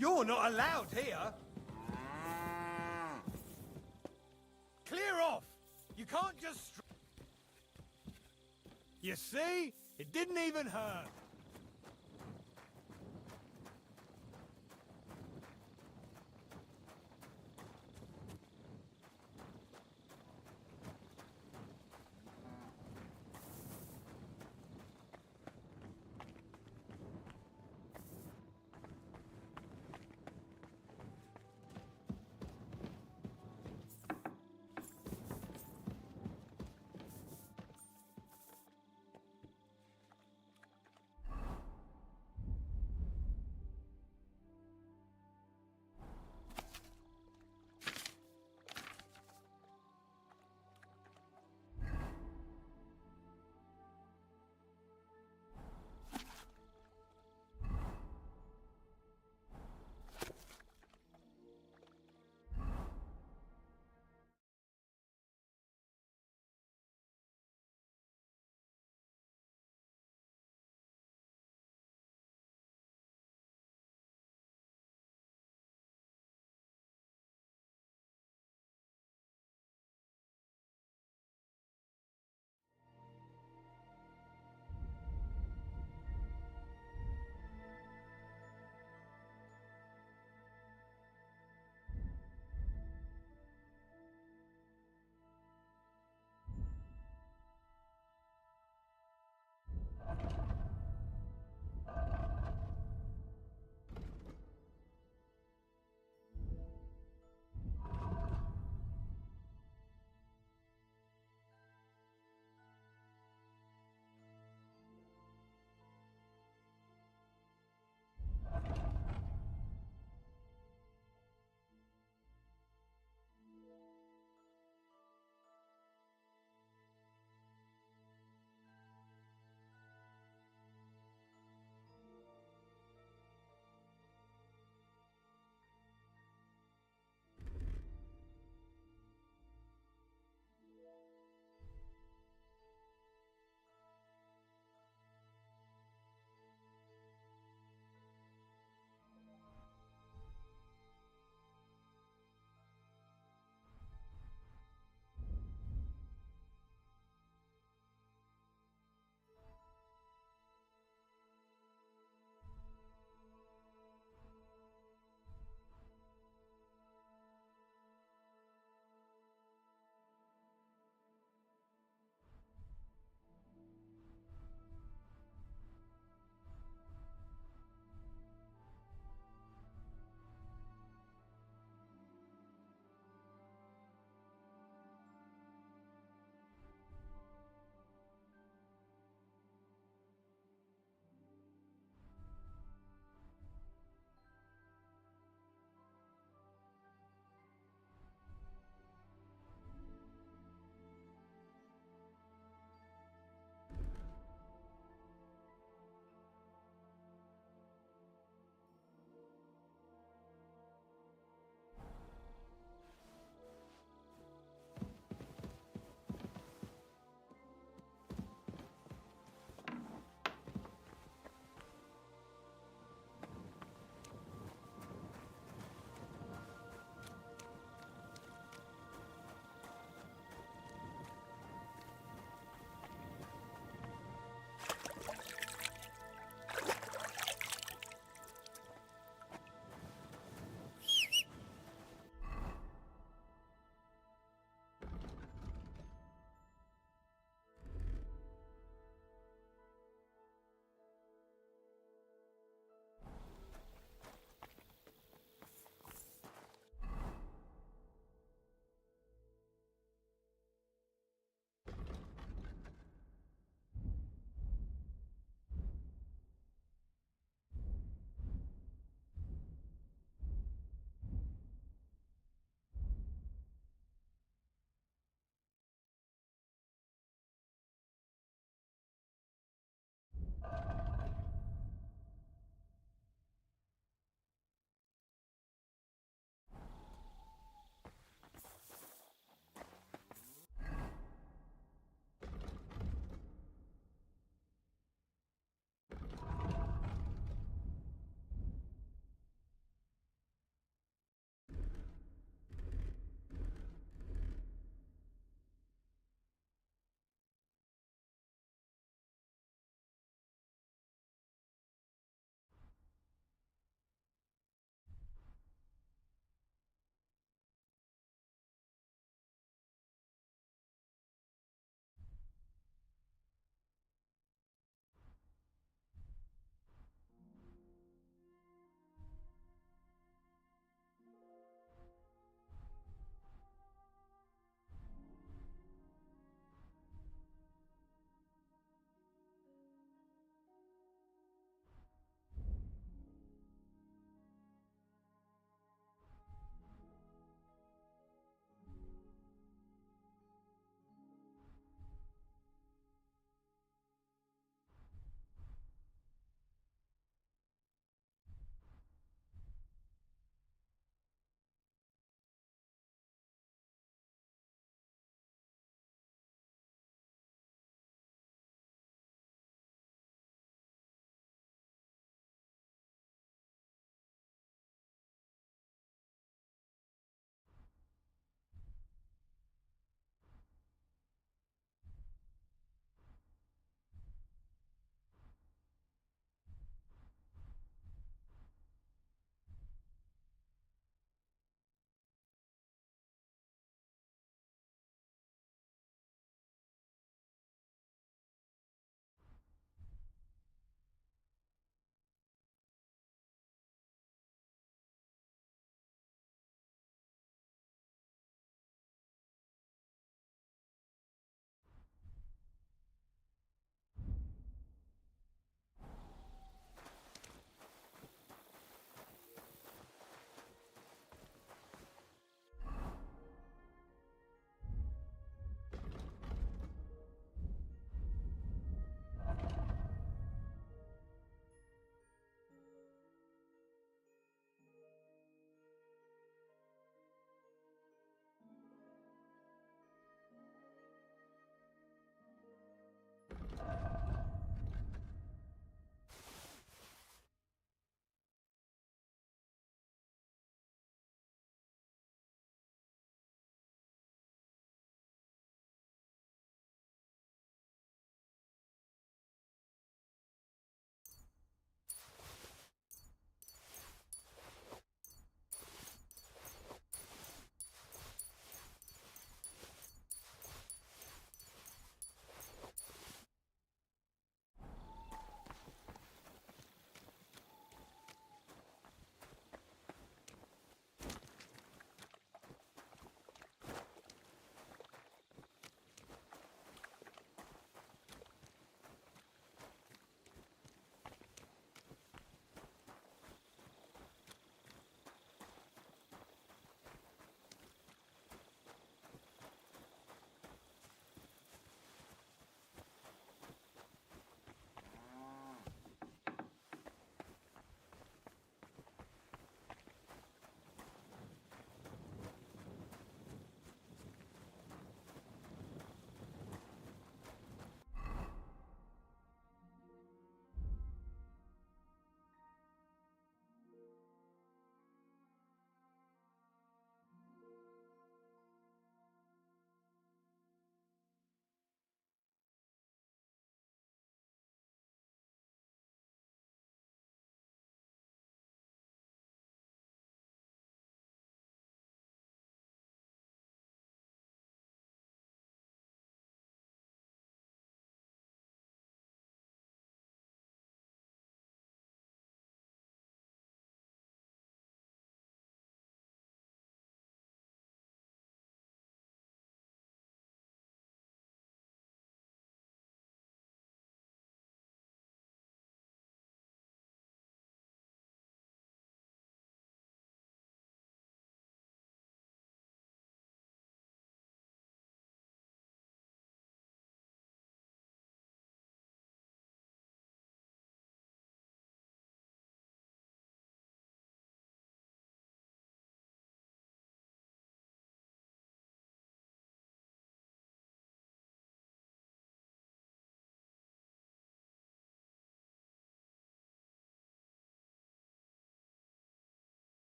You're not allowed here. Clear off. You can't just... You see? It didn't even hurt.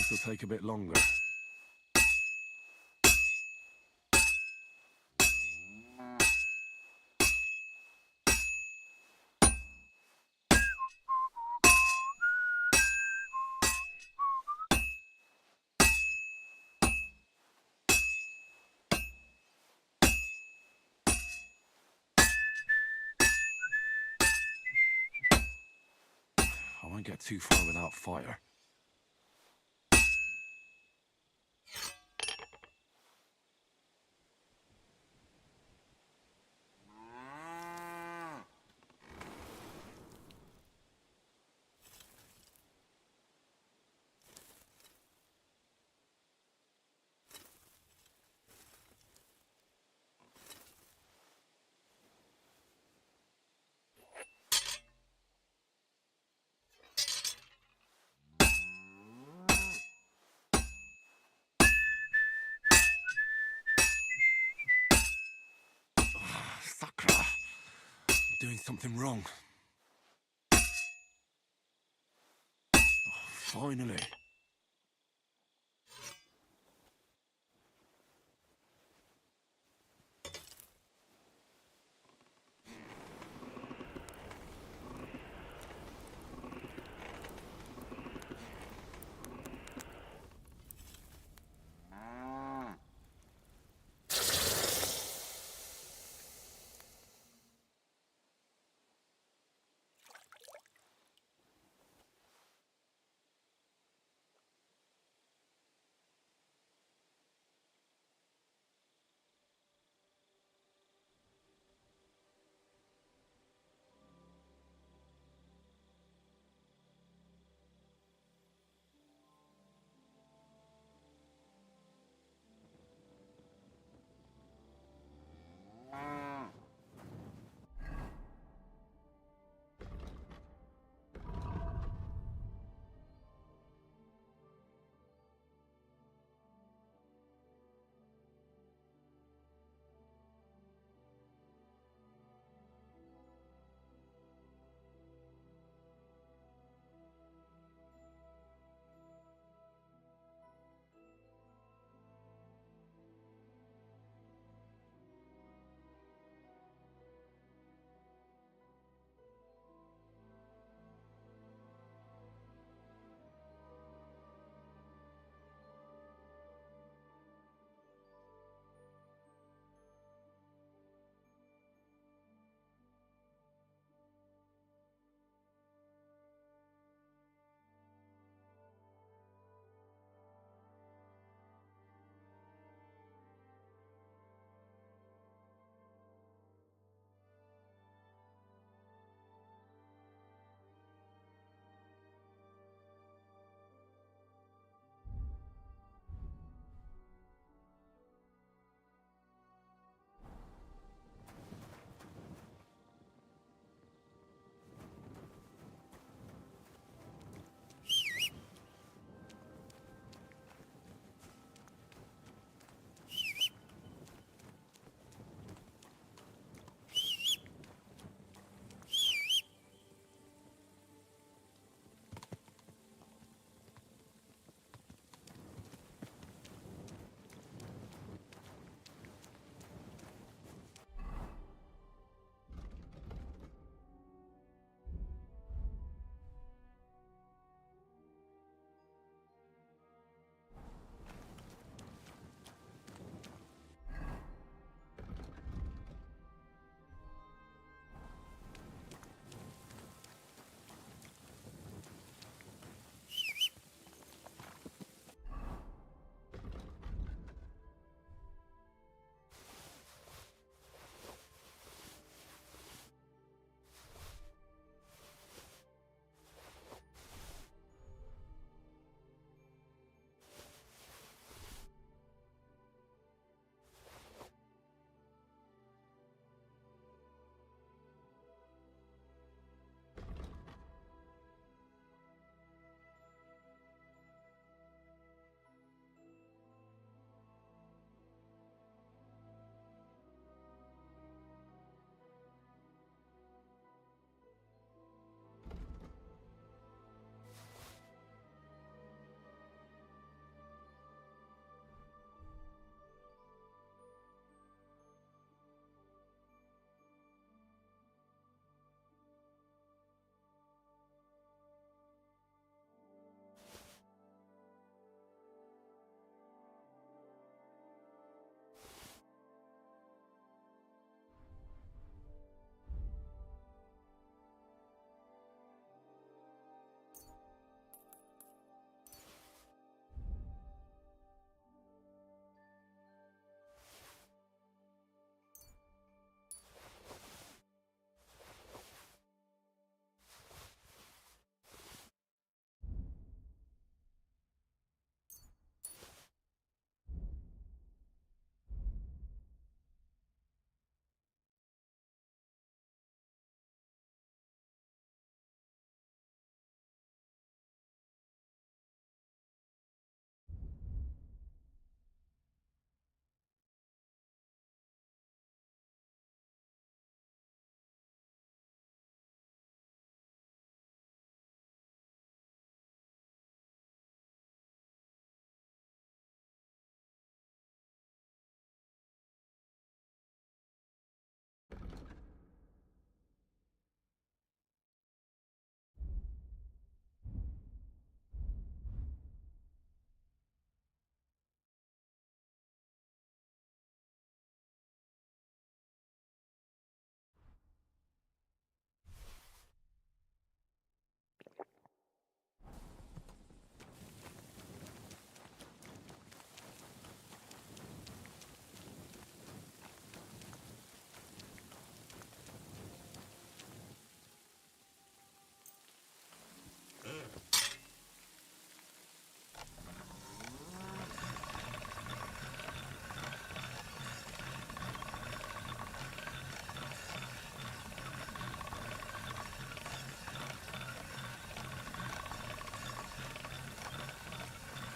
This'll take a bit longer. I won't get too far without fire. Sakra! I'm doing something wrong. Oh, finally.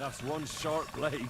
That's one sharp blade.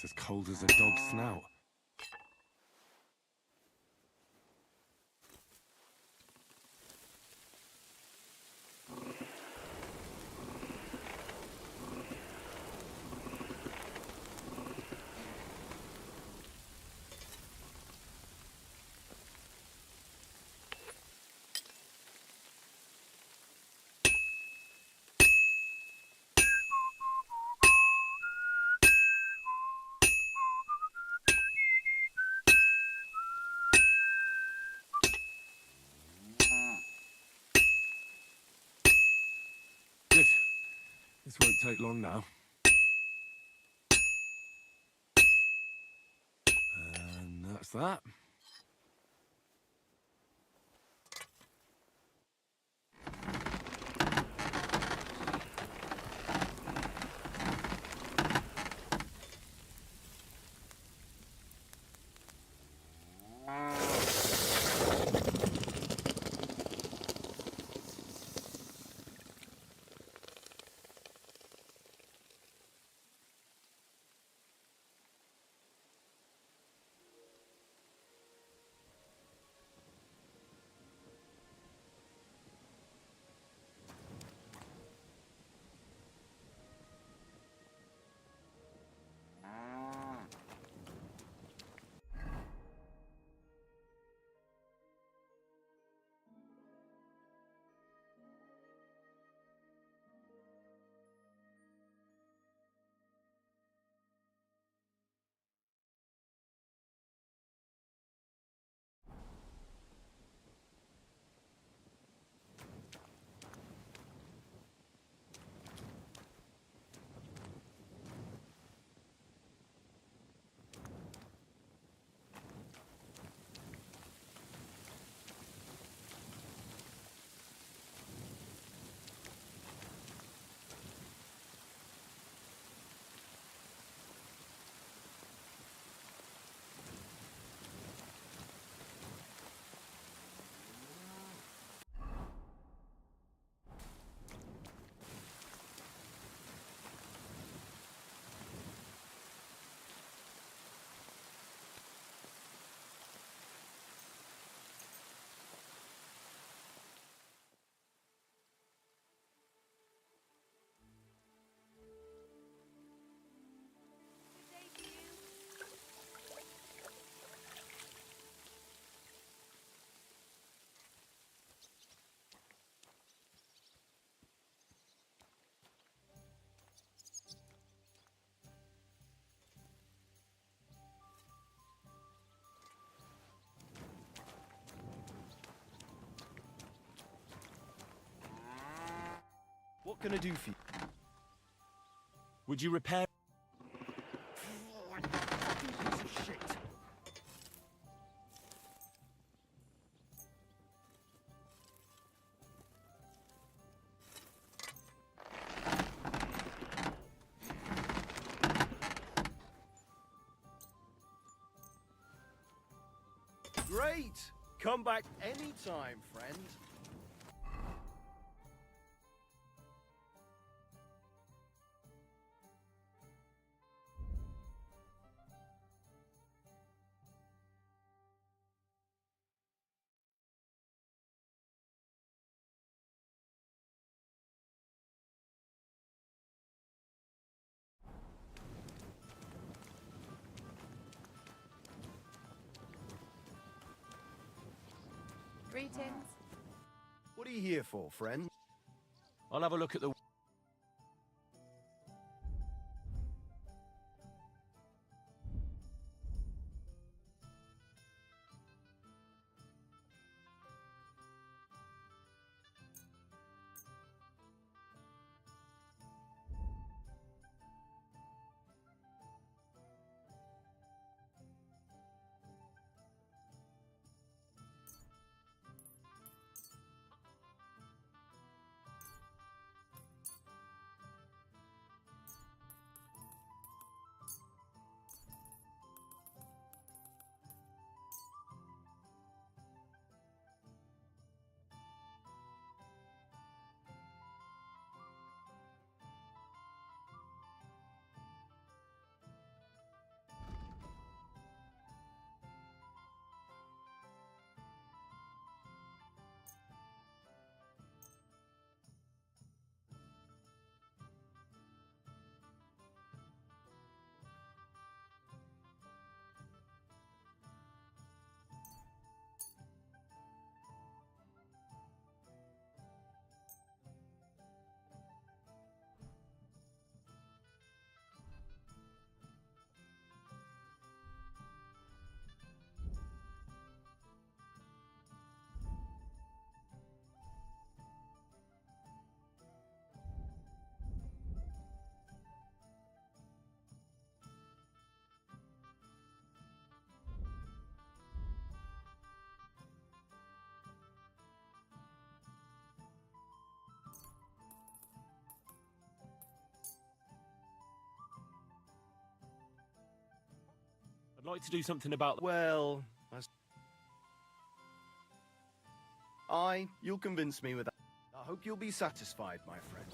It's as cold as a dog's snout. Good. This won't take long now. And that's that. can I do for you? Would you repair? Piece of shit. Great! Come back anytime, friend. Greetings. What are you here for, friend? I'll have a look at the... I'd like to do something about... Well, you'll convince me with that. I hope you'll be satisfied, my friend.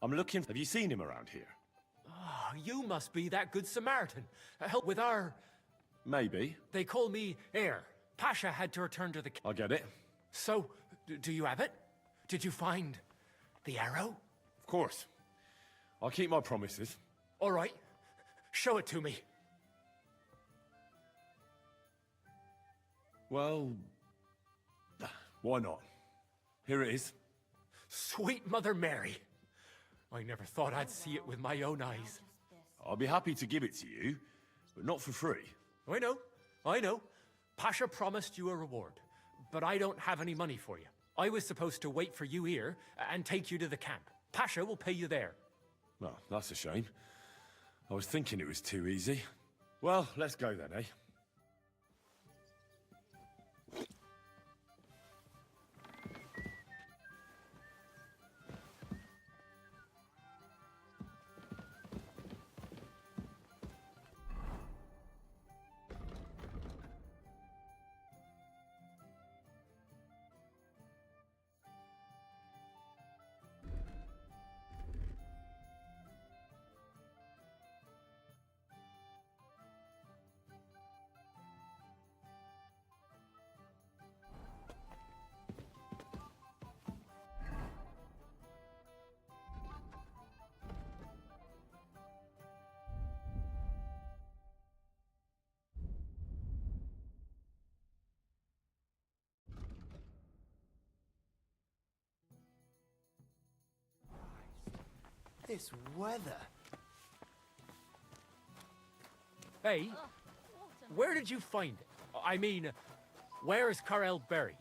I'm looking... Have you seen him around here? Oh, you must be that good Samaritan. Help with our... Maybe. They call me heir. Pasha had to return to the... I get it. So, do you have it? Did you find the arrow? Of course. I'll keep my promises. All right. Show it to me. Well... why not? Here it is. Sweet Mother Mary. I never thought I'd see it with my own eyes. I'll be happy to give it to you, but not for free. I know. Pasha promised you a reward, but I don't have any money for you. I was supposed to wait for you here and take you to the camp. Pasha will pay you there. Well, that's a shame. I was thinking it was too easy. Well, let's go then, eh? This weather. Hey, where did you find it? I mean, where is Karel buried?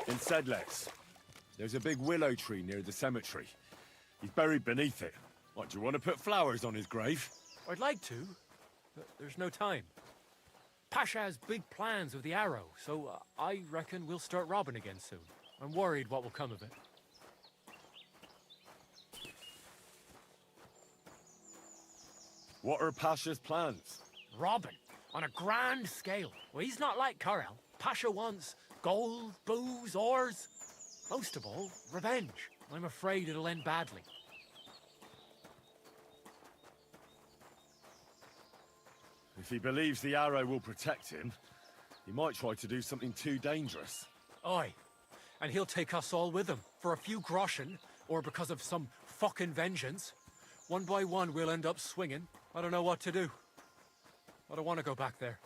In Sedlex. There's a big willow tree near the cemetery. He's buried beneath it. What, do you want to put flowers on his grave? I'd like to, but there's no time. Pasha has big plans with the arrow, so I reckon we'll start robbing again soon. I'm worried what will come of it. What are Pasha's plans? Robbing on a grand scale. Well, he's not like Karel. Pasha wants gold, booze, ores. Most of all, revenge. I'm afraid it'll end badly. If he believes the arrow will protect him, he might try to do something too dangerous. Aye. And he'll take us all with him. For a few groschen, or because of some fucking vengeance. One by one, we'll end up swinging. I don't know what to do. I don't want to go back there.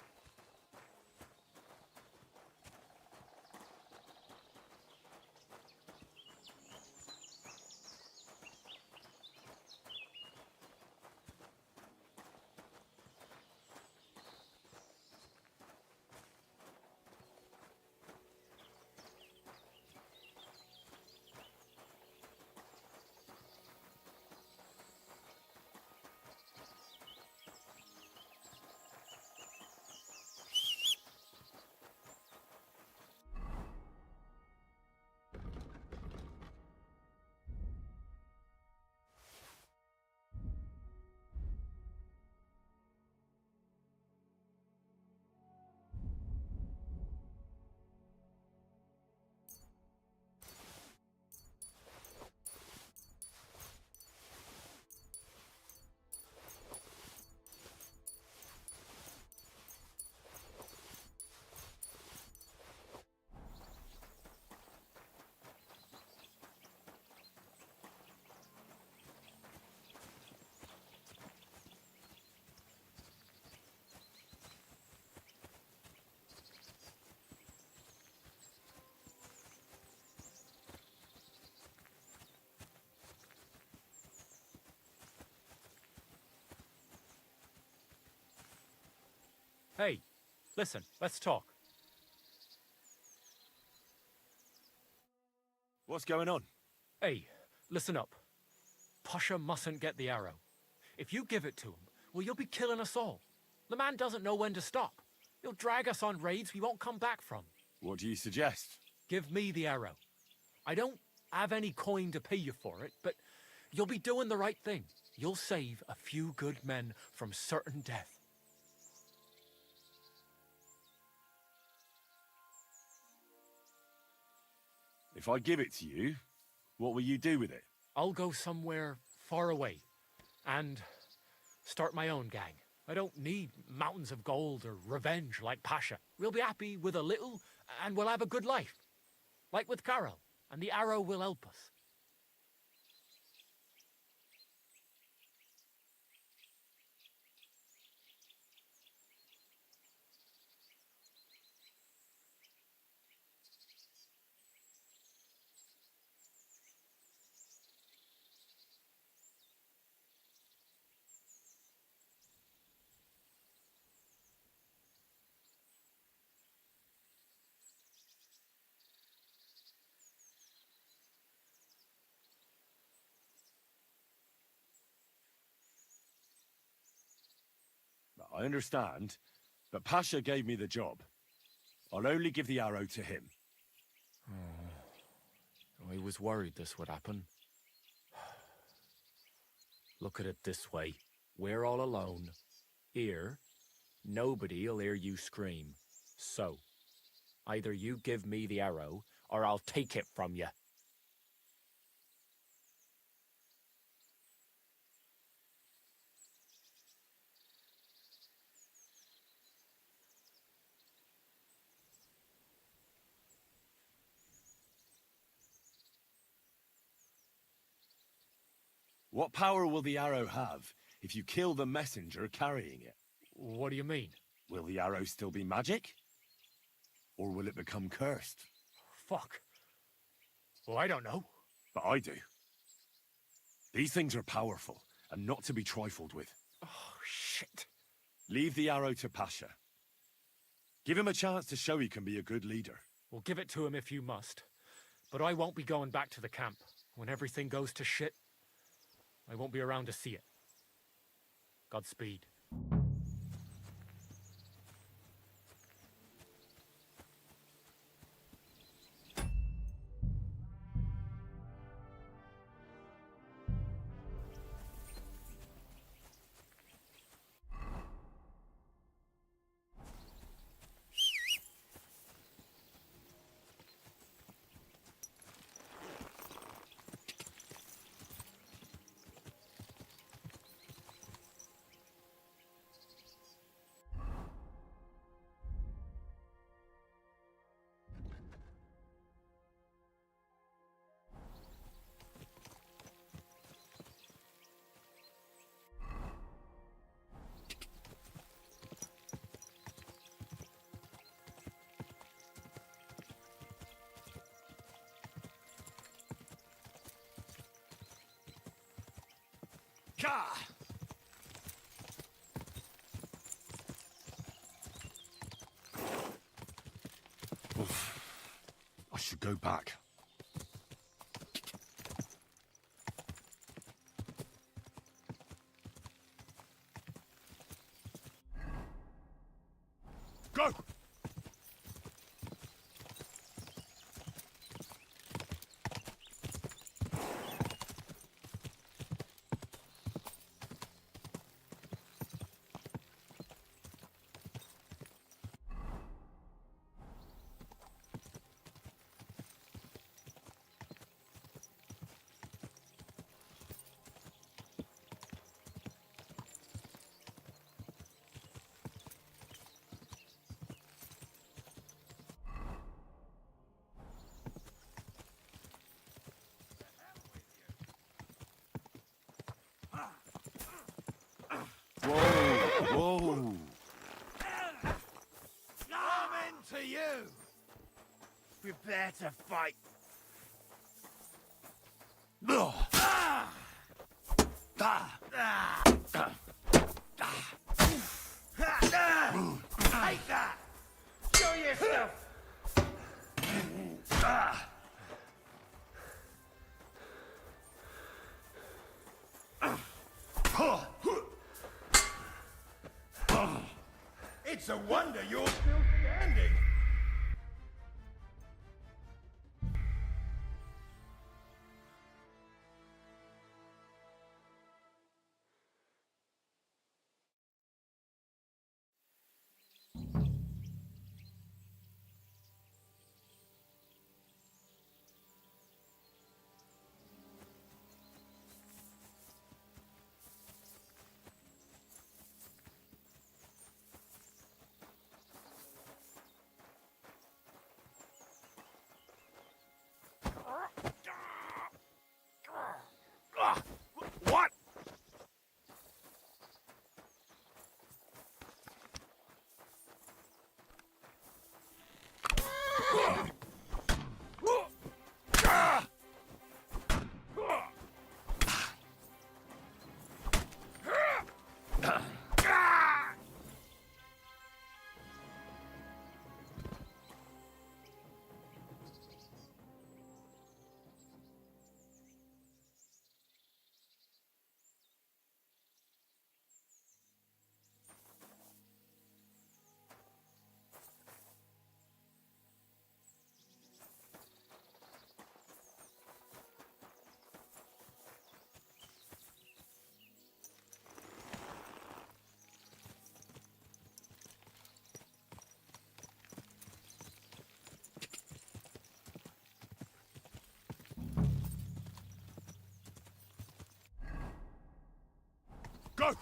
Hey, listen, let's talk. What's going on? Hey, listen up. Pasha mustn't get the arrow. If you give it to him, well, you'll be killing us all. The man doesn't know when to stop. He'll drag us on raids we won't come back from. What do you suggest? Give me the arrow. I don't have any coin to pay you for it, but you'll be doing the right thing. You'll save a few good men from certain death. If I give it to you, what will you do with it? I'll go somewhere far away and start my own gang. I don't need mountains of gold or revenge like Pasha. We'll be happy with a little and we'll have a good life. Like with Karel, and the arrow will help us. I understand, but Pasha gave me the job. I'll only give the arrow to him. I was worried this would happen. Look at it this way. We're all alone. Here, nobody'll hear you scream. So, either you give me the arrow, or I'll take it from you. What power will the arrow have if you kill the messenger carrying it? What do you mean? Will the arrow still be magic? Or will it become cursed? Fuck. Well, I don't know. But I do. These things are powerful, and not to be trifled with. Oh, shit. Leave the arrow to Pasha. Give him a chance to show he can be a good leader. Well, give it to him if you must. But I won't be going back to the camp. When everything goes to shit, I won't be around to see it. Godspeed. Ka! Oof. I should go back. Go! Whoa! Amen to you! Prepare to fight. Take that! Show yourself! It's a wonder you're still standing! What? Go!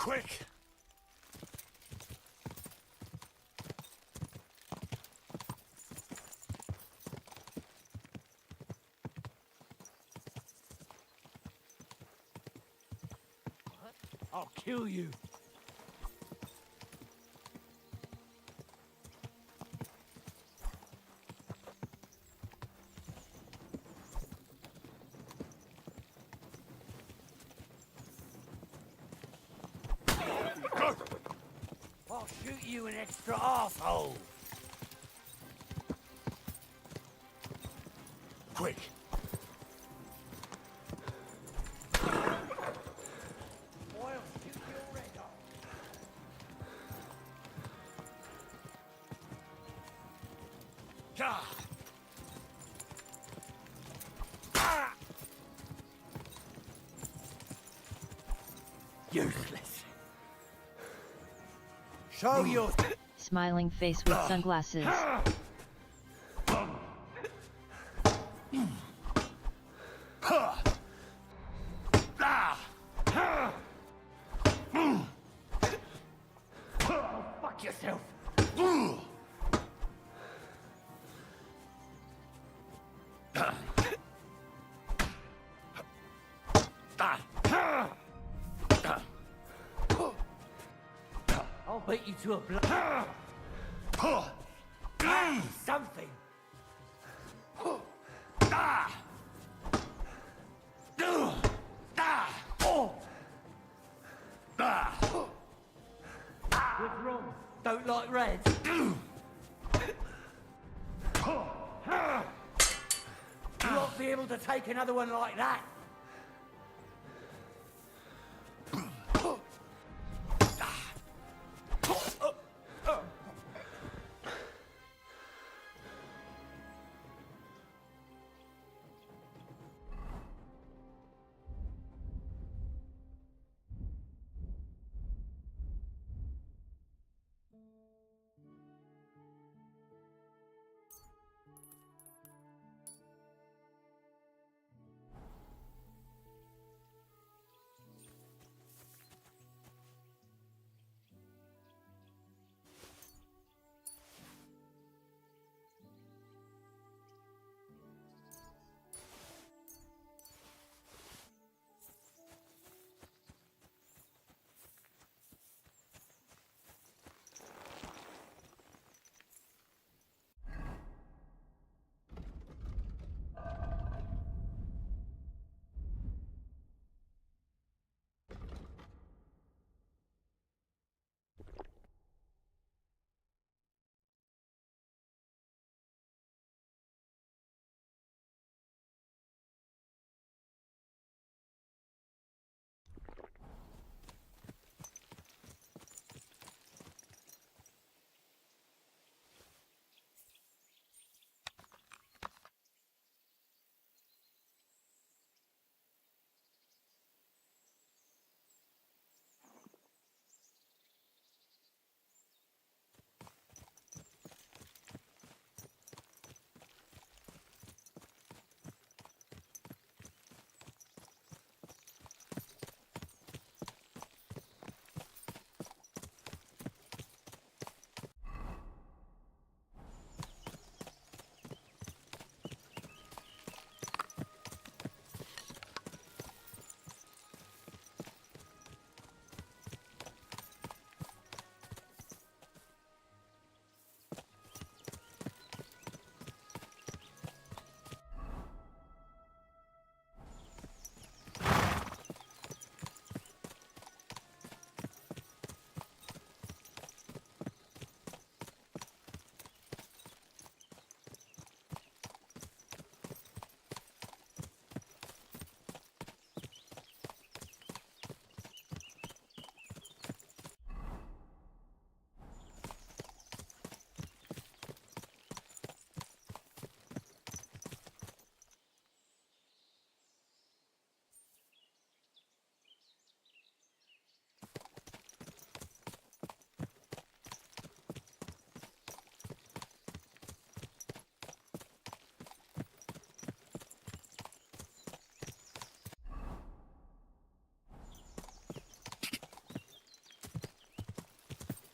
Quick! I'll kill you. I'll shoot you an extra asshole. Quick! I'll shoot your head off. Gah! Useless. Show your... Smiling face with sunglasses. Fuck yourself. I'll beat you to a blood. Something. What's wrong? Don't like red? You won't be able to take another one like that.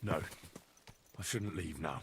No. I shouldn't leave now.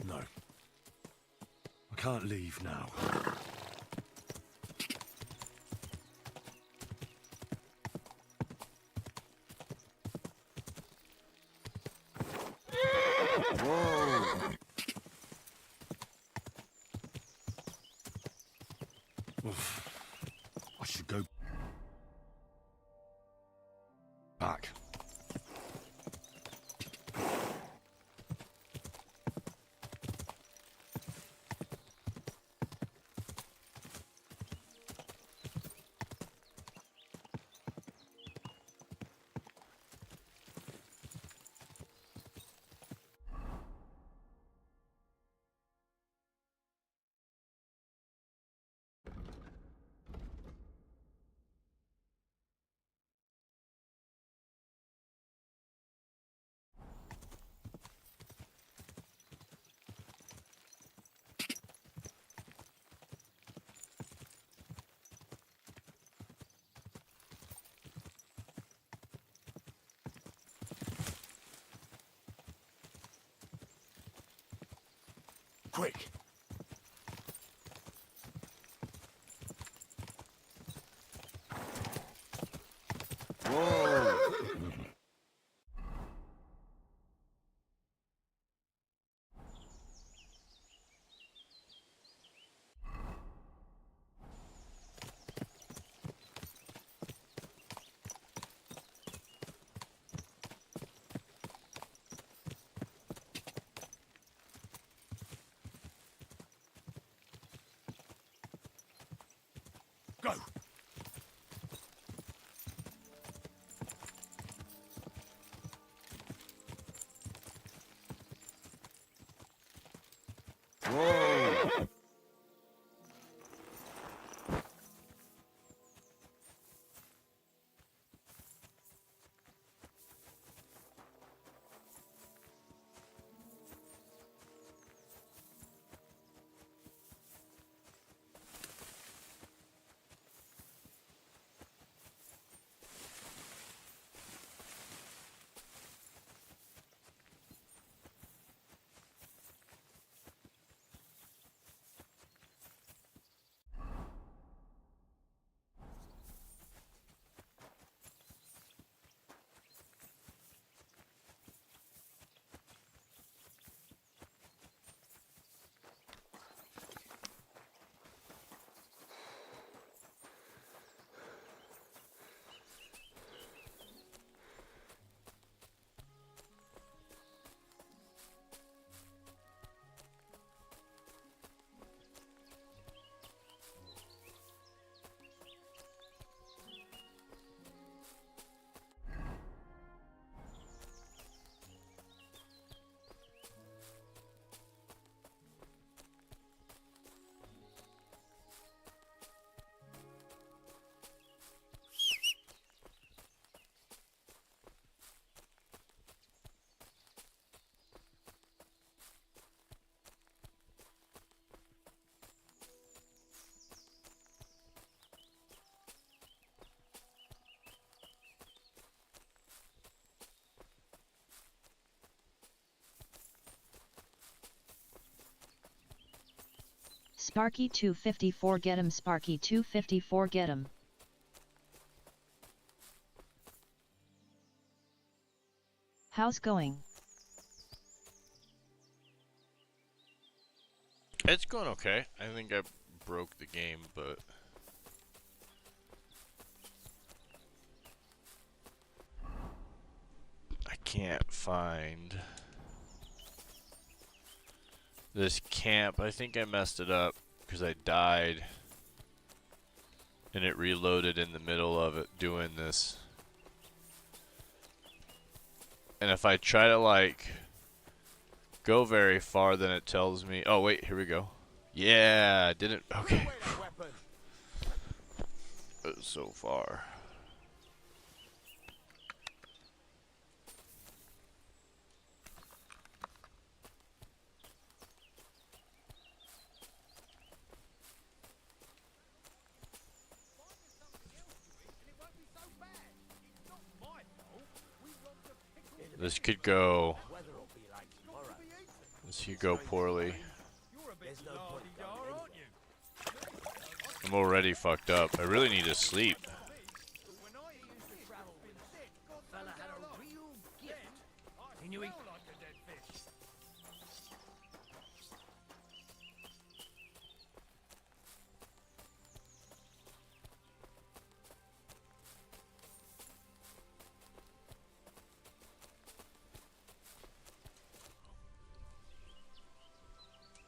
No. I can't leave now. I should go back. Quick! Whoa! Go! Whoa! Sparky 254 get him, Sparky 254 get him. How's going? It's going okay. I think I broke the game, but I can't find this camp. I think I messed it up because I died and it reloaded in the middle of it doing this. And if I try to like go very far, then it tells me, oh wait, here we go. Yeah, I didn't. Okay. It was so far. This could go. This could go poorly. I'm already fucked up. I really need to sleep.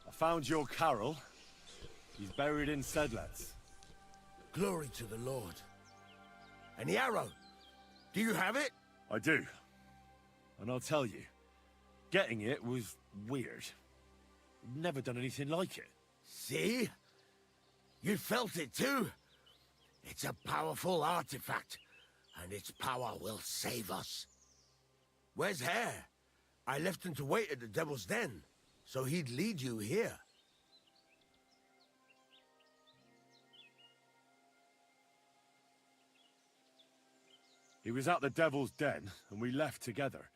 I found your Carol. He's buried in Sedlets. Glory to the Lord. And the arrow, do you have it? I do. And I'll tell you, getting it was weird. Never done anything like it. See? You felt it too? It's a powerful artifact, and its power will save us. Where's Hare? I left him to wait at the Devil's Den, so he'd lead you here. He was at the Devil's Den, and we left together.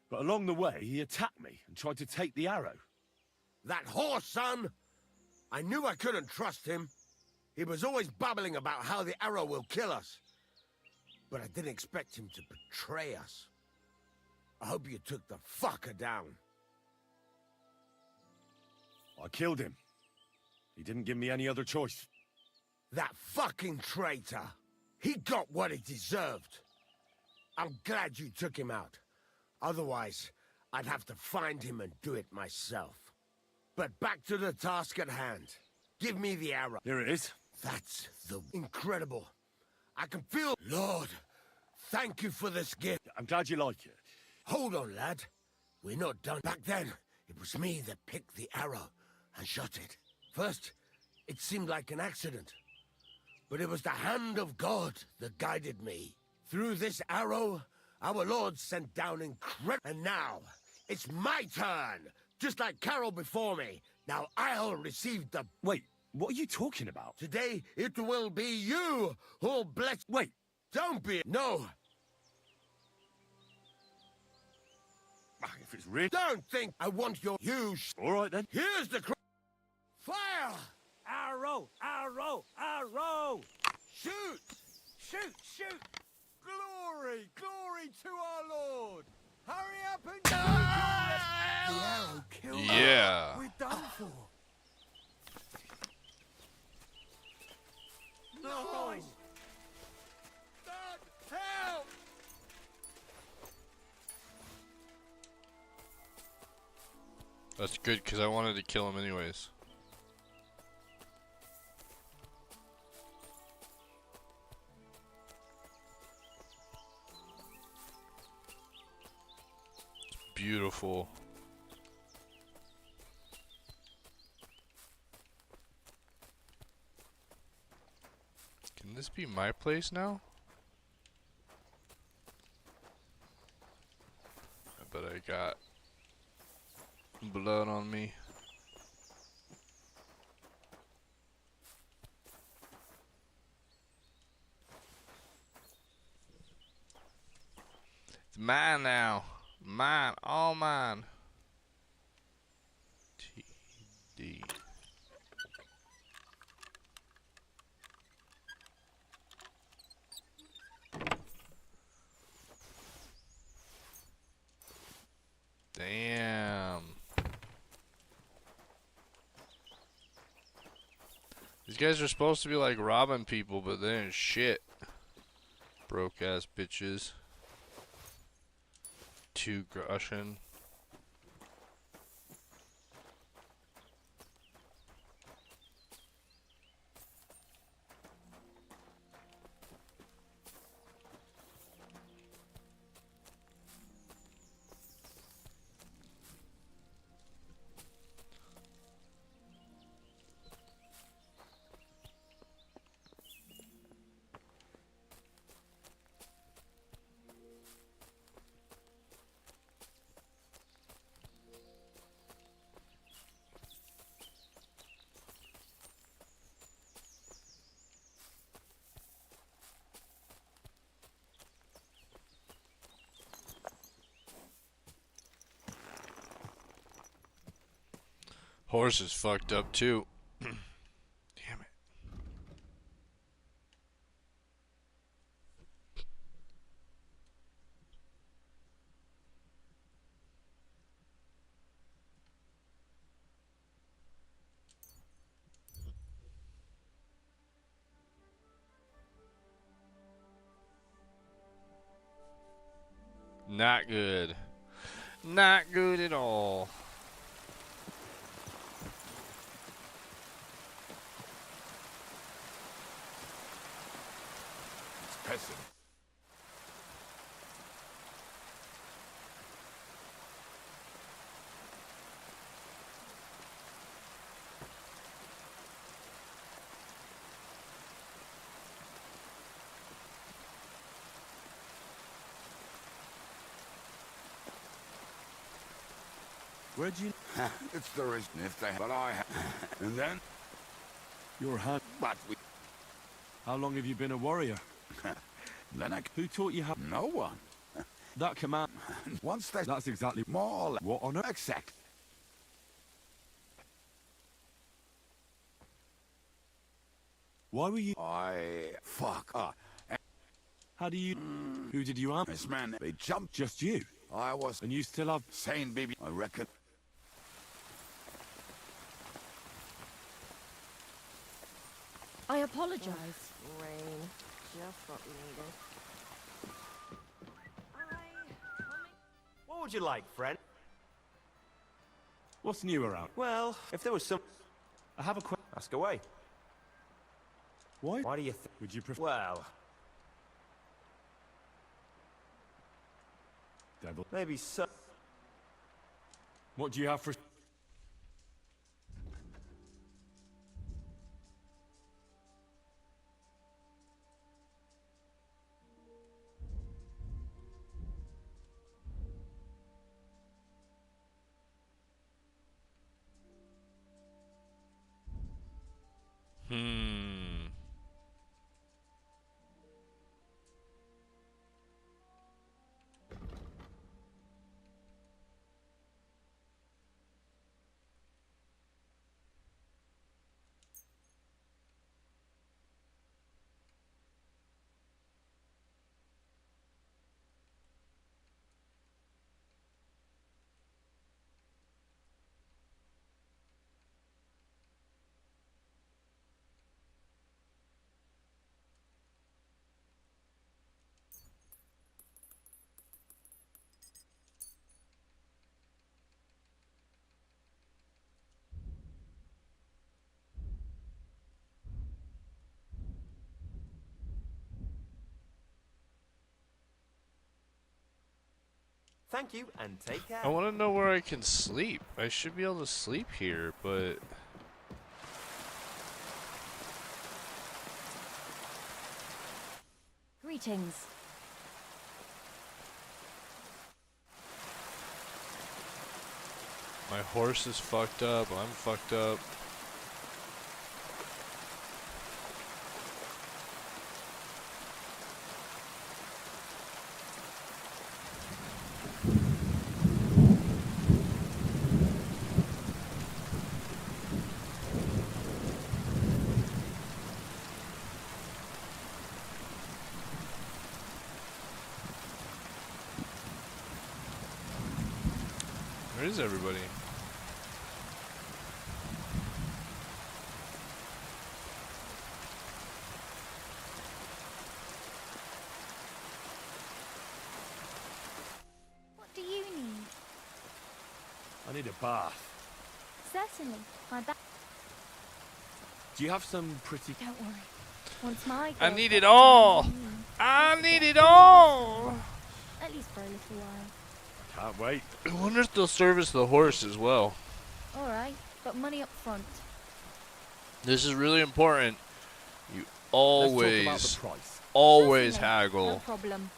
But along the way, he attacked me and tried to take the arrow. That horse, son! I knew I couldn't trust him. He was always babbling about how the arrow will kill us. But I didn't expect him to betray us. I hope you took the fucker down. I killed him. He didn't give me any other choice. That fucking traitor! He got what he deserved. I'm glad you took him out. Otherwise, I'd have to find him and do it myself. But back to the task at hand. Give me the arrow. Here it is. That's the incredible. I can feel... Lord, thank you for this gift. I'm glad you like it. Hold on, lad. We're not done. Back then, it was me that picked the arrow and shot it. First, it seemed like an accident. But it was the hand of God that guided me. Through this arrow, our Lord sent down incredible... And now, it's my turn! Just like Carol before me. Now I'll receive the... Wait, what are you talking about? Today, it will be you who'll bless... Wait! Don't be... No! If it's real... Don't think I want your... You... All right, then. Here's the... Fire! Arrow! Arrow! Arrow! Shoot! Shoot! Shoot! Glory! Glory to our Lord! Hurry up and The arrow killed us. Yeah. We're done for. No! Dad, help! That's good because I wanted to kill him anyways. Beautiful. Can this be my place now? I bet I got blood on me. It's mine now. Mine, all mine. TD. Damn. These guys are supposed to be like robbing people, but they ain't shit. Broke ass bitches. 2 groschen. Horse is fucked up too. Damn it. Not good. Not good at all. Peasant. Where'd you... It's the reason if they... But I... And then... Your hand... But we... How long have you been a warrior? Then Who taught you how... No one. That command... Once they... That's exactly... More or less... What on earth? Exact. Why were you... Fuck. How do you... Who did you This man, they jumped. Just you? I was... And you still have... Sane, baby. I reckon. I apologize. Rain. Just what we needed. What would you like, friend? What's new around? Well, if there was some... I have a question. Ask away. Why? Why do you think... Would you prefer... Well, Devil. maybe so... What do you have for... Thank you, and take care. I want to know where I can sleep. I should be able to sleep here, but... Greetings. My horse is fucked up. I'm fucked up. Where is everybody? I need a bath. Certainly. My back. Do you have some pretty... Don't worry. Once my I girls need get it to all. know me, I need it all. at least for a little while. Can't wait. I wonder if they'll service the horse as well. All right, but money up front. This is really important. You Let's talk about always, the price. always Certainly, haggle. No problem.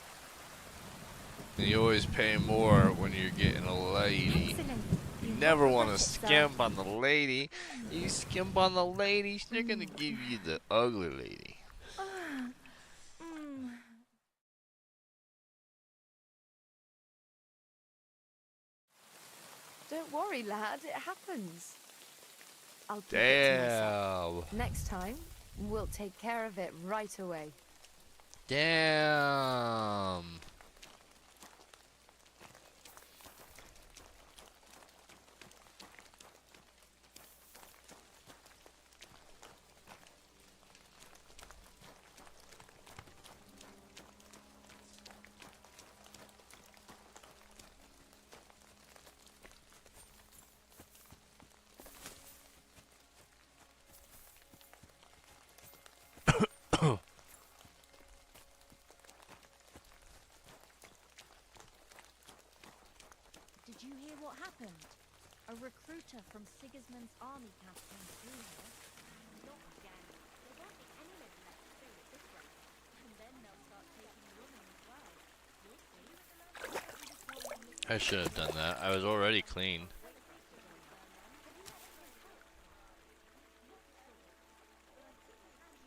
And you always pay more when you're getting a lady. Excellent. You You've never got the want to budget, sir. skimp on the lady. You skimp on the lady, they're gonna give you the ugly lady. Mm. Don't worry, lad. It happens. I'll keep it to myself. Damn. Next time, we'll take care of it right away. Damn. Did you hear what happened? A recruiter from Sigismund's army camp came through here. Not again. There won't be any of them left to do it this way. And then they'll start taking women as well. You'll see. I should have done that. I was already clean.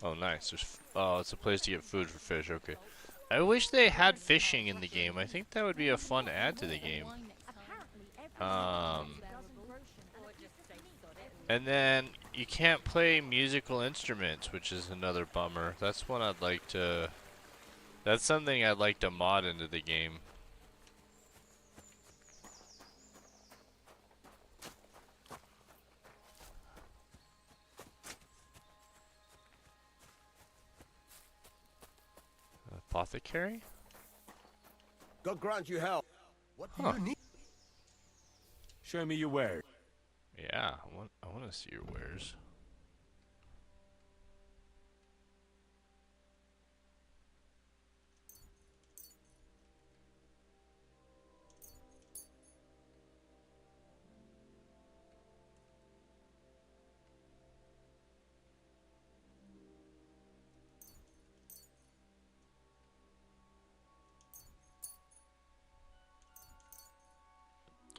Oh, nice. Oh, it's a place to get food for fish. Okay. I wish they had fishing in the game. I think that would be a fun add to the game. And then you can't play musical instruments, which is another bummer. That's one I'd like to... That's something I'd like to mod into the game. Apothecary? God grant you help. What do Huh. you need? Show me your wares. Yeah, I want to see your wares.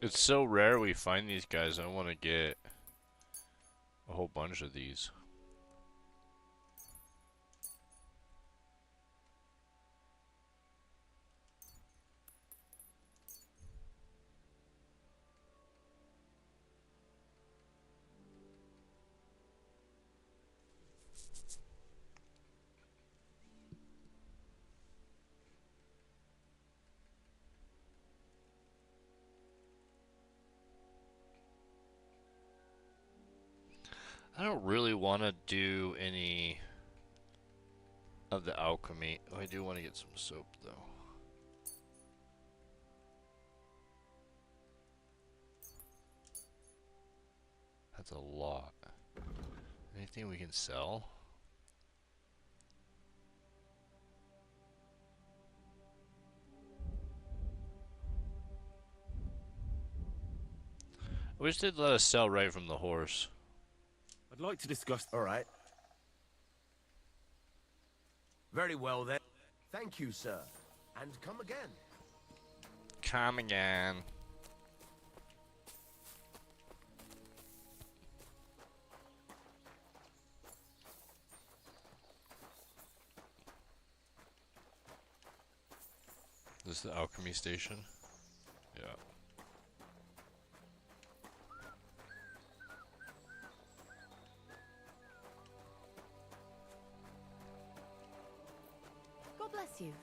It's so rare we find these guys. I want to get a whole bunch of these. I don't really want to do any of the alchemy. Oh, I do want to get some soap, though. That's a lot. Anything we can sell? I wish they'd let us sell right from the horse. I'd like to discuss... All right. Very well then. Thank you, sir. And come again. Come again. This is the alchemy station? Yeah. God bless you.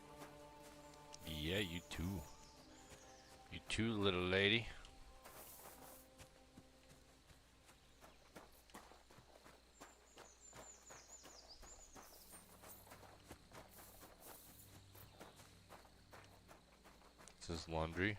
Yeah, you too. You too, little lady. This is laundry.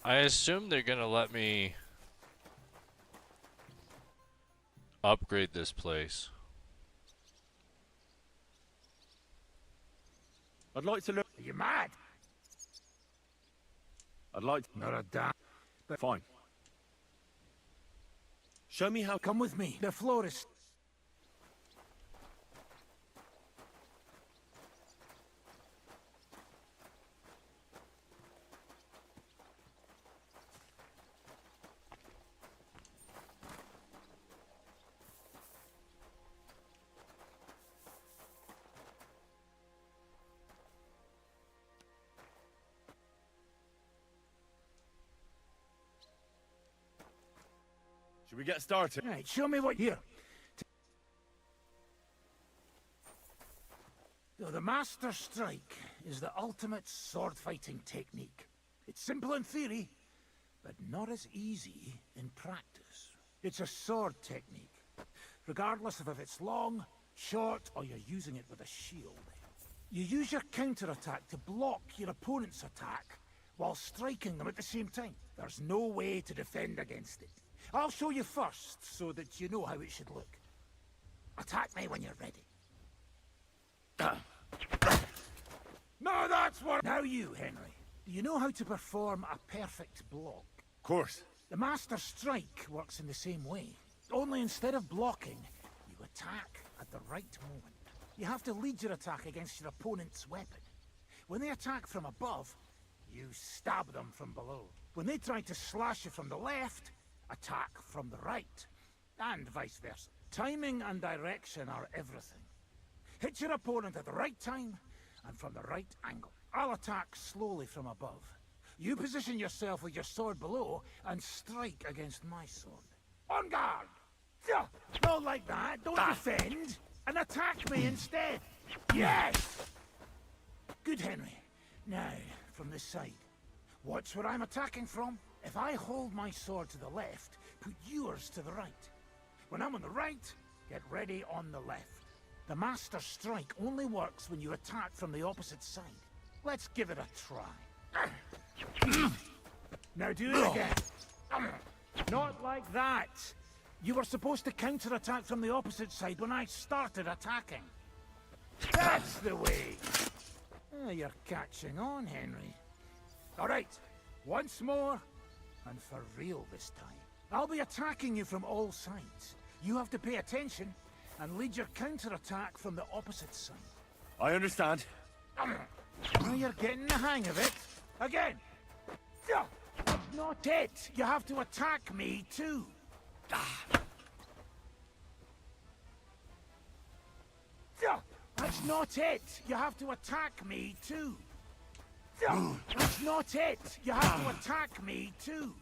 I assume they're gonna let me upgrade this place. I'd like to look. Are you mad? I'd like to... Not a damn. Fine. Show me how... Come with me. The florist. Should we get started? Right, show me what here. So the Master Strike is the ultimate sword-fighting technique. It's simple in theory, but not as easy in practice. It's a sword technique, regardless of if it's long, short, or you're using it with a shield. You use your counterattack to block your opponent's attack while striking them at the same time. There's no way to defend against it. I'll show you first, so that you know how it should look. Attack me when you're ready. No, that's what... Now you, Henry. Do you know how to perform a perfect block? Of course. The Master Strike works in the same way. Only instead of blocking, you attack at the right moment. You have to lead your attack against your opponent's weapon. When they attack from above, you stab them from below. When they try to slash you from the left, attack from the right, and vice versa. Timing and direction are everything. Hit your opponent at the right time, and from the right angle. I'll attack slowly from above. You position yourself with your sword below, and strike against my sword. On guard! Not like that, don't defend, and attack me instead! Yes! Good, Henry. Now, from this side. Watch where I'm attacking from. If I hold my sword to the left, put yours to the right. When I'm on the right, get ready on the left. The Master Strike only works when you attack from the opposite side. Let's give it a try. Now do it again. Not like that. You were supposed to counterattack from the opposite side when I started attacking. That's the way. Oh, you're catching on, Henry. All right, once more. And for real this time. I'll be attacking you from all sides. You have to pay attention and lead your counterattack from the opposite side. I understand. Now you're getting the hang of it. Again. Not it. You have to attack me too. That's not it. You have to attack me too. That's not it. You have to attack me too.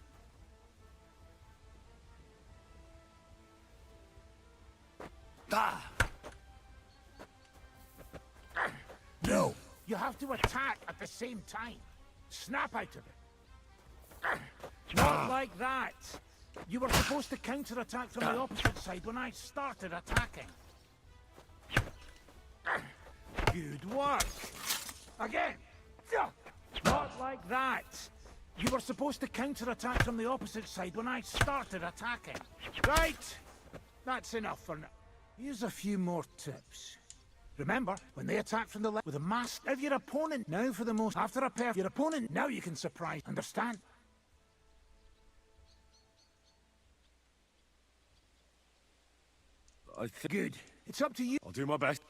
No. You have to attack at the same time. Snap out of it. Not like that. You were supposed to counterattack from the opposite side when I started attacking. Good work. Again. Not like that. You were supposed to counterattack from the opposite side when I started attacking. Right. That's enough for now. Here's a few more tips. Remember, when they attack from the left with a mask of your opponent, now for the most after a pair, your opponent, now you can surprise. Understand? I think... Good. It's up to you. I'll do my best.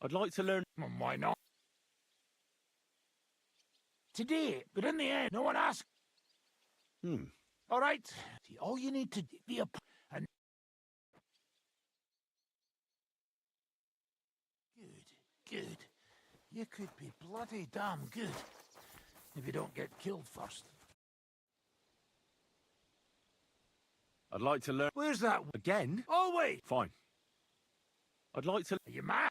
I'd like to learn. Why not? Today, but in the end, no one asked. All right. See, all you need to be a and good. You could be bloody damn good if you don't get killed first. I'd like to learn. Where's that? Again? Oh wait, Fine. I'd like to. are you mad?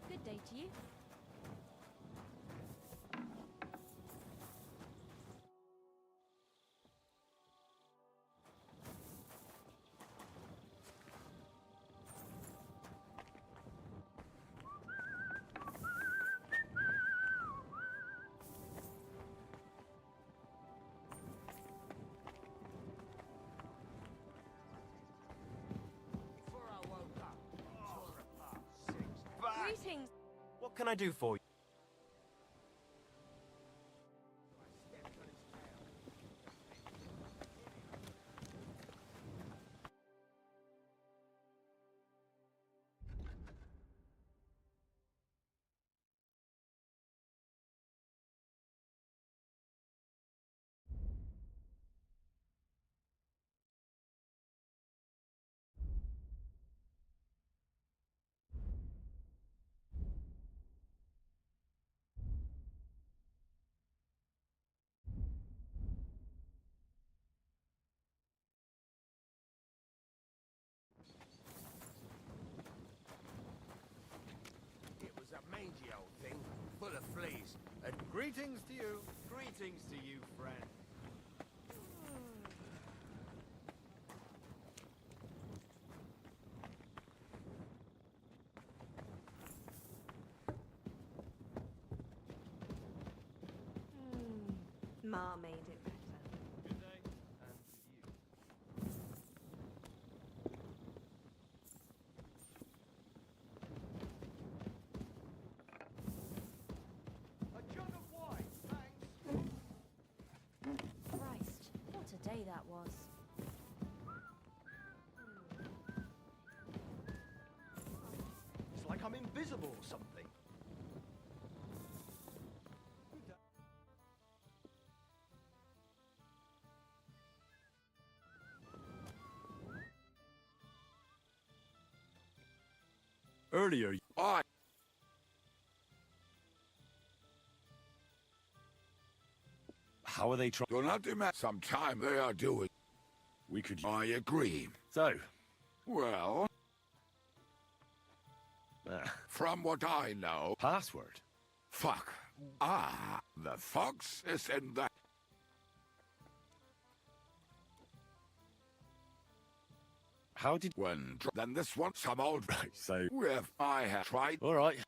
Good day to you. Greetings. What can I do for you? Greetings to you, friend. Ma made it better. Good day. And to you. A jug of wine, thanks. Christ, what a day that was. It's like I'm invisible or something. Earlier, I. how are they trying? Do not demand. Sometime they are doing. We could. I agree. So, Well, ah, from what I know, password. fuck. Ah, the fox is in the. How did? Then this one, some old. Right. So, If I have tried. all right.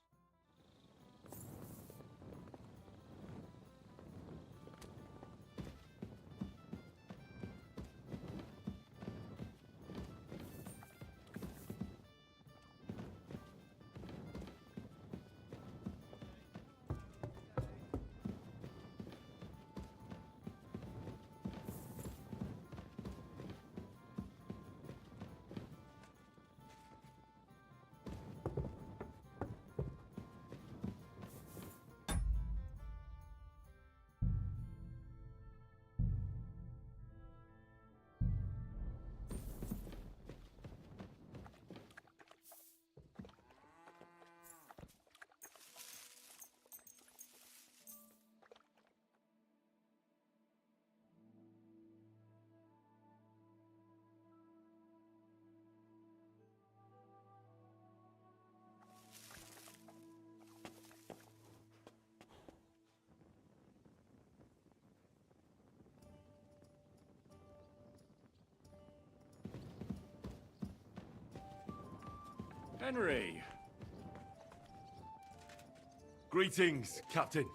Henry. Greetings, Captain.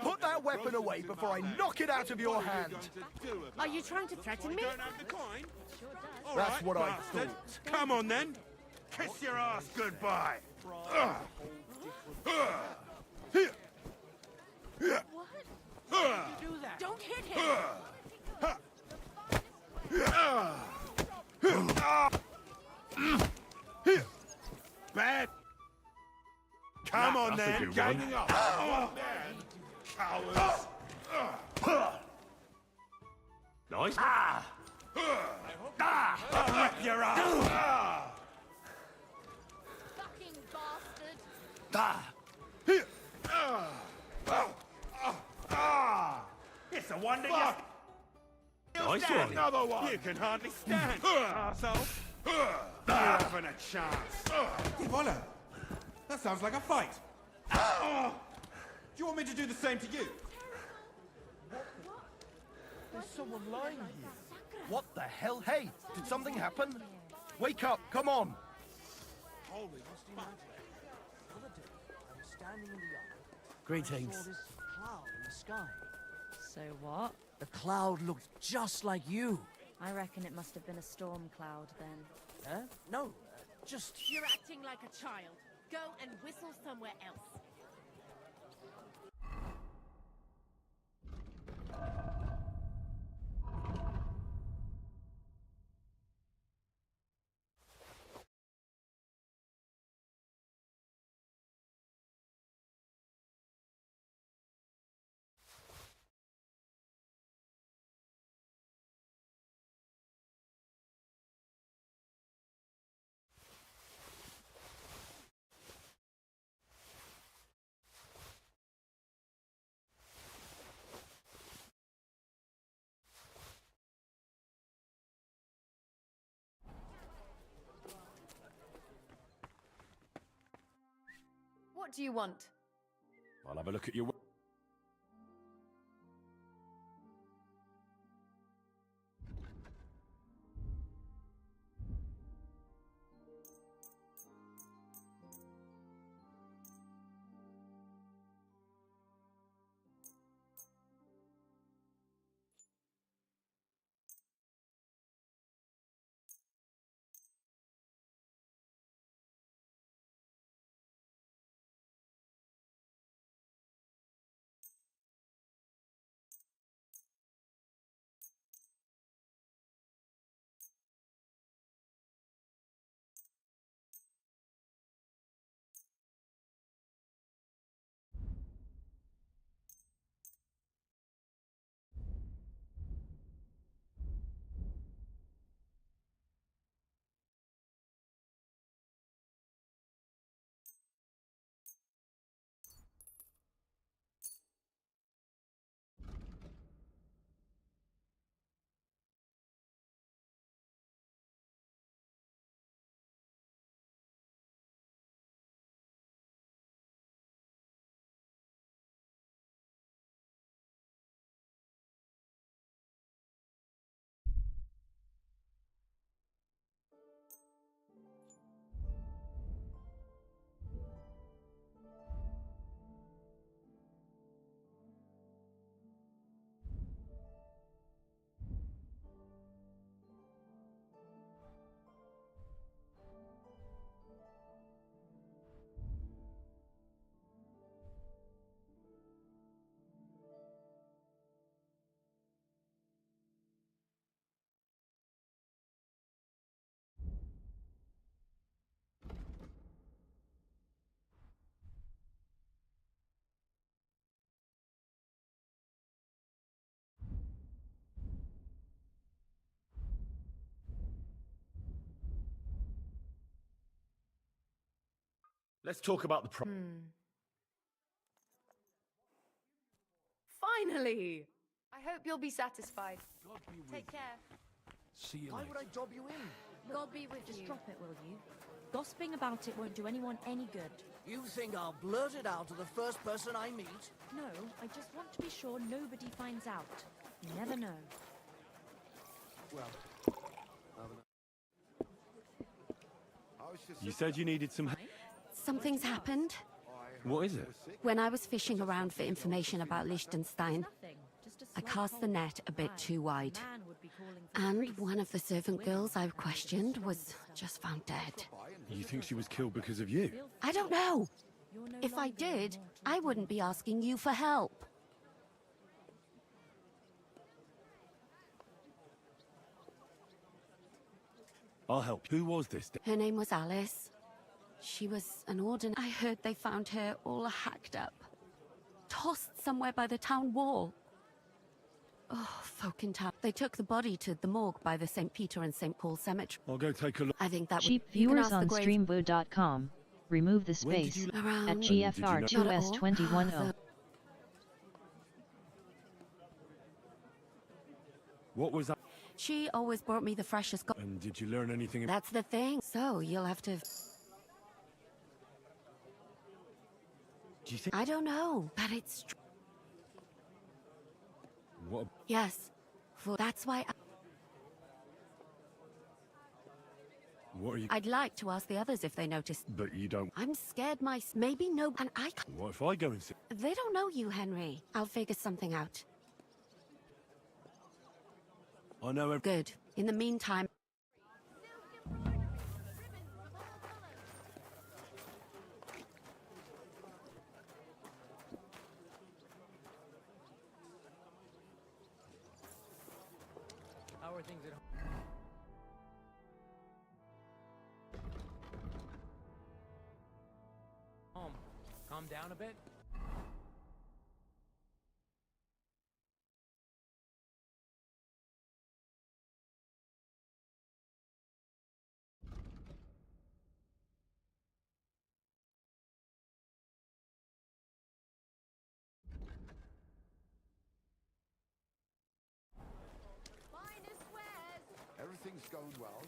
Put that weapon away before I knock it out of your hand. Are you trying to threaten me? That's what I thought. Come on then. Kiss your ass goodbye. Don't hit him! Bad. Come on then. Ganging up. Cowards. Nice. Rip your ass. Fucking bastard! It's a wonder Nice stand. one. Another one. You can hardly stand, arsehole. You're having a chance. Ebola. That sounds like a fight. Do you want me to do the same to you? There's someone lying here. What the hell? Hey, did something happen? Wake up, come on. Greetings. Cloud in the sky. So what? The cloud looked just like you. I reckon it must have been a storm cloud then. Huh? No, just... You're acting like a child. Go and whistle somewhere else. What do you want? I'll have a look at your... Let's talk about the Finally! I hope you'll be satisfied. Take care. See you Why later. would I dob you in? God be with you. Just drop it, will you? Gossiping about it won't do anyone any good. You think I'll blurt it out to the first person I meet? No, I just want to be sure nobody finds out. You never know. You said you needed some... Something's happened. What is it? When I was fishing around for information about Liechtenstein, I cast the net a bit too wide. And one of the servant girls I questioned was just found dead. You think she was killed because of you? I don't know. If I did, I wouldn't be asking you for help. I'll help. Who was this? Her name was Alice. She was an ordinary. I heard they found her all hacked up, tossed somewhere by the town wall. Oh, folk in town. They took the body to the morgue by the St. Peter and St. Paul cemetery. I'll go take a look. I think that Cheap would... You can viewers ask on the grave... streambo.com. Remove the space Around... at GFR2S210. What was that? She always brought me the freshest... And did you learn anything? That's the thing. So, you'll have to... Do you think... I don't know, but it's... What? Yes. That's why What are you... I'd like to ask the others if they noticed. But you don't... I'm scared maybe no... And I can't... What if I go and see... They don't know you, Henry. I'll figure something out. I know... Good. In the meantime... How are things at home? Calm down a bit? Everything's going well.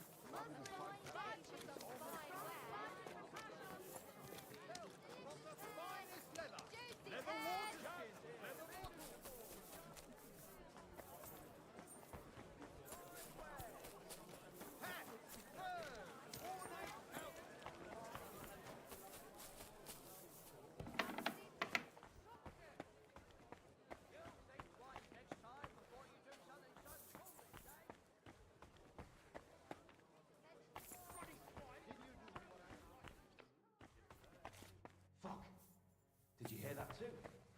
Did you hear that too?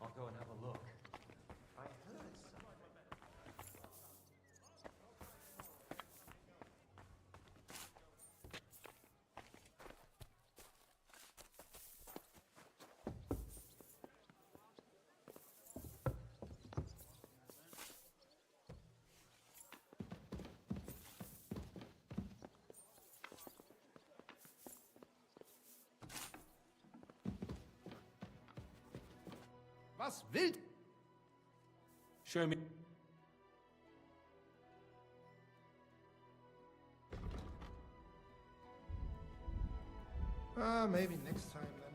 I'll go and have a look. I heard Was wild? Show me. Maybe next time then.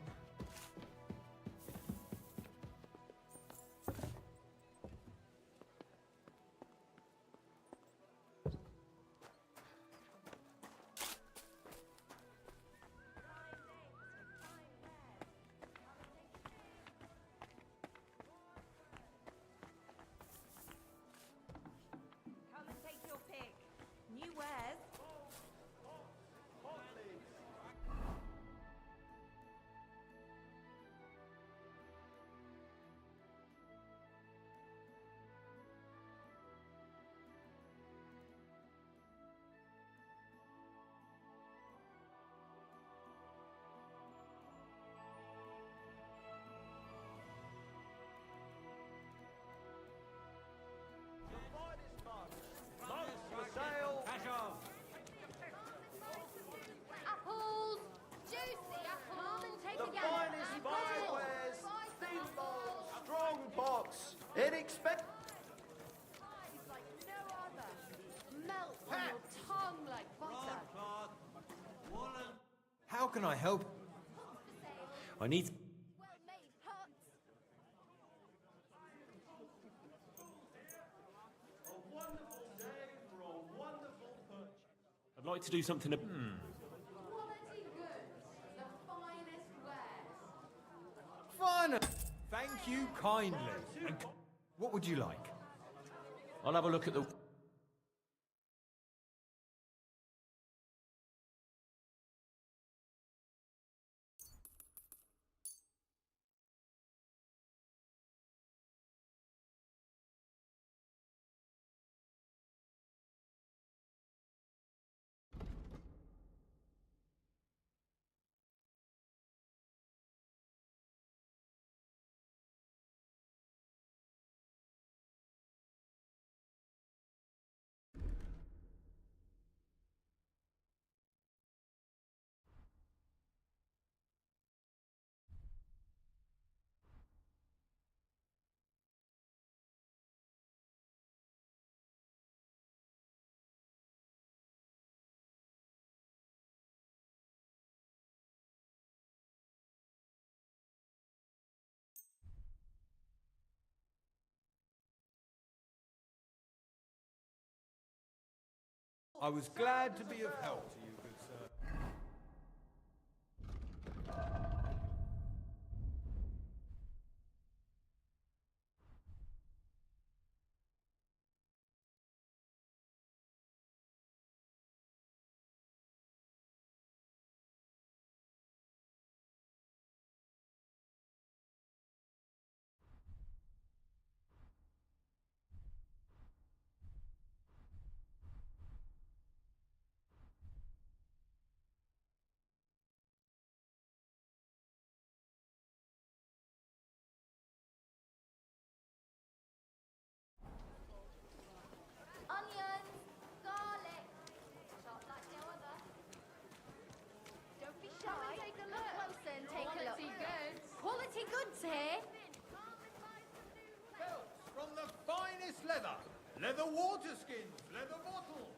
Come and take your pick. New wares. Apples! Juicy apples! Come and take the a gander. finest firewares, thin balls, strong box, inexpensive. It's like no other. Melts on your tongue like butter. How can I help? I need... Well-made huts. I'd like to do something... Quality goods. The finest wares. you kindly. What would you like? I'll have a look at the... I was glad to be of help to you, good sir. Onions, garlic. Sharp like no other. Don't be shy. Come and take a look. Come closer and take a look. Quality goods. Quality goods here. Belts from the finest leather. Leather water skins, leather bottles.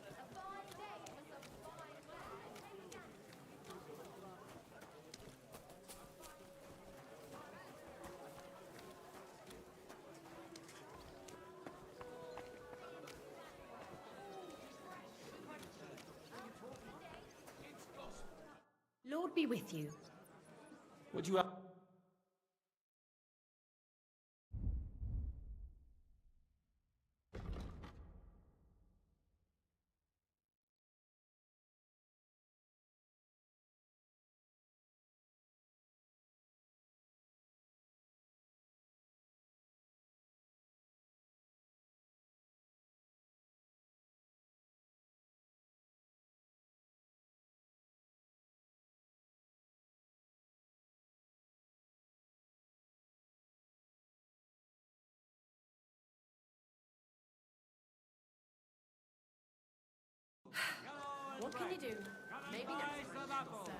A fine day for some fine wear. Lord be with you. Would you have... What can you do? Maybe next time, sir.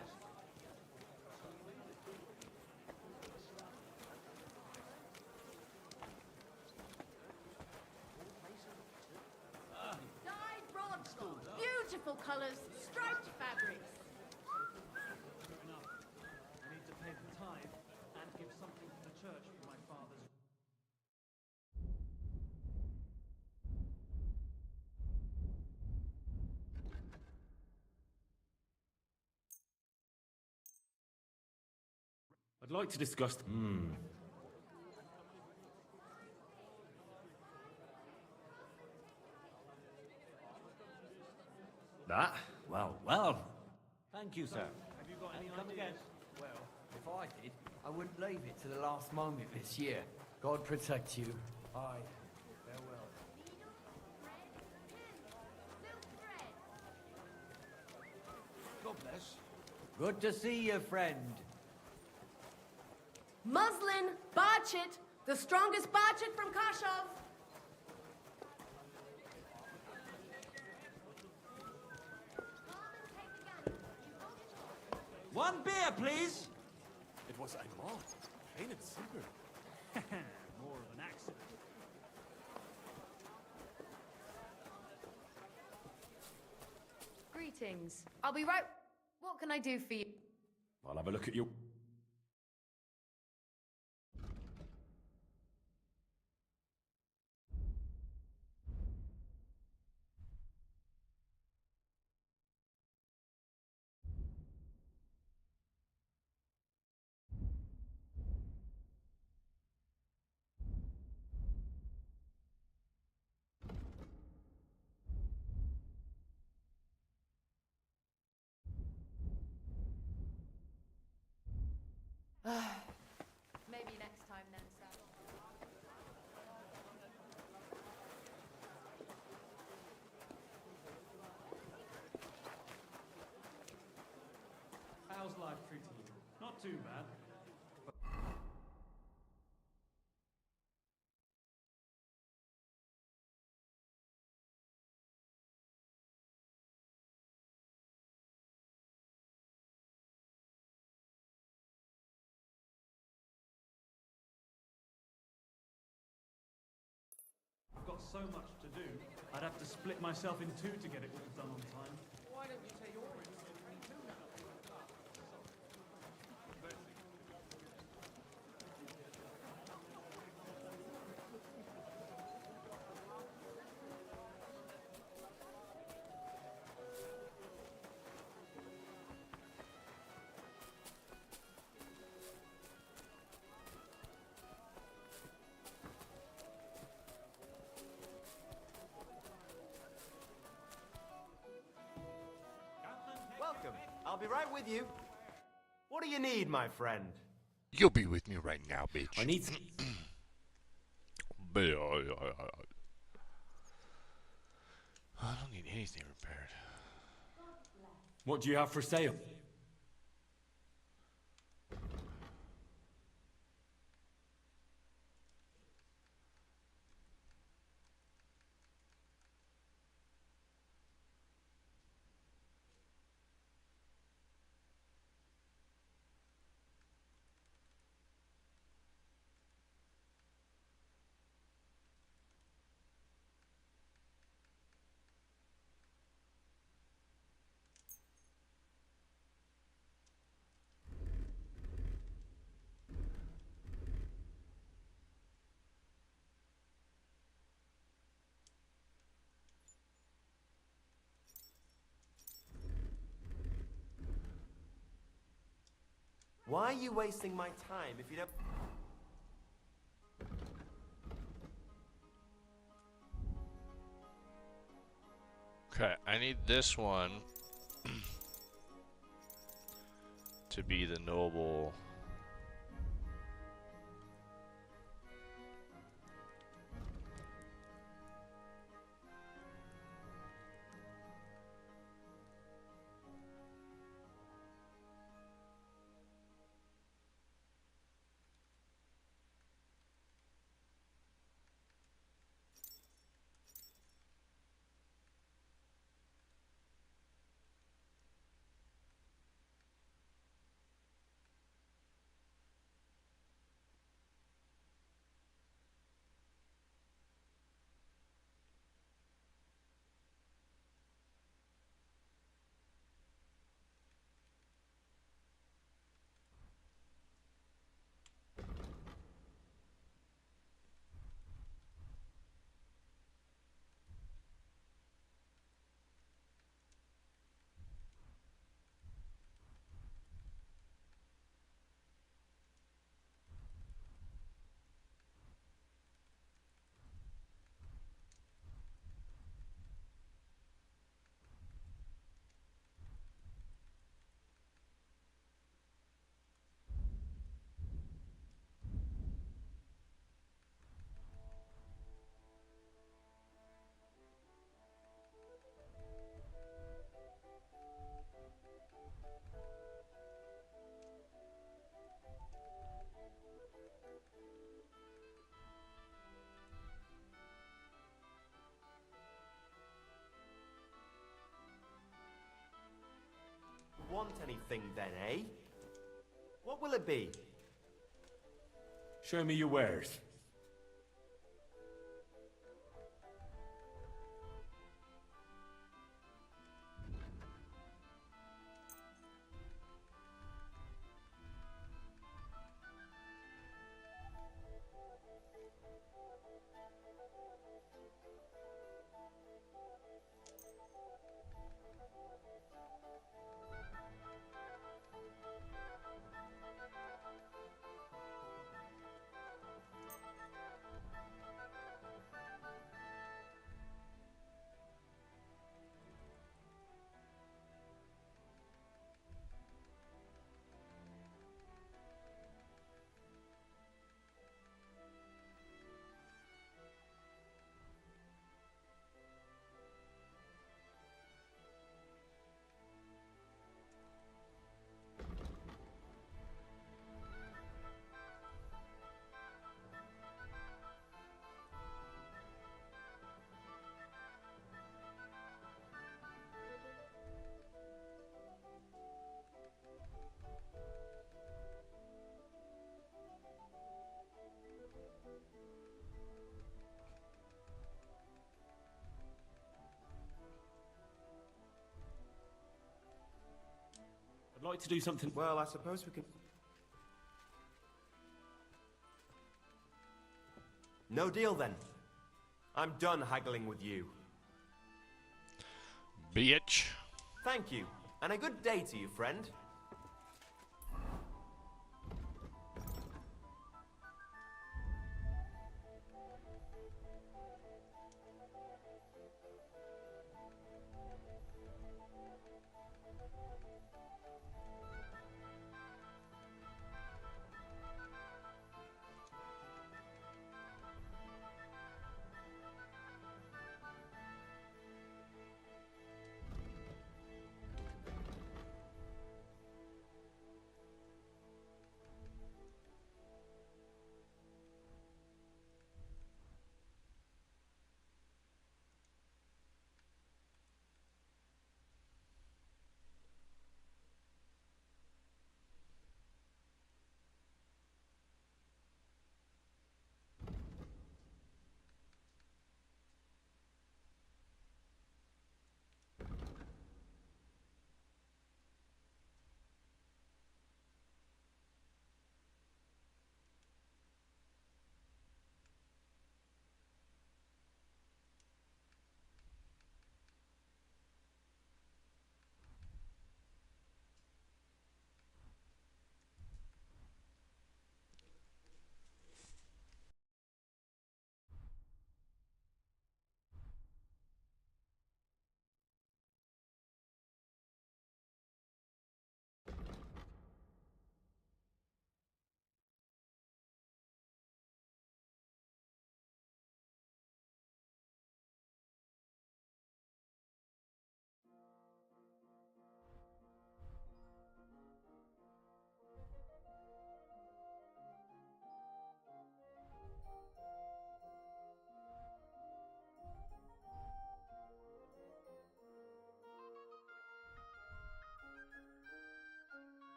Dyed broadsword. Beautiful colours, striped fabrics. I need to pay the tithe and give something to the church for my father's... I'd like to discuss... That? Well, well. Thank you, sir. Have you got any come again? Well, if I did, I wouldn't leave it to the last moment this year. God protect you. Aye. Farewell. God bless. Good to see you, friend. Muslin, Barchit, the strongest Barchit from Kashov. One beer, please. It was Aymar, plain and simple. More of an accident. Greetings. I'll be right... What can I do for you? I'll have a look at you. too bad. I've got so much to do, I'd have to split myself in two to get it all done on time. Why don't you take your instrument too? Welcome. I'll be right with you. What do you need, my friend? You'll be with me right now, bitch. I need some... I don't need anything repaired. What do you have for sale? Why are you wasting my time if you don't... Okay, I need this one to be the noble. Want anything then, eh? What will it be? Show me your wares. like to do something. Well, I suppose we can... No deal then. I'm done haggling with you. Bitch. Thank you, and a good day to you, friend.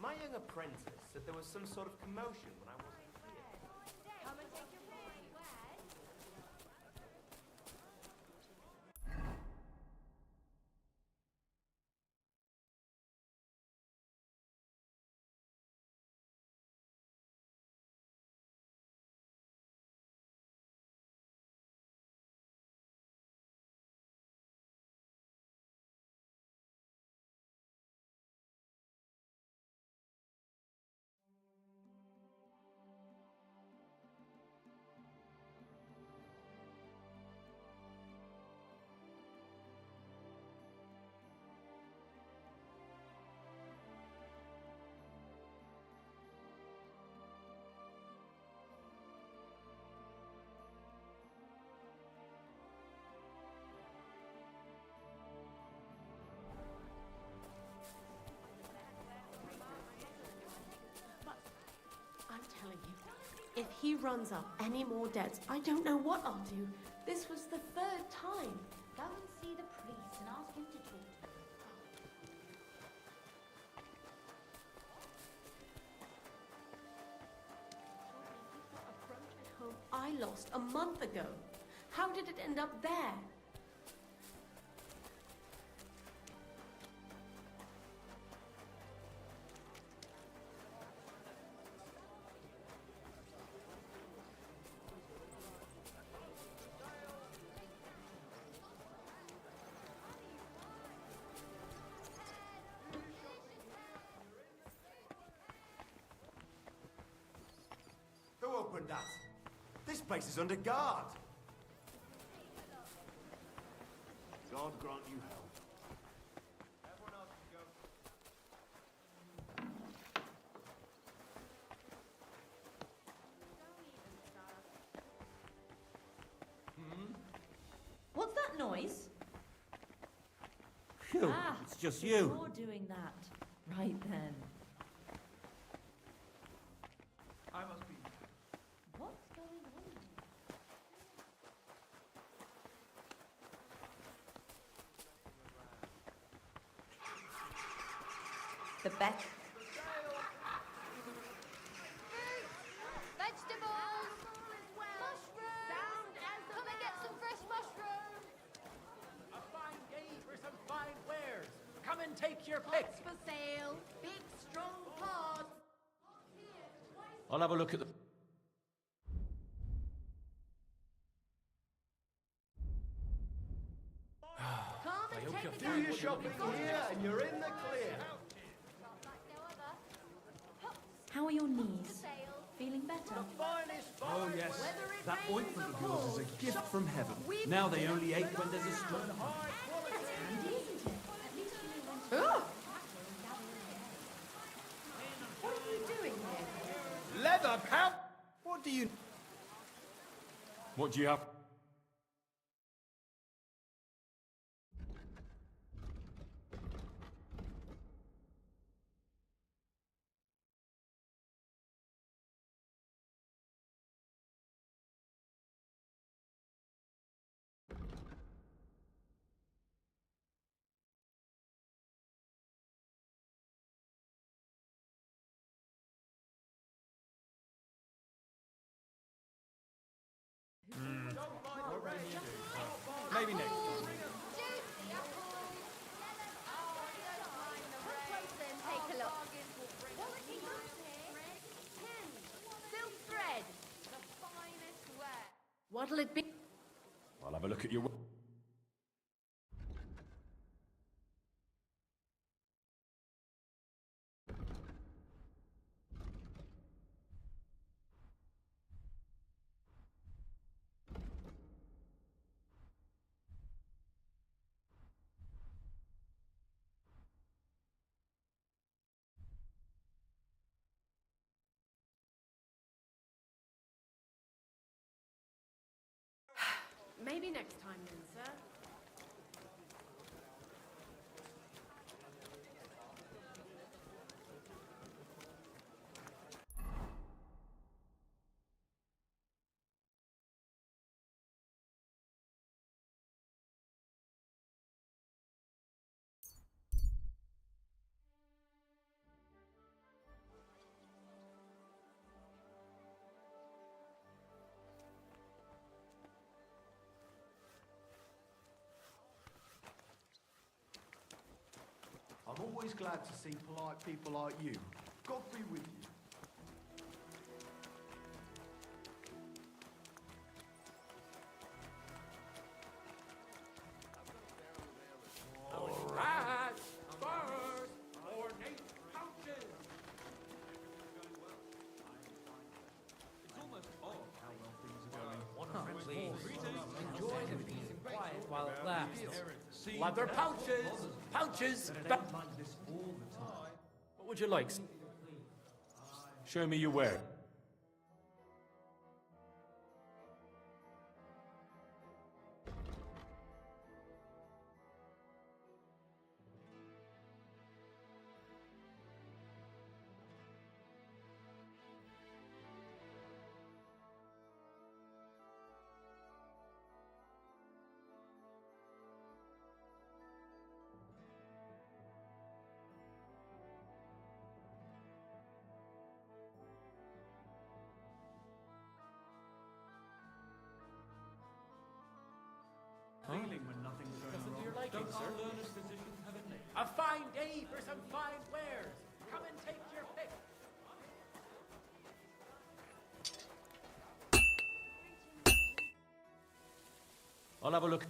My young apprentice said there was some sort of commotion when I wasn't here. Come and take your pick. I'm telling you, if he runs up any more debts, I don't know what I'll do. This was the third time. Go and see the priest and ask him to talk to Home I lost a month ago. How did it end up there? Who opened that? This place is under guard. God grant you help. Everyone else can go. just you. You're doing that. Right then. I must be. What's going on? The best. Vegetables! Mushrooms! Come and get some fresh mushrooms! A fine day for some fine wares. Come and take your pick. Pots for sale. Big, strong pots. I'll have a look at the... Come and hope take you the Do your gamble. shopping here and you're in the clear. How are your knees? Feeling better? Oh, yes. That ointment of yours is a gift from heaven. Now they only ache when there's a storm. That's handy, isn't it? At least you know when to... What are you doing here? Leather pouch. What do you... What do you have? Maybe next time. Take a look. Silk thread. The finest wear. What'll it be? I'll have a look at your... Maybe next time then, sir. I'm always glad to see polite people like you. God be with you. Rats, spurs, ornate pouches. It's almost odd how well things are going. Enjoy the peace and quiet while it lasts. Leather pouches, pouches. Don't like this all the time. What would you like? Show me your wear. Feeling when nothing's going wrong. To your liking, Don't sir. our learned physicians have it named? A fine day for some fine wares. Come and take your pick. I'll have a look.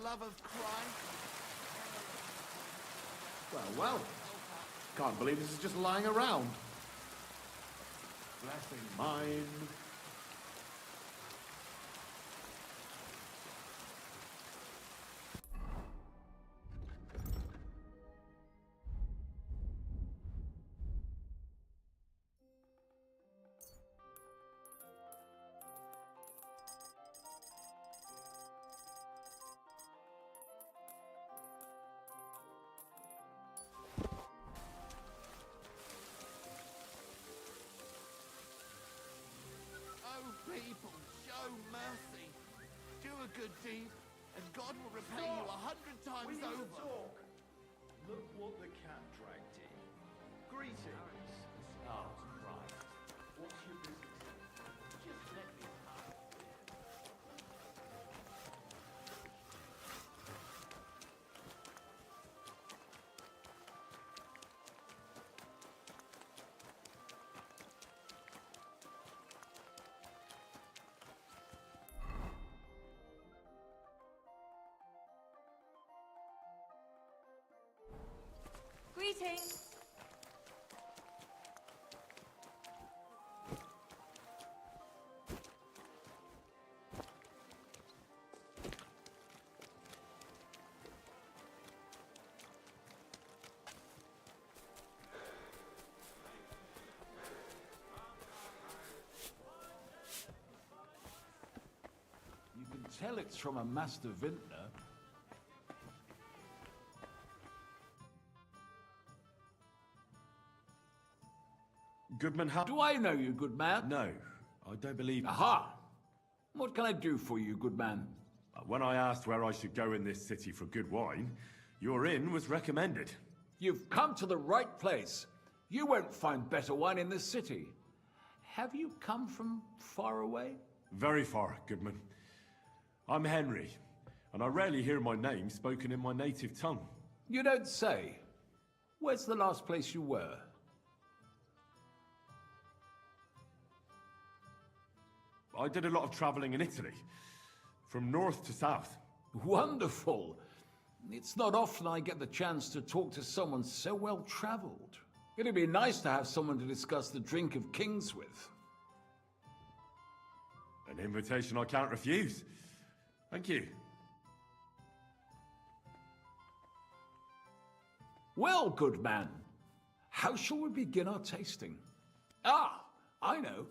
love of Christ. Well. Can't believe this is just lying around. Blessing mine. People, show mercy. Do a good deed, and God will repay you 100 times We need over. to talk. Look what the cat dragged in. Greetings. Oh, Christ. What's your business? Just let me pass. Greetings. You can tell it's from a master vintner. Goodman, how... Do I know you, good man? No, I don't believe... Aha! What can I do for you, good man? When I asked where I should go in this city for good wine, your inn was recommended. You've come to the right place. You won't find better wine in this city. Have you come from far away? Very far, Goodman. I'm Henry, and I rarely hear my name spoken in my native tongue. You don't say. Where's the last place you were? I did a lot of traveling in Italy, from north to south. Wonderful. It's not often I get the chance to talk to someone so well traveled. It'd be nice to have someone to discuss the drink of kings with. An invitation I can't refuse. Thank you. Well, good man, how shall we begin our tasting? Ah, I know.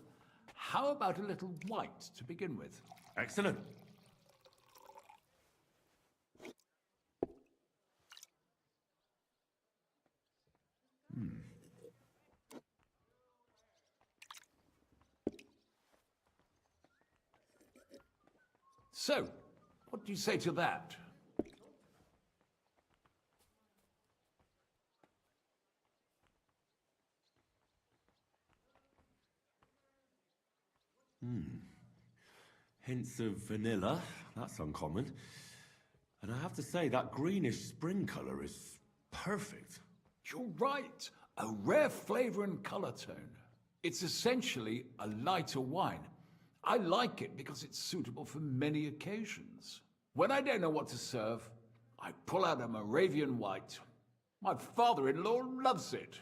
How about a little white to begin with? Excellent. So, what do you say to that? Hints of vanilla. That's uncommon. And I have to say, that greenish spring colour is perfect. You're right. A rare flavor and color tone. It's essentially a lighter wine. I like it because it's suitable for many occasions. When I don't know what to serve, I pull out a Moravian white. My father-in-law loves it.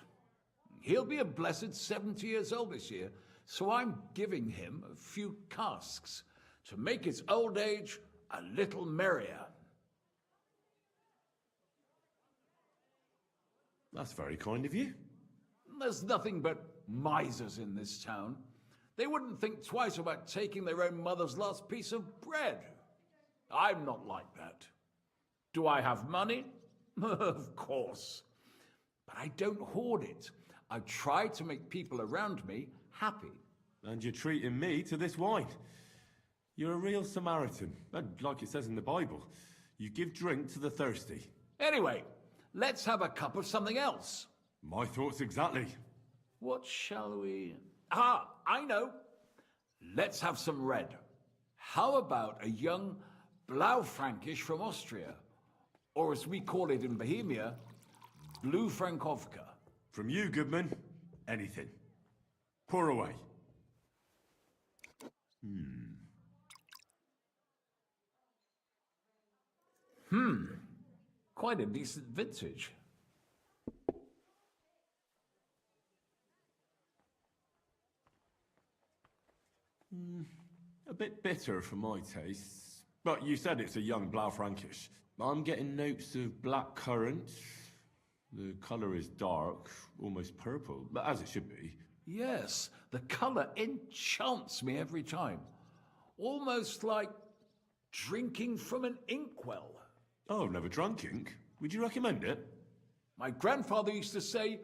He'll be a blessed 70 years old this year, so I'm giving him a few casks to make his old age a little merrier. That's very kind of you. There's nothing but misers in this town. They wouldn't think twice about taking their own mother's last piece of bread. I'm not like that. Do I have money? Of course. But I don't hoard it. I try to make people around me happy. And you're treating me to this wine. You're a real Samaritan. And like it says in the Bible, you give drink to the thirsty. Anyway, let's have a cup of something else. My thoughts exactly. What shall we... Ah, I know. Let's have some red. How about a young Blaufränkisch from Austria? Or as we call it in Bohemia, Blue Frankovka. From you, Goodman, anything. Pour away. Quite a decent vintage. A bit bitter for my tastes. But you said it's a young Blaufränkisch. I'm getting notes of black currant. The colour is dark, almost purple, but as it should be. Yes, the colour enchants me every time. Almost like drinking from an inkwell. Oh, I've never drunk ink. Would you recommend it? My grandfather used to say,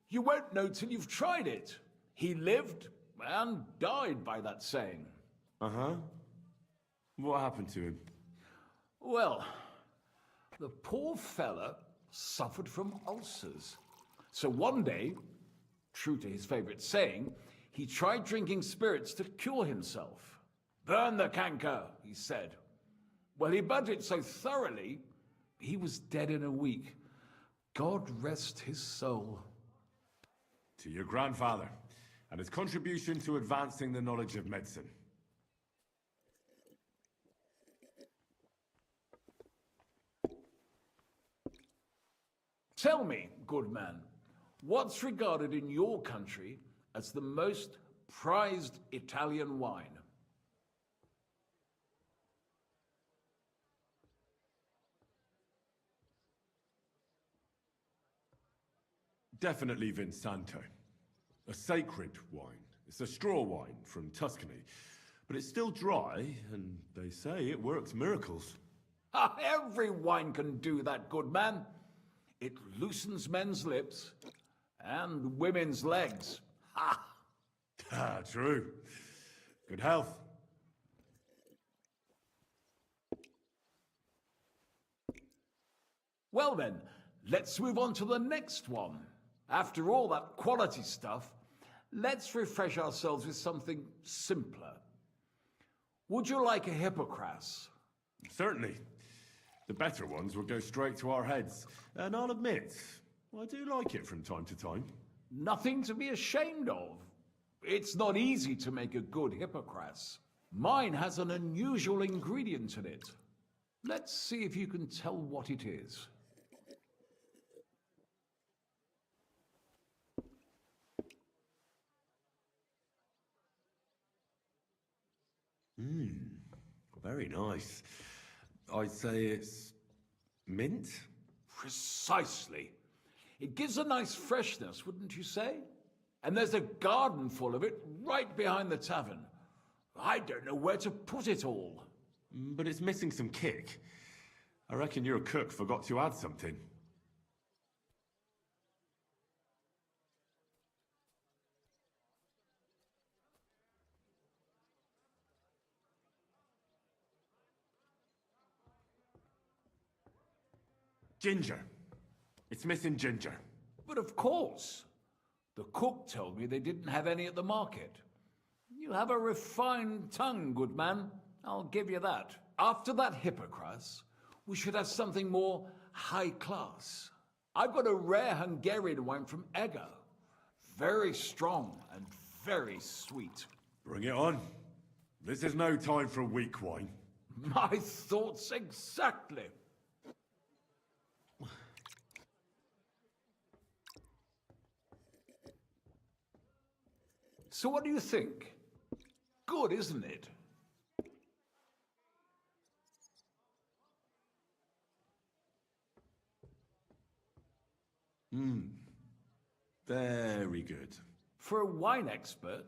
"You won't know till you've tried it." He lived and died by that saying. Uh-huh. What happened to him? Well, the poor fella suffered from ulcers. So one day, true to his favorite saying, he tried drinking spirits to cure himself. "Burn the canker," he said. Well, he burnt it so thoroughly, he was dead in a week. God rest his soul. To your grandfather, and his contribution to advancing the knowledge of medicine. Tell me, good man, what's regarded in your country as the most prized Italian wine? Definitely Vinsanto. A sacred wine. It's a straw wine from Tuscany. But it's still dry, and they say it works miracles. Every wine can do that, good man. It loosens men's lips and women's legs. Ha! Ah, true. Good health. Well then, let's move on to the next one. After all that quality stuff, let's refresh ourselves with something simpler. Would you like a Hippocras? Certainly. The better ones will go straight to our heads. And I'll admit, I do like it from time to time. Nothing to be ashamed of. It's not easy to make a good Hippocras. Mine has an unusual ingredient in it. Let's see if you can tell what it is. Very nice. I'd say it's mint? Precisely. It gives a nice freshness, wouldn't you say? And there's a garden full of it right behind the tavern. I don't know where to put it all. But it's missing some kick. I reckon your cook forgot to add something. Ginger. It's missing ginger. But of course. The cook told me they didn't have any at the market. You have a refined tongue, good man. I'll give you that. After that Hippocras, we should have something more high class. I've got a rare Hungarian wine from Eger. Very strong and very sweet. Bring it on. This is no time for weak wine. My thoughts exactly. So what do you think? Good, isn't it? Very good. For a wine expert,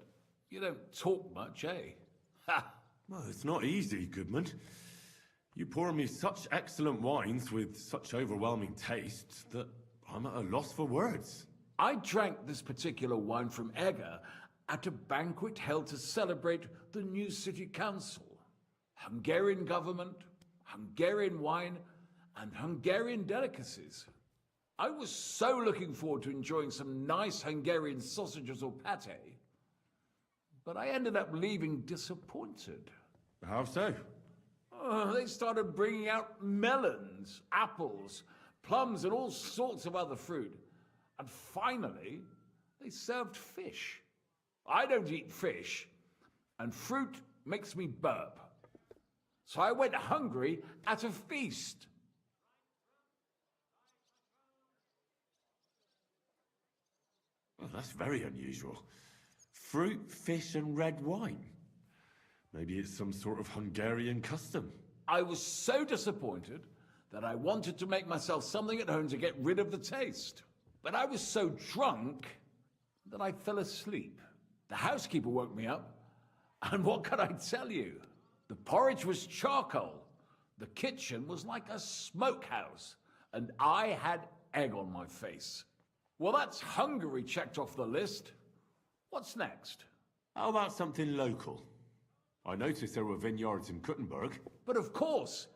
you don't talk much, eh? Ha! Well, it's not easy, Goodman. You pour me such excellent wines with such overwhelming taste that I'm at a loss for words. I drank this particular wine from Eger at a banquet held to celebrate the new city council. Hungarian government, Hungarian wine, and Hungarian delicacies. I was so looking forward to enjoying some nice Hungarian sausages or pate, but I ended up leaving disappointed. How so? They started bringing out melons, apples, plums, and all sorts of other fruit. And finally, they served fish. I don't eat fish, and fruit makes me burp. So I went hungry at a feast. Well, that's very unusual. Fruit, fish, and red wine. Maybe it's some sort of Hungarian custom. I was so disappointed that I wanted to make myself something at home to get rid of the taste. But I was so drunk that I fell asleep. The housekeeper woke me up, and what could I tell you? The porridge was charcoal. The kitchen was like a smokehouse, and I had egg on my face. Well, that's Hungary checked off the list. What's next? How about something local? I noticed there were vineyards in Kuttenberg. But of course,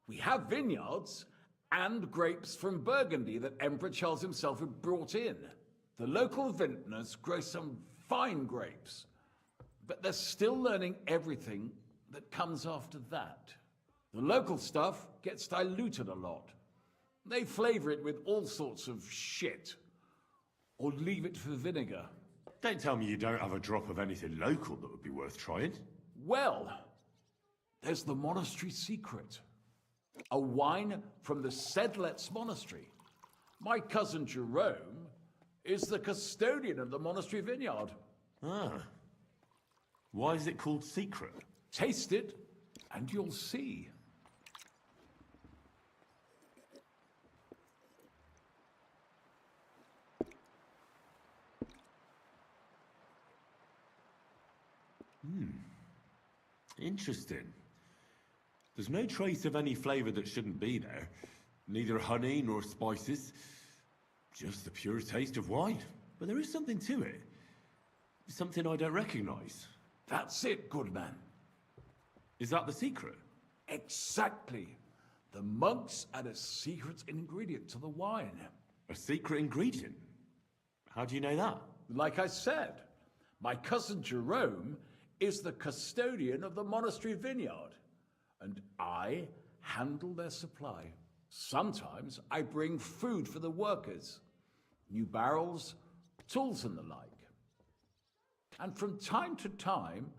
we have vineyards and grapes from Burgundy that Emperor Charles himself had brought in. The local vintners grow some fine grapes, but they're still learning everything that comes after that. The local stuff gets diluted a lot. They flavor it with all sorts of shit, or leave it for vinegar. Don't tell me you don't have a drop of anything local that would be worth trying. Well, there's the monastery secret. A wine from the Sedlets Monastery. My cousin Jerome is the custodian of the monastery vineyard. Ah. Why is it called secret? Taste it, and you'll see. Interesting. There's no trace of any flavor that shouldn't be there. Neither honey nor spices. Just the pure taste of wine. But there is something to it. Something I don't recognize. That's it, good man. Is that the secret? Exactly. The monks add a secret ingredient to the wine. A secret ingredient? How do you know that? Like I said, my cousin Jerome is the custodian of the monastery vineyard, and I handle their supply. Sometimes I bring food for the workers, new barrels, tools and the like. And from time to time,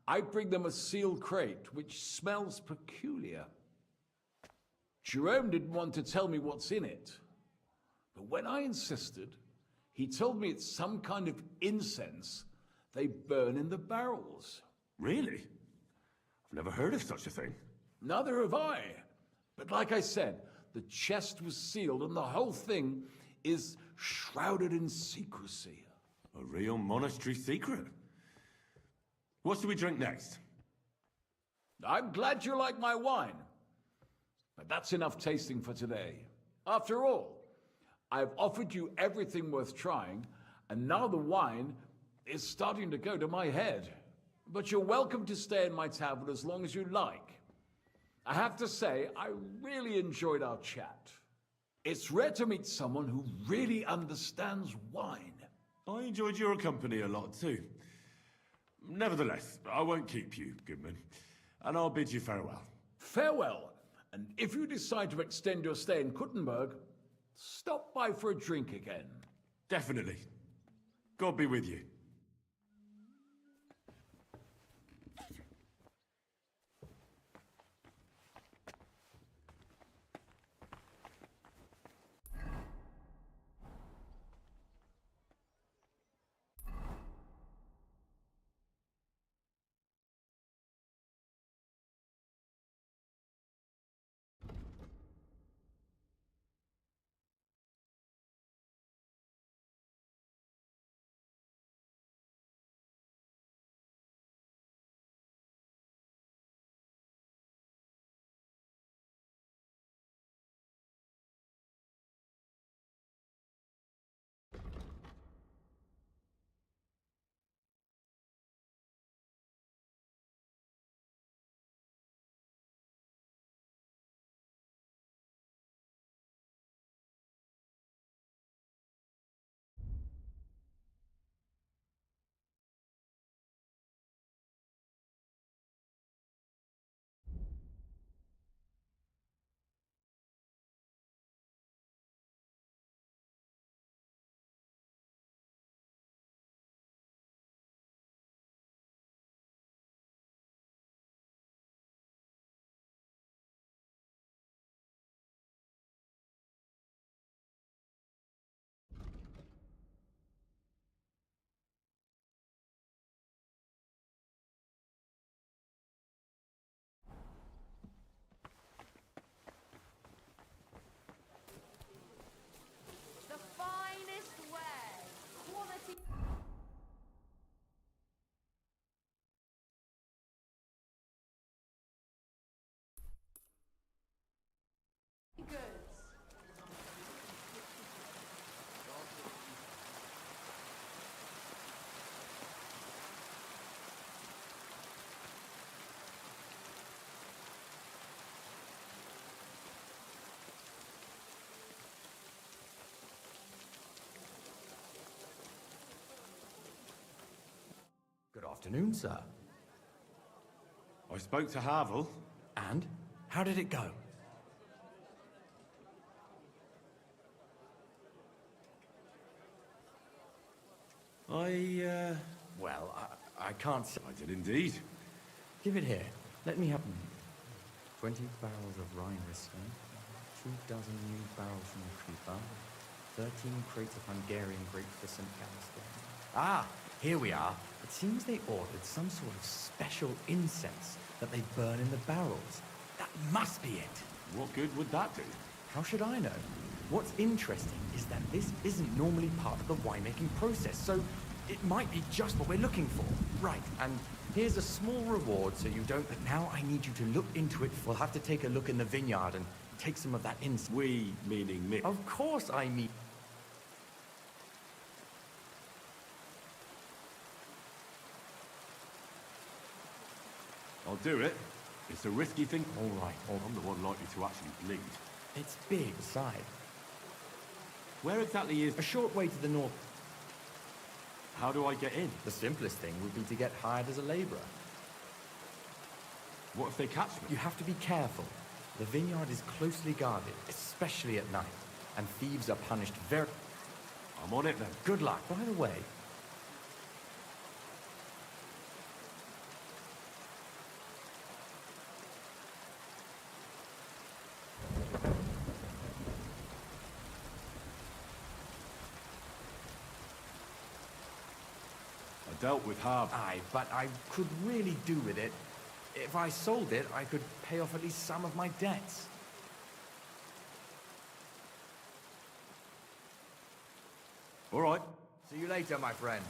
I bring them a sealed crate which smells peculiar. Jerome didn't want to tell me what's in it, but when I insisted, he told me it's some kind of incense they burn in the barrels. Really? I've never heard of such a thing. Neither have I. But like I said, the chest was sealed and the whole thing is shrouded in secrecy. A real monastery secret. What should we drink next? I'm glad you like my wine. But that's enough tasting for today. After all, I've offered you everything worth trying, and now the wine is starting to go to my head. But you're welcome to stay in my tavern as long as you like. I have to say, I really enjoyed our chat. It's rare to meet someone who really understands wine. I enjoyed your company a lot too. Nevertheless, I won't keep you, Goodman, and I'll bid you farewell. Farewell, and if you decide to extend your stay in Kuttenberg, stop by for a drink again. Definitely. God be with you. Afternoon, sir. I spoke to Havel. And? How did it go? Well, I can't say. I did indeed. Give it here. Let me have 20 barrels of rye whiskey, 2 dozen new barrels from Cuba, 13 crates of Hungarian grape for St. Galliston. Ah, here we are. It seems they ordered some sort of special incense that they burn in the barrels. That must be it. What good would that do? How should I know? What's interesting is that this isn't normally part of the winemaking process, so it might be just what we're looking for. Right, and here's a small reward so you don't... But now I need you to look into it. We'll have to take a look in the vineyard and take some of that incense. We, meaning me. Of course I mean... I'll do it. It's a risky thing. All right. I'm the one likely to actually bleed. It's big, beside. Where exactly is... A short way to the north. How do I get in? The simplest thing would be to get hired as a labourer. What if they catch me? You have to be careful. The vineyard is closely guarded, especially at night, and thieves are punished very... I'm on it then. Good luck. By the way, I dealt with Havel. aye, but I could really do with it. If I sold it, I could pay off at least some of my debts. All right. See you later, my friend.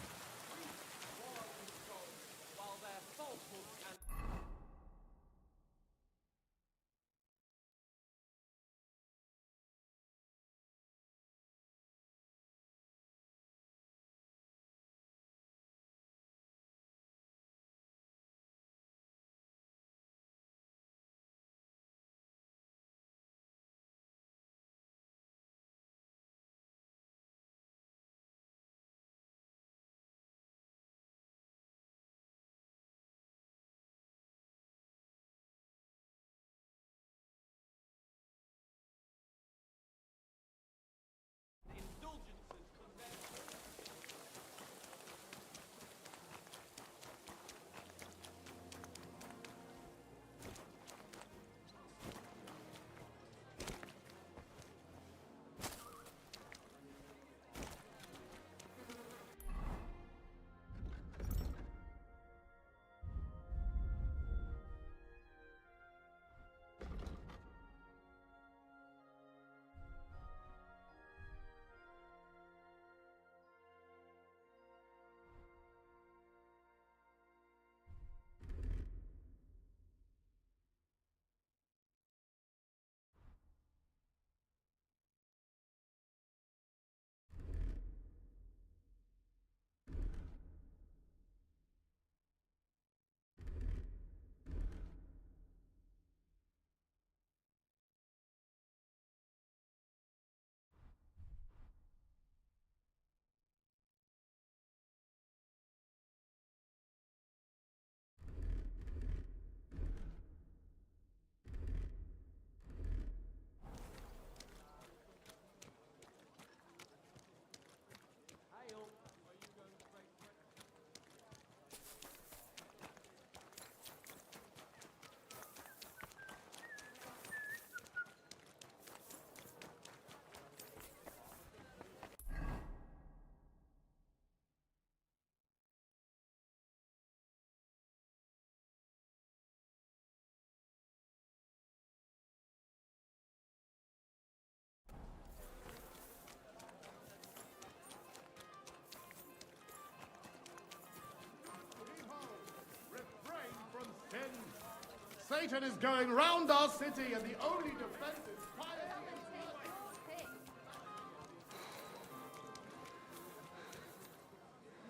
Satan is going round our city, and the only defense is piety and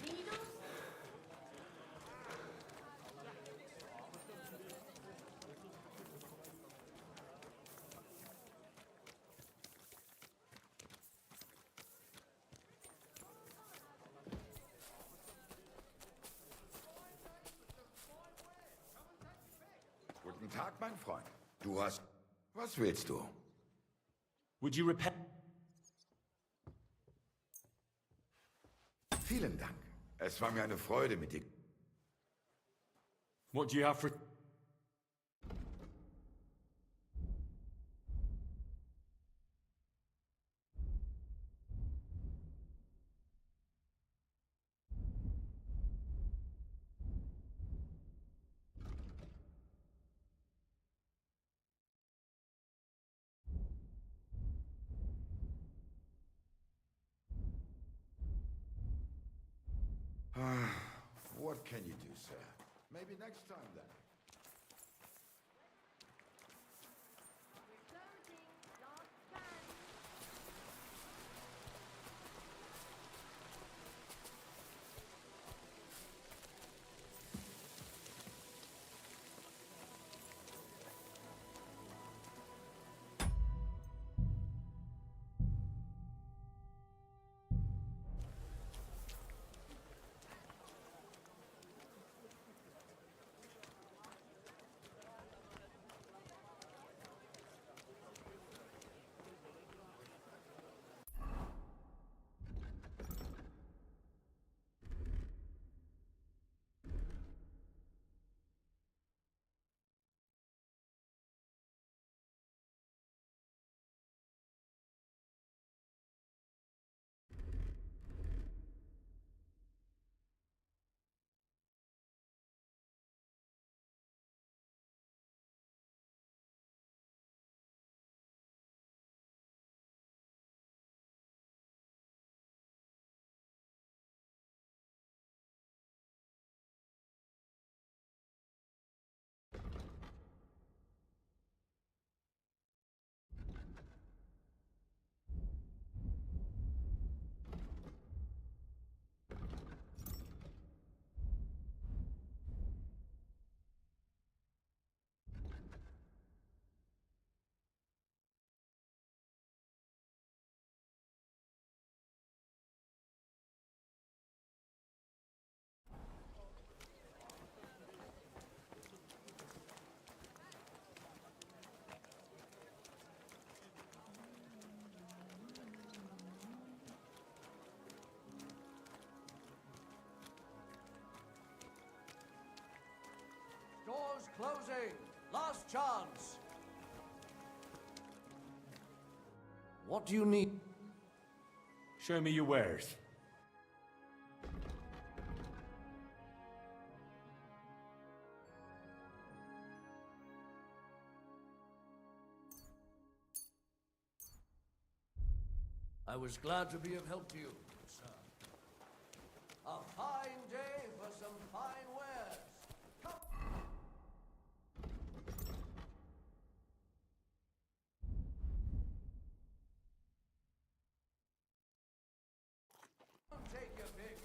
Needles? Guten Tag, mein Freund. Du hast... Was willst du? Would you repent? Vielen Dank. Es war mir eine Freude mit dir. What do you have for... What can you do, sir? Maybe next time, then. Doors closing. Last chance. What do you need? Show me your wares. I was glad to be of help to you, sir. A fine day for some fine wares. Come. Take your pick.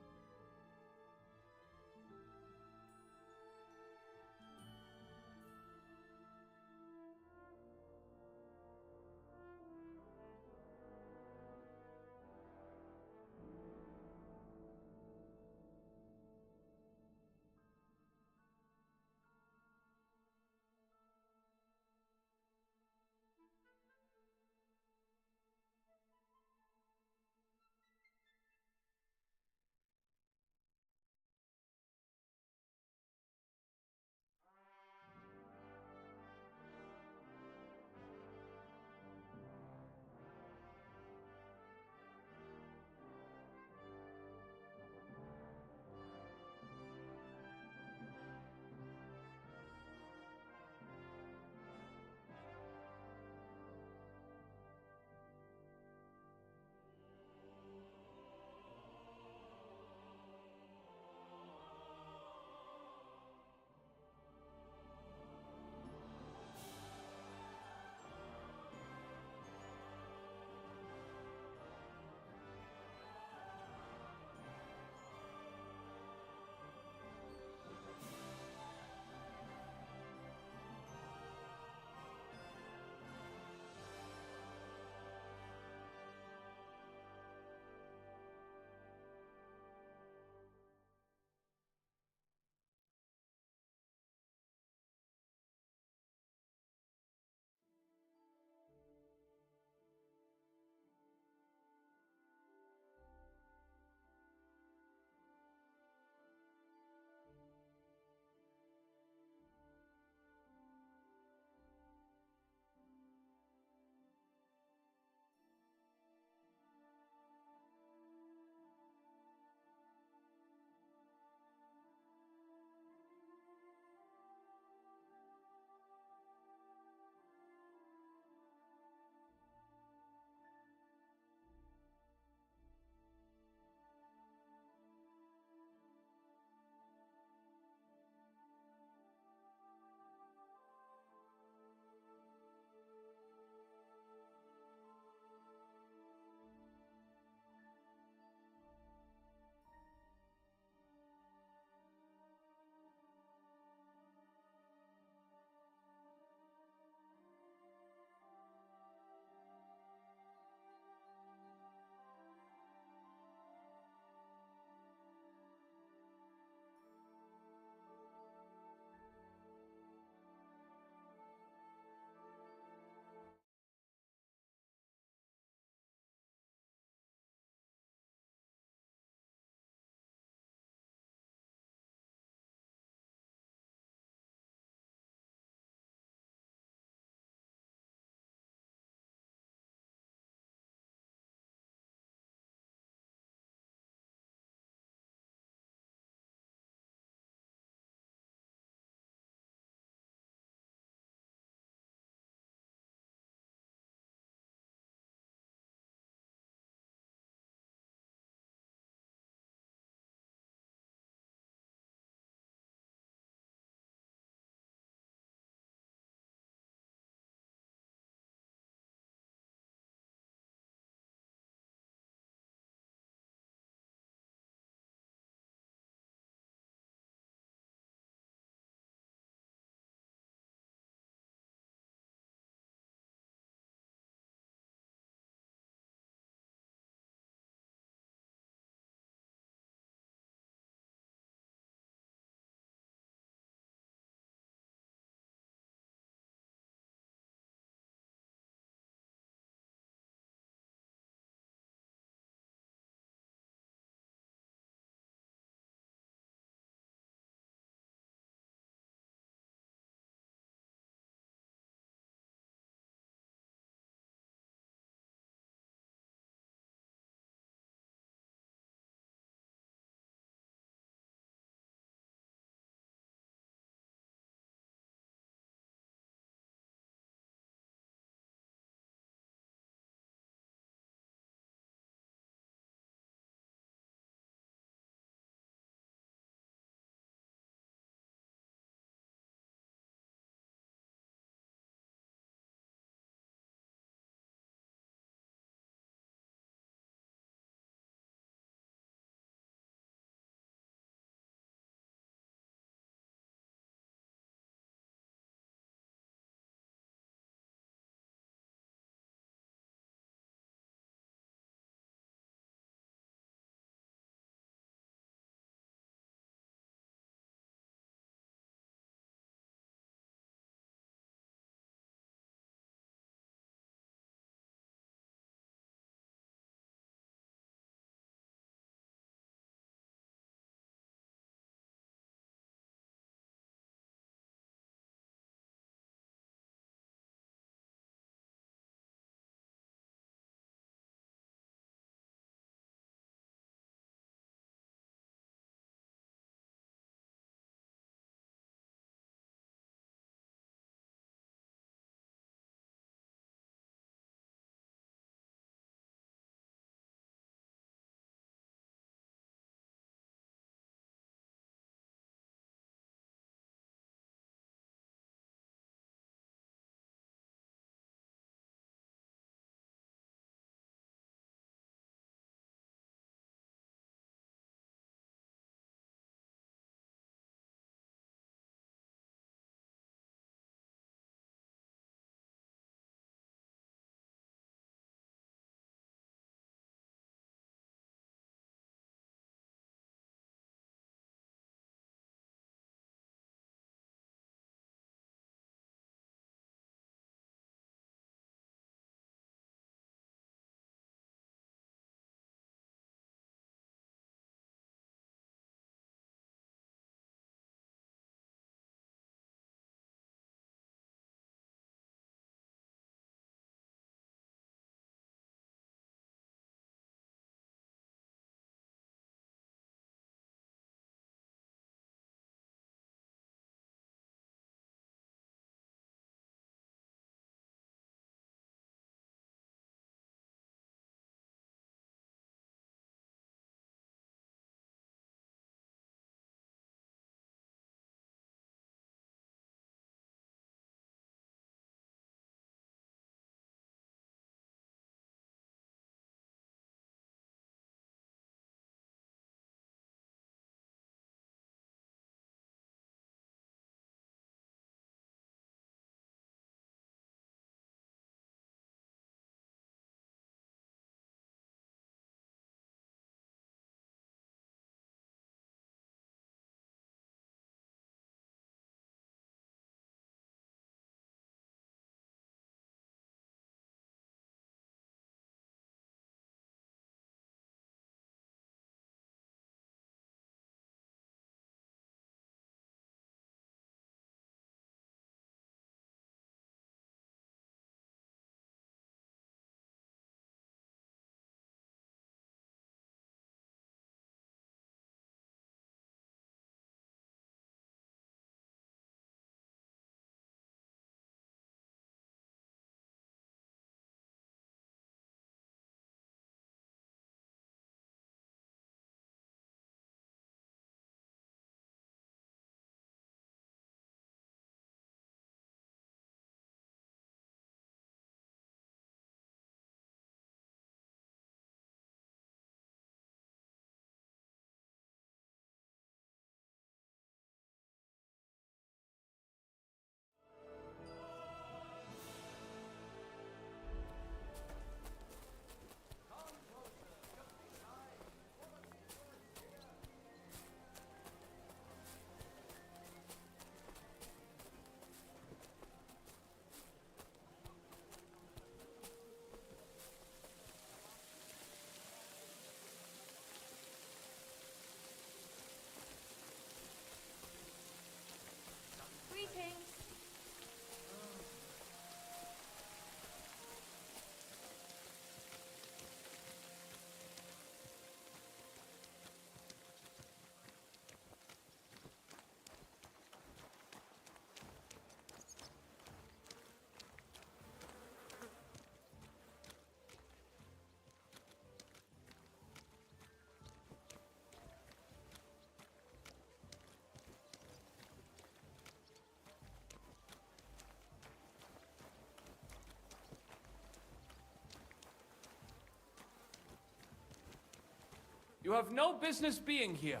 You have no business being here.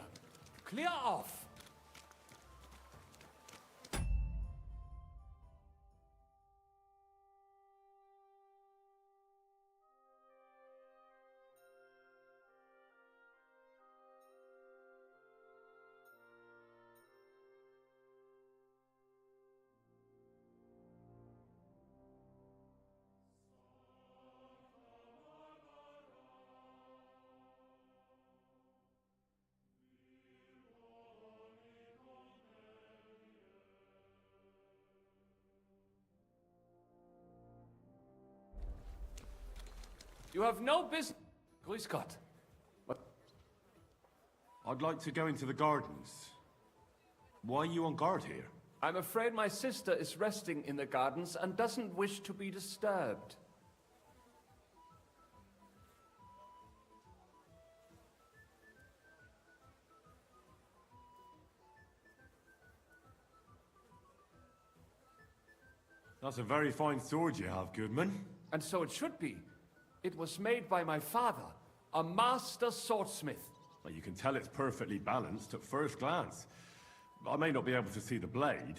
Clear off. You have no business. Grüß Gott. I'd like to go into the gardens. Why are you on guard here? I'm afraid my sister is resting in the gardens and doesn't wish to be disturbed. That's a very fine sword you have, Goodman. And so it should be. It was made by my father, a master swordsmith. Well, you can tell it's perfectly balanced at first glance. I may not be able to see the blade,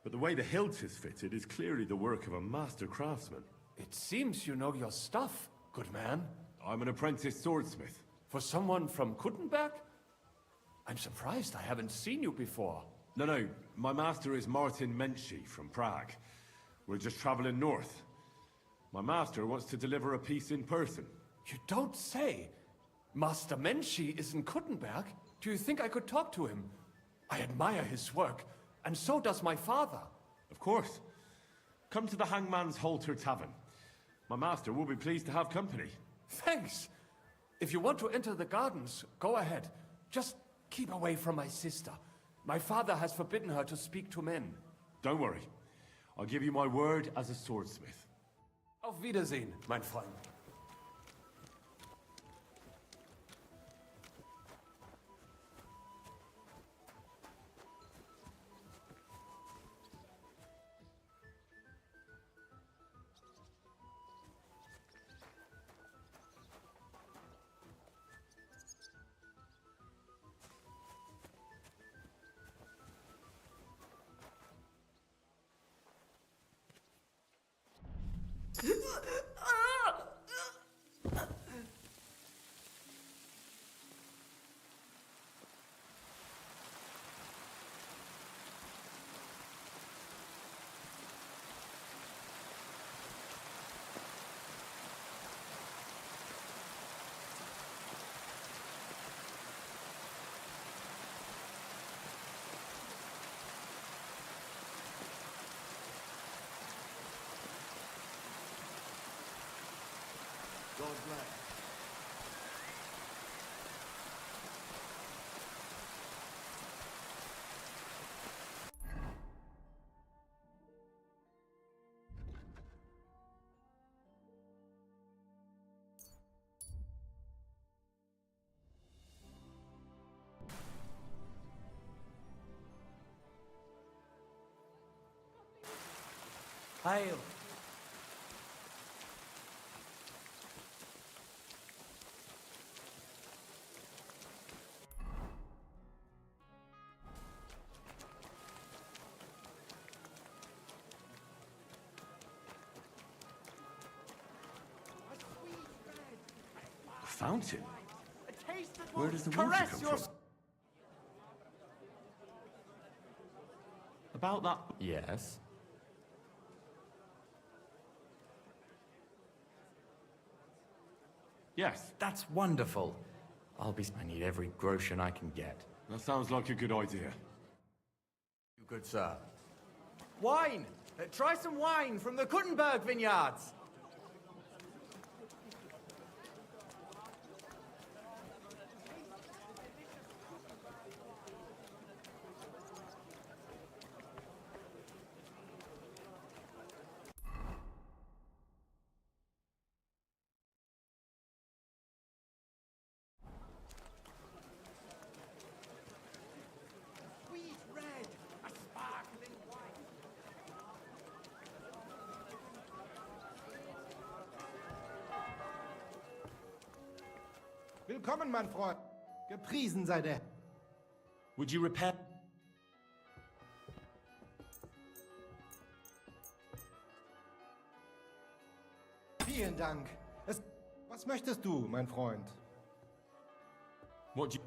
but the way the hilt is fitted is clearly the work of a master craftsman. It seems you know your stuff, good man. I'm an apprentice swordsmith. For someone from Kuttenberg? I'm surprised I haven't seen you before. No, my master is Martin Menschy from Prague. We're just traveling north. My master wants to deliver a piece in person. You don't say! Master Menschy is in Kuttenberg? Do you think I could talk to him? I admire his work, and so does my father. Of course. Come to the Hangman's Halter Tavern. My master will be pleased to have company. Thanks! If you want to enter the gardens, go ahead. Just keep away from my sister. My father has forbidden her to speak to men. Don't worry. I'll give you my word as a swordsmith. Auf Wiedersehen, mein Freund. God bless. Hail. A fountain? Where does the water come from? About that... Yes? Yes. That's wonderful. I need every groschen I can get. That sounds like a good idea. Good sir. Wine! Try some wine from the Kuttenberg vineyards! Willkommen, mein Freund. Gepriesen sei der. Would you repair? Vielen Dank. Was möchtest du, mein Freund? What do you...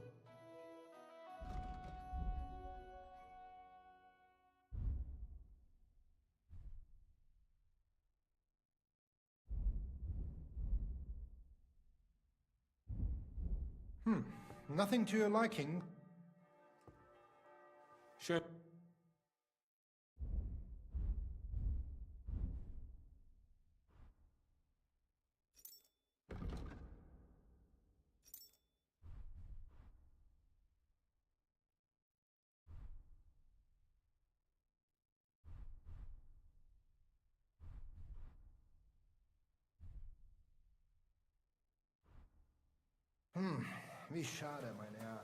Nothing to your liking? Sure. Wie schade, mein Herr.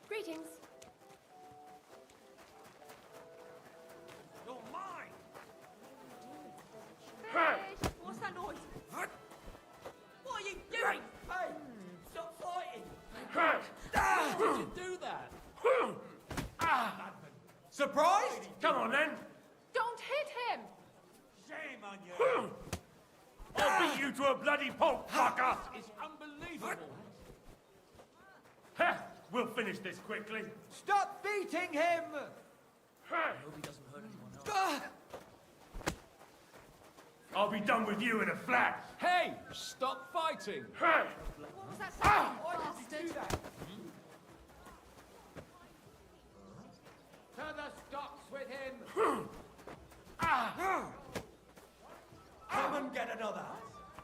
Greetings. You're mine! Hey, what's that noise? What are you doing? Hey, stop fighting! How did you do that? Surprised? Come on then. Don't hit him! Shame on you! I'll beat you to a bloody pulp, fucker! It's unbelievable! Ha! We'll finish this quickly. Stop beating him! Hope he doesn't hurt anyone else. I'll be done with you in a flash. Hey, stop fighting! What was that sound? Bastard! To the stocks with him! Come and get another!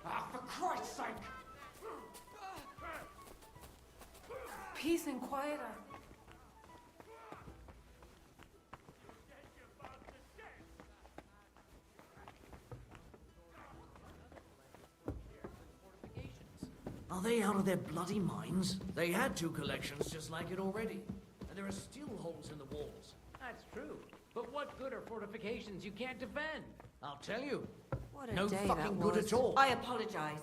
For Christ's sake! Peace and quiet. Are they out of their bloody minds? They had 2 collections just like it already. And there are still holes in the walls. That's true. But what good are fortifications you can't defend? I'll tell you. What a No day fucking that good was. at all. I apologize.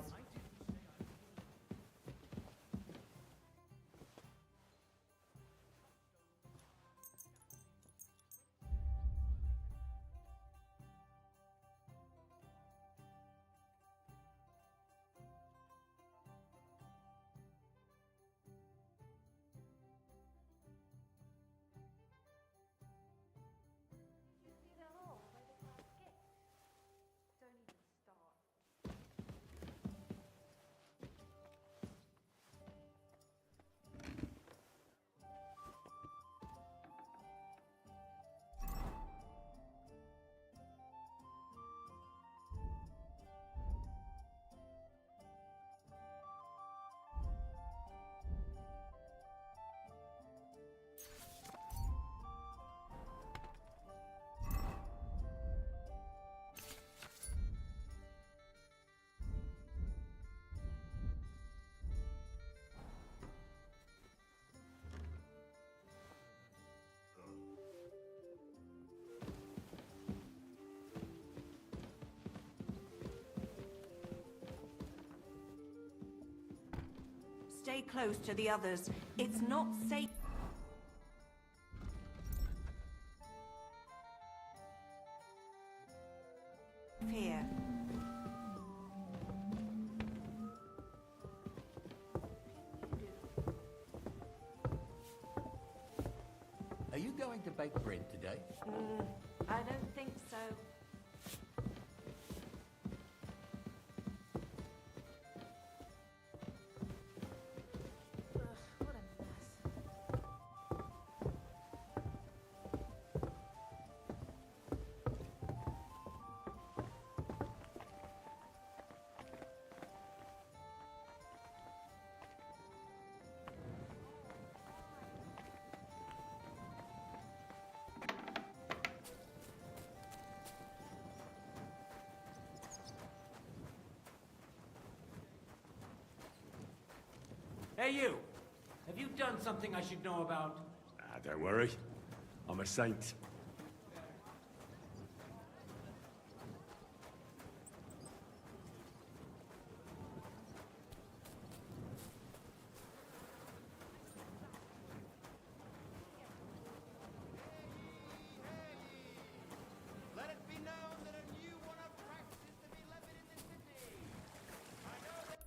stay close to the others. It's not safe here. Are you going to bake bread today? I don't think so. What a mess. Hey, you! Have you done something I should know about? Don't worry. I'm a saint. Let it be known that a new one of practice is to be levied in this city. I know that...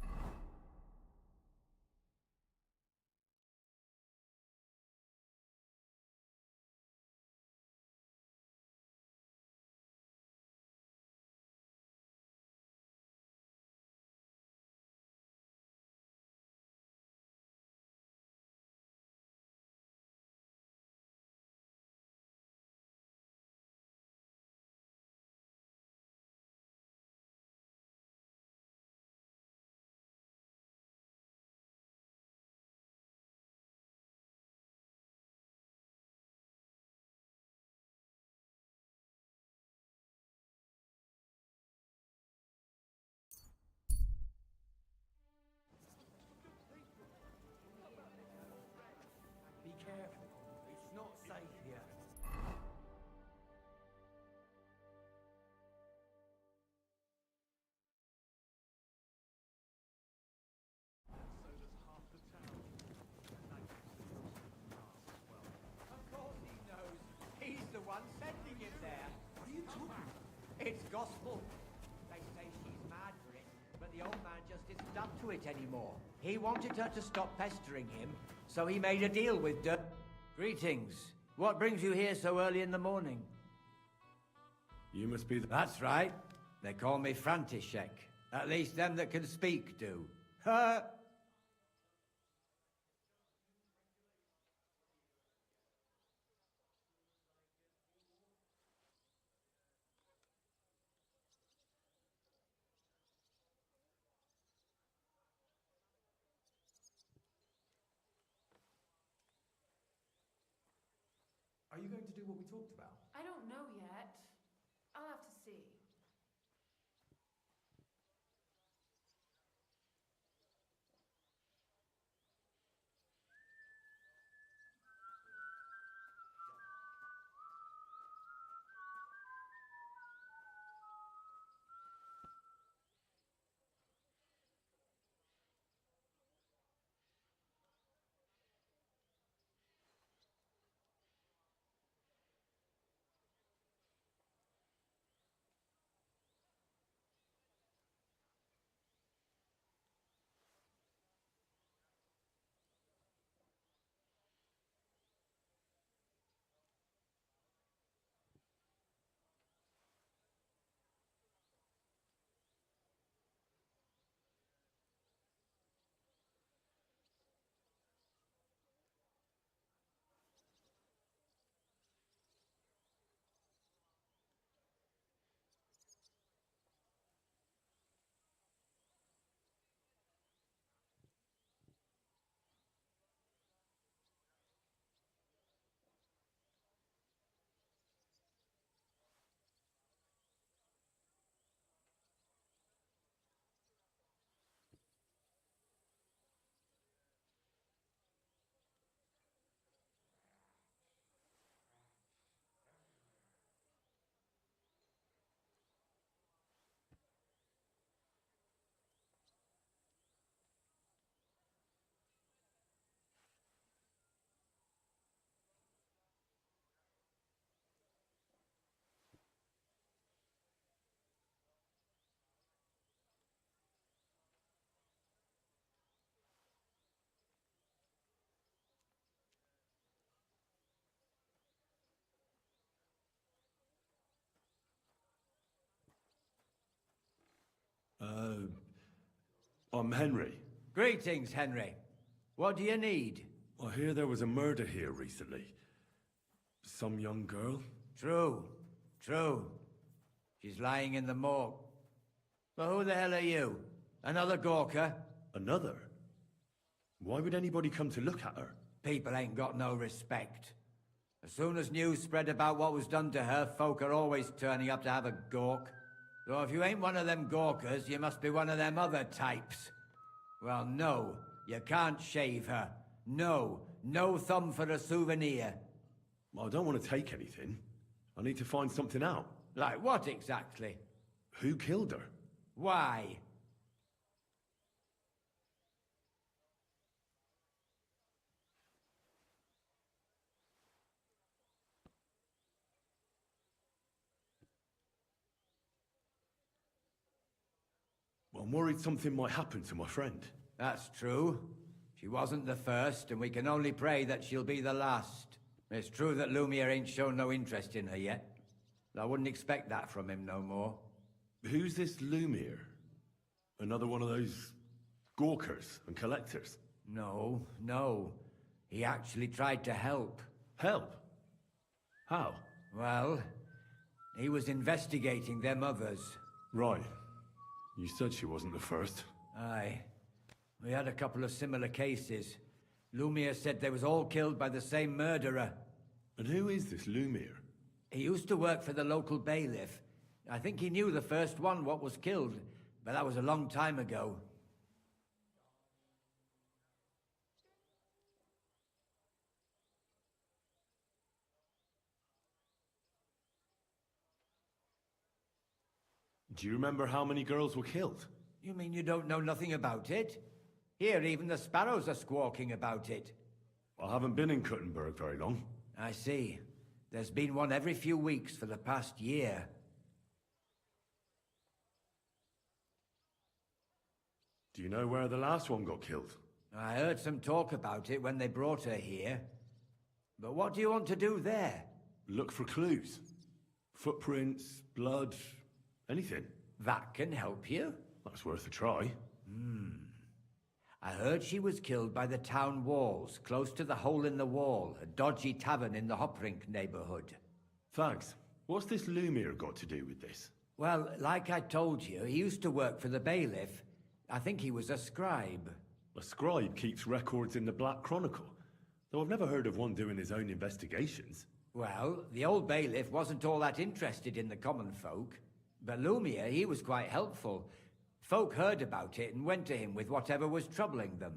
Be careful. It's not safe here. Of course he knows. He's the one sending him there. What are you talking about? It's gospel. They say she's mad for it, but the old man just isn't up to it anymore. He wanted her to stop pestering him, so he made a deal with Dirk. Greetings. What brings you here so early in the morning? You must be the... That's right. They call me František. At least them that can speak do. Ha! Are you going to do what we talked about? I don't know yet. I'll have to see. I'm Henry. Greetings, Henry. What do you need? I hear there was a murder here recently. Some young girl? True. She's lying in the morgue. But who the hell are you? Another Gawker? Another? Why would anybody come to look at her? People ain't got no respect. As soon as news spread about what was done to her, folk are always turning up to have a gawk. So if you ain't one of them Gawkers, you must be one of them other types. Well, no, you can't shave her. No thumb for a souvenir. I don't want to take anything. I need to find something out. Like what exactly? Who killed her? Why? I'm worried something might happen to my friend. That's true. She wasn't the first, and we can only pray that she'll be the last. It's true that Lumiere ain't shown no interest in her yet. I wouldn't expect that from him no more. Who's this Lumiere? Another one of those gawkers and collectors? No. He actually tried to help. Help? How? Well, he was investigating them others. Right. You said she wasn't the first. Aye. We had a couple of similar cases. Lumiere said they was all killed by the same murderer. And who is this Lumiere? He used to work for the local bailiff. I think he knew the first one what was killed, but that was a long time ago. Do you remember how many girls were killed? You mean you don't know nothing about it? Here, even the sparrows are squawking about it. I haven't been in Kuttenberg very long. I see. There's been one every few weeks for the past year. Do you know where the last one got killed? I heard some talk about it when they brought her here. But what do you want to do there? Look for clues. Footprints, blood, anything. That can help you? That's worth a try. I heard she was killed by the town walls, close to the Hole in the Wall, a dodgy tavern in the Hoprink neighborhood. Thanks. What's this Lumiere got to do with this? Well, like I told you, he used to work for the bailiff. I think he was a scribe. A scribe keeps records in the Black Chronicle, though I've never heard of one doing his own investigations. Well, the old bailiff wasn't all that interested in the common folk, but Lumiere, he was quite helpful. Folk heard about it and went to him with whatever was troubling them.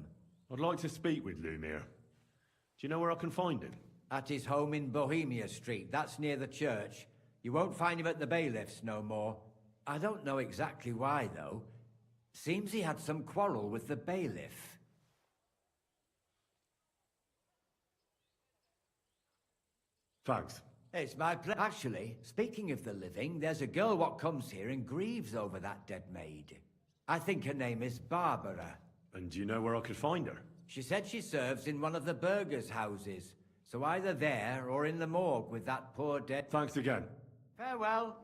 I'd like to speak with Lumiere. Do you know where I can find him? At his home in Bohemia Street. That's near the church. You won't find him at the bailiff's no more. I don't know exactly why, though. Seems he had some quarrel with the bailiff. Thanks. It's my pleasure. Actually, speaking of the living, there's a girl what comes here and grieves over that dead maid. I think her name is Barbara. And do you know where I could find her? She said she serves in one of the burgers' houses. So either there or in the morgue with that poor dead... Thanks again. Farewell.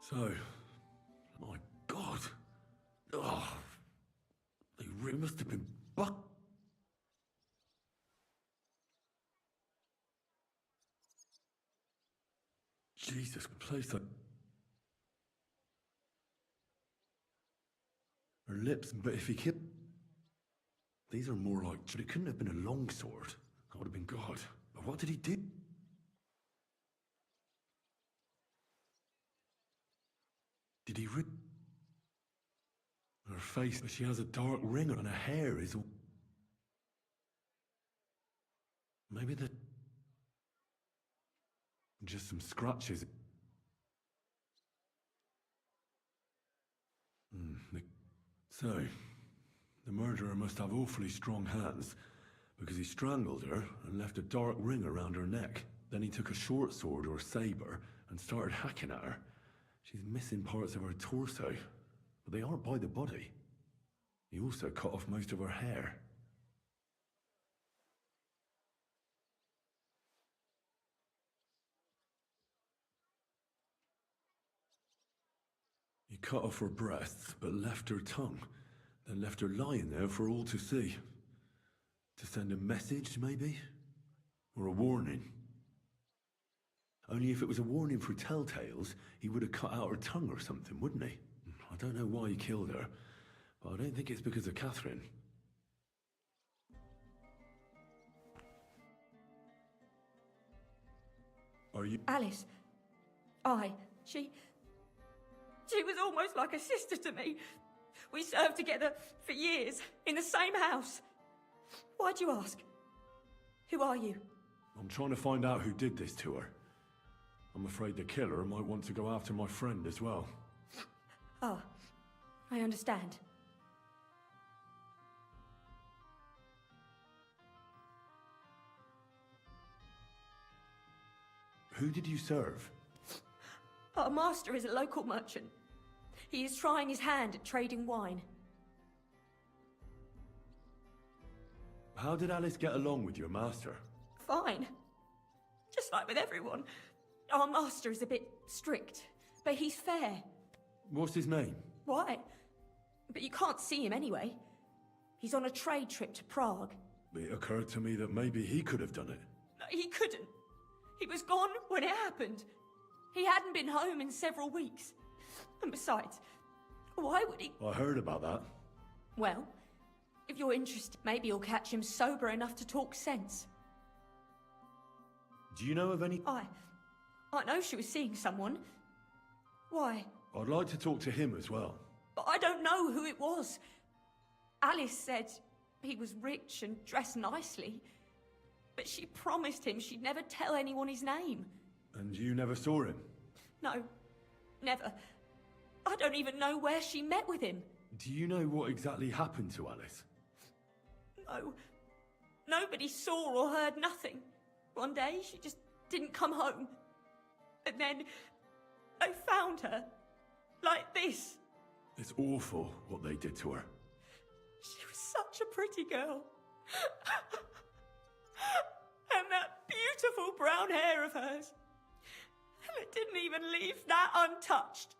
So, my God. Oh, they really must have been Jesus, place that. Her lips, but if he kept. These are more like. But it couldn't have been a longsword. That would have been God. But what did he do? Did he rip her face? She has a dark ring and her hair is all... Maybe the... Just some scratches. So, the murderer must have awfully strong hands, because he strangled her and left a dark ring around her neck. Then he took a short sword or saber and started hacking at her. She's missing parts of her torso, but they aren't by the body. He also cut off most of her hair. He cut off her breasts, but left her tongue, then left her lying there for all to see. To send a message, maybe? Or a warning? Only if it was a warning for telltales, he would have cut out her tongue or something, wouldn't he? I don't know why he killed her, but I don't think it's because of Catherine. Are you... Alice. She was almost like a sister to me. We served together for years, in the same house. Why'd you ask? Who are you? I'm trying to find out who did this to her. I'm afraid the killer might want to go after my friend as well. Ah, I understand. Who did you serve? Our master is a local merchant. He is trying his hand at trading wine. How did Alice get along with your master? Fine. Just like with everyone. Our master is a bit strict, but he's fair. What's his name? Why? But you can't see him anyway. He's on a trade trip to Prague. It occurred to me that maybe he could have done it. No, he couldn't. He was gone when it happened. He hadn't been home in several weeks. And besides, why would he... I heard about that. Well, if you're interested, maybe you'll catch him sober enough to talk sense. Do you know of any... I know she was seeing someone. Why? I'd like to talk to him as well. But I don't know who it was. Alice said he was rich and dressed nicely. But she promised him she'd never tell anyone his name. And you never saw him? No, never. I don't even know where she met with him. Do you know what exactly happened to Alice? No. Nobody saw or heard nothing. One day, she just didn't come home. And then, they found her. Like this. It's awful what they did to her. She was such a pretty girl. And that beautiful brown hair of hers. And it didn't even leave that untouched.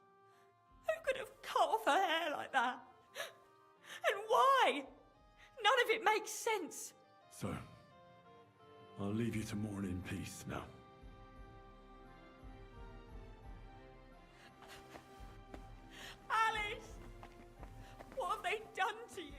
Who could have cut off her hair like that? And why? None of it makes sense. So, I'll leave you to mourn in peace now. Alice! What have they done to you?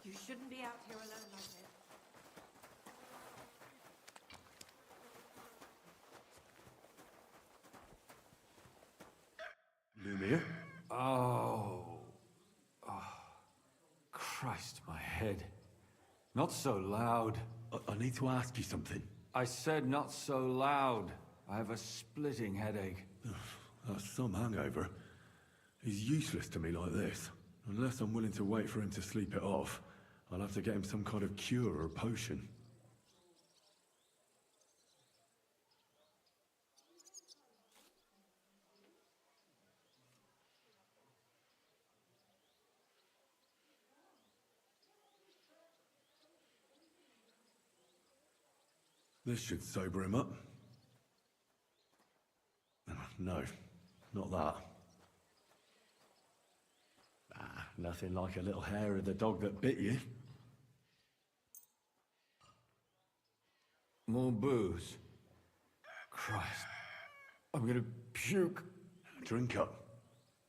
You shouldn't be out here alone like this. Lumir? Oh. Christ, my head. Not so loud. I need to ask you something. I said not so loud. I have a splitting headache. That's some hangover. He's useless to me like this. Unless I'm willing to wait for him to sleep it off, I'll have to get him some kind of cure or potion. This should sober him up. And No, not that. Nothing like a little hair of the dog that bit you. More booze. Christ. I'm gonna puke. Drink up.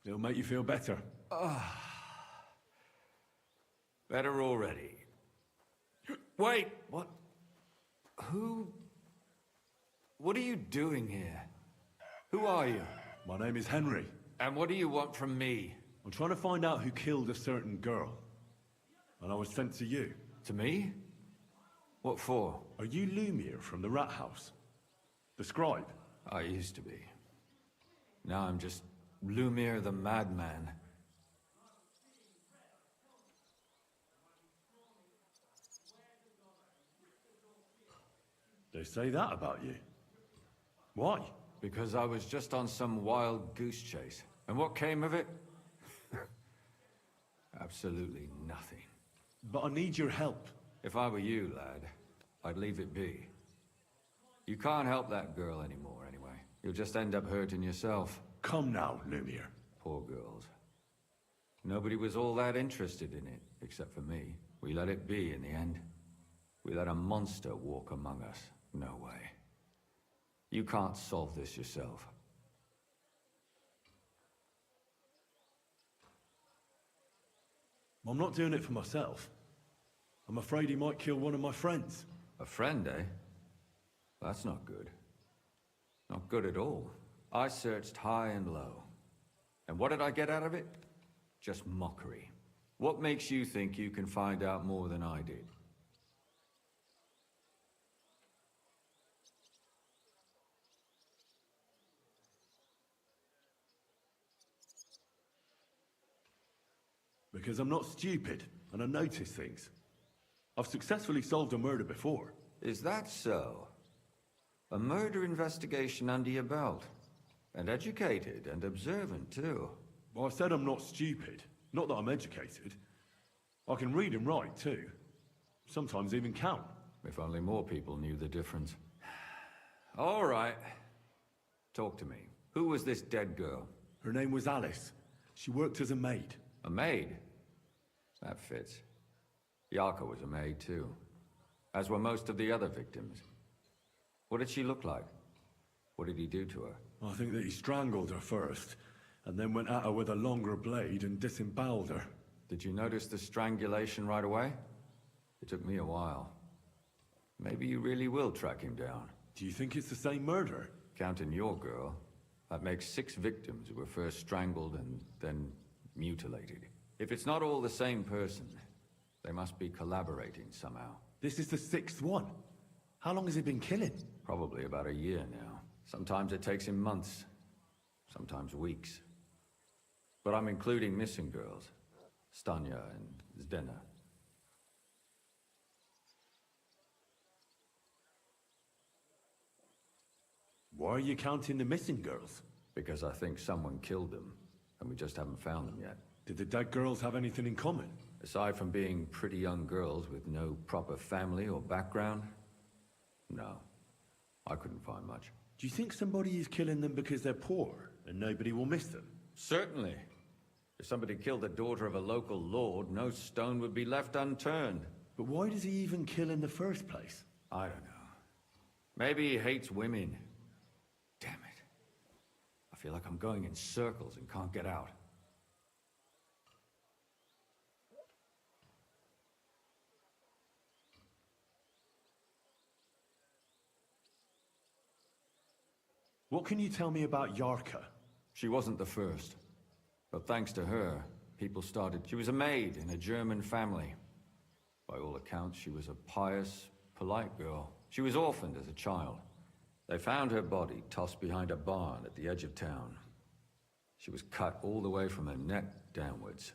It'll make you feel better. Better already. Wait! What? Who... What are you doing here? Who are you? My name is Henry. And what do you want from me? I'm trying to find out who killed a certain girl. And I was sent to you. To me? What for? Are you Lumiere from the Rat House? The scribe? I used to be. Now I'm just Lumiere the Madman. They say that about you. Why? Because I was just on some wild goose chase. And what came of it? Absolutely nothing. But I need your help. If I were you, lad, I'd leave it be. You can't help that girl anymore, anyway. You'll just end up hurting yourself. Come now, Lumiere. Poor girls. Nobody was all that interested in it, except for me. We let it be in the end. We let a monster walk among us. No way. You can't solve this yourself. I'm not doing it for myself. I'm afraid he might kill one of my friends. A friend, eh? That's not good. Not good at all. I searched high and low. And what did I get out of it? Just mockery. What makes you think you can find out more than I did? Because I'm not stupid, and I notice things. I've successfully solved a murder before. Is that so? A murder investigation under your belt? And educated and observant, too. Well, I said I'm not stupid. Not that I'm educated. I can read and write, too. Sometimes even count. If only more people knew the difference. All right. Talk to me. Who was this dead girl? Her name was Alice. She worked as a maid. A maid? That fits. Yarka was a maid, too. As were most of the other victims. What did she look like? What did he do to her? I think that he strangled her first, and then went at her with a longer blade and disemboweled her. Did you notice the strangulation right away? It took me a while. Maybe you really will track him down. Do you think it's the same murder? Counting your girl, that makes 6 victims who were first strangled and then mutilated. If it's not all the same person, they must be collaborating somehow. This is the 6th one. How long has he been killing? Probably about a year now. Sometimes it takes him months, sometimes weeks. But I'm including missing girls, Stanya and Zdena. Why are you counting the missing girls? Because I think someone killed them, and we just haven't found them yet. Did the dead girls have anything in common? Aside from being pretty young girls with no proper family or background, no. I couldn't find much. Do you think somebody is killing them because they're poor, and nobody will miss them? Certainly. If somebody killed the daughter of a local lord, no stone would be left unturned. But why does he even kill in the first place? I don't know. Maybe he hates women. Damn it. I feel like I'm going in circles and can't get out. What can you tell me about Yarka? She wasn't the first. But thanks to her, people started... She was a maid in a German family. By all accounts, she was a pious, polite girl. She was orphaned as a child. They found her body tossed behind a barn at the edge of town. She was cut all the way from her neck downwards.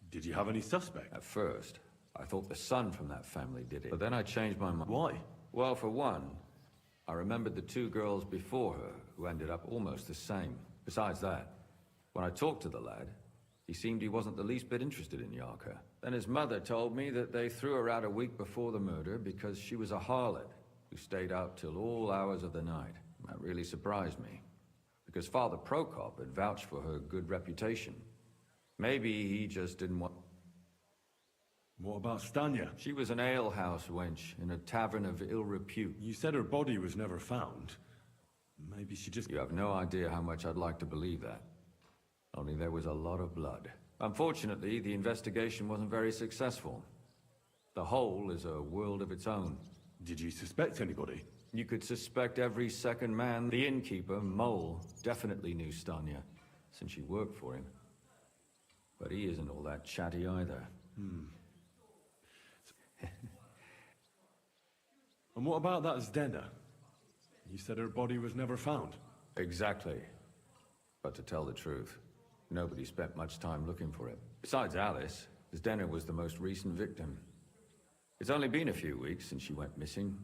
Did you have any suspect? At first, I thought the son from that family did it. But then I changed my mind. Why? Well, for one, I remembered the 2 girls before her who ended up almost the same. Besides that, when I talked to the lad, he seemed he wasn't the least bit interested in Yarka. Then his mother told me that they threw her out a week before the murder because she was a harlot who stayed out till all hours of the night. That really surprised me, because Father Prokop had vouched for her good reputation. Maybe he just didn't want... What about Stanya? She was an alehouse wench in a tavern of ill repute. You said her body was never found. Maybe she just... You have no idea how much I'd like to believe that. Only there was a lot of blood. Unfortunately, the investigation wasn't very successful. The hole is a world of its own. Did you suspect anybody? You could suspect every second man. The innkeeper, Mole, definitely knew Stanya, since she worked for him. But he isn't all that chatty either. And what about that Zdena? You said her body was never found. Exactly. But to tell the truth, nobody spent much time looking for it. Besides Alice, Zdena was the most recent victim. It's only been a few weeks since she went missing,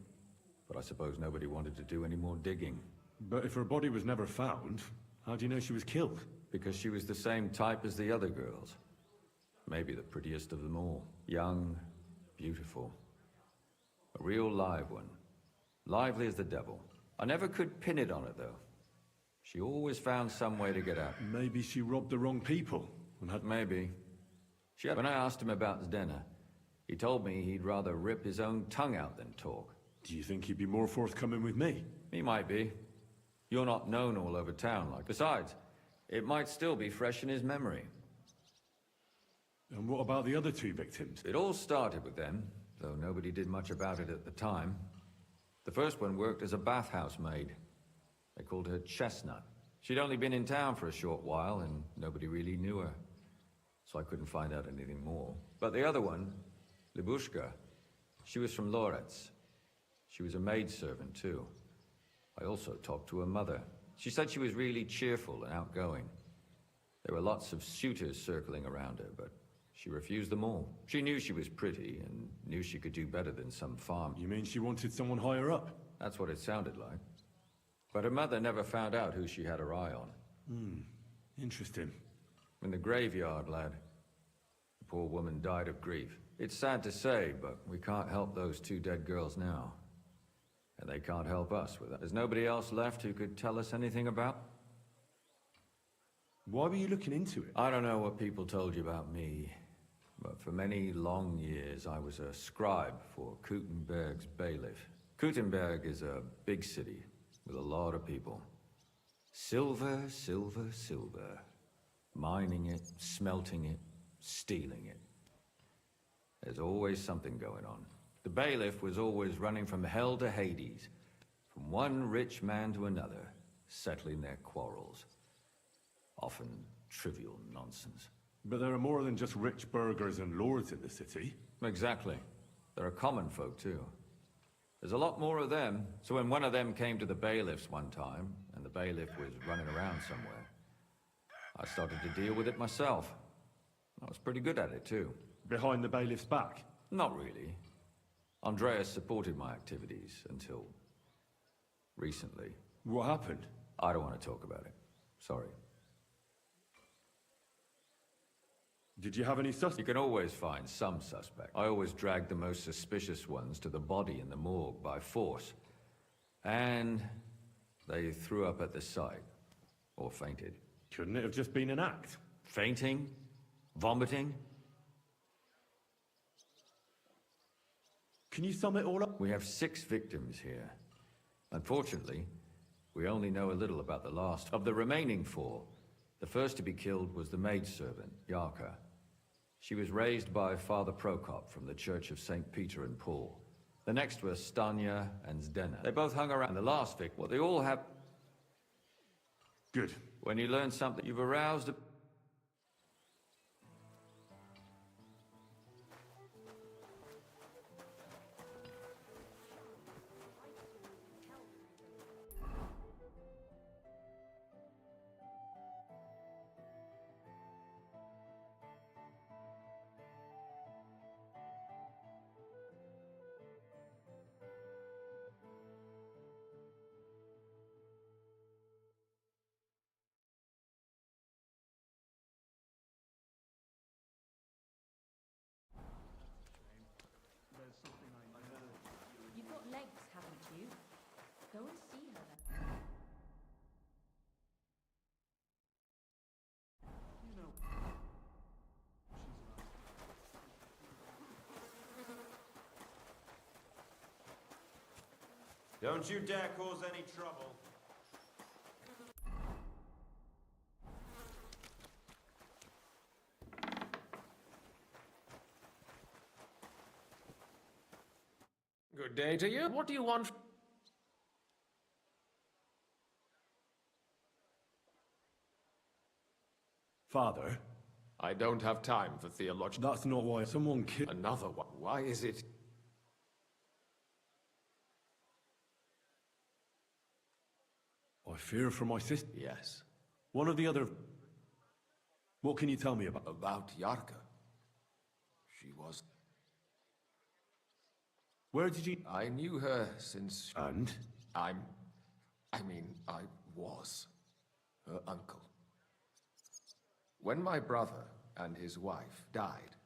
but I suppose nobody wanted to do any more digging. But if her body was never found, how do you know she was killed? Because she was the same type as the other girls. Maybe the prettiest of them all. Young, beautiful. A real live one. Lively as the devil. I never could pin it on her, though. She always found some way to get out. Maybe she robbed the wrong people and had... Maybe. When I asked him about Zdena, he told me he'd rather rip his own tongue out than talk. Do you think he'd be more forthcoming with me? He might be. You're not known all over town like... Besides, it might still be fresh in his memory. And what about the other two victims? It all started with them, though nobody did much about it at the time. The first one worked as a bathhouse maid. They called her Chestnut. She'd only been in town for a short while, and nobody really knew her. So I couldn't find out anything more. But the other one, Libushka, she was from Loretz. She was a maidservant, too. I also talked to her mother. She said she was really cheerful and outgoing. There were lots of suitors circling around her, but she refused them all. She knew she was pretty, and knew she could do better than some farm. You mean she wanted someone higher up? That's what it sounded like. But her mother never found out who she had her eye on. Interesting. In the graveyard, lad. The poor woman died of grief. It's sad to say, but we can't help those two dead girls now. And they can't help us with that. There's nobody else left who could tell us anything about? Why were you looking into it? I don't know what people told you about me, but for many long years I was a scribe for Kuttenberg's bailiff. Kuttenberg is a big city with a lot of people. Silver, silver, silver. Mining it, smelting it, stealing it. There's always something going on. The bailiff was always running from hell to Hades, from one rich man to another, settling their quarrels. Often trivial nonsense. But there are more than just rich burghers and lords in the city. Exactly. There are common folk, too. There's a lot more of them, so when one of them came to the bailiff's one time, and the bailiff was running around somewhere, I started to deal with it myself. I was pretty good at it, too. Behind the bailiff's back? Not really. Andreas supported my activities until... recently. What happened? I don't want to talk about it. Sorry. Did you have any suspects? You can always find some suspect. I always dragged the most suspicious ones to the body in the morgue by force. And they threw up at the sight. Or fainted. Couldn't it have just been an act? Fainting? Vomiting? Can you sum it all up? We have 6 victims here. Unfortunately, we only know a little about the last. Of the remaining 4, the first to be killed was the maidservant, Yarka. She was raised by Father Prokop from the Church of St. Peter and Paul. The next were Stanya and Zdena. They both hung around. The last victim, well, they all have... Good. When you learn something, you've aroused a... Don't you dare cause any trouble. Good day to you. What do you want? Father? I don't have time for theology. That's not why someone killed... Another one. Why is it? I fear for my sister. Yes. One of the other... What can you tell me about? About Yarka. She was... Where did you... I knew her since... And? I was her uncle. When my brother and his wife died...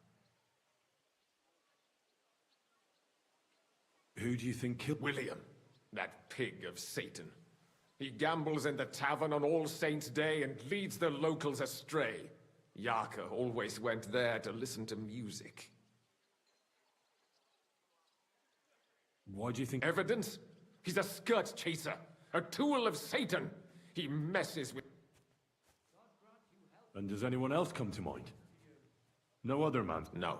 Who do you think killed... William, that pig of Satan. He gambles in the tavern on All Saints' Day and leads the locals astray. Yarka always went there to listen to music. Why do you think... Evidence? He's a skirt chaser, a tool of Satan. He messes with... And does anyone else come to mind? No other man? No.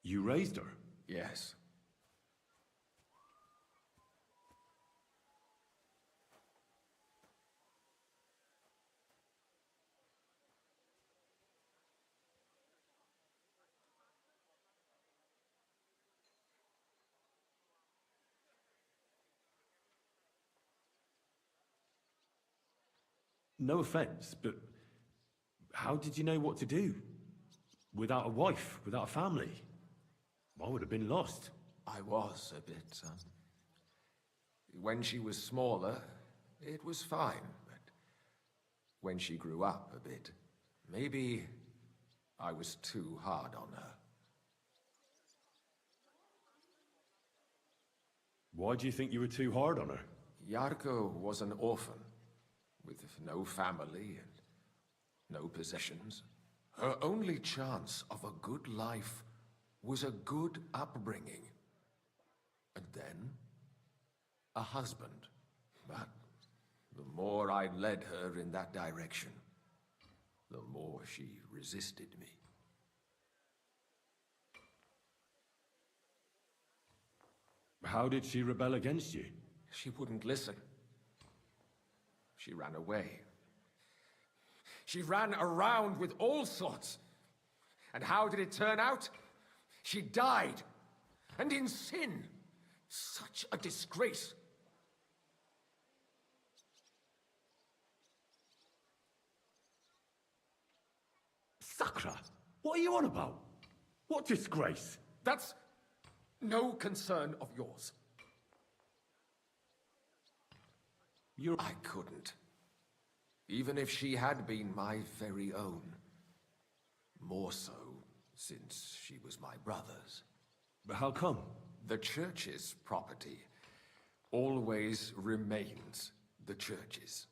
You raised her? Yes. No offense, but how did you know what to do? Without a wife, without a family? I would have been lost. I was a bit, When she was smaller, it was fine, but when she grew up a bit, maybe I was too hard on her. Why do you think you were too hard on her? Yarko was an orphan, with no family and no possessions. Her only chance of a good life was a good upbringing. And then, a husband. But the more I led her in that direction, the more she resisted me. How did she rebel against you? She wouldn't listen. She ran away. She ran around with all sorts. And how did it turn out? She died. And in sin. Such a disgrace. Sakra! What are you on about? What disgrace? That's no concern of yours. I couldn't. Even if she had been my very own. More so, since she was my brother's. But how come? The church's property always remains the church's.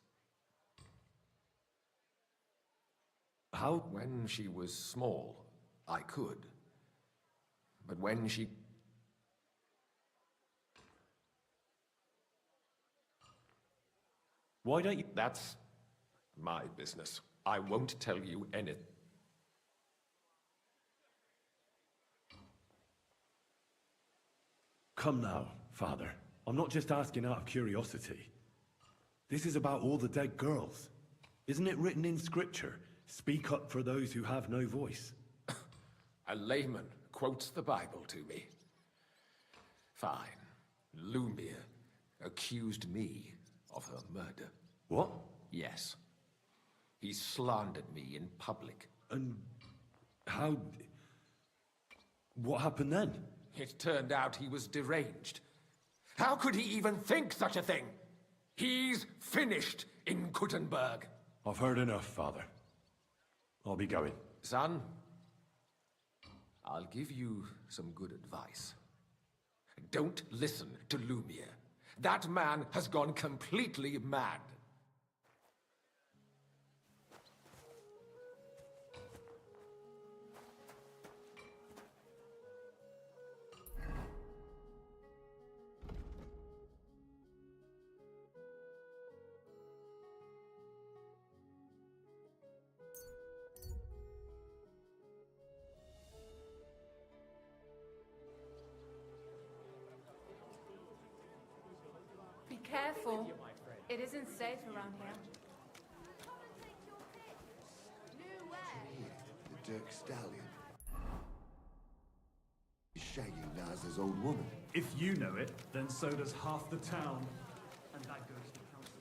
How? When she was small, I could. But when she... Why don't you... That's my business. I won't tell you anything. Come now, Father. I'm not just asking out of curiosity. This is about all the dead girls. Isn't it written in Scripture? Speak up for those who have no voice. A layman quotes the Bible to me. Fine. Lumia accused me of her murder. What? Yes. He slandered me in public. And how... What happened then? It turned out he was deranged. How could he even think such a thing? He's finished in Kuttenberg. I've heard enough, Father. I'll be going. Son, I'll give you some good advice. Don't listen to Lumia. That man has gone completely mad. It isn't safe around here. The Dirk Stallion. He's shagging Lazar's old woman. If you know it, then so does half the town. And that goes to council.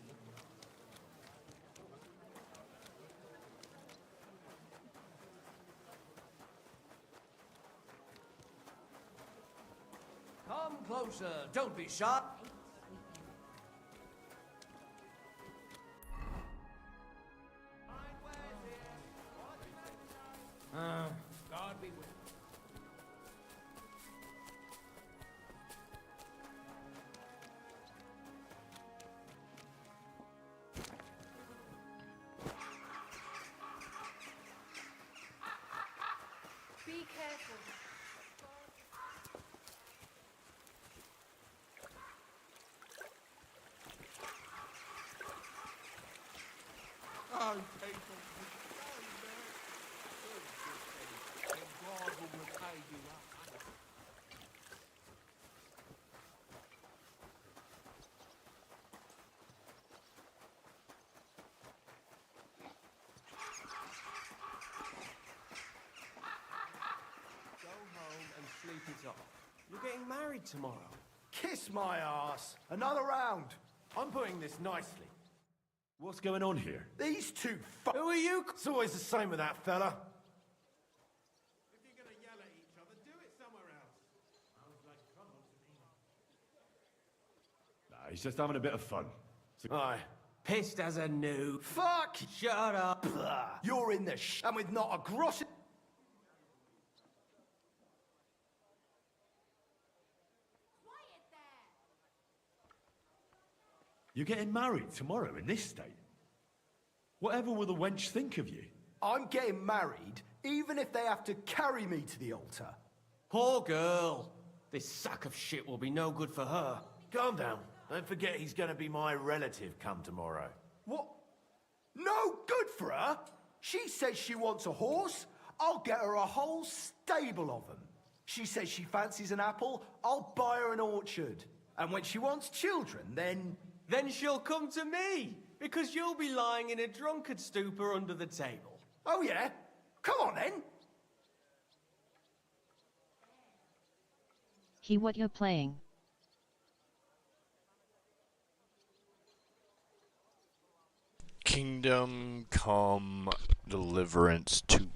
Come closer. Don't be shy. God be with you. Be careful. Oh, people. God will repay you up. Go home and sleep it off. You're getting married tomorrow. Kiss my ass. Another round. I'm putting this nicely. What's going on here? These two Who are you? It's always the same with that fella. If you're gonna yell at each other, do it somewhere else. Nah, he's just having a bit of fun. Aye. Pissed as a noob. Fuck! Shut up. You're in the and with not a gross. You're getting married tomorrow in this state? Whatever will the wench think of you? I'm getting married, even if they have to carry me to the altar. Poor girl. This sack of shit will be no good for her. Calm down. Don't forget he's gonna be my relative come tomorrow. What? No good for her? She says she wants a horse. I'll get her a whole stable of them. She says she fancies an apple. I'll buy her an orchard. And when she wants children, then she'll come to me, because you'll be lying in a drunkard stupor under the table. Oh yeah? Come on then. He what you're playing? Kingdom Come Deliverance 2.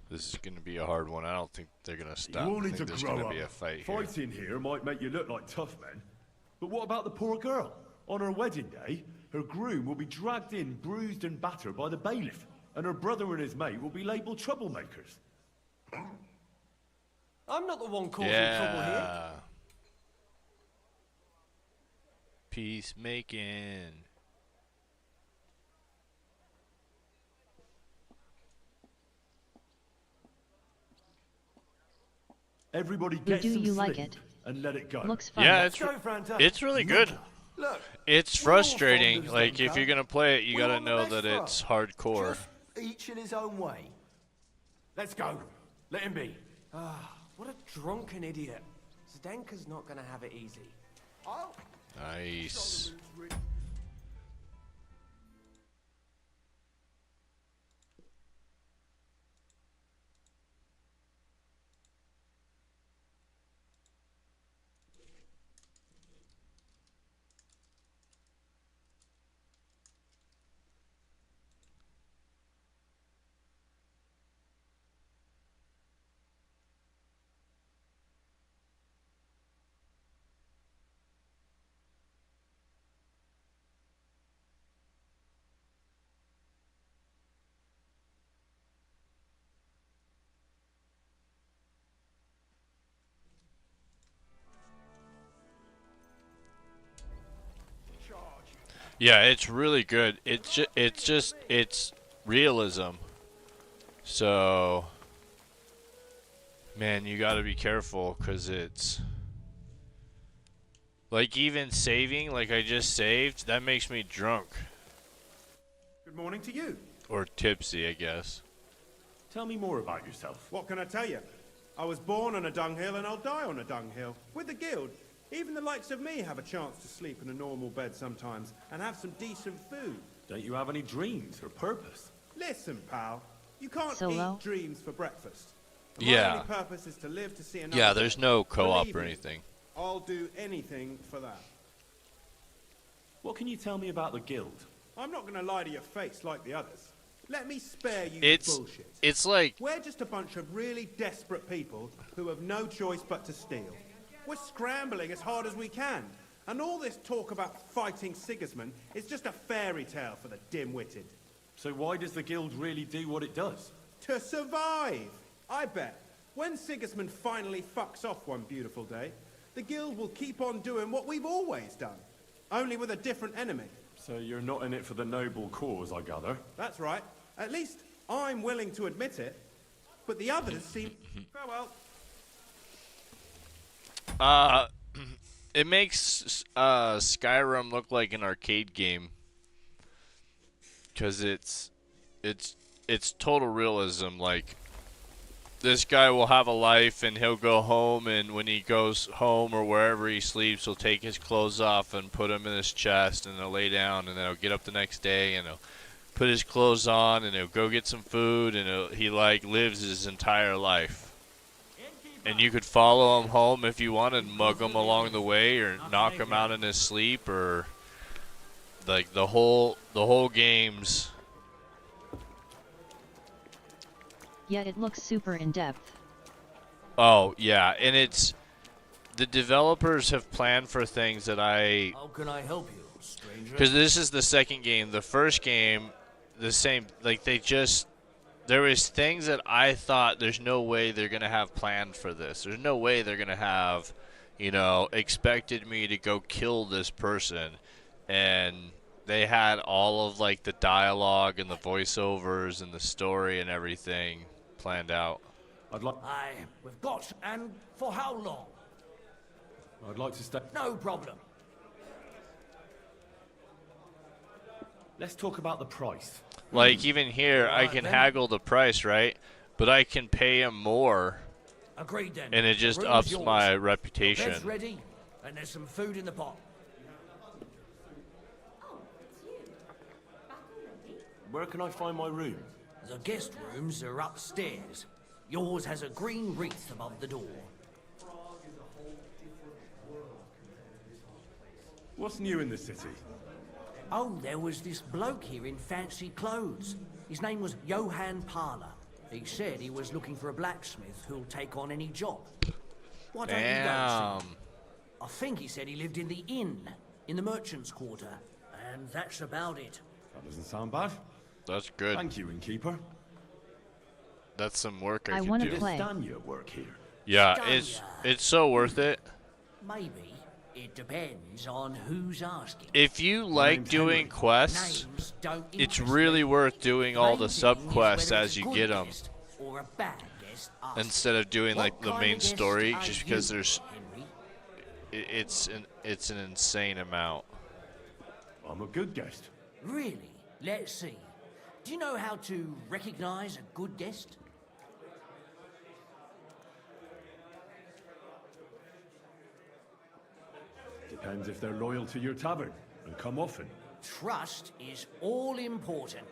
This is going to be a hard one. I don't think they're going to stop. You all I need think to there's grow going up. to be a fight here. Fighting here might make you look like tough men. But what about the poor girl? On her wedding day, her groom will be dragged in, bruised and battered by the bailiff, and her brother and his mate will be labelled troublemakers. I'm not the one causing trouble here. Peacemaking. Everybody get Do some you sleep like it? and let it go. Looks fun. Yeah, Franta. it's really good. Look, It's we're all frustrating. fond of Like, if Zenka. you're going to play it, you We got to want the know best that for it's her. hardcore. Just each in his own way. Let's go. Let him be. What a drunken idiot. Zdenka's not going to have it easy. Oh. Nice. Yeah, it's really good. It's realism. So, man, you got to be careful because it's like even saving, like I just saved, that makes me drunk Good morning to you. or tipsy, I guess. Tell me more about yourself. What can I tell you? I was born on a dunghill and I'll die on a dunghill. With the guild, even the likes of me have a chance to sleep in a normal bed sometimes and have some decent food. Don't you have any dreams or purpose? Listen, pal, you can't Solo? eat dreams for breakfast. Yeah. My only purpose is to live to see another Yeah, day. there's no co-op Believe or me, anything. I'll do anything for that. What can you tell me about the guild? I'm not going to lie to your face like the others. Let me spare you It's the bullshit. it's like We're just a bunch of really desperate people who have no choice but to steal. We're scrambling as hard as we can. And all this talk about fighting Sigismund is just a fairy tale for the dim-witted. So why does the guild really do what it does? To survive! I bet. When Sigismund finally fucks off one beautiful day, the guild will keep on doing what we've always done. Only with a different enemy. So you're not in it for the noble cause, I gather. That's right. At least I'm willing to admit it. But the others seem... Farewell. it makes Skyrim look like an arcade game because it's total realism. Like, this guy will have a life and he'll go home, and when he goes home or wherever he sleeps, he'll take his clothes off and put them in his chest, and he'll lay down, and then he'll get up the next day and he'll put his clothes on, and he'll go get some food, and he like lives his entire life. And you could follow him home if you wanted, mug him along the way, or knock him out in his sleep, or like the whole game's. Yet it looks super in-depth. Oh yeah, and it's the developers have planned for things that How can I help you, stranger? because this is the second game. The first game, the same. Like there was things that I thought there's no way they're gonna have planned for this. There's no way they're gonna have, expected me to go kill this person, and they had all of like the dialogue and the voiceovers and the story and everything planned out. Aye, we've got, and for how long? I'd like to stay. No problem. Let's talk about the price. Like even here, I Alright, can then. haggle the price, right? But I can pay him more, Agreed then. and it just Room's ups yours. my Bed's reputation. ready, and there's some food in the pot. Where can I find my room? The guest rooms are upstairs. Yours has a green wreath above the door. What's new in the city? Oh, there was this bloke here in fancy clothes. His name was Johann Parler. He said he was looking for a blacksmith who'll take on any job. Why don't you go Damn. see him? I think he said he lived in the inn, in the merchant's quarter. And that's about it. That doesn't sound bad. That's good. Thank you, innkeeper. That's some work I I could wanna do. Does play. Stanya work here? Yeah, Stanya. it's so worth it. Maybe. It depends on who's asking. If you like name's doing Henry. quests, Names don't it's interest really me. worth doing all the Main sub thing is quests whether as it's a you good get them, guest or a bad guest asking. instead of doing What like the kind main of guest story, are just because you, there's Henry? it's an insane amount. I'm a good guest. Really? Let's see. Do you know how to recognize a good guest? Depends if they're loyal to your tavern and come often. Trust is all important.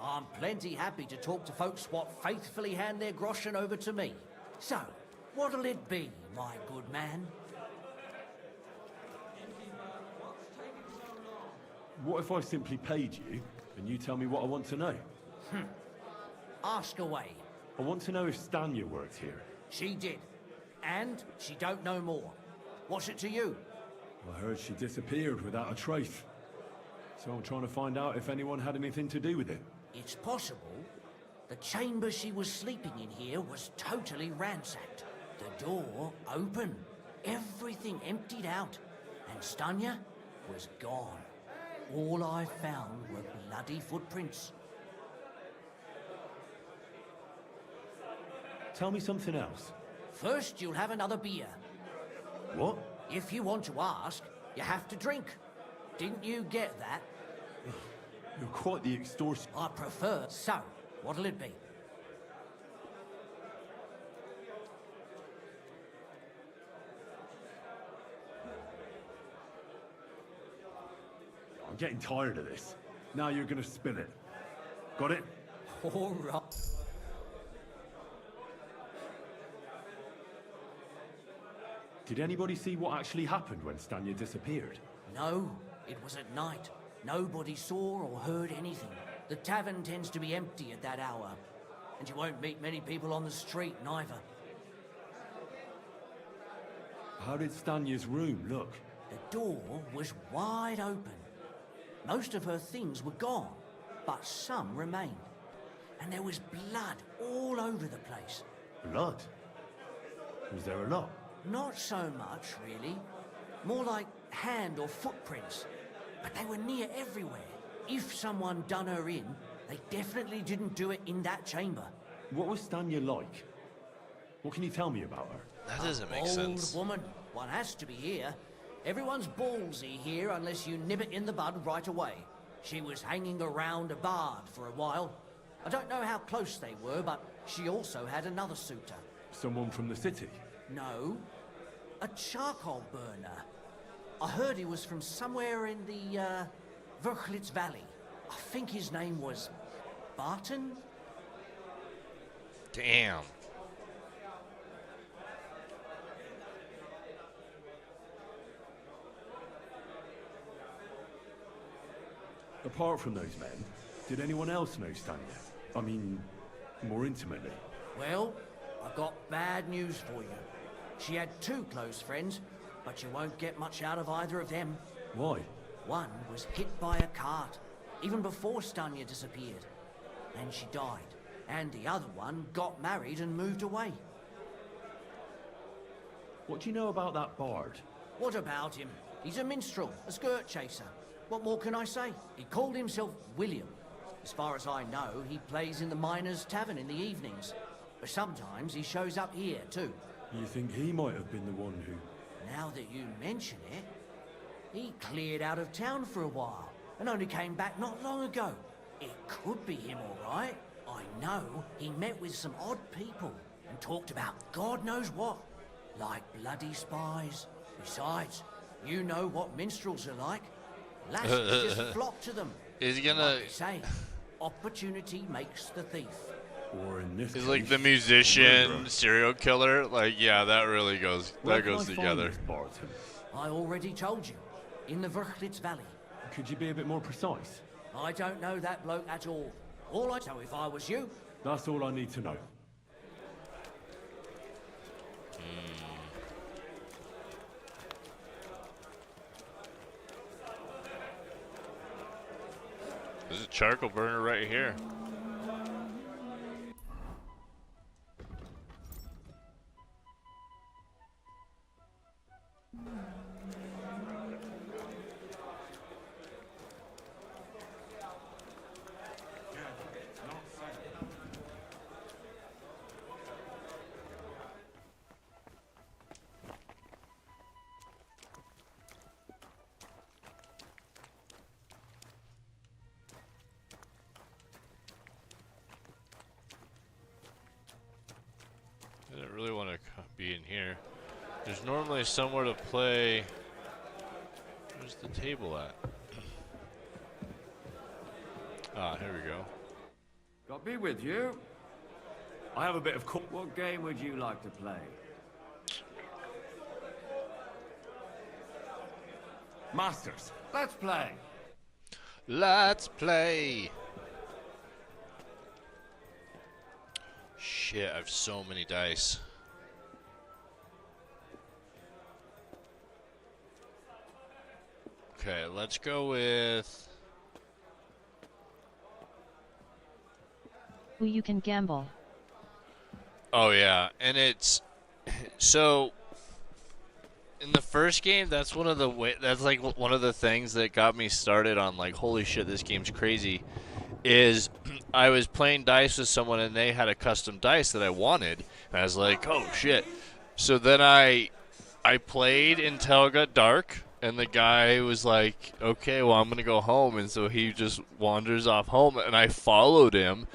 I'm plenty happy to talk to folks what faithfully hand their groschen over to me. So, what'll it be, my good man? What if I simply paid you and you tell me what I want to know? Ask away. I want to know if Stanya worked here. She did. And she don't know more. What's it to you? I heard she disappeared without a trace. So I'm trying to find out if anyone had anything to do with it. It's possible the chamber she was sleeping in here was totally ransacked. The door open. Everything emptied out. And Stanya was gone. All I found were bloody footprints. Tell me something else. First, you'll have another beer. What? If you want to ask, you have to drink. Didn't you get that? You're quite the extortion. I prefer. So, what'll it be? I'm getting tired of this. Now you're gonna spill it. Got it? All right. Did anybody see what actually happened when Stanya disappeared? No, it was at night. Nobody saw or heard anything. The tavern tends to be empty at that hour, and you won't meet many people on the street neither. How did Stanya's room look? The door was wide open. Most of her things were gone, but some remained. And there was blood all over the place. Blood? Was there a lot? Not so much, really. More like hand or footprints. But they were near everywhere. If someone done her in, they definitely didn't do it in that chamber. What was Stanya like? What can you tell me about her? That doesn't make sense. Old woman. One has to be here. Everyone's ballsy here unless you nib it in the bud right away. She was hanging around a bard for a while. I don't know how close they were, but she also had another suitor. Someone from the city? No, a charcoal burner. I heard he was from somewhere in the, Verchlitz Valley. I think his name was Barton? Damn. Apart from those men, did anyone else know Stanya? I mean, more intimately. Well, I've got bad news for you. She had two close friends, but you won't get much out of either of them. Why? One was hit by a cart, even before Stanya disappeared. And she died. And the other one got married and moved away. What do you know about that bard? What about him? He's a minstrel, a skirt chaser. What more can I say? He called himself William. As far as I know, he plays in the Miners' Tavern in the evenings. But sometimes he shows up here, too. You think he might have been the one who... Now that you mention it, he cleared out of town for a while and only came back not long ago. It could be him, all right. I know he met with some odd people and talked about God knows what, like bloody spies. Besides, you know what minstrels are like. Lasses just flock to them. Is he gonna... Like they say, opportunity makes the thief. Or in this He's case, like the musician, murderer. serial killer. Like, yeah, that really goes. Where That can goes I find together. this Barton? I already told you, in the Verchlitz Valley. Could you be a bit more precise? I don't know that bloke at all. All I know, if I was you, That's all I need to know. There's a charcoal burner right here. I didn't really want to be in here. There's normally somewhere to play. Where's the table at? Ah, here we go. Got be with you. I have a bit of... What game would you like to play? Masters. Let's play. Let's play. Shit, I have so many dice. Okay, let's go with... Who you can gamble. Oh yeah, and it's... So... In the first game, that's one of the that's like one of the things that got me started on like, holy shit, this game's crazy. Is I was playing dice with someone and they had a custom dice that I wanted, and I was like, oh shit. So then I played until it got dark, and the guy was like, okay, well, I'm gonna go home, and so he just wanders off home, and I followed him,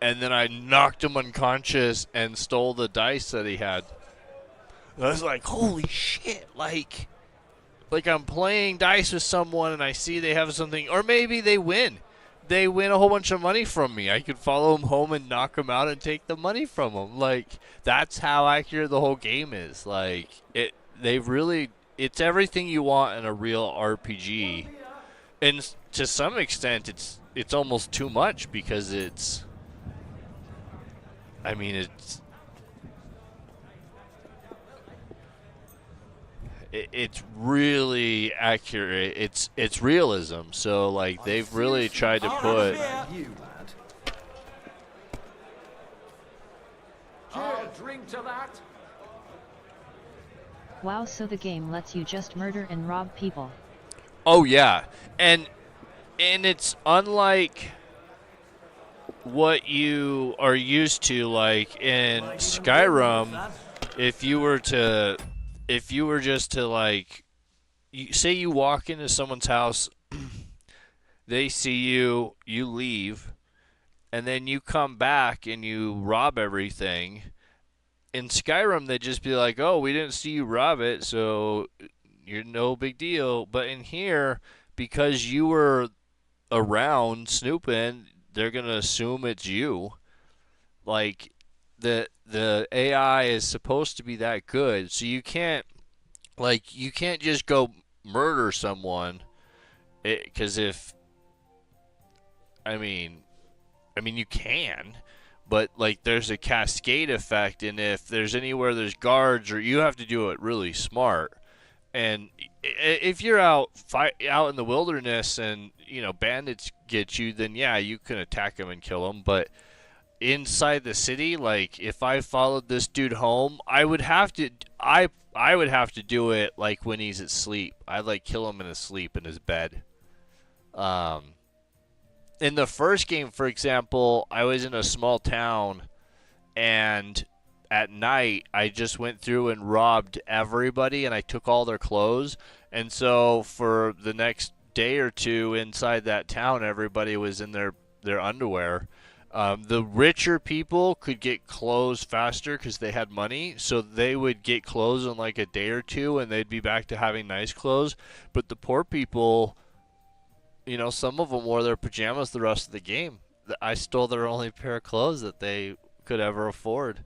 and then I knocked him unconscious and stole the dice that he had. I was like, holy shit, like, like I'm playing dice with someone and I see they have something, or maybe they win. They win a whole bunch of money from me. I could follow them home and knock them out and take the money from them. Like, that's how accurate the whole game is. Like, it's everything you want in a real RPG. And to some extent, it's almost too much because it's really accurate. It's realism. So like they've really tried to put. I'll drink to that. Wow, so the game lets you just murder and rob people. Oh yeah, and it's unlike what you are used to, like in Skyrim. If you were just to like, say you walk into someone's house, they see you, you leave, and then you come back and you rob everything. In Skyrim, they'd just be like, "Oh, we didn't see you rob it, so you're no big deal." But in here, because you were around snooping, they're gonna assume it's you. Like the AI is supposed to be that good, so you can't just go murder someone. Because you can. But, like, there's a cascade effect, and if there's anywhere there's guards, or you have to do it really smart. And if you're out in the wilderness and, bandits get you, then, yeah, you can attack them and kill them. But inside the city, like, if I followed this dude home, I would have to do it, like, when he's asleep. I'd, like, kill him in his sleep in his bed. In the first game, for example, I was in a small town, and at night, I just went through and robbed everybody, and I took all their clothes. And so for the next day or two inside that town, everybody was in their underwear. The richer people could get clothes faster because they had money, so they would get clothes in like a day or two, and they'd be back to having nice clothes. But the poor people... some of them wore their pajamas the rest of the game. I stole their only pair of clothes that they could ever afford.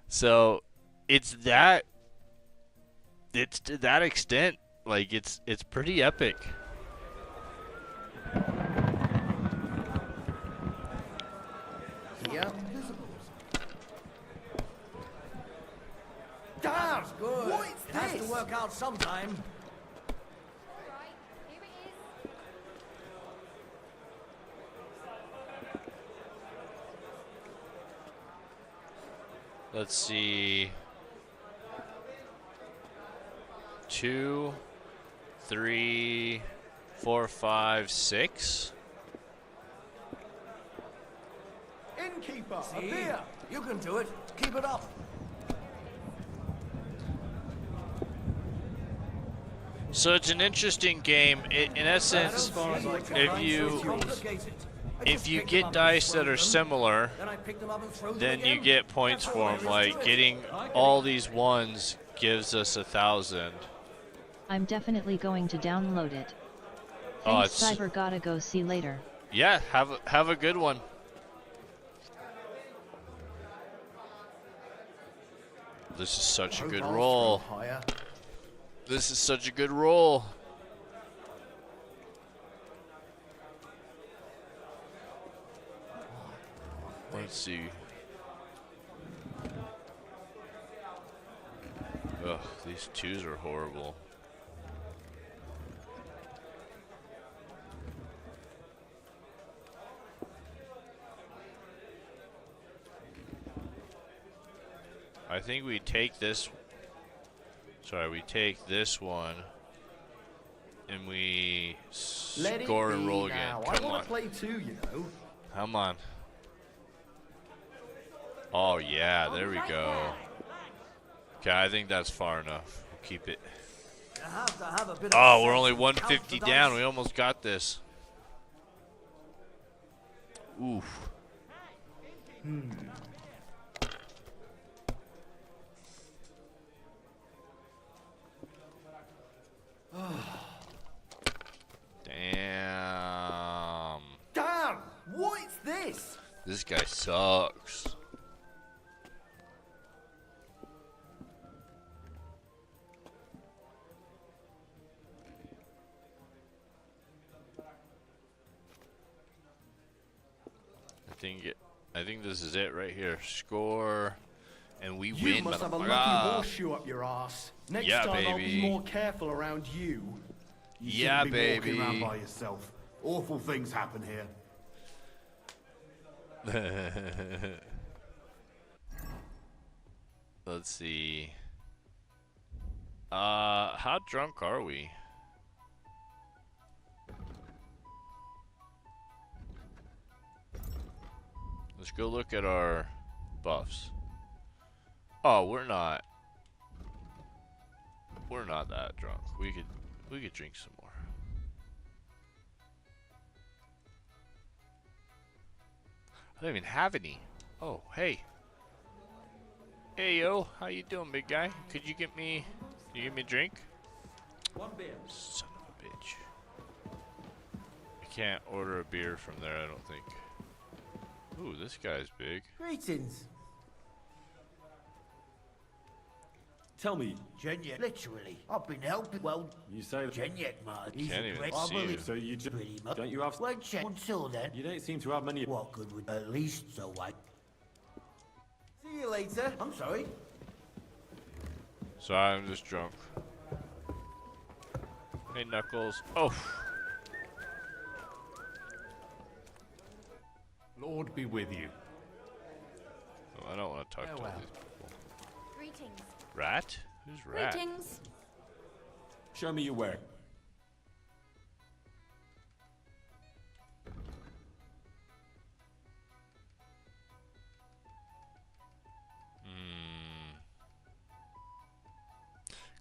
So it's to that extent. Like it's pretty epic. Yep. Damn! Good. What is this? Has to work out sometime. Let's see. 2, 3, 4, 5, 6. Innkeeper, a beer. You can do it. Keep it up. So it's an interesting game. In essence, if you get dice that are similar, then you get points for them. Like getting all these ones gives us 1,000. I'm definitely going to download it. Thanks, Cyber. Gotta go see later. Yeah, have a good one. This is such a good roll. This is such a good roll. Let's see. Ugh, these twos are horrible. I think we take this. Sorry, we take this one, and we score and roll again. Come on. Play too, Come on. Oh yeah, there we go. Okay, I think that's far enough. We'll keep it. Oh, we're only 150 down. We almost got this. Oof. This guy sucks. I think this is it right here. Score, and we win. You must have a lucky motherfucker. horseshoe up your ass. Next Yeah, time I'll be baby. more careful around you. You Yeah, shouldn't be baby. walking around by yourself. Awful things happen here. Let's see. How drunk are we? Let's go look at our buffs. Oh, we're not that drunk. We could drink some more. I don't even have any. Oh, hey. Hey, yo. How you doing, big guy? Could you give me a drink? One beer. Son of a bitch. I can't order a beer from there, I don't think. Ooh, this guy's big. Greetings. Tell me. Genyek, literally. I've been helping. Well, You say Genyek, Mark. Can't even see you. So you just Pretty much. don't you have? Well, check. Until then, You don't seem to have many. what good would at least so I. See you later. I'm sorry. Sorry, I'm just drunk. Hey, Knuckles. Oh. Lord be with you. Oh, I don't want to talk to Farewell. these people. Greetings. Rat? Who's Rat? Greetings. Show me your work.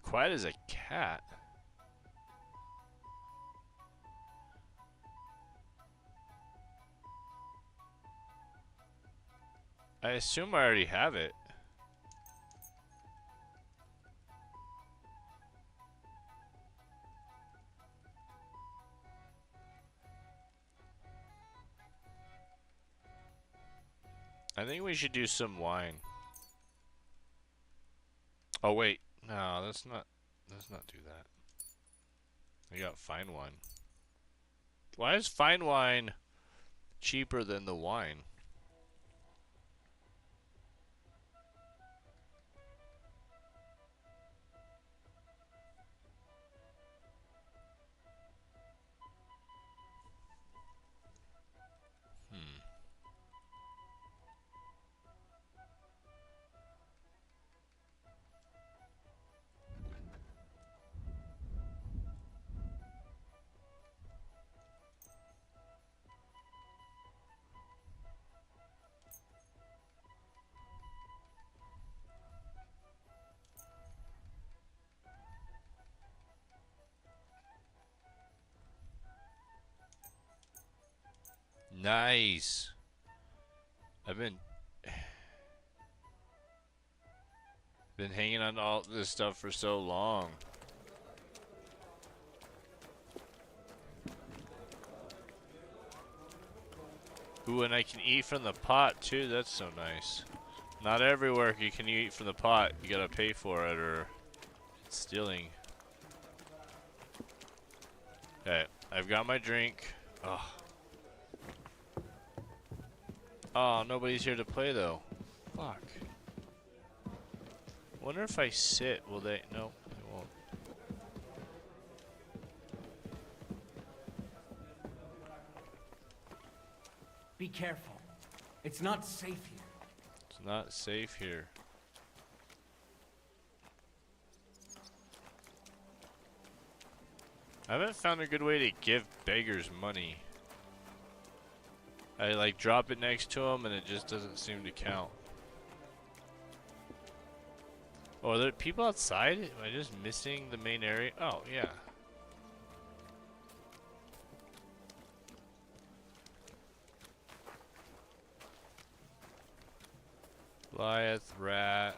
Quiet as a cat. I assume I already have it. I think we should do some wine. Oh wait, no, let's not do that. We got fine wine. Why is fine wine cheaper than the wine? Nice. I've been hanging on to all this stuff for so long. Ooh, and I can eat from the pot too. That's so nice. Not everywhere you can eat from the pot. You gotta pay for it or it's stealing. Okay, I've got my drink. Oh. Oh, nobody's here to play though. Fuck. Wonder if I sit, will they? No, they won't. Be careful. It's not safe here. It's not safe here. I haven't found a good way to give beggars money. I like drop it next to them and it just doesn't seem to count. Oh, are there people outside? Am I just missing the main area? Oh, yeah. Goliath, rat.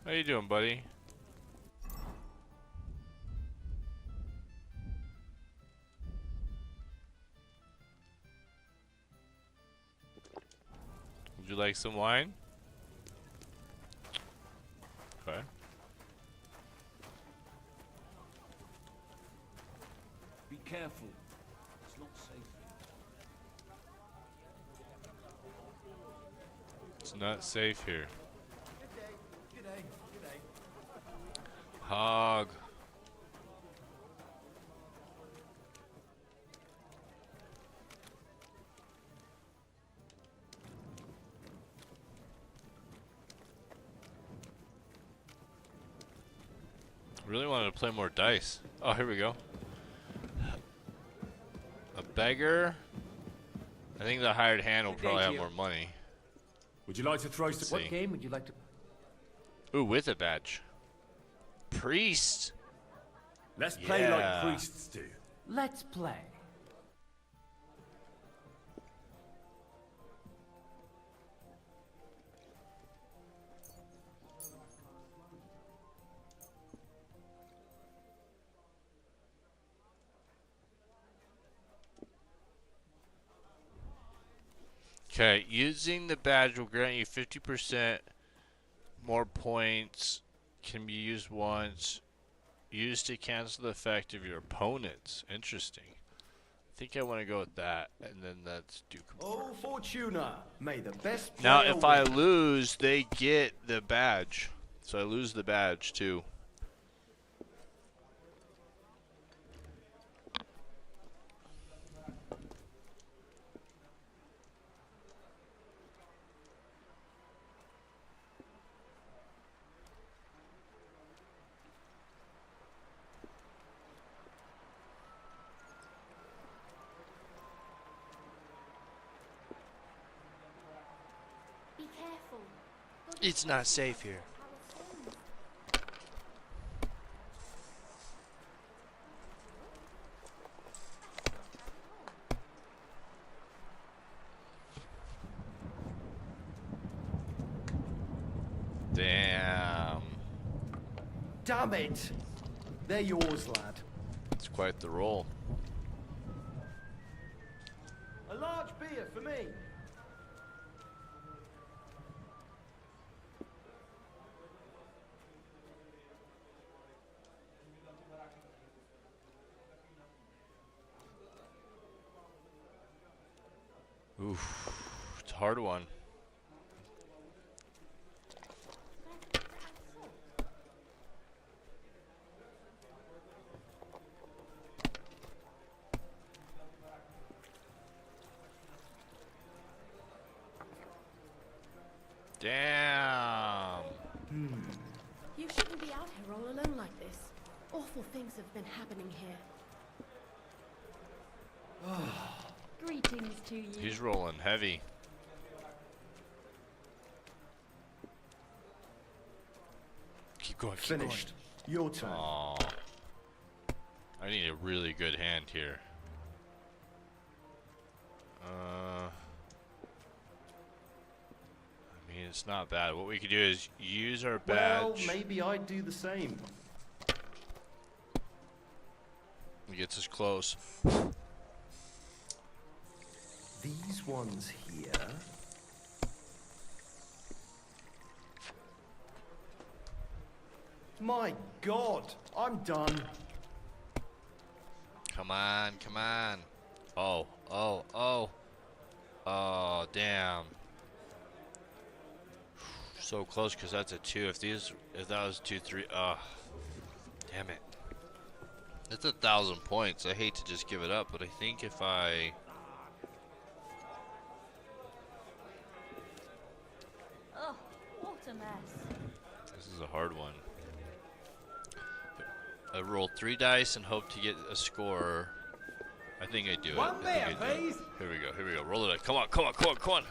How you doing, buddy? Would you like some wine? Okay. Be careful. It's not safe. It's not safe here. Good day. Hog. Really wanted to play more dice. Oh, here we go. A beggar. I think the hired hand will probably have more money. Would you like to throw some? What game would you like to... Ooh, with a badge. Priest. Let's play like priests do. Let's play. Okay, using the badge will grant you 50% more points. Can be used once. Used to cancel the effect of your opponents. Interesting. I think I want to go with that, and then that's Duke. Oh, Fortuna, may the best Now, player if I win. lose, they get the badge. So I lose the badge too. Be careful. It's not safe here. Damn. Damn it! They're yours, lad. It's quite the roll. A large beer for me. Oof. It's a hard one. Damn. You shouldn't be out here all alone like this. Awful things have been happening here. Greetings to you. He's rolling heavy. Keep going, keep Finished. Your turn. Aw. I need a really good hand here. I mean, it's not bad. What we could do is use our badge. Well, maybe I'd do the same. He gets us close. These ones here. My God, I'm done. Come on, come on. Oh, oh, oh. Oh, damn. So close because that's a 2. If that was 2, 3, damn it. It's 1,000 points. I hate to just give it up, but I think if I... Oh, what a mess. This is a hard one. I roll 3 dice and hope to get a score. I think I do it. One I think there, I do it. please. Here we go, here we go. Roll it. Come on, come on, come on, come on.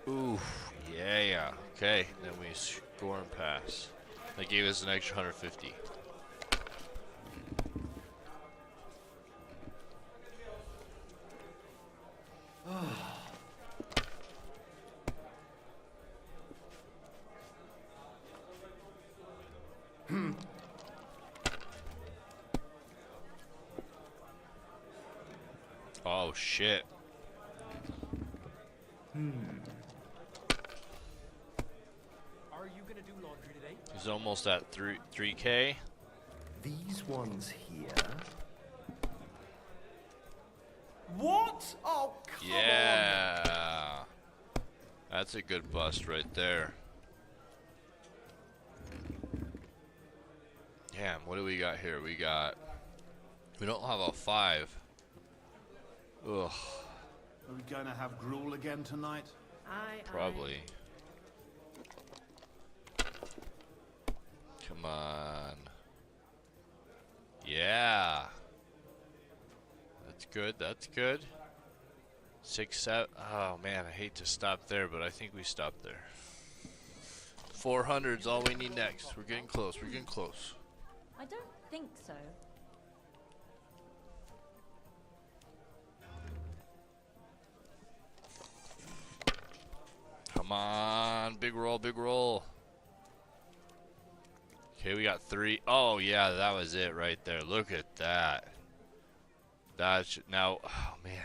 Ooh, yeah. Okay, then we score and pass. That gave us an extra 150. Oh, shit. Are you gonna do laundry today? He's almost at 3K. These ones here. What? Oh, come on. Yeah. That's a good bust right there. Damn, what do we got here? We don't have a 5. Ugh. Are we going to have gruel again tonight? Probably. Come on. Yeah. That's good. That's good. 6, 7. Oh man, I hate to stop there, but I think we stopped there. 400's all we need next. We're getting close. We're getting close. I don't think so. Come on, big roll, big roll. Okay, we got 3. Oh yeah, that was it right there. Look at that. That's now. Oh man.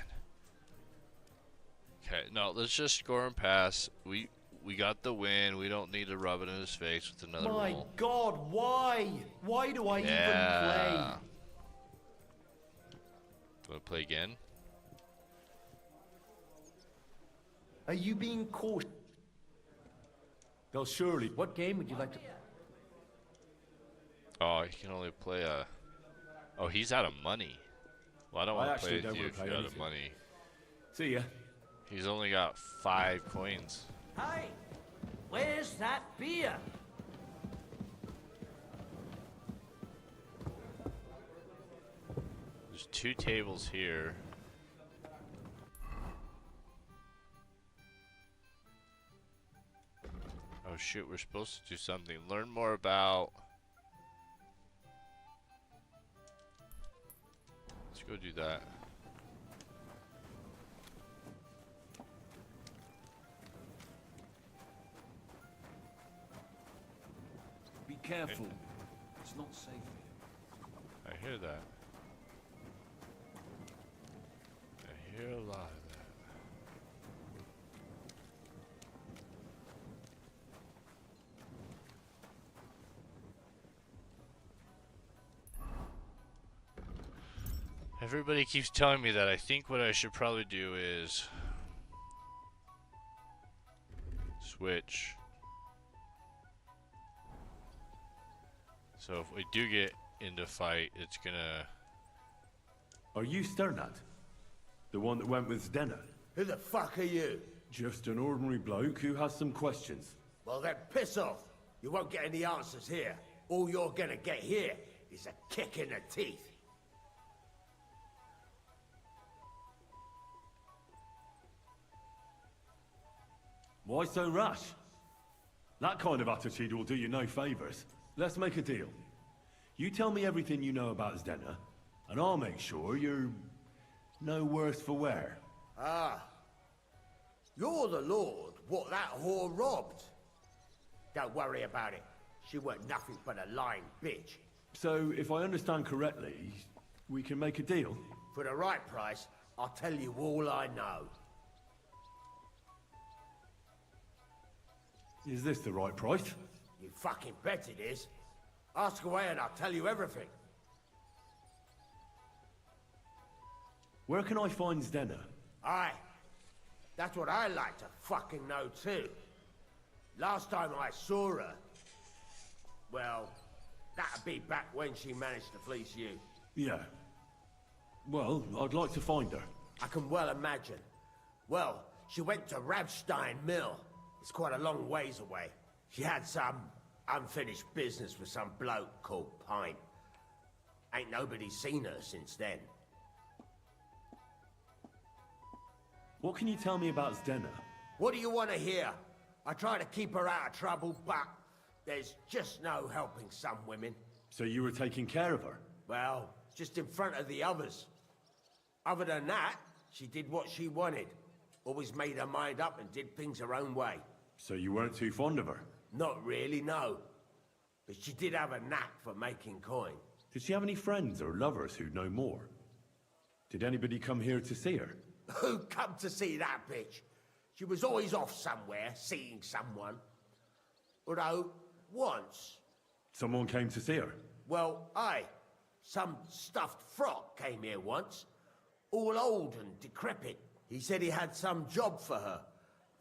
Okay, no, let's just score and pass. We got the win. We don't need to rub it in his face with another My roll. God, why? Why do I even play? Do I play again? Are you being cautious? They'll surely. What game would you like to? Oh, he can only play a. Oh, he's out of money. Well, I don't want to play with you if you're out of money. See ya. He's only got 5 coins. Hey, where's that beer? There's 2 tables here. Oh shoot, we're supposed to do something. Learn more about... Let's go do that. Be careful. It's not safe here. I hear that. I hear a lot of that. Everybody keeps telling me that. I think what I should probably do is switch. So if we do get into fight, it's gonna... Are you Sternat? The one that went with Zdenna? Who the fuck are you? Just an ordinary bloke who has some questions. Well, then piss off. You won't get any answers here. All you're gonna get here is a kick in the teeth. Why so rash? That kind of attitude will do you no favors. Let's make a deal. You tell me everything you know about Zdenna, and I'll make sure you're no worse for wear. Ah. You're the lord what that whore robbed. Don't worry about it. She weren't nothing but a lying bitch. So, if I understand correctly, we can make a deal? For the right price, I'll tell you all I know. Is this the right price? You fucking bet it is. Ask away and I'll tell you everything. Where can I find Zdenna? Aye. That's what I like to fucking know too. Last time I saw her... Well, that'd be back when she managed to fleece you. Yeah. Well, I'd like to find her. I can well imagine. Well, she went to Rabstein Mill. It's quite a long ways away. She had some unfinished business with some bloke called Pine. Ain't nobody seen her since then. What can you tell me about Zdenna? What do you want to hear? I try to keep her out of trouble, but there's just no helping some women. So you were taking care of her? Well, just in front of the others. Other than that, she did what she wanted. Always made her mind up and did things her own way. So you weren't too fond of her? Not really, no. But she did have a knack for making coin. Did she have any friends or lovers who'd know more? Did anybody come here to see her? Who come to see that bitch? She was always off somewhere, seeing someone. Although, once... Someone came to see her? Well, aye. Some stuffed frog came here once. All old and decrepit. He said he had some job for her.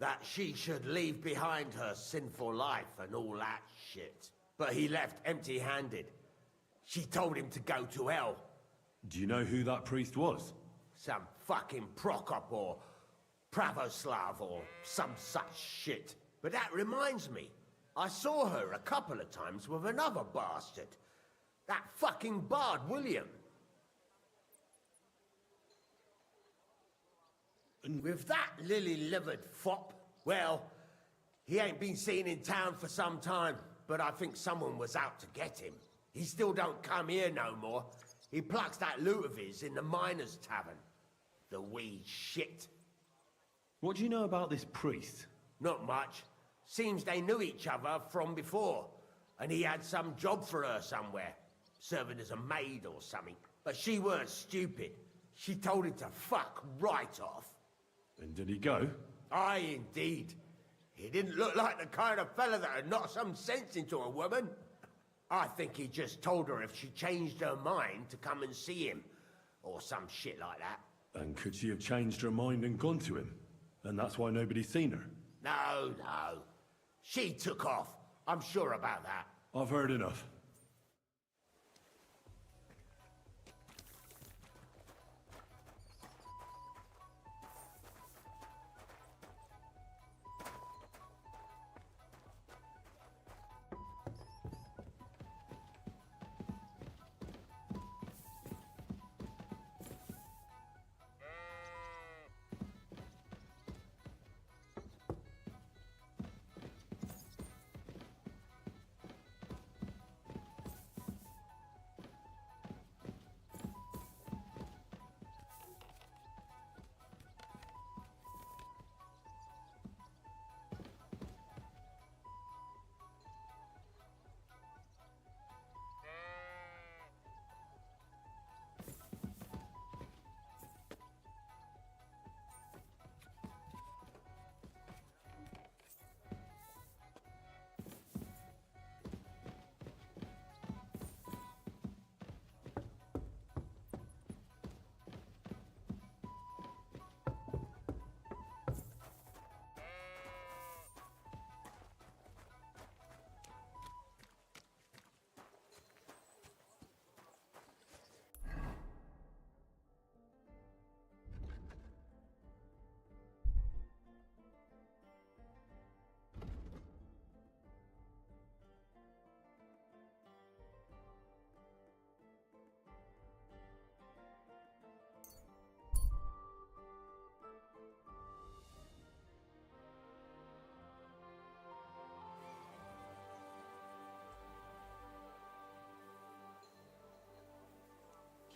That she should leave behind her sinful life and all that shit. But he left empty-handed. She told him to go to hell. Do you know who that priest was? Some fucking Prokop or Pravoslav or some such shit. But that reminds me, I saw her a couple of times with another bastard. That fucking bard, William. And with that lily-livered fop, well, he ain't been seen in town for some time, but I think someone was out to get him. He still don't come here no more. He plucks that loot of his in the miners' tavern. The wee shit. What do you know about this priest? Not much. Seems they knew each other from before, and he had some job for her somewhere, serving as a maid or something. But she weren't stupid. She told him to fuck right off. And did he go? Aye, indeed. He didn't look like the kind of fella that would knock some sense into a woman. I think he just told her if she changed her mind to come and see him, or some shit like that. And could she have changed her mind and gone to him? And that's why nobody's seen her? No, no. She took off. I'm sure about that. I've heard enough.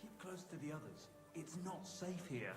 Keep close to the others. It's not safe here.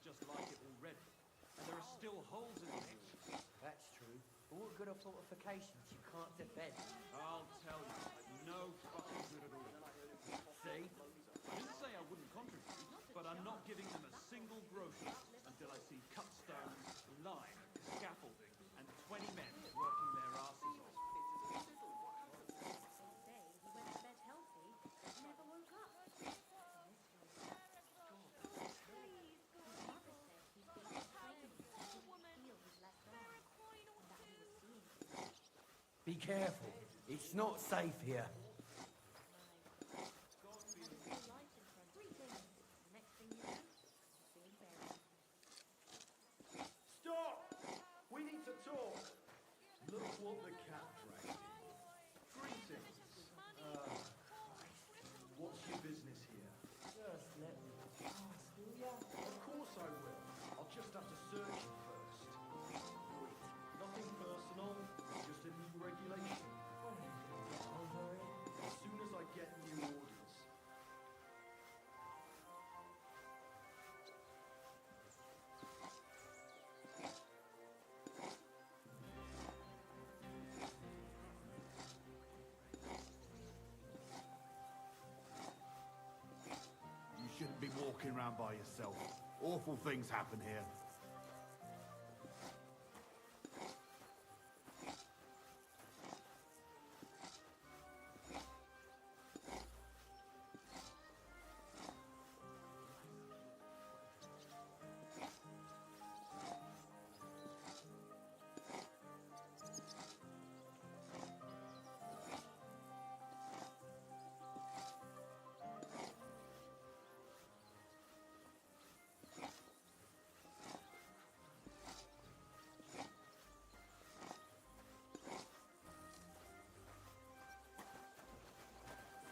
Just like it already. And there are still holes in the walls. That's true. But what good are fortifications you can't defend? I'll tell you, no fucking good at all. See? I didn't say I wouldn't contribute, but I'm not giving them a single groschen until I see cut stones, lime, scaffolding, and 20 men working their asses off. Say he went to bed healthy, but never woke up. Be careful. It's not safe here. Next thing you know, being buried. searching first. Nothing personal, just a new regulation. As soon as I get new orders. You shouldn't be walking around by yourself. Awful things happen here.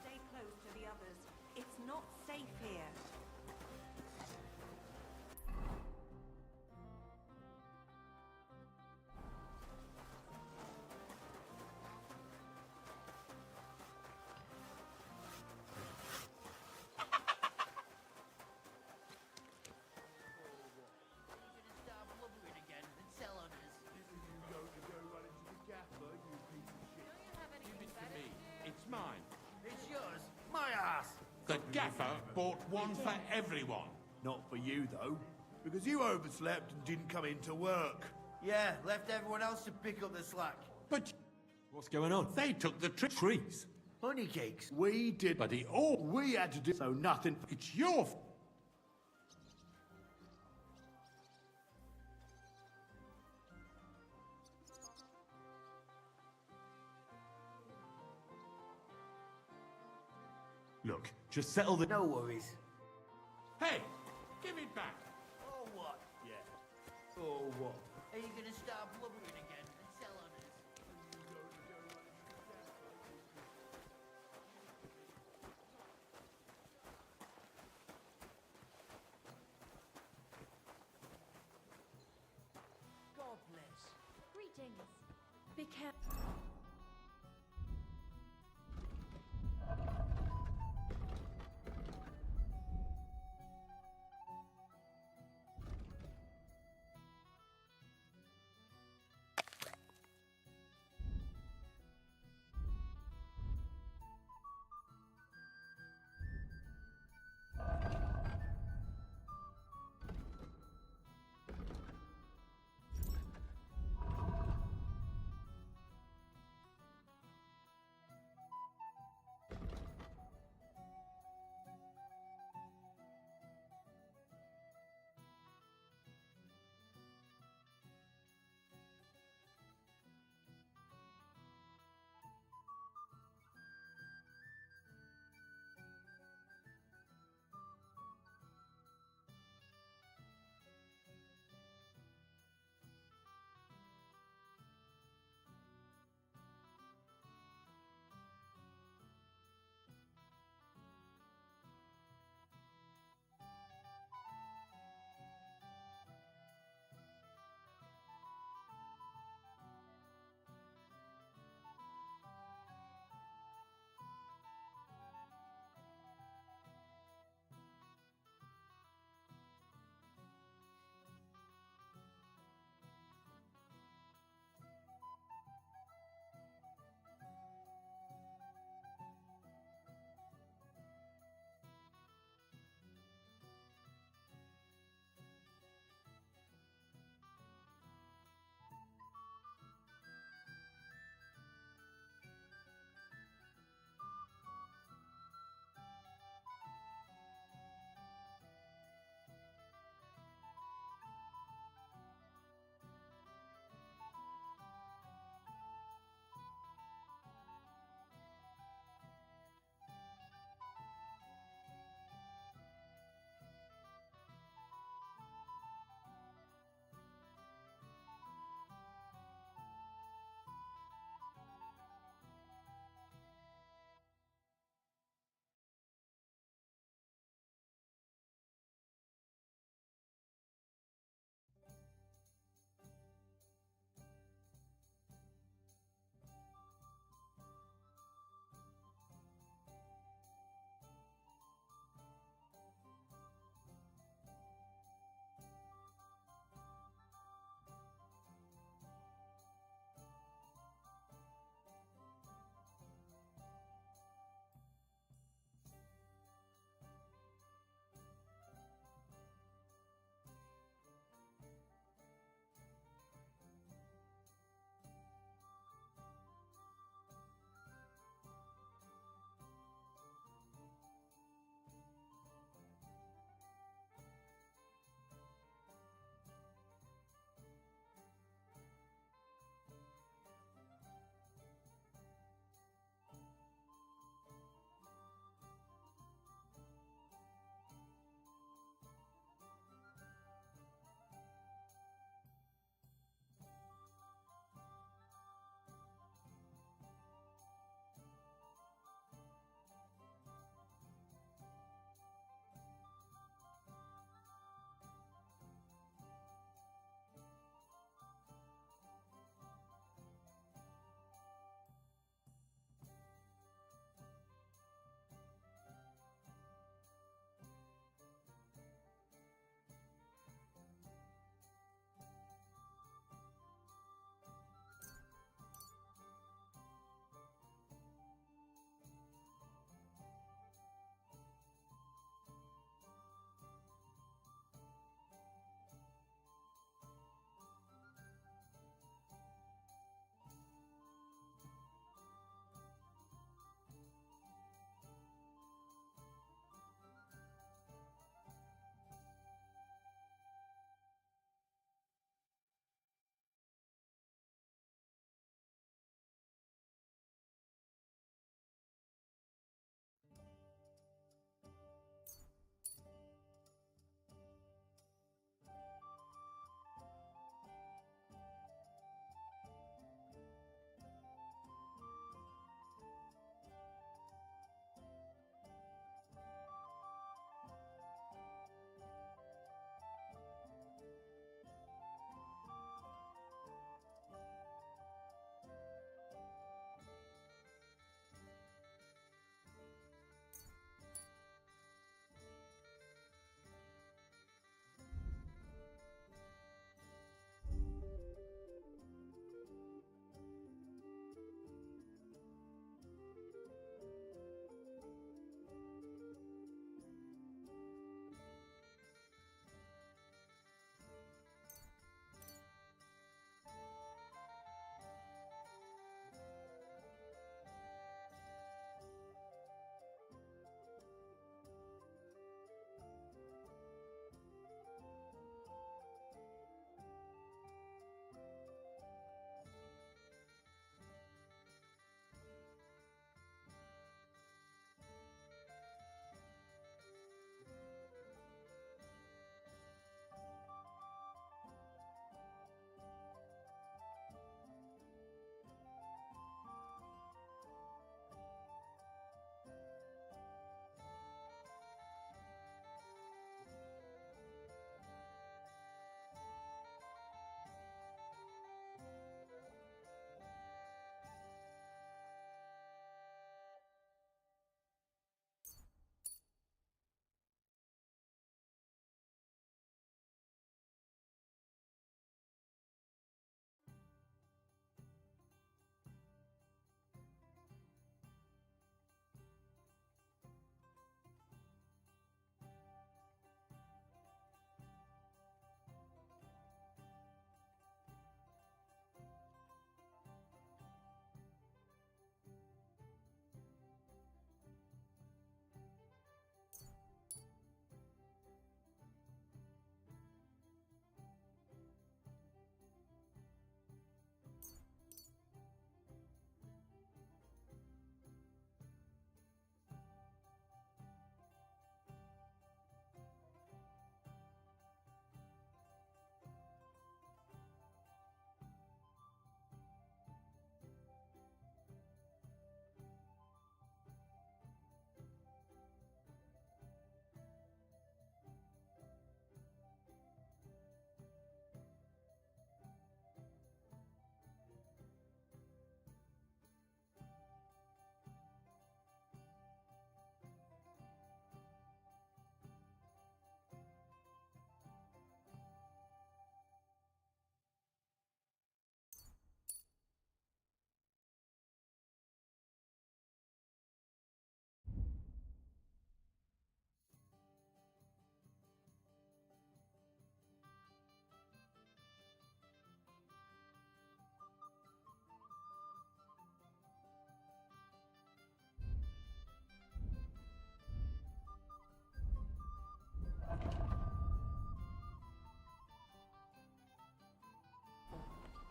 Stay close to the others. It's not safe here. It's mine. It's yours. My ass. The gaffer bought one for everyone. Not for you, though. Because you overslept and didn't come into work. Yeah, left everyone else to pick up the slack. But What's going on? they took the trees. Honey cakes. We did, but all we had to do, so nothing. It's your Look, just settle the... No worries. Hey, give it back. Or what? Yeah. Or what? Are you gonna start blubbering again and sell on us? God bless. Greetings. Be careful.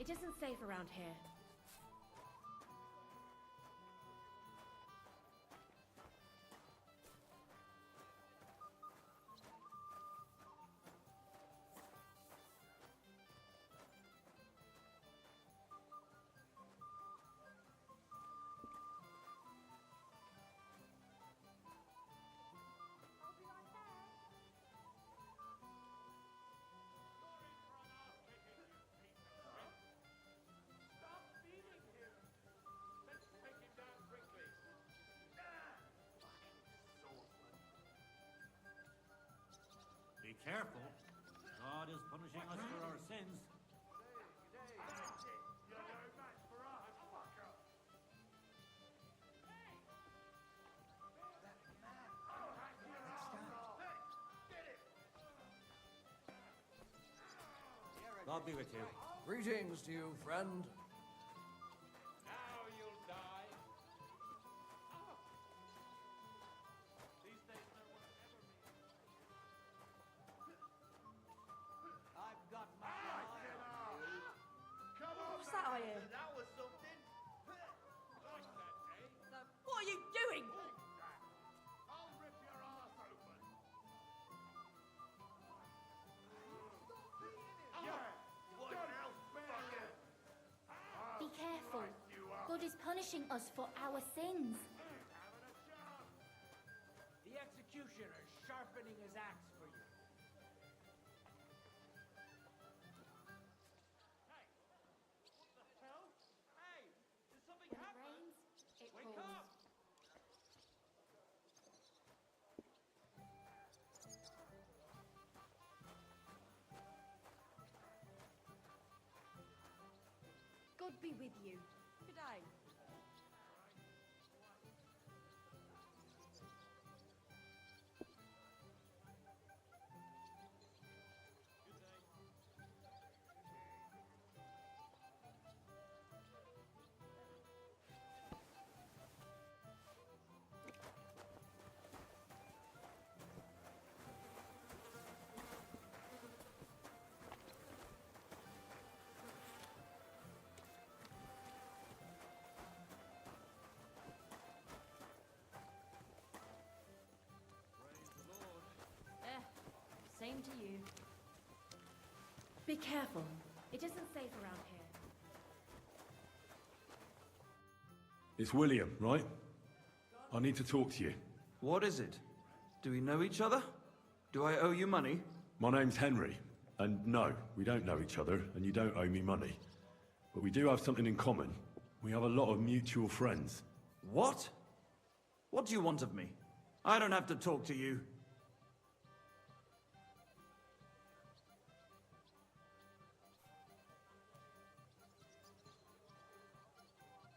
It isn't safe around here. Be careful. God is punishing us for our sins. God be with you. Greetings to you, friend. Now you'll die. I've got my eye on you. What was that I hear? That was something. What are you doing? I'll rip your ass open. Be careful. God is punishing us for our sins. The executioner is sharpening his axe for you. Hey! What the hell? Hey! Did something When it happen? rains, it Wake pours. up! God be with you. Good day. Same to you. Be careful. It isn't safe around here. It's William, right? I need to talk to you. What is it? Do we know each other? Do I owe you money? My name's Henry, and no, we don't know each other, and you don't owe me money. But we do have something in common. We have a lot of mutual friends. What? What do you want of me? I don't have to talk to you.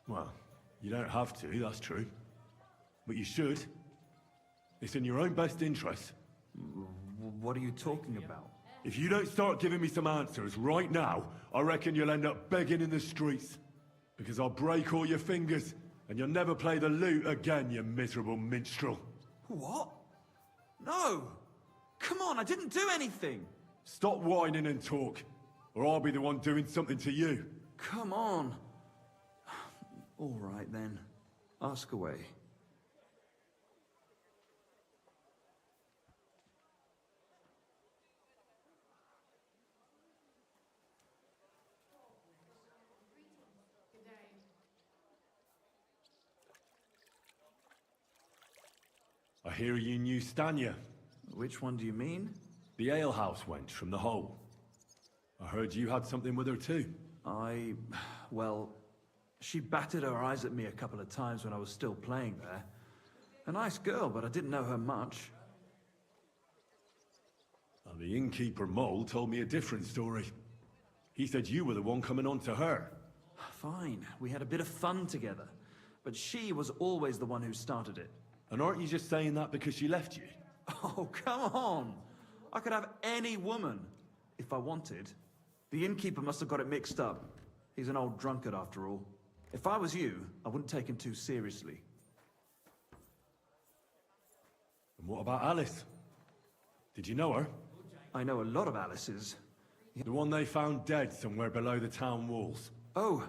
Well, you don't have to, that's true. But you should. It's in your own best interest. What are you talking about? If you don't start giving me some answers right now, I reckon you'll end up begging in the streets. Because I'll break all your fingers, and you'll never play the lute again, you miserable minstrel. What? No! Come on, I didn't do anything! Stop whining and talk, or I'll be the one doing something to you. Come on. All right then. Ask away. I hear you knew Stanya. Which one do you mean? The alehouse wench from the hole. I heard you had something with her too. Well, she batted her eyes at me a couple of times when I was still playing there. A nice girl, but I didn't know her much. And the innkeeper Mole told me a different story. He said you were the one coming on to her. Fine, we had a bit of fun together. But she was always the one who started it. And aren't you just saying that because she left you? Oh, come on! I could have any woman, if I wanted. The innkeeper must have got it mixed up. He's an old drunkard after all. If I was you, I wouldn't take him too seriously. And what about Alice? Did you know her? I know a lot of Alices. The one they found dead somewhere below the town walls. Oh,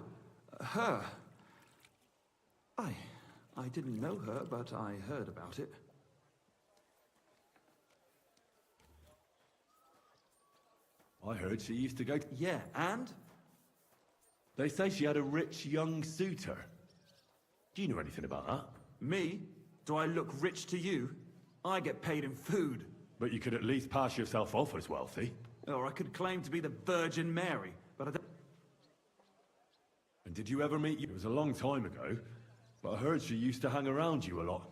her. I didn't know her, but I heard about it. I heard she used to go... Yeah, and? They say she had a rich young suitor. Do you know anything about that? Me? Do I look rich to you? I get paid in food. But you could at least pass yourself off as wealthy. Or I could claim to be the Virgin Mary, but I don't... And did you ever meet you? It was a long time ago, but I heard she used to hang around you a lot.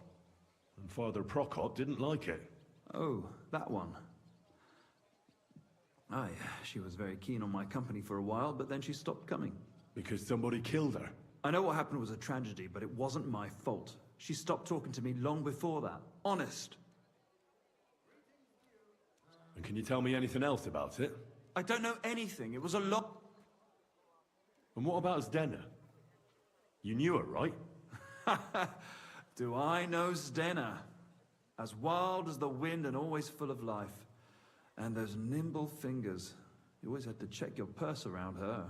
And Father Prokop didn't like it. Oh, that one. Aye, she was very keen on my company for a while, but then she stopped coming. Because somebody killed her? I know what happened was a tragedy, but it wasn't my fault. She stopped talking to me long before that. Honest. And can you tell me anything else about it? I don't know anything. It was a lot... And what about Zdena? You knew her, right? Do I know Zdena? As wild as the wind and always full of life. And those nimble fingers. You always had to check your purse around her.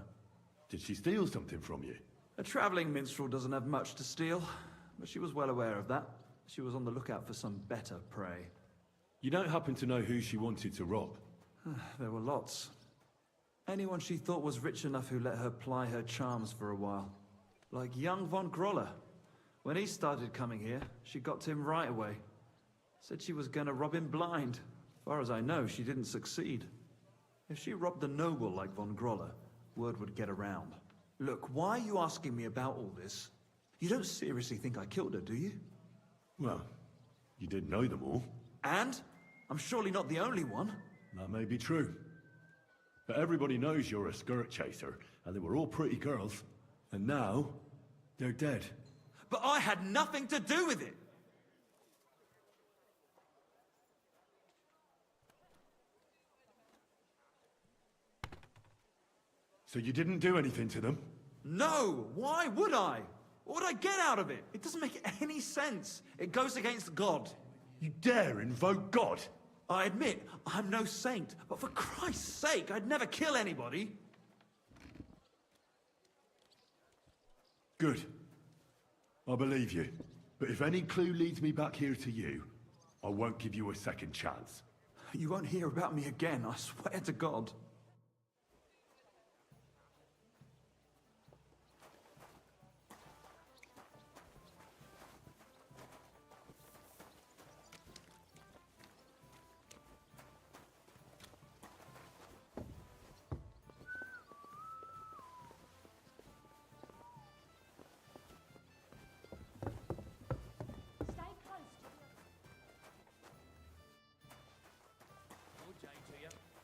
Did she steal something from you? A traveling minstrel doesn't have much to steal, but she was well aware of that. She was on the lookout for some better prey. You don't happen to know who she wanted to rob? There were lots. Anyone she thought was rich enough who let her ply her charms for a while. Like young von Groller. When he started coming here, she got to him right away. Said she was gonna rob him blind. As far as I know, she didn't succeed. If she robbed a noble like von Groller, word would get around. Look, why are you asking me about all this? You don't seriously think I killed her, do you? Well, you did know them all. And? I'm surely not the only one. That may be true. But everybody knows you're a skirt chaser, and they were all pretty girls. And now, they're dead. But I had nothing to do with it! So you didn't do anything to them? No! Why would I? What would I get out of it? It doesn't make any sense. It goes against God. You dare invoke God? I admit, I'm no saint, but for Christ's sake, I'd never kill anybody. Good. I believe you. But if any clue leads me back here to you, I won't give you a second chance. You won't hear about me again, I swear to God.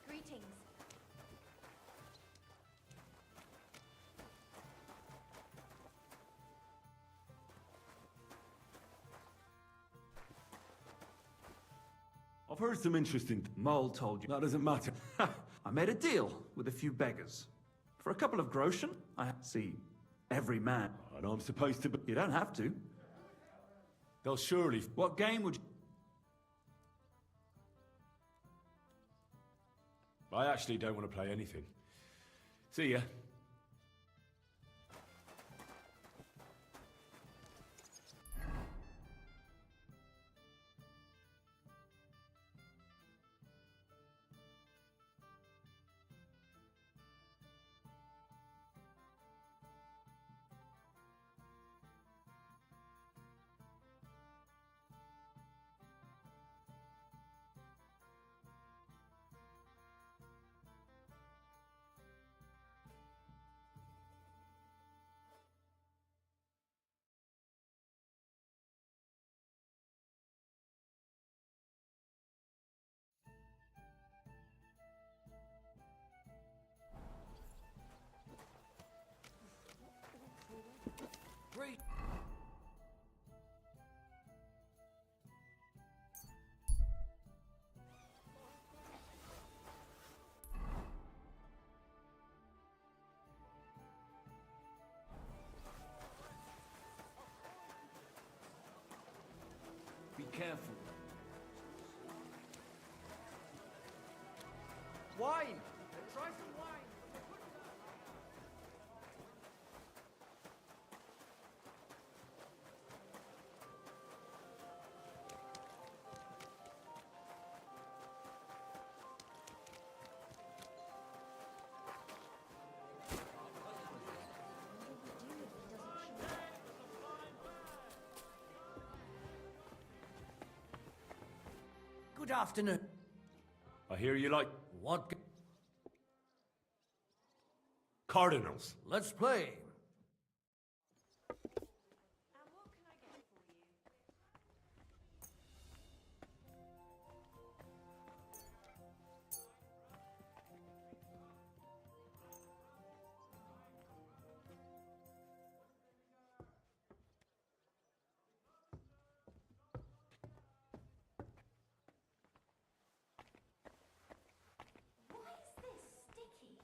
Greetings. I've heard some interesting... Mole told you. That doesn't matter. I made a deal with a few beggars. For a couple of groschen, I see every man. And I'm supposed to... You don't have to. They'll surely... What game would you... I actually don't want to play anything. See ya. Great. Be careful. Wine! Try some wine! afternoon. I hear you like What? cardinals. Let's play. Why is this sticky?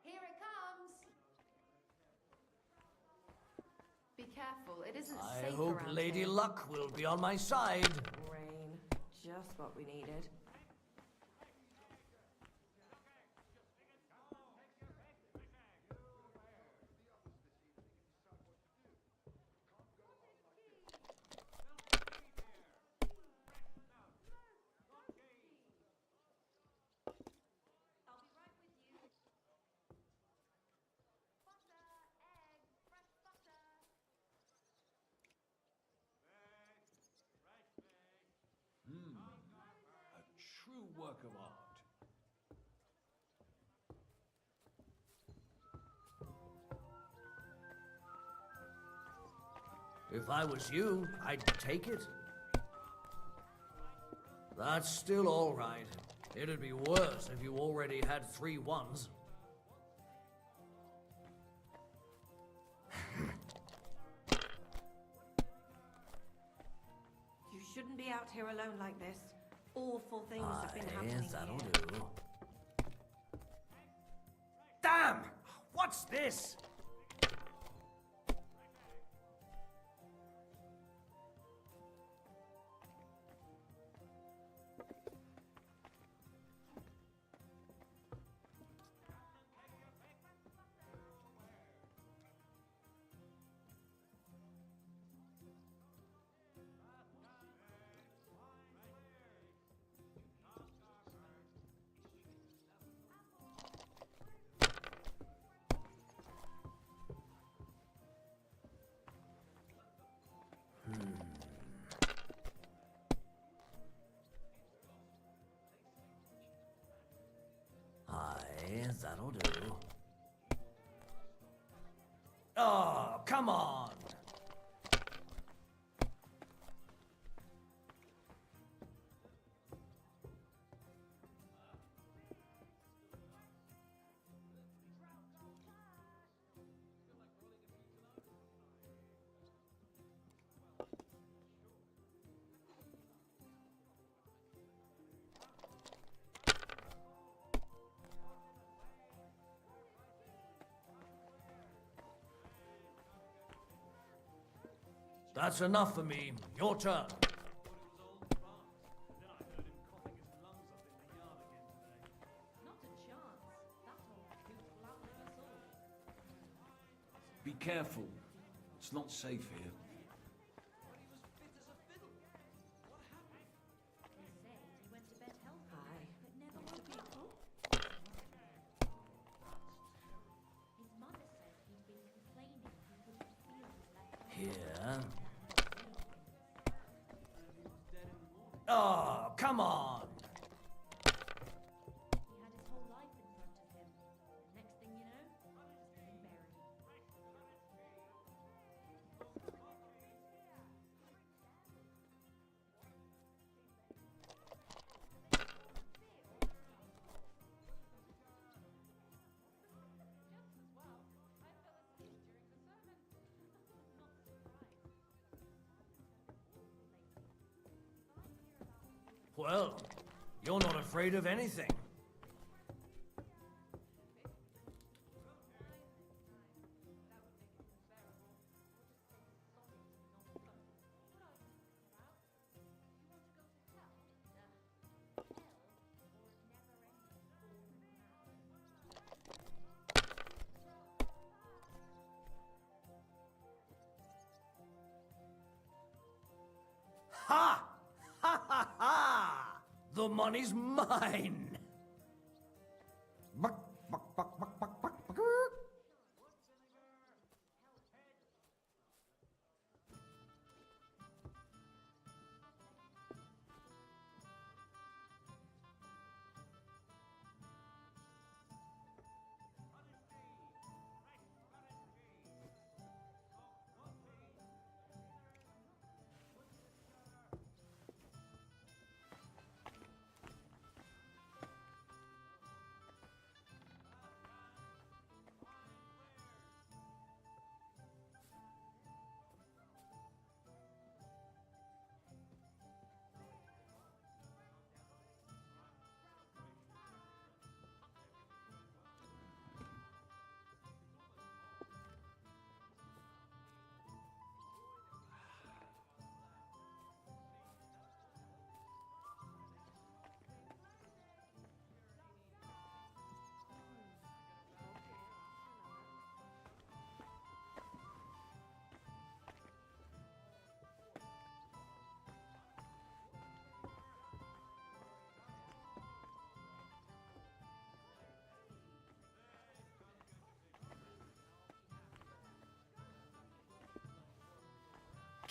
Here it comes. Be careful, it isn't I safe hope around Lady here. Luck will be on my side. Rain. Just what we needed. A true work of art. If I was you, I'd take it. That's still all right. It'd be worse if you already had 3 ones. You shouldn't be out here alone like this. Awful things have been happening Yes, that'll here. do. Damn! What's this? Aye, that'll do. Oh, come on! That's enough for me. Your turn. Be careful. It's not safe here. Here. Oh, come on! Well, you're not afraid of anything. Ha! Ha ha ha! The money's mine! Buck, buck, buck, buck, buck, buck, buck.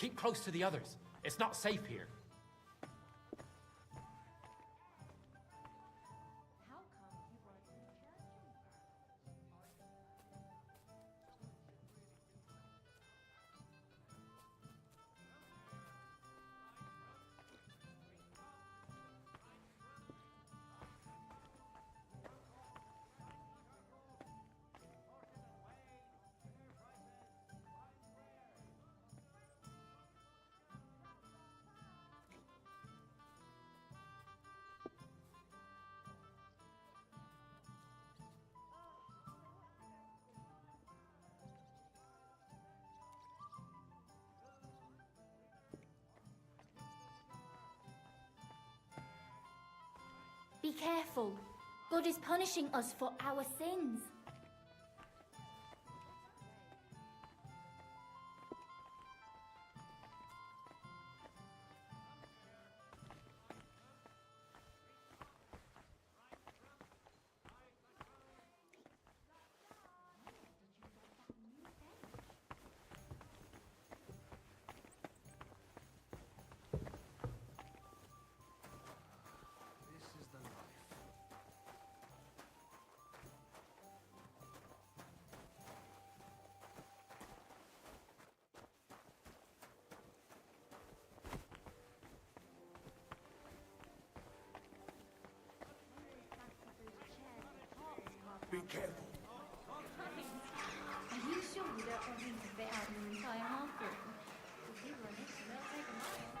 Keep close to the others. It's not safe here. Be careful. God is punishing us for our sins. Be careful. Are you sure you don't want him to fit out an entire half room? If you run into they'll take a mile.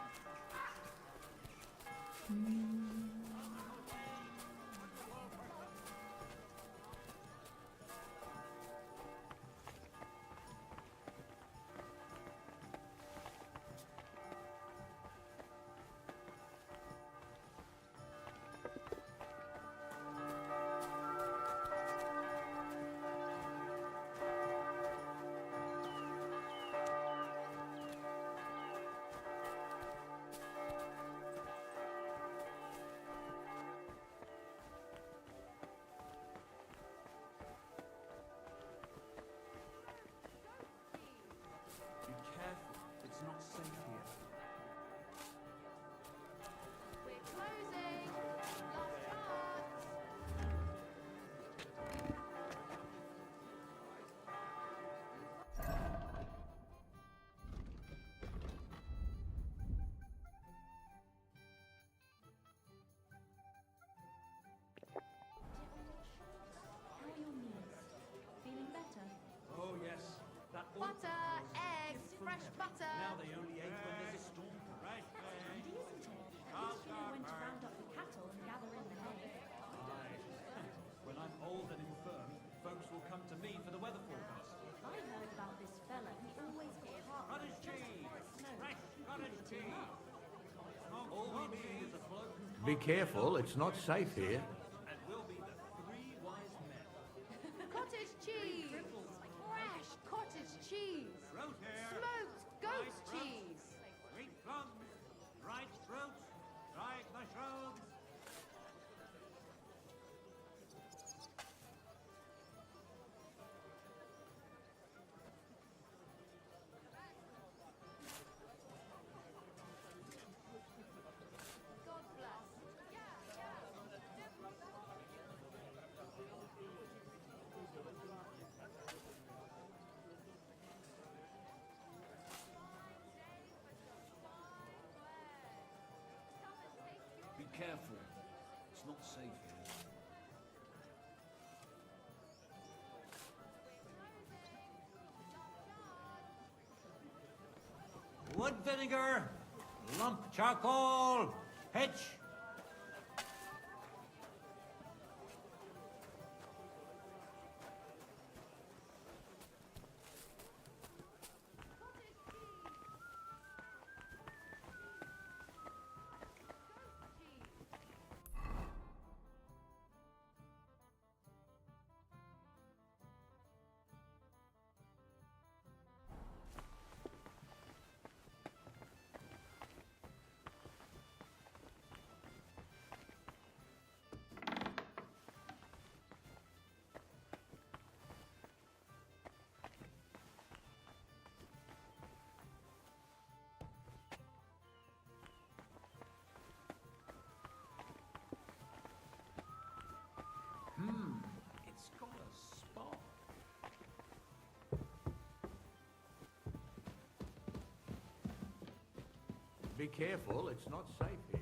Be careful. It's not safe here. We're closing. Last chance. How are your knees? Feeling better? Oh, yes. That Butter, eggs, fresh butter. Now they only ate when there's a storm. Right. Handy, isn't it? At least you know when to round up the cattle and gather in the hay. When I'm old and infirm, folks will come to me for the weather forecast. I heard about this fella. He always got heart Cottage cheese! Fresh cottage cheese! All we need is a bloke who Be careful, it's not safe here. and we'll be the three wise men. Cottage cheese. Fresh cottage cheese. Roast hare, Smoked goat fried cheese. sweet plums, dried fruits, dried mushrooms. God bless. Be careful. It's not safe here. Wood vinegar, lump charcoal, pitch. Be careful, it's not safe here.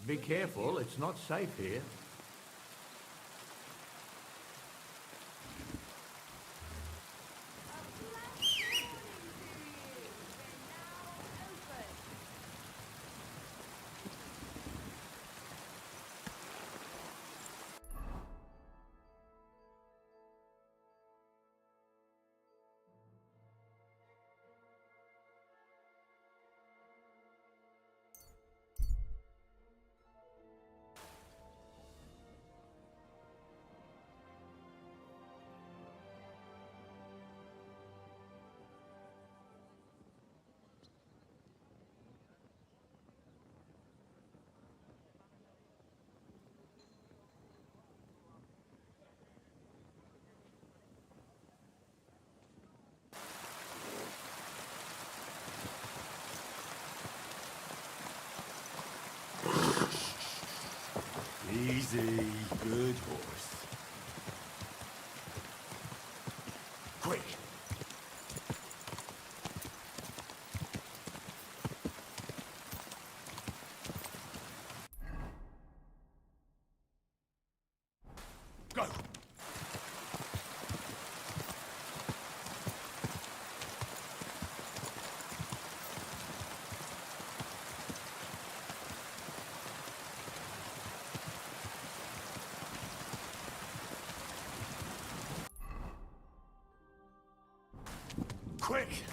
Be careful, it's not safe here. Easy, good horse. Quick! Go! Quick!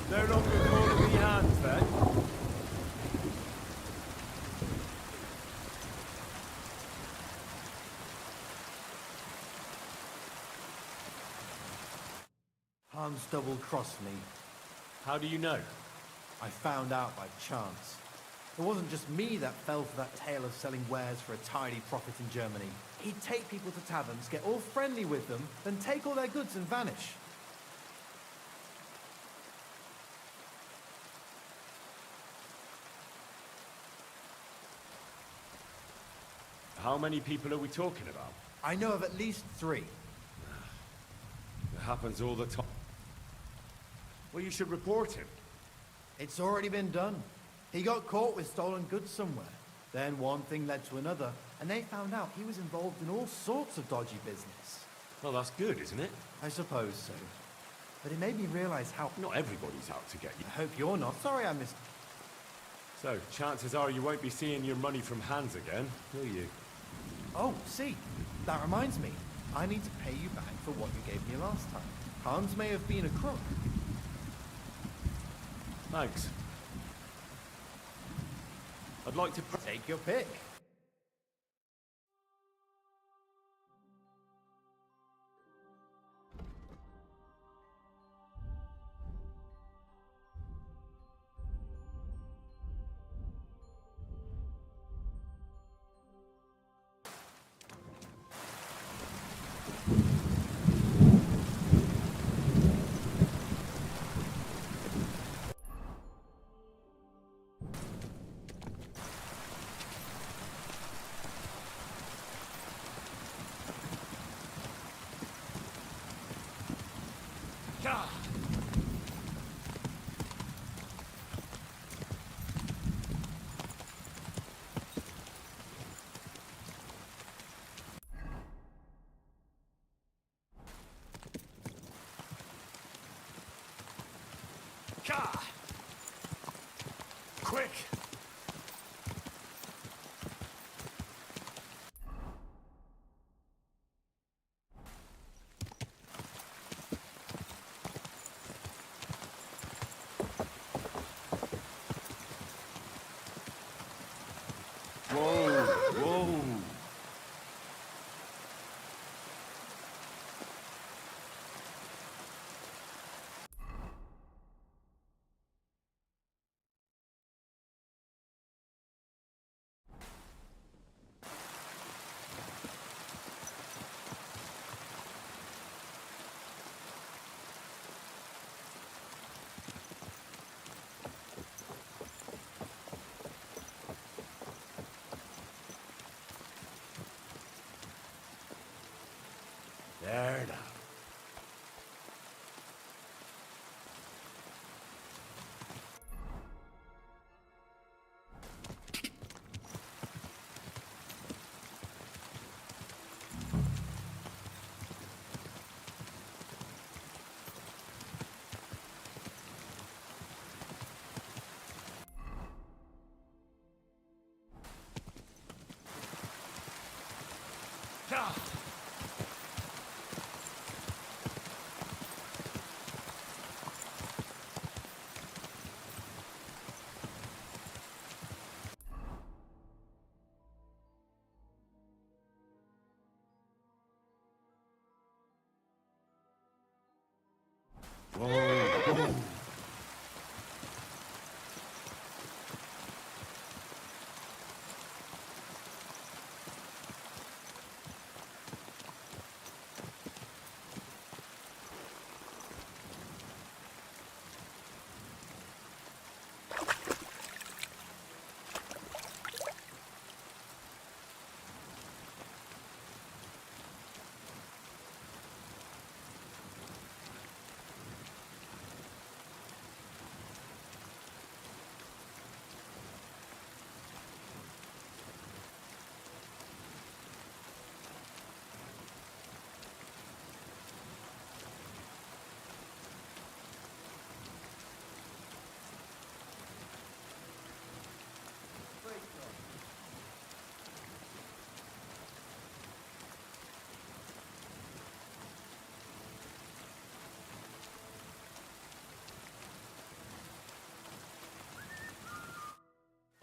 No longer calling me Hans, then? Hans double-crossed me. How do you know? I found out by chance. It wasn't just me that fell for that tale of selling wares for a tidy profit in Germany. He'd take people to taverns, get all friendly with them, then take all their goods and vanish. How many people are we talking about? I know of at least 3. It happens all the time. Well, you should report him. It's already been done. He got caught with stolen goods somewhere. Then one thing led to another, and they found out he was involved in all sorts of dodgy business. Well, that's good, isn't it? I suppose so. But it made me realize how... Not everybody's out to get you. I hope you're not. Sorry I missed... So, chances are you won't be seeing your money from Hans again, will you? Oh, see, that reminds me. I need to pay you back for what you gave me last time. Hans may have been a crook. Thanks. I'd like to... Take your pick.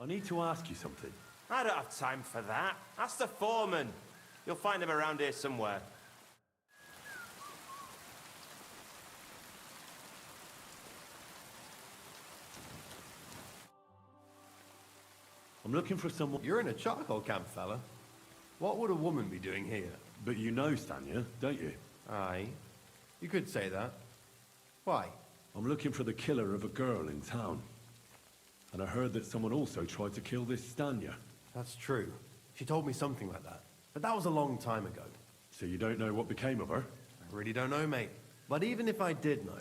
I need to ask you something. I don't have time for that. Ask the foreman. You'll find him around here somewhere. I'm looking for someone... You're in a charcoal camp, fella. What would a woman be doing here? But you know Stanya, don't you? Aye. You could say that. Why? I'm looking for the killer of a girl in town. And I heard that someone also tried to kill this Stanya. That's true. She told me something like that. But that was a long time ago. So you don't know what became of her? I really don't know, mate. But even if I did know,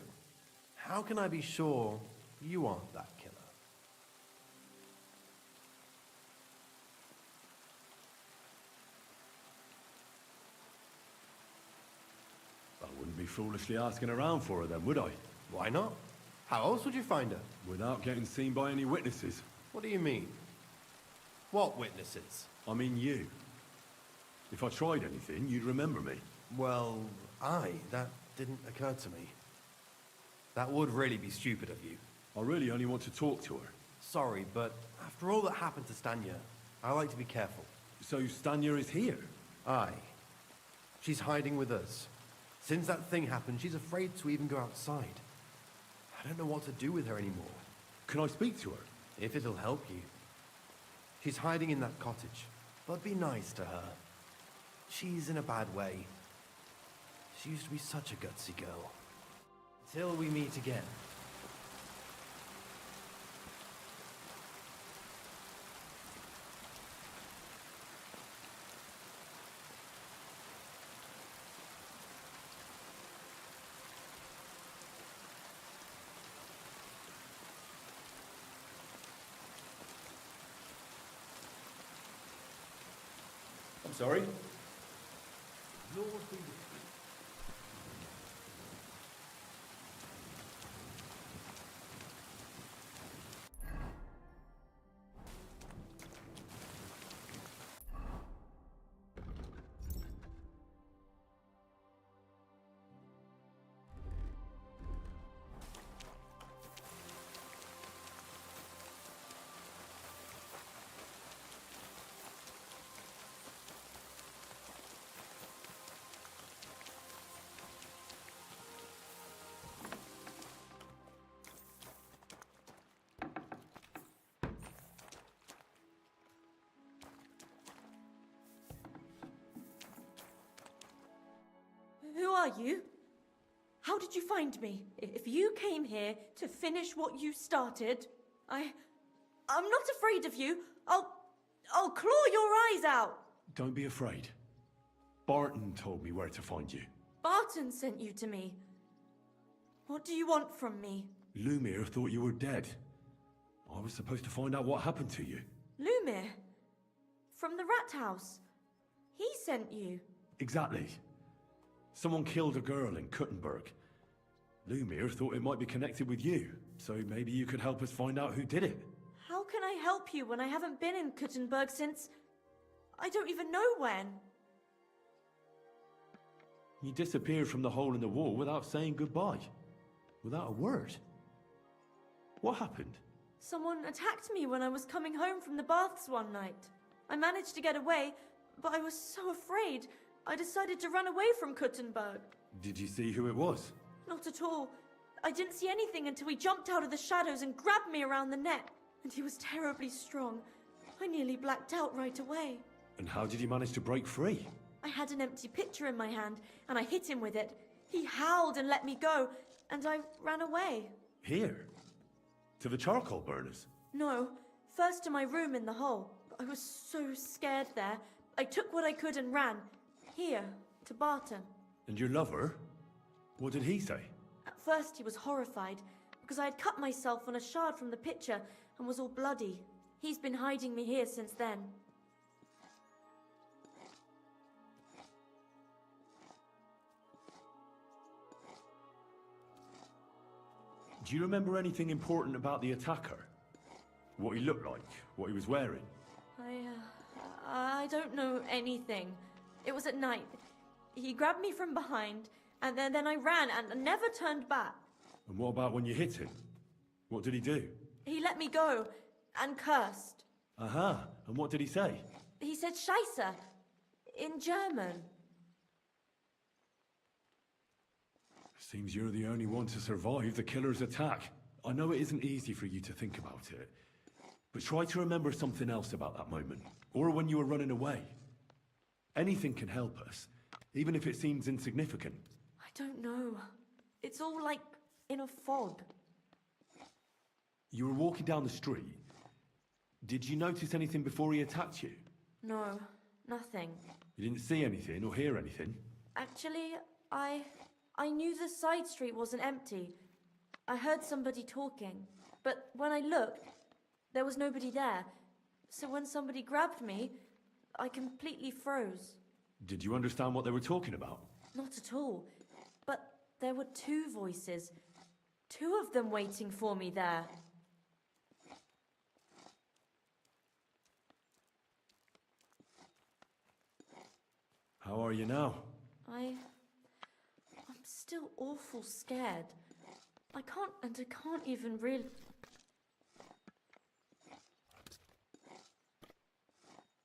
how can I be sure you aren't that killer? I wouldn't be foolishly asking around for her then, would I? Why not? How else would you find her? Without getting seen by any witnesses. What do you mean? What witnesses? I mean you. If I tried anything, you'd remember me. Well, that didn't occur to me. That would really be stupid of you. I really only want to talk to her. Sorry, but after all that happened to Stanya, I like to be careful. So Stanya is here? Aye. She's hiding with us. Since that thing happened, she's afraid to even go outside. I don't know what to do with her anymore. Can I speak to her? If it'll help you. She's hiding in that cottage, but be nice to her. She's in a bad way. She used to be such a gutsy girl. Till we meet again. I'm sorry? Lord be with you. Who are you? How did you find me? If you came here to finish what you started, I'm not afraid of you. I'll claw your eyes out. Don't be afraid. Barton told me where to find you. Barton sent you to me. What do you want from me? Lumir thought you were dead. I was supposed to find out what happened to you. Lumir? From the rat house. He sent you. Exactly. Someone killed a girl in Kuttenberg. Lumir thought it might be connected with you, so maybe you could help us find out who did it. How can I help you when I haven't been in Kuttenberg since... I don't even know when. You disappeared from the hole in the wall without saying goodbye. Without a word. What happened? Someone attacked me when I was coming home from the baths one night. I managed to get away, but I was so afraid. I decided to run away from Kuttenberg. Did you see who it was? Not at all. I didn't see anything until he jumped out of the shadows and grabbed me around the neck. And he was terribly strong. I nearly blacked out right away. And how did you manage to break free? I had an empty pitcher in my hand, and I hit him with it. He howled and let me go, and I ran away. Here? To the charcoal burners? No, first to my room in the hole. I was so scared there. I took what I could and ran. Here, to Barton. And your lover? What did he say? At first he was horrified, because I had cut myself on a shard from the pitcher and was all bloody. He's been hiding me here since then. Do you remember anything important about the attacker? What he looked like? What he was wearing? I don't know anything. It was at night. He grabbed me from behind, and then I ran and never turned back. And what about when you hit him? What did he do? He let me go and cursed. Aha, and what did he say? He said Scheisse in German. Seems you're the only one to survive the killer's attack. I know it isn't easy for you to think about it, but try to remember something else about that moment, or when you were running away. Anything can help us, even if it seems insignificant. I don't know. It's all like in a fog. You were walking down the street. Did you notice anything before he attacked you? No, nothing. You didn't see anything or hear anything? Actually, I knew the side street wasn't empty. I heard somebody talking, but when I looked, there was nobody there. So when somebody grabbed me, I completely froze. Did you understand what they were talking about? Not at all. But there were two voices. Two of them waiting for me there. How are you now? I'm still awful scared. I can't even really...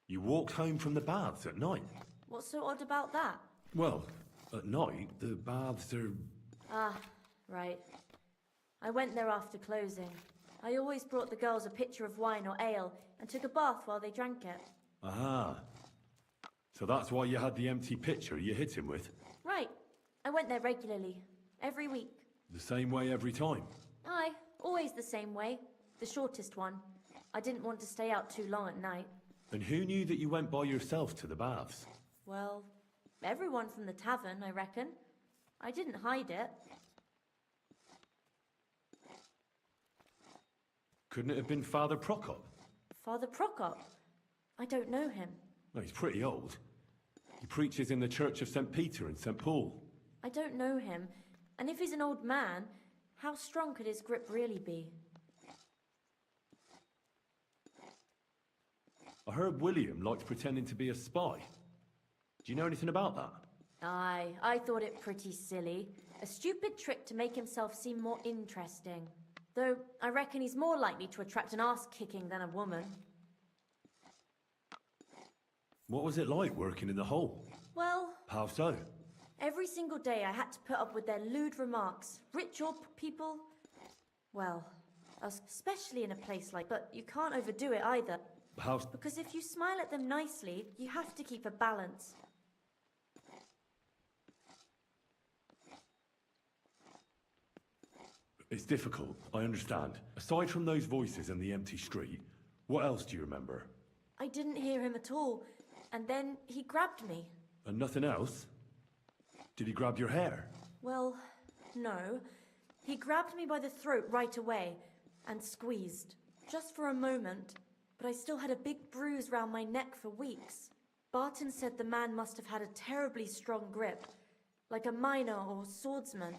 You walked home from the baths at night? What's so odd about that? Well, at night, the baths are... Ah, right. I went there after closing. I always brought the girls a pitcher of wine or ale and took a bath while they drank it. Aha. So that's why you had the empty pitcher you hit him with? Right. I went there regularly. Every week. The same way every time? Aye, always the same way. The shortest one. I didn't want to stay out too long at night. And who knew that you went by yourself to the baths? Well, everyone from the tavern, I reckon. I didn't hide it. Couldn't it have been Father Prokop? Father Prokop? I don't know him. Well, he's pretty old. He preaches in the Church of St. Peter and St. Paul. I don't know him. And if he's an old man, how strong could his grip really be? I heard William liked pretending to be a spy. Do you know anything about that? Aye, I thought it pretty silly. A stupid trick to make himself seem more interesting. Though, I reckon he's more likely to attract an ass-kicking than a woman. What was it like working in the hole? Well, How so? every single day I had to put up with their lewd remarks. Rich or people. Well, especially in a place like... But you can't overdo it either. How... Because if you smile at them nicely, you have to keep a balance. It's difficult, I understand. Aside from those voices and the empty street, what else do you remember? I didn't hear him at all. And then he grabbed me. And nothing else? Did he grab your hair? Well, no. He grabbed me by the throat right away and squeezed. Just for a moment. But I still had a big bruise round my neck for weeks. Barton said the man must have had a terribly strong grip. Like a miner or swordsman.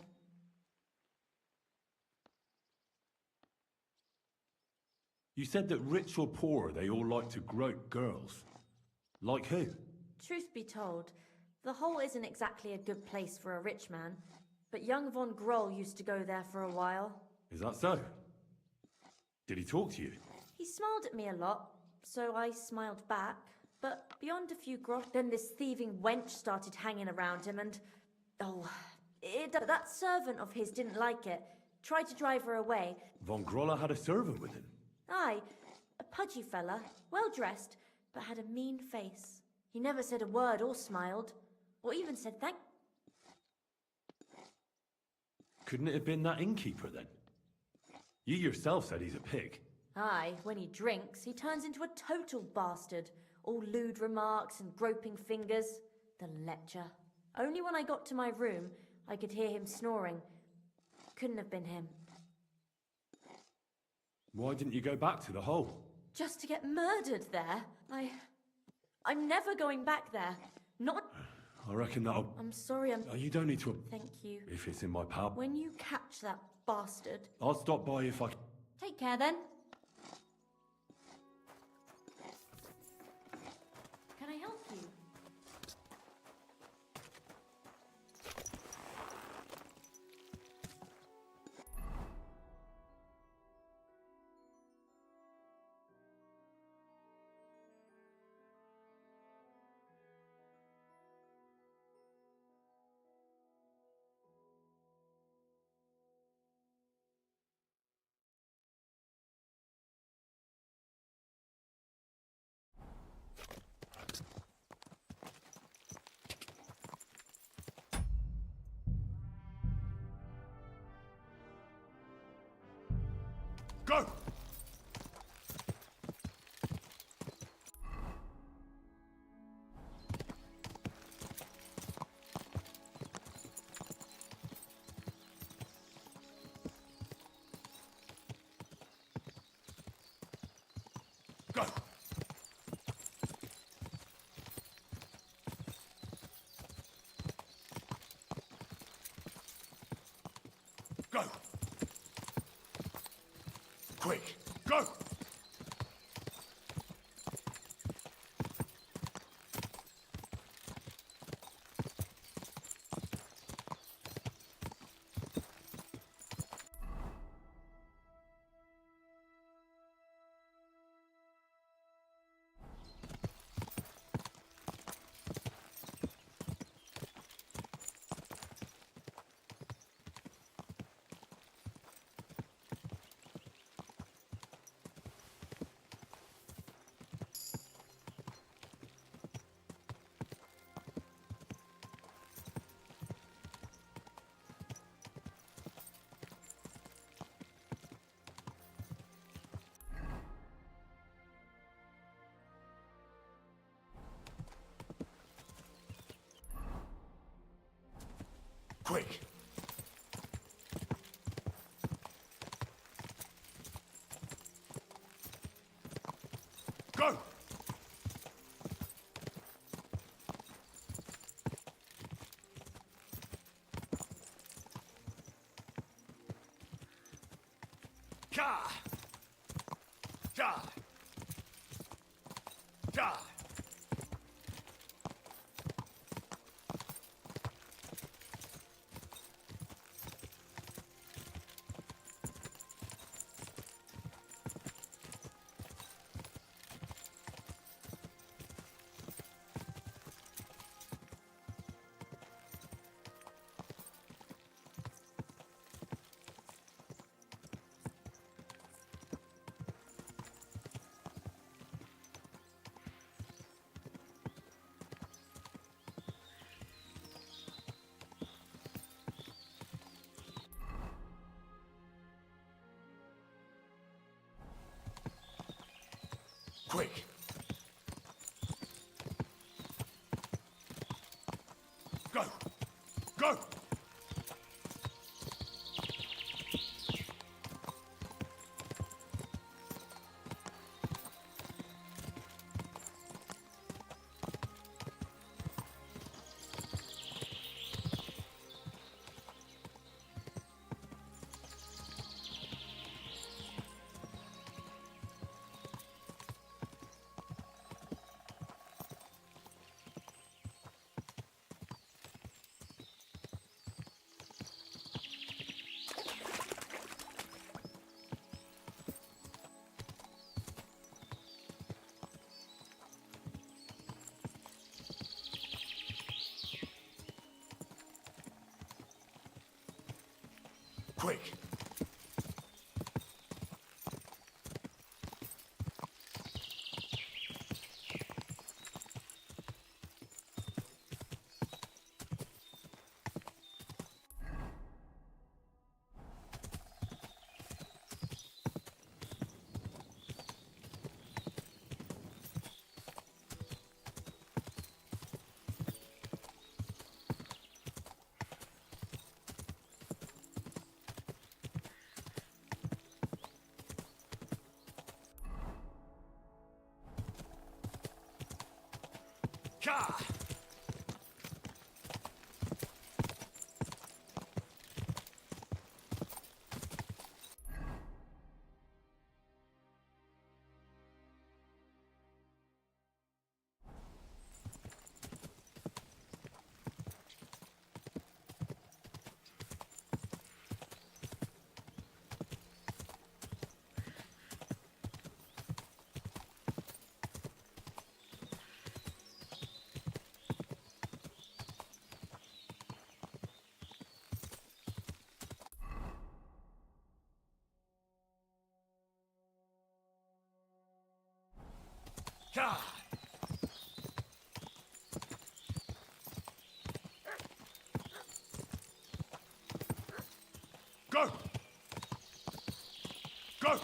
You said that rich or poor, they all like to grope girls. Like who? Truth be told, the hole isn't exactly a good place for a rich man. But young von Groll used to go there for a while. Is that so? Did he talk to you? He smiled at me a lot, so I smiled back. But beyond a few grosh, then this thieving wench started hanging around him and... Oh, that servant of his didn't like it. Tried to drive her away. Von Groller had a servant with him. Aye, a pudgy fella, well-dressed, but had a mean face. He never said a word or smiled, or even said thank... Couldn't it have been that innkeeper then? You yourself said he's a pig. Aye, when he drinks, he turns into a total bastard. All lewd remarks and groping fingers. The lecher. Only when I got to my room, I could hear him snoring. Couldn't have been him. Why didn't you go back to the hole? Just to get murdered there? I'm never going back there. Not... I reckon that'll... I'm sorry, Oh, you don't need to... Thank you. If it's in my power. When you catch that bastard... I'll stop by if I... Take care then. Can I help you? Go! Go! Go! Quick! Go! Quick! Go! Ja! Ja! Ja! Quick! Go! Go! Quick! Ja! Ja! Go! Go!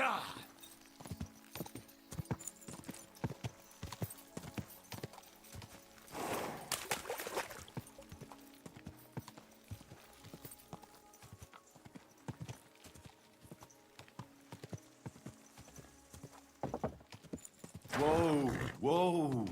Gah! Whoa, whoa.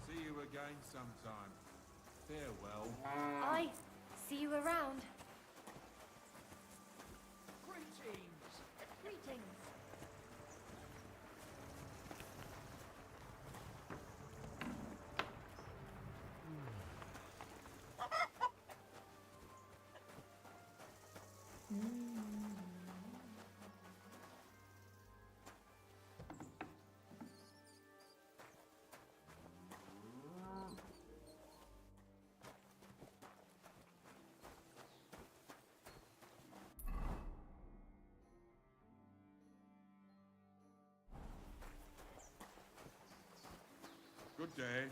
See you again sometime. Farewell. Aye. See you around. Greetings. Greetings. Good day.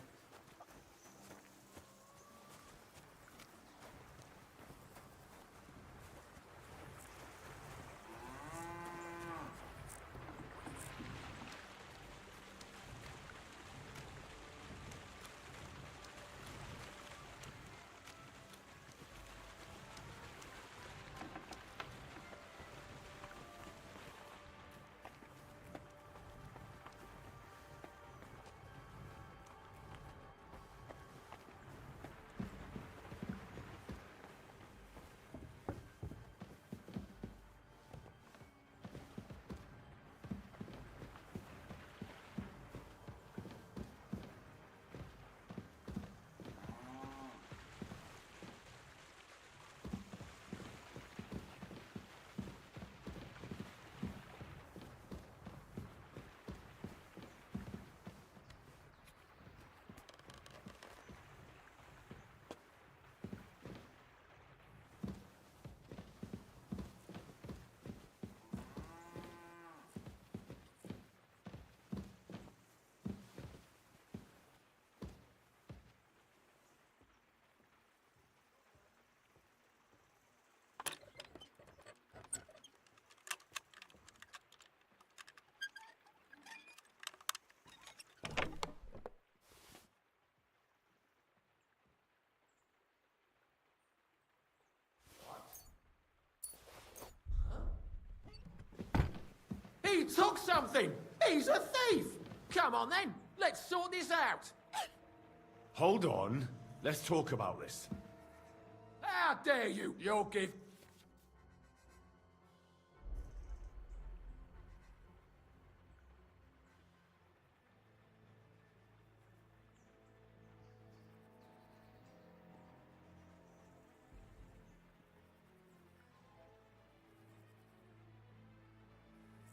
He took something! He's a thief! Come on then, let's sort this out! Hold on. Let's talk about this. How dare you! You'll give...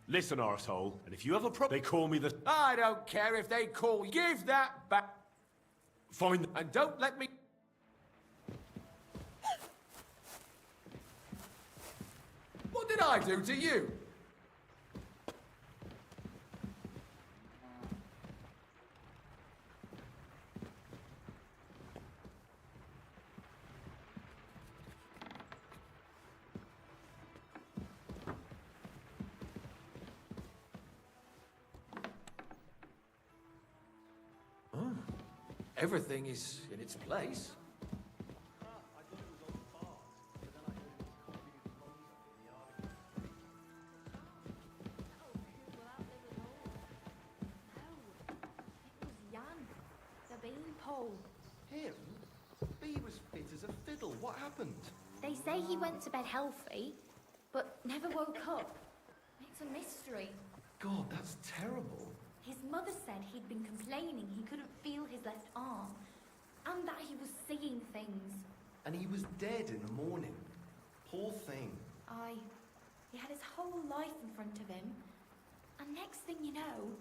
Listen, arsehole, and if you have a problem, they call me the... I don't care if they call you. Give that back. Fine. And don't let me... What did I do to you? Everything is in its place. Jan, the beanpole. Him? He was fit as a fiddle. What happened? They say he went to bed healthy, but never woke up. It's a mystery. God, that's terrible. His mother said he'd been complaining he couldn't feel his left arm, and that he was seeing things. And he was dead in the morning. Poor thing. He had his whole life in front of him, and next thing you know,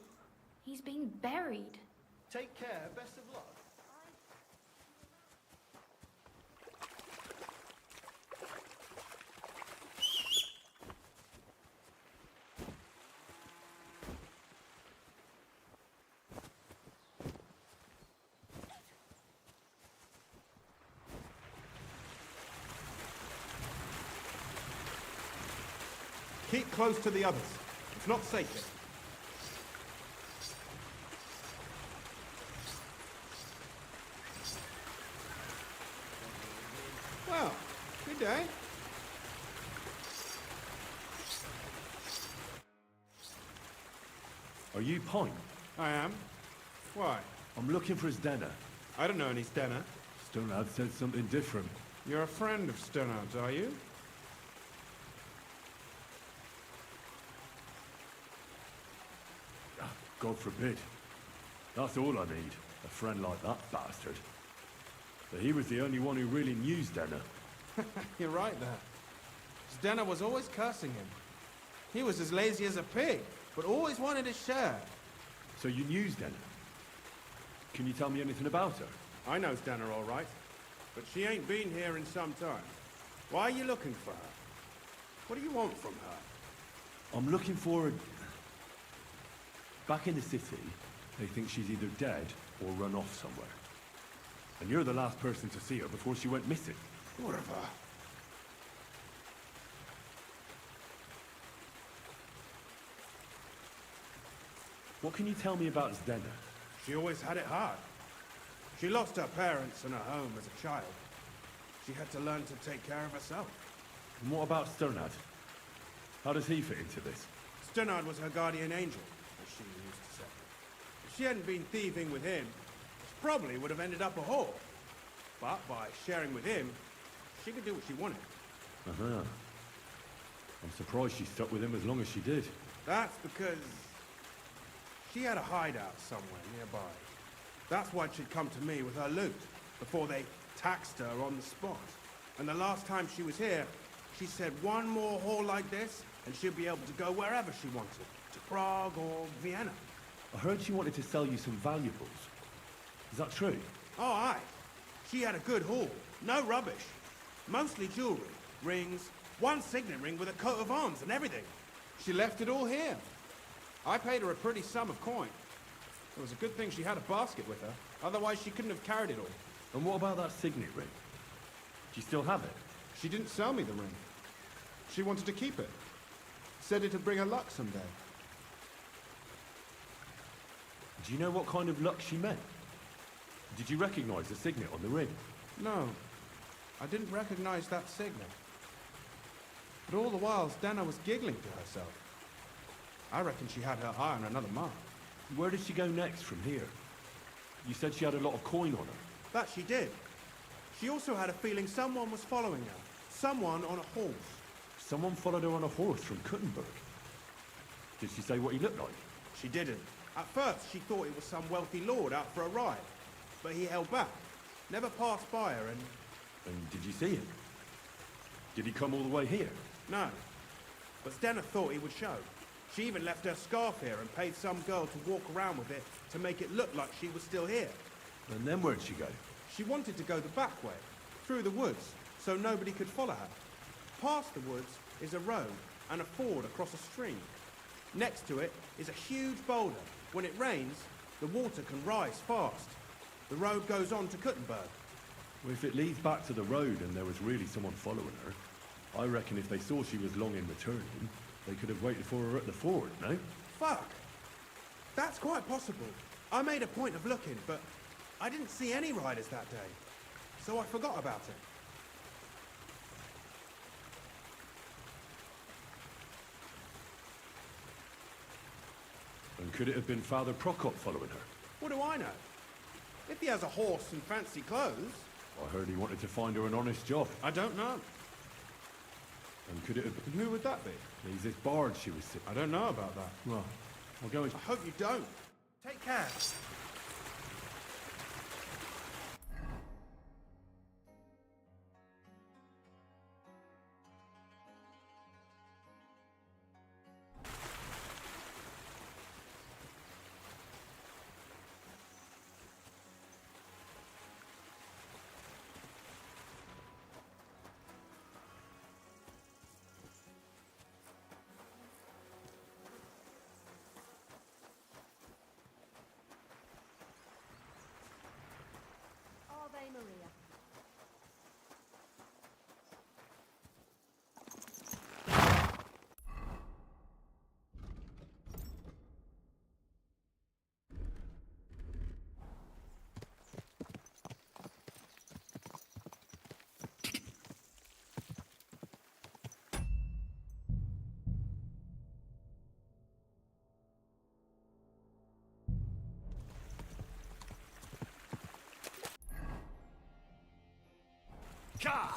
he's been buried. Take care, best of luck. Keep close to the others. It's not safe here. Well, good day. Are you Pine? I am. Why? I'm looking for Zdena. I don't know any Stena. Stonard said something different. You're a friend of Stonard's, are you? God forbid. That's all I need. A friend like that bastard. But he was the only one who really knew Zdena. You're right there. Zdena was always cursing him. He was as lazy as a pig, but always wanted his share. So you knew Zdena? Can you tell me anything about her? I know Zdena all right, but she ain't been here in some time. Why are you looking for her? What do you want from her? I'm looking for her... Back in the city, they think she's either dead or run off somewhere. And you're the last person to see her before she went missing. Whatever. What can you tell me about Zdena? She always had it hard. She lost her parents and her home as a child. She had to learn to take care of herself. And what about Stonard? How does he fit into this? Stonard was her guardian angel, as she used to say. If she hadn't been thieving with him, she probably would have ended up a whore. But by sharing with him, she could do what she wanted. Uh-huh. I'm surprised she stuck with him as long as she did. That's because she had a hideout somewhere nearby. That's why she'd come to me with her loot, before they taxed her on the spot. And the last time she was here, she said one more haul like this, and she'll be able to go wherever she wanted. To Prague or Vienna. I heard she wanted to sell you some valuables. Is that true? Oh, aye. She had a good haul. No rubbish. Mostly jewelry, rings, one signet ring with a coat of arms and everything. She left it all here. I paid her a pretty sum of coin. It was a good thing she had a basket with her, otherwise she couldn't have carried it all. And what about that signet ring? Do you still have it? She didn't sell me the ring. She wanted to keep it. Said it'd bring her luck someday. Do you know what kind of luck she meant? Did you recognize the signet on the ring? No, I didn't recognize that signet. But all the while, Zdena was giggling to herself. I reckon she had her eye on another mark. Where did she go next from here? You said she had a lot of coin on her. That she did. She also had a feeling someone was following her. Someone on a horse. Someone followed her on a horse from Kuttenberg. Did she say what he looked like? She didn't. At first, she thought it was some wealthy lord out for a ride. But he held back. Never passed by her and... And did you see him? Did he come all the way here? No. But Zdena thought he would show. She even left her scarf here and paid some girl to walk around with it to make it look like she was still here. And then where'd she go? She wanted to go the back way, through the woods, so nobody could follow her. Past the woods is a road and a ford across a stream. Next to it is a huge boulder. When it rains, the water can rise fast. The road goes on to Kuttenberg. Well, if it leads back to the road and there was really someone following her, I reckon if they saw she was long in returning, they could have waited for her at the ford, no? Fuck! That's quite possible. I made a point of looking, but I didn't see any riders that day. So I forgot about it. And could it have been Father Prokop following her? What do I know? If he has a horse and fancy clothes... I heard he wanted to find her an honest job. I don't know. And could it have been... And who would that be? He's this bard she was sitting. I don't know about that. Well, I'll go and... I hope you don't. Take care. Ave Maria. Ka!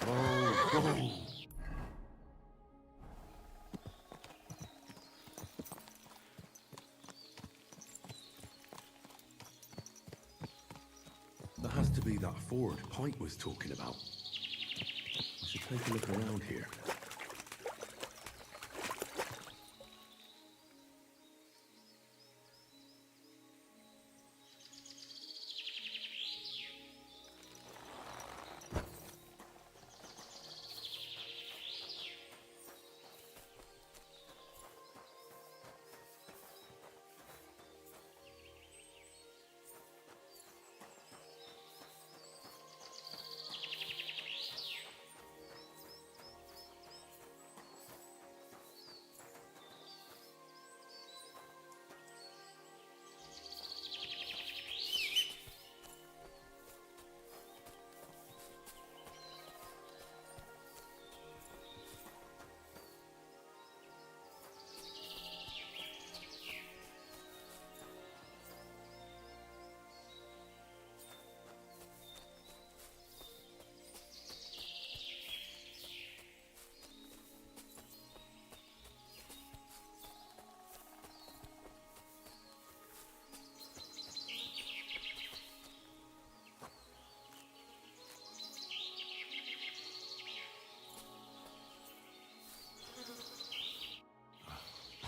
Oh. That has to be that ford Pike was talking about. I should take a look around here.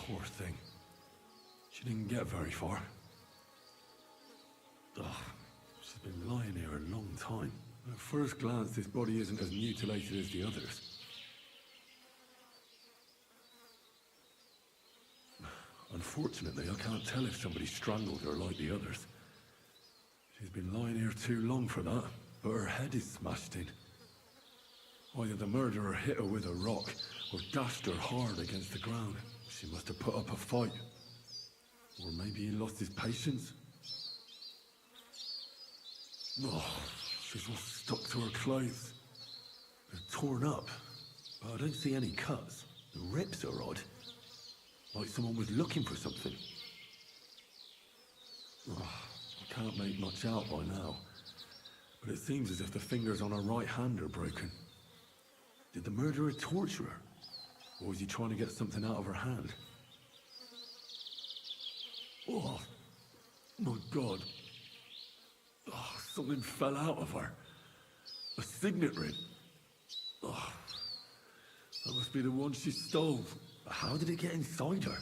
Poor thing. She didn't get very far. Ugh, she's been lying here a long time. At first glance, this body isn't as mutilated as the others. Unfortunately, I can't tell if somebody strangled her like the others. She's been lying here too long for that, but her head is smashed in. Either the murderer hit her with a rock, or dashed her hard against the ground. She must have put up a fight. Or maybe he lost his patience. Oh, she's all stuck to her clothes. They're torn up, but I don't see any cuts. The rips are odd. Like someone was looking for something. Oh, I can't make much out by now. But it seems as if the fingers on her right hand are broken. Did the murderer torture her? Or was he trying to get something out of her hand? Oh, my God. Oh, something fell out of her. A signet ring. Oh, that must be the one she stole. But how did it get inside her?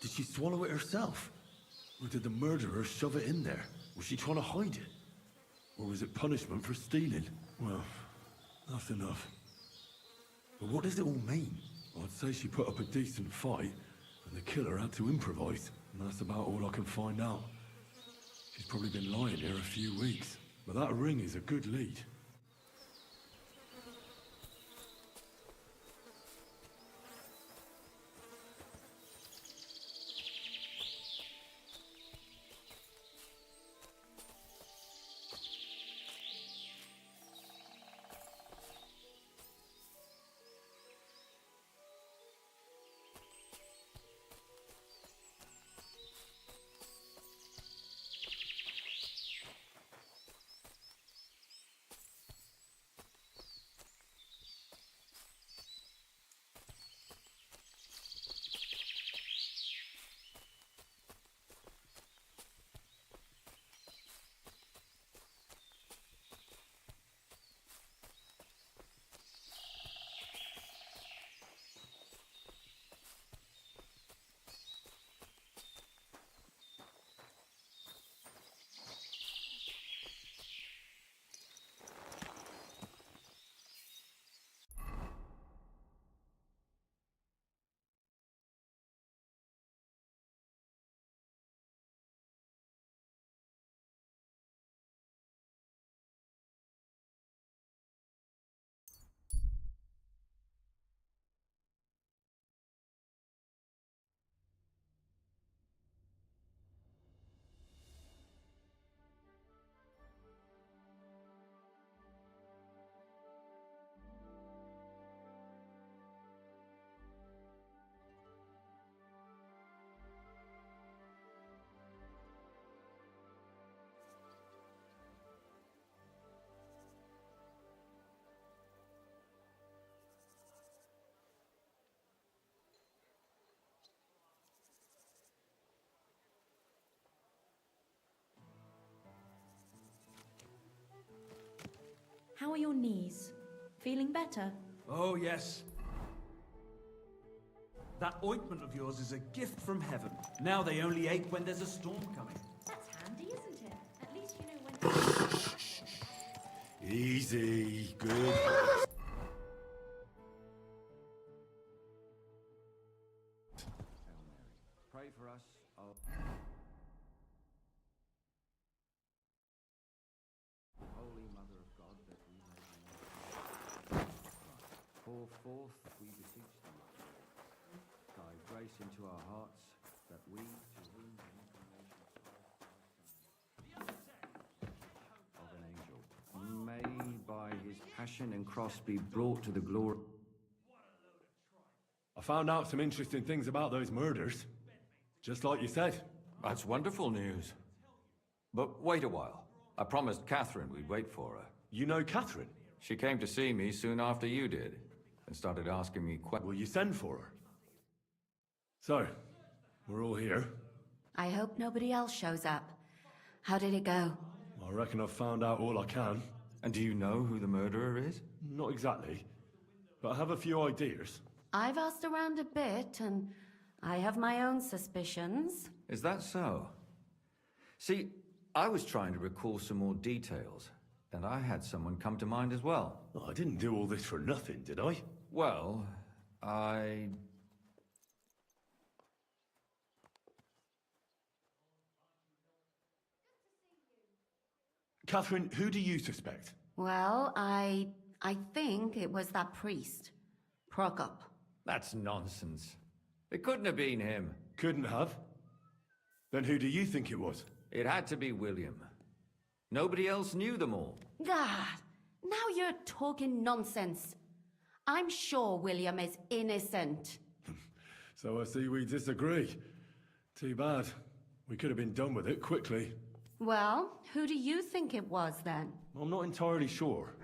Did she swallow it herself? Or did the murderer shove it in there? Was she trying to hide it? Or was it punishment for stealing? Well, that's enough. But what does it all mean? I'd say she put up a decent fight, and the killer had to improvise. And that's about all I can find out. She's probably been lying here a few weeks. But that ring is a good lead. How are your knees? Feeling better? Oh, yes. That ointment of yours is a gift from heaven. Now they only ache when there's a storm coming. That's handy, isn't it? At least you know when. Easy, good. Pray for us. Holy Mother of God, that we may be known. Pour forth, we beseech thee, thy grace into our hearts, that we, to whom the incarnation of an angel, may by his passion and cross be brought to the glory. I found out some interesting things about those murders. Just like you said. That's wonderful news. But wait a while. I promised Catherine we'd wait for her. You know Catherine? She came to see me soon after you did, and started asking me questions. Will you send for her? So, we're all here. I hope nobody else shows up. How did it go? I reckon I've found out all I can. And do you know who the murderer is? Not exactly, but I have a few ideas. I've asked around a bit, and I have my own suspicions. Is that so? See, I was trying to recall some more details, and I had someone come to mind as well. Oh, I didn't do all this for nothing, did I? Well, Catherine, who do you suspect? Well, I think it was that priest, Prokop. That's nonsense. It couldn't have been him. Couldn't have? Then who do you think it was? It had to be William. Nobody else knew them all. God, now you're talking nonsense. I'm sure William is innocent. So I see we disagree. Too bad. We could have been done with it quickly. Well, who do you think it was then? I'm not entirely sure.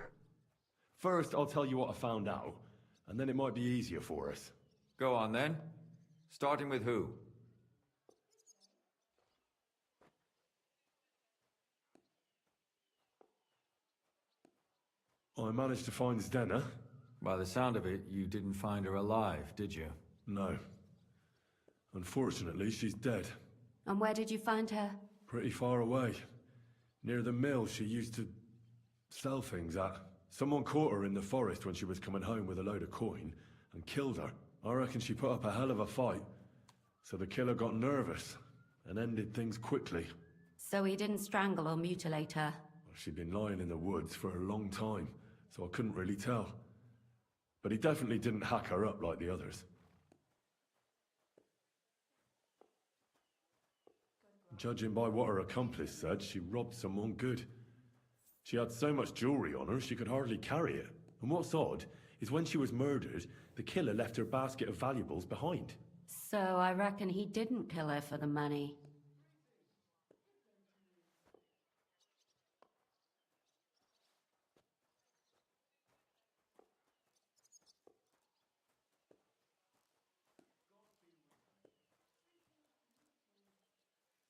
First, I'll tell you what I found out, and then it might be easier for us. Go on then. Starting with who? I managed to find Zdenna. By the sound of it, you didn't find her alive, did you? No. Unfortunately, she's dead. And where did you find her? Pretty far away. Near the mill she used to sell things at. Someone caught her in the forest when she was coming home with a load of coin and killed her. I reckon she put up a hell of a fight. So the killer got nervous and ended things quickly. So he didn't strangle or mutilate her? She'd been lying in the woods for a long time, so I couldn't really tell. But he definitely didn't hack her up like the others. Judging by what her accomplice said, she robbed someone good. She had so much jewelry on her, she could hardly carry it. And what's odd is when she was murdered, the killer left her basket of valuables behind. So I reckon he didn't kill her for the money.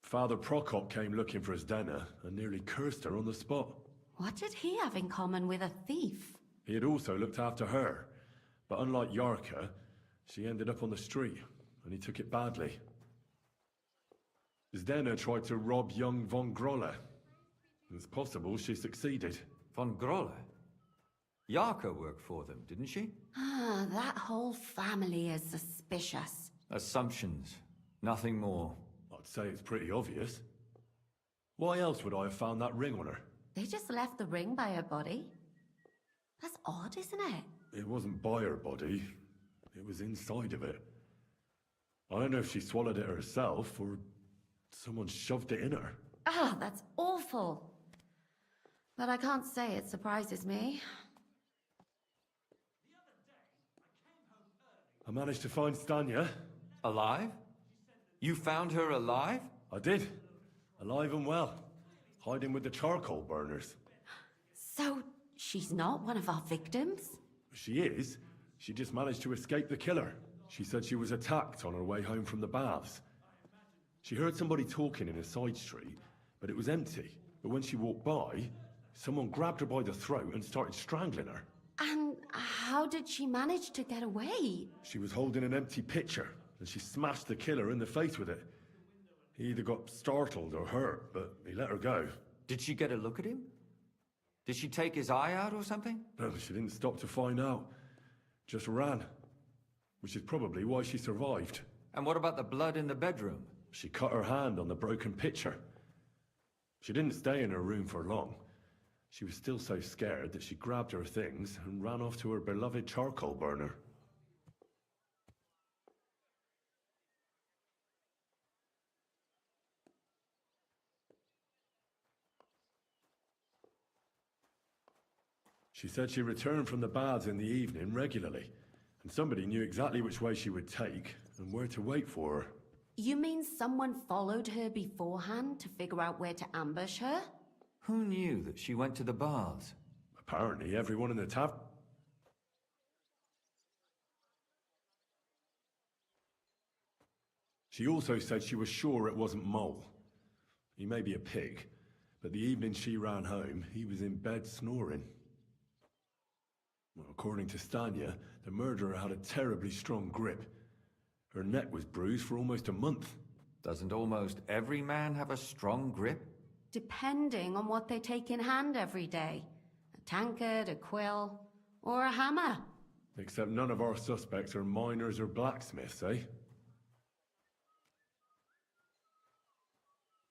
Father Prokop came looking for Zdena and nearly cursed her on the spot. What did he have in common with a thief? He had also looked after her, but unlike Yarka, she ended up on the street, and he took it badly. Zdena tried to rob young von Grolle. It's possible she succeeded. Von Grolle? Yarka worked for them, didn't she? Ah, that whole family is suspicious. Assumptions. Nothing more. I'd say it's pretty obvious. Why else would I have found that ring on her? They just left the ring by her body? That's odd, isn't it? It wasn't by her body. It was inside of it. I don't know if she swallowed it herself or someone shoved it in her. Ah, that's awful. But I can't say it surprises me. I managed to find Stanya. Alive? You found her alive? I did. Alive and well. Hiding with the charcoal burners. So, she's not one of our victims? She is. She just managed to escape the killer. She said she was attacked on her way home from the baths. She heard somebody talking in a side street, but it was empty. But when she walked by, someone grabbed her by the throat and started strangling her. And how did she manage to get away? She was holding an empty pitcher, and she smashed the killer in the face with it. He either got startled or hurt, but he let her go. Did she get a look at him? Did she take his eye out or something? No, she didn't stop to find out. Just ran. Which is probably why she survived. And what about the blood in the bedroom? She cut her hand on the broken pitcher. She didn't stay in her room for long. She was still so scared that she grabbed her things and ran off to her beloved charcoal burner. She said she returned from the baths in the evening regularly, and somebody knew exactly which way she would take and where to wait for her. You mean someone followed her beforehand to figure out where to ambush her? Who knew that she went to the baths? Apparently everyone in the tavern. She also said she was sure it wasn't Mole. He may be a pig, but the evening she ran home, he was in bed snoring. Well, according to Stanya, the murderer had a terribly strong grip. Her neck was bruised for almost a month. Doesn't almost every man have a strong grip? Depending on what they take in hand every day. A tankard, a quill, or a hammer. Except none of our suspects are miners or blacksmiths, eh?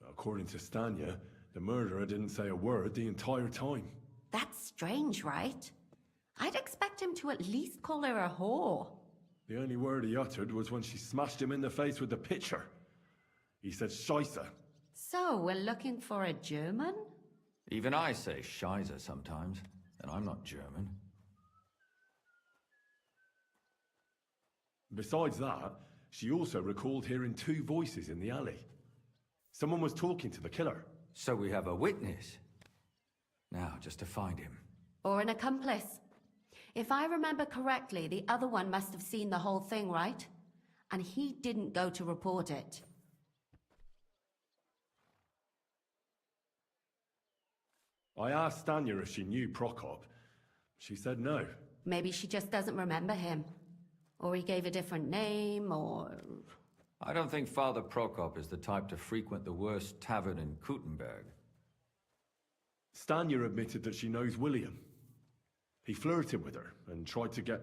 According to Stanya, the murderer didn't say a word the entire time. That's strange, right? I'd expect him to at least call her a whore. The only word he uttered was when she smashed him in the face with the pitcher. He said Scheisse. So, we're looking for a German? Even I say Scheiße sometimes, and I'm not German. Besides that, she also recalled hearing two voices in the alley. Someone was talking to the killer. So we have a witness. Now, just to find him. Or an accomplice. If I remember correctly, the other one must have seen the whole thing, right? And he didn't go to report it. I asked Stanya if she knew Prokop. She said no. Maybe she just doesn't remember him. Or he gave a different name, or... I don't think Father Prokop is the type to frequent the worst tavern in Kuttenberg. Stanya admitted that she knows William. He flirted with her and tried to get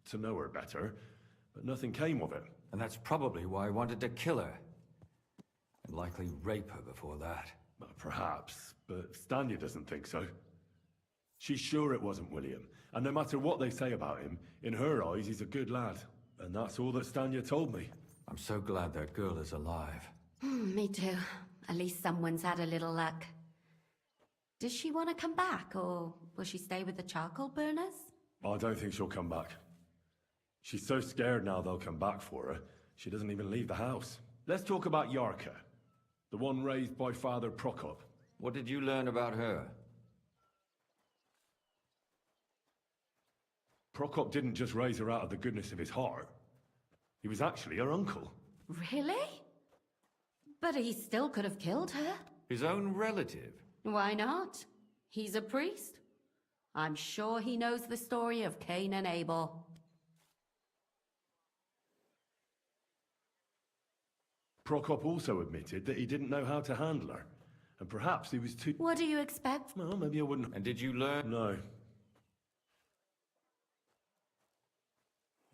to know her better, but nothing came of it. And that's probably why he wanted to kill her. And likely rape her before that. Well, perhaps, but Stanya doesn't think so. She's sure it wasn't William, and no matter what they say about him, in her eyes he's a good lad. And that's all that Stanya told me. I'm so glad that girl is alive. Me too. At least someone's had a little luck. Does she want to come back, or will she stay with the charcoal burners? I don't think she'll come back. She's so scared now they'll come back for her, she doesn't even leave the house. Let's talk about Yarka, the one raised by Father Prokop. What did you learn about her? Prokop didn't just raise her out of the goodness of his heart. He was actually her uncle. Really? But he still could have killed her. His own relative? Why not? He's a priest. I'm sure he knows the story of Cain and Abel. Prokop also admitted that he didn't know how to handle her. And perhaps he was too... What do you expect? Well, maybe I wouldn't... And did you learn? No.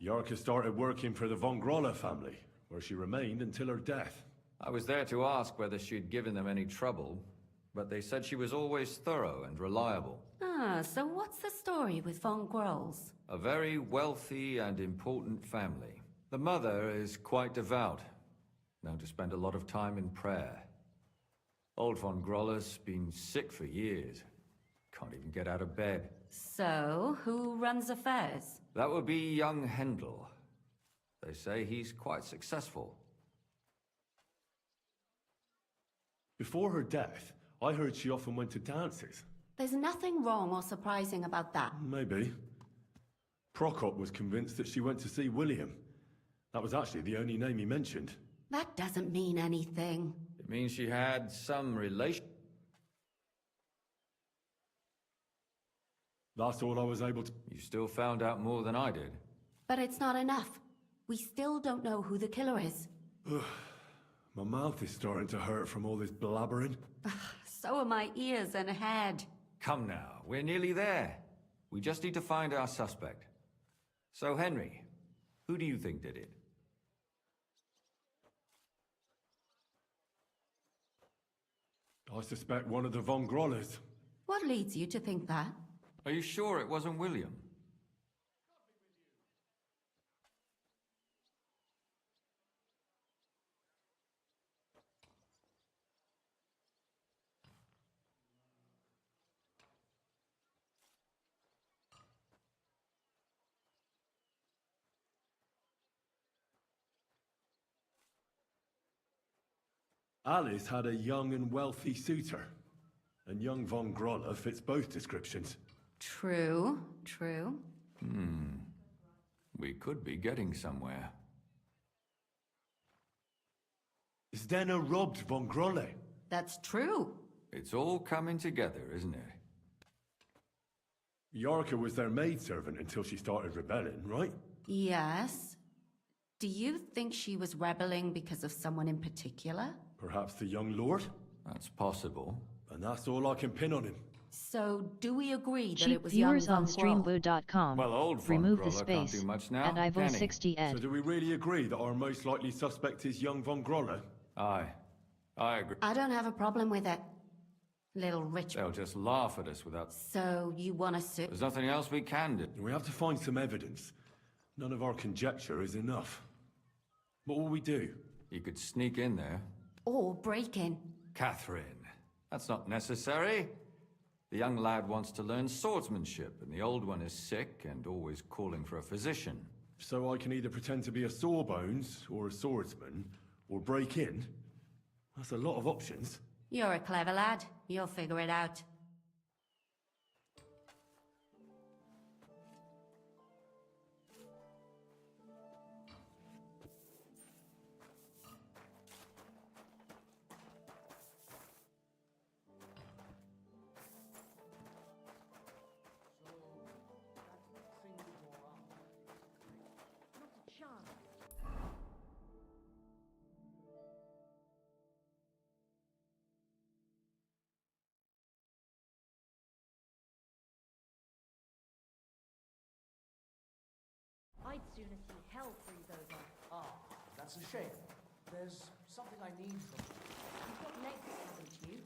Yarka started working for the von Grolla family, where she remained until her death. I was there to ask whether she'd given them any trouble, but they said she was always thorough and reliable. Ah, so what's the story with von Grolls? A very wealthy and important family. The mother is quite devout, known to spend a lot of time in prayer. Old von Grolla's been sick for years. Can't even get out of bed. So, who runs affairs? That would be young Hendel. They say he's quite successful. Before her death, I heard she often went to dances. There's nothing wrong or surprising about that. Maybe. Prokop was convinced that she went to see William. That was actually the only name he mentioned. That doesn't mean anything. It means she had some relation. That's all I was able to... You still found out more than I did. But it's not enough. We still don't know who the killer is. My mouth is starting to hurt from all this blabbering. So are my ears and head. Come now, we're nearly there. We just need to find our suspect. So, Henry, who do you think did it? I suspect one of the von Grollas. What leads you to think that? Are you sure it wasn't William? Alice had a young and wealthy suitor, and young von Grolla fits both descriptions. True, true. We could be getting somewhere. Zdenna robbed von Grolla. That's true. It's all coming together, isn't it? Yarka was their maidservant until she started rebelling, right? Yes. Do you think she was rebelling because of someone in particular? Perhaps the young lord? That's possible. And that's all I can pin on him. So, do we agree that Cheap it was young viewers on von Groll? streambloo.com. Well, old von Remove the Grolla can't space. do much now, And can he? Ivo60 Ed. So do we really agree that our most likely suspect is young von Grolla? Aye. I agree. I don't have a problem with it. Little rich... They'll just laugh at us without... So, you want to sue? There's nothing else we can do. We have to find some evidence. None of our conjecture is enough. What will we do? You could sneak in there. Or break in. Catherine, that's not necessary. The young lad wants to learn swordsmanship, and the old one is sick and always calling for a physician. So I can either pretend to be a sawbones, or a swordsman, or break in? That's a lot of options. You're a clever lad. You'll figure it out. I'd sooner see hell freeze over. Ah, that's a shame. There's something I need from you. You've got legs, haven't you?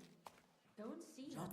Go and see her.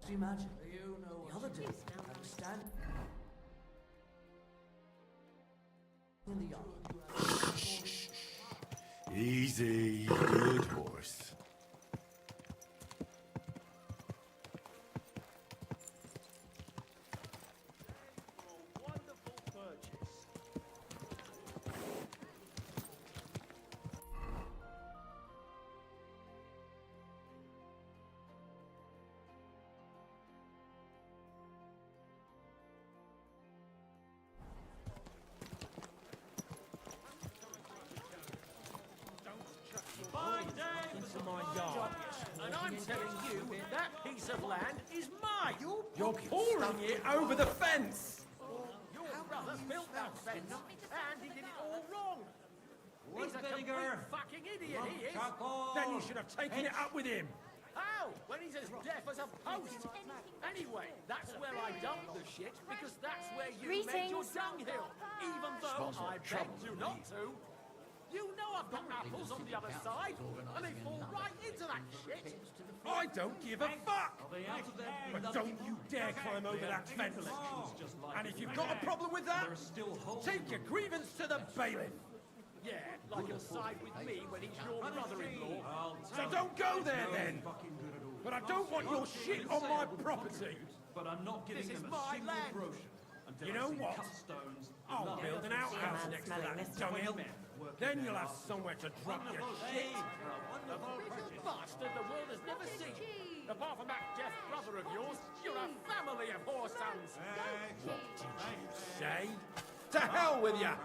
Imagine, you know, the other day, I was standing in the yard. Easy, good horse. And I'm telling you, that piece of land is mine. You're pouring it over the fence! Your brother built that fence, and he did it all wrong. He's a complete fucking idiot, he is. Then you should have taken it up with him. How? When he's as deaf as a post. Anyway, that's where I dumped the shit, because that's where you made your dunghill. Even though I begged you not to. You know I've got apples on the other side, and they fall right into that shit. I don't give a fuck! But don't you dare climb over that fence! And if you've got a problem with that, take your grievance to the bailiff! Yeah, like he'll side with me when he's your brother-in-law. So don't go there then! But I don't want your shit on my property! But I'm not giving This is them my a single land. brochure until You I know see what? cut stones. I'll build an outhouse next to that dunghill. Then you'll have somewhere to drop your shit. The biggest bastard the world has never seen. Apart from that deaf brother of yours, you're a family of whore sons. What did you say? To hell with you!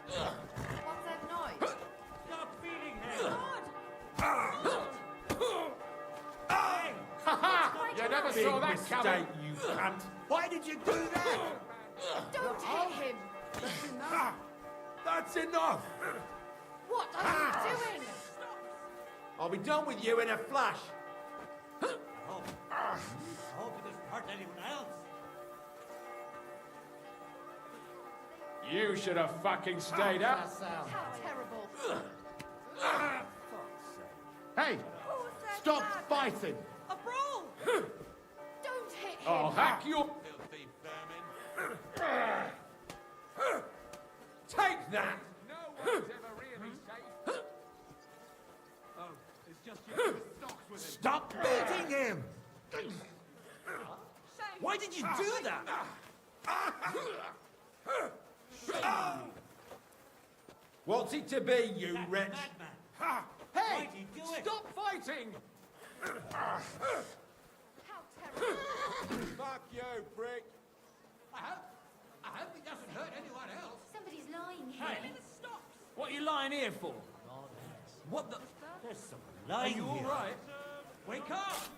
What's that noise? Stop beating him! You never Big saw that mistake, coming. you cunt! Why did you do that? Don't hit him! That's enough! What are you doing? I'll be done with you in a flash. I hope it doesn't hurt anyone else. You should have fucking stayed up. How terrible. Hey! Stop fighting! A brawl! Don't hit him! I'll hack your... Filthy vermin. Take that! No one's ever really safe. Oh, it's just your stocks with him. Stop beating him! Why did you do that? What's it to be, you wretch? Hey! Stop fighting! How terrible. Fuck you, prick! I hope it doesn't hurt anyone else. Somebody's lying here. Hey, what are you lying here for? What the? There's someone lying Are you here. all right? Wake up!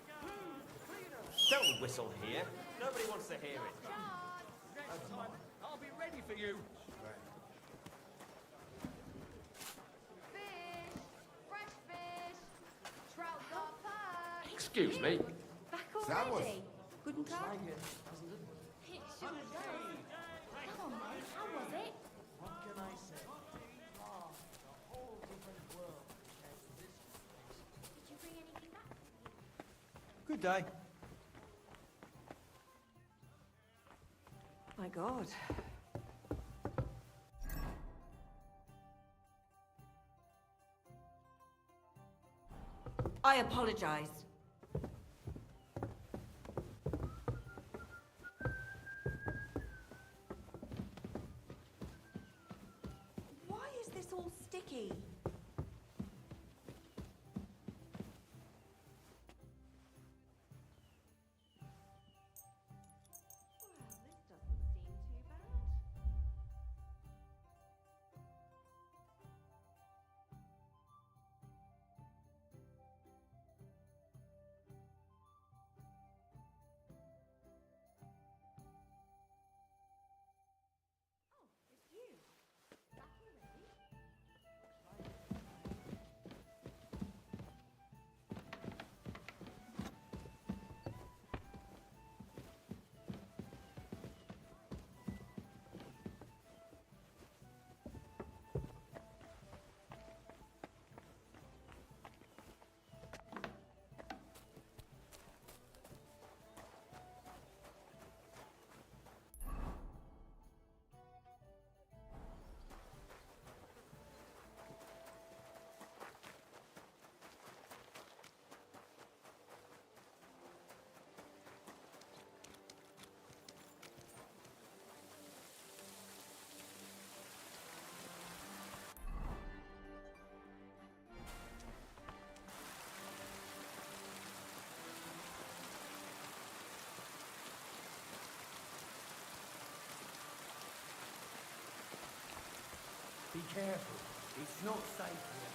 Don't whistle here. Nobody wants to hear it. I'll be ready for you. Fish! Fresh fish! Trout got perch! Excuse me. Back That was- already? Guten Tag. It shouldn't go. Come on, mate. How was it? What can I say? A whole different world compared to this place. Did you bring anything back? Good day. My God. I apologize. Why is this all sticky? Well, this doesn't seem too bad. Oh, it's you. Back already? Be careful. It's not safe here.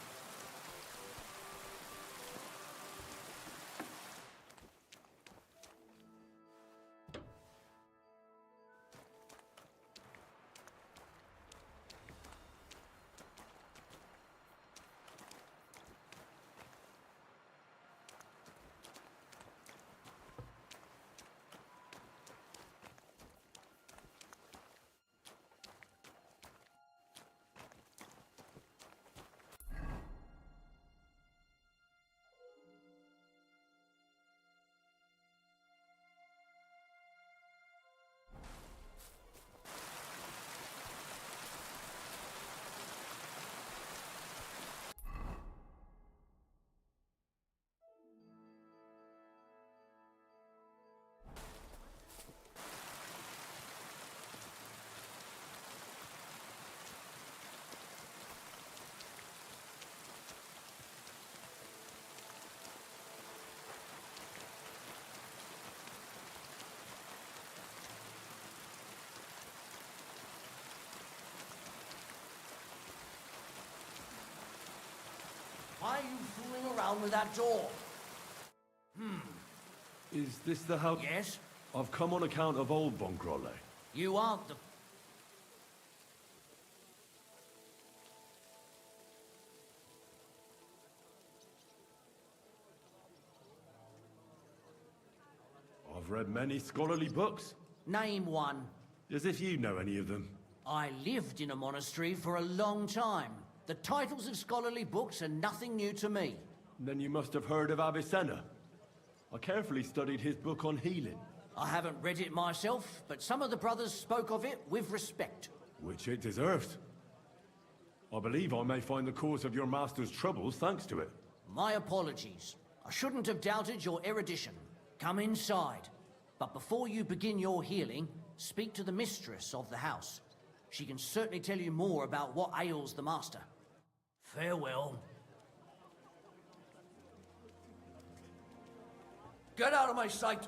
Why are you fooling around with that door? Is this the house? Yes? I've come on account of old Von Grolle. You aren't the... read many scholarly books. Name one. As if you know any of them. I lived in a monastery for a long time. The titles of scholarly books are nothing new to me. Then you must have heard of Avicenna. I carefully studied his book on healing. I haven't read it myself, but some of the brothers spoke of it with respect. Which it deserved. I believe I may find the cause of your master's troubles thanks to it. My apologies. I shouldn't have doubted your erudition. Come inside. But before you begin your healing, speak to the mistress of the house. She can certainly tell you more about what ails the master. Farewell. Get out of my sight!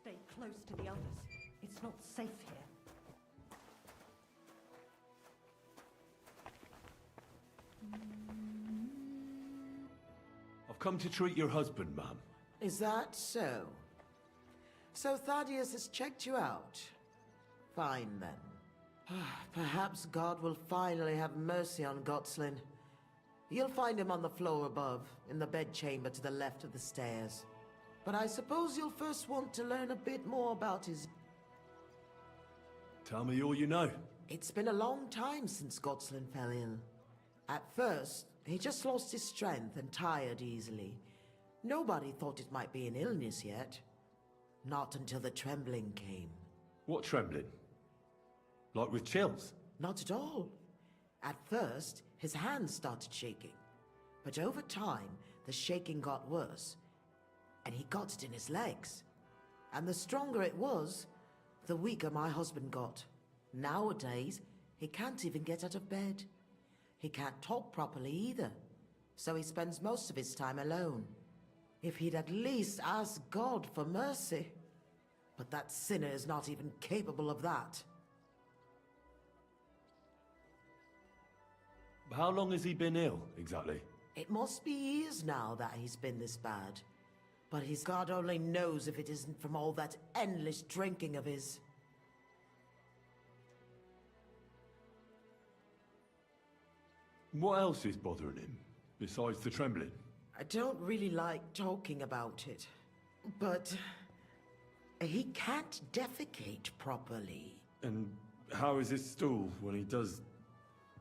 Stay close to the others. It's not safe here. I've come to treat your husband, ma'am. Is that so? So Thaddeus has checked you out? Fine then. Perhaps God will finally have mercy on Gotslin. You'll find him on the floor above, in the bedchamber to the left of the stairs. But I suppose you'll first want to learn a bit more about his... Tell me all you know. It's been a long time since Gotslin fell ill. At first, he just lost his strength and tired easily. Nobody thought it might be an illness yet. Not until the trembling came. What trembling? Like with chills? Not at all. At first, his hands started shaking. But over time, the shaking got worse. And he got it in his legs. And the stronger it was, the weaker my husband got. Nowadays, he can't even get out of bed. He can't talk properly either. So he spends most of his time alone. If he'd at least ask God for mercy. But that sinner is not even capable of that. How long has he been ill, exactly? It must be years now that he's been this bad. But his God only knows if it isn't from all that endless drinking of his. What else is bothering him, besides the trembling? I don't really like talking about it, but he can't defecate properly. And how is his stool when he does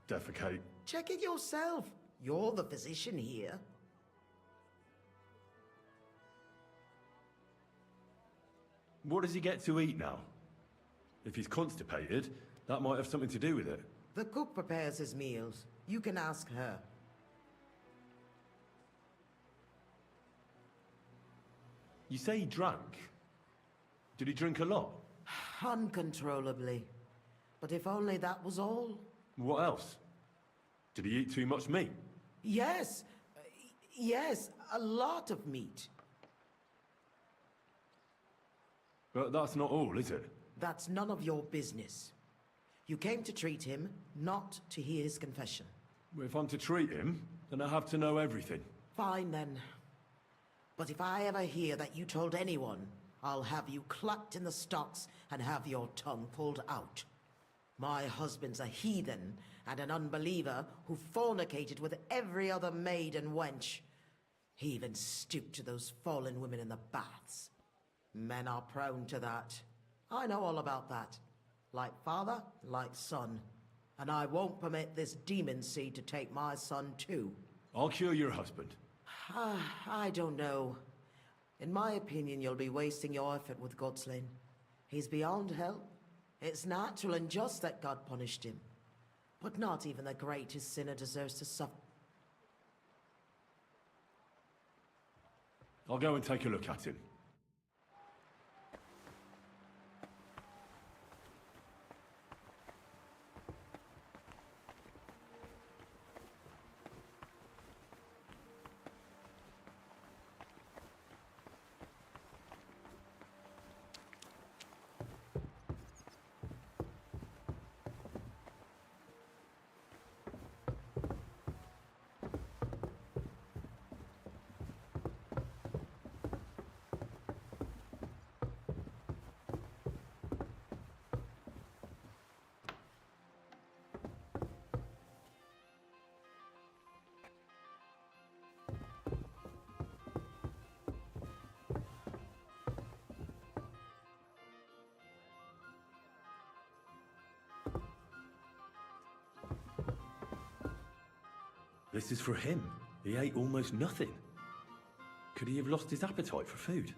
defecate? Check it yourself. You're the physician here. What does he get to eat now? If he's constipated, that might have something to do with it. The cook prepares his meals. You can ask her. You say he drank? Did he drink a lot? Uncontrollably. But if only that was all. What else? Did he eat too much meat? Yes. Yes, a lot of meat. But that's not all, is it? That's none of your business. You came to treat him, not to hear his confession. If I'm to treat him, then I have to know everything. Fine then. But if I ever hear that you told anyone, I'll have you clucked in the stocks and have your tongue pulled out. My husband's a heathen and an unbeliever who fornicated with every other maid and wench. He even stooped to those fallen women in the baths. Men are prone to that. I know all about that. Like father, like son. And I won't permit this demon seed to take my son too. I'll cure your husband. I don't know. In my opinion, you'll be wasting your effort with Godslin. He's beyond help. It's natural and just that God punished him. But not even the greatest sinner deserves to suffer. I'll go and take a look at him. This is for him. He ate almost nothing. Could he have lost his appetite for food?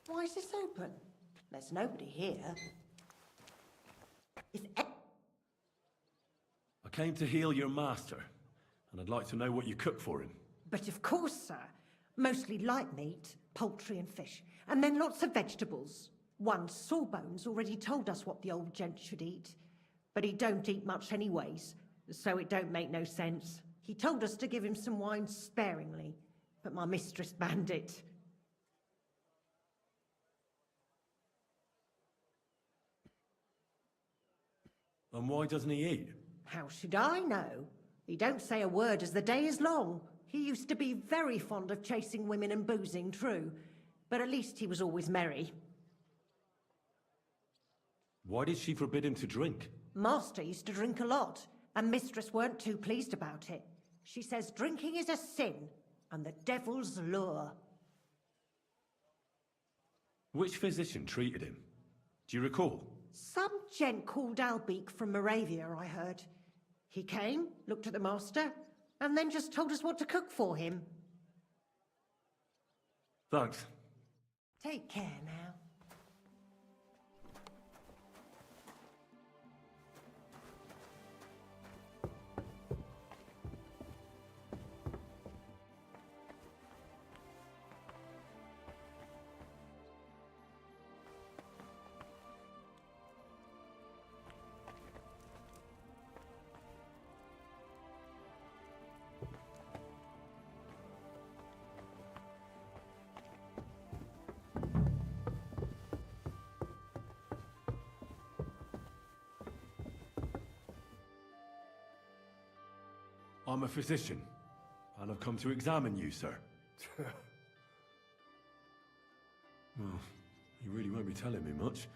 Why is this open? There's nobody here. I came to heal your master, and I'd like to know what you cook for him. But of course, sir. Mostly light meat, poultry and fish, and then lots of vegetables. One Sawbones already told us what the old gent should eat, but he don't eat much anyways, so it don't make no sense. He told us to give him some wine sparingly, but my mistress banned it. And why doesn't he eat? How should I know? He don't say a word as the day is long. He used to be very fond of chasing women and boozing, true. But at least he was always merry. Why did she forbid him to drink? Master used to drink a lot, and Mistress weren't too pleased about it. She says drinking is a sin, and the devil's lure. Which physician treated him? Do you recall? Some gent called Albeek from Moravia, I heard. He came, looked at the master, and then just told us what to cook for him. Thanks. Take care now. I'm a physician, and I've come to examine you, sir. Well, he really won't be telling me much,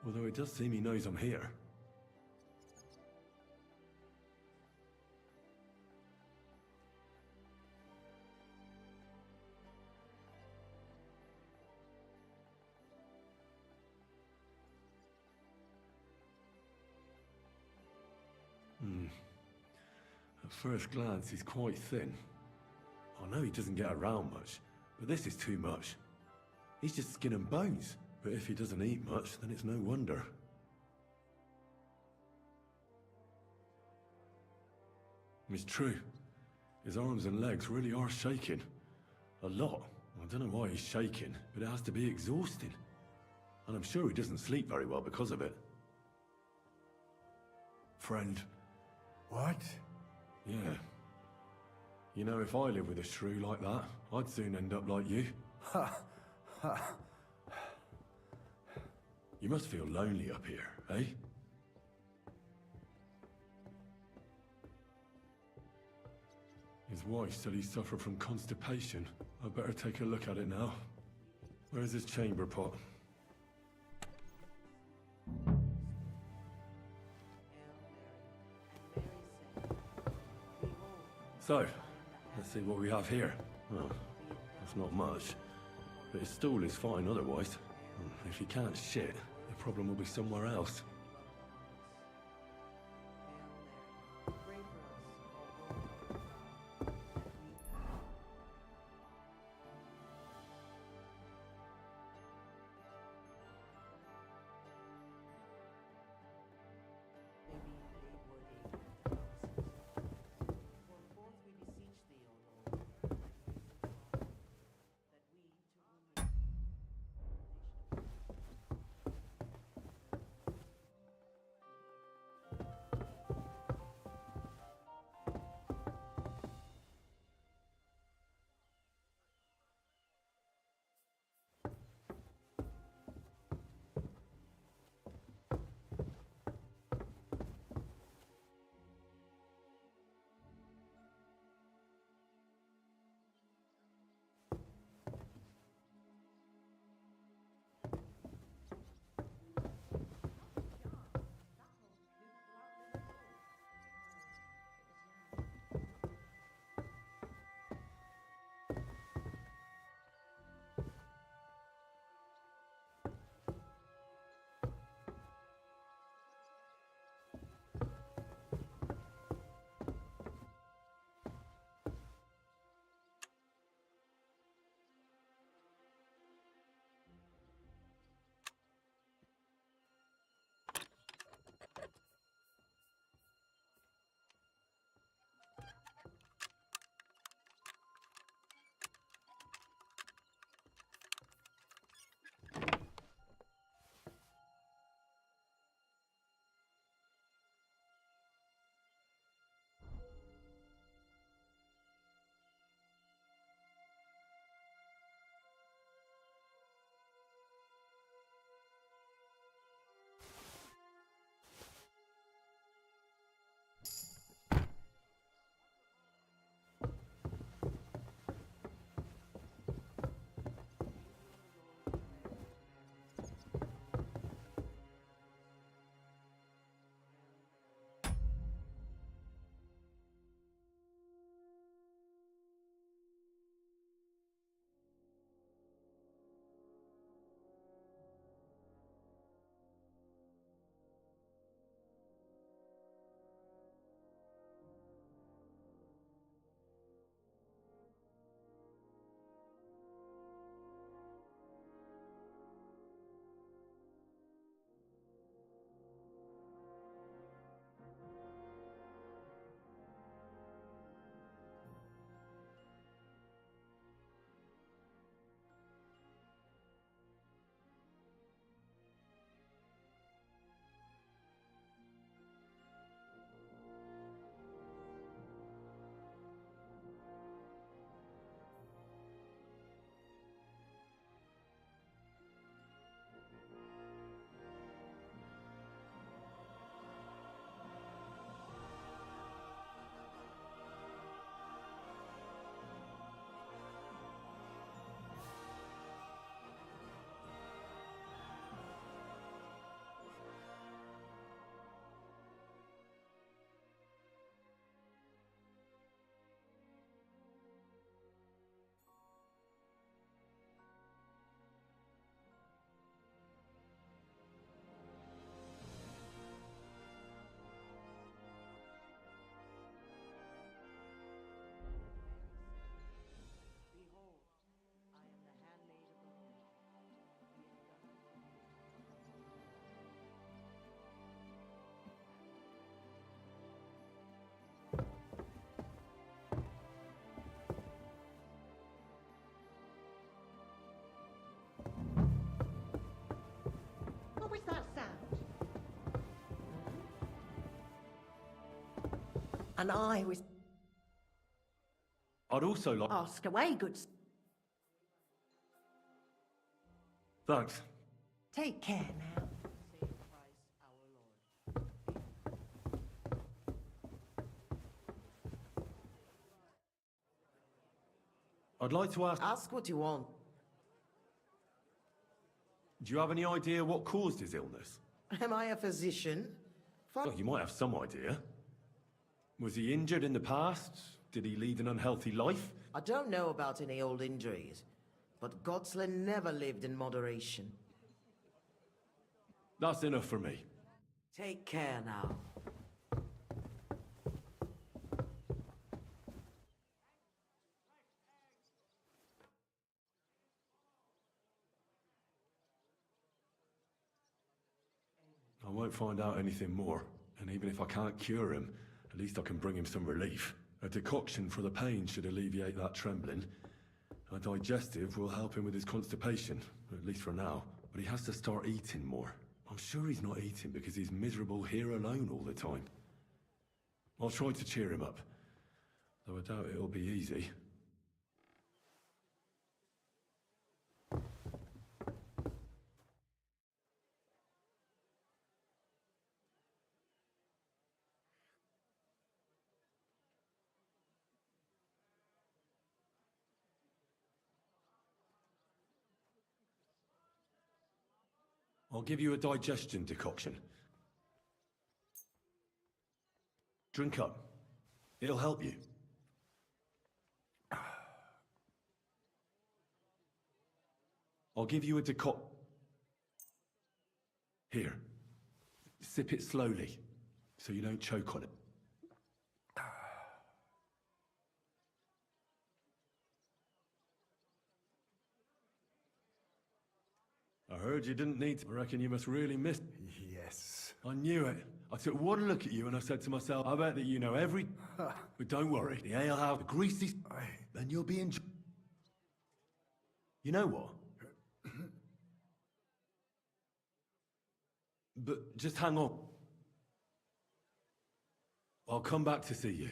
although it does seem he knows I'm here. At first glance, he's quite thin. I know he doesn't get around much, but this is too much. He's just skin and bones, but if he doesn't eat much, then it's no wonder. It's true. His arms and legs really are shaking. A lot. I don't know why he's shaking, but it has to be exhausting. And I'm sure he doesn't sleep very well because of it. Friend. What? Yeah. You know, if I lived with a shrew like that, I'd soon end up like you. Ha! Ha! You must feel lonely up here, eh? His wife said he suffered from constipation. I'd better take a look at it now. Where's his chamber pot? So, let's see what we have here. Well, that's not much. But his stool is fine otherwise. If he can't shit, the problem will be somewhere else. And I was... I'd also like... Ask away, good... Thanks. Take care now. I'd like to ask... Ask what you want. Do you have any idea what caused his illness? Am I a physician? Well, you might have some idea. Was he injured in the past? Did he lead an unhealthy life? I don't know about any old injuries, but Gotslin never lived in moderation. That's enough for me. Take care now. I won't find out anything more, and even if I can't cure him, at least I can bring him some relief. A decoction for the pain should alleviate that trembling. A digestive will help him with his constipation, at least for now. But he has to start eating more. I'm sure he's not eating because he's miserable here alone all the time. I'll try to cheer him up, though I doubt it'll be easy. I'll give you a digestion decoction. Drink up. It'll help you. I'll give you a Here. Sip it slowly, so you don't choke on it. I heard you didn't need to. I reckon you must really miss... Yes. I knew it. I took one look at you and I said to myself, I bet that you know every... But don't worry, the alehouse, the greasy... Then you'll be enjoying... You know what? But just hang on. I'll come back to see you.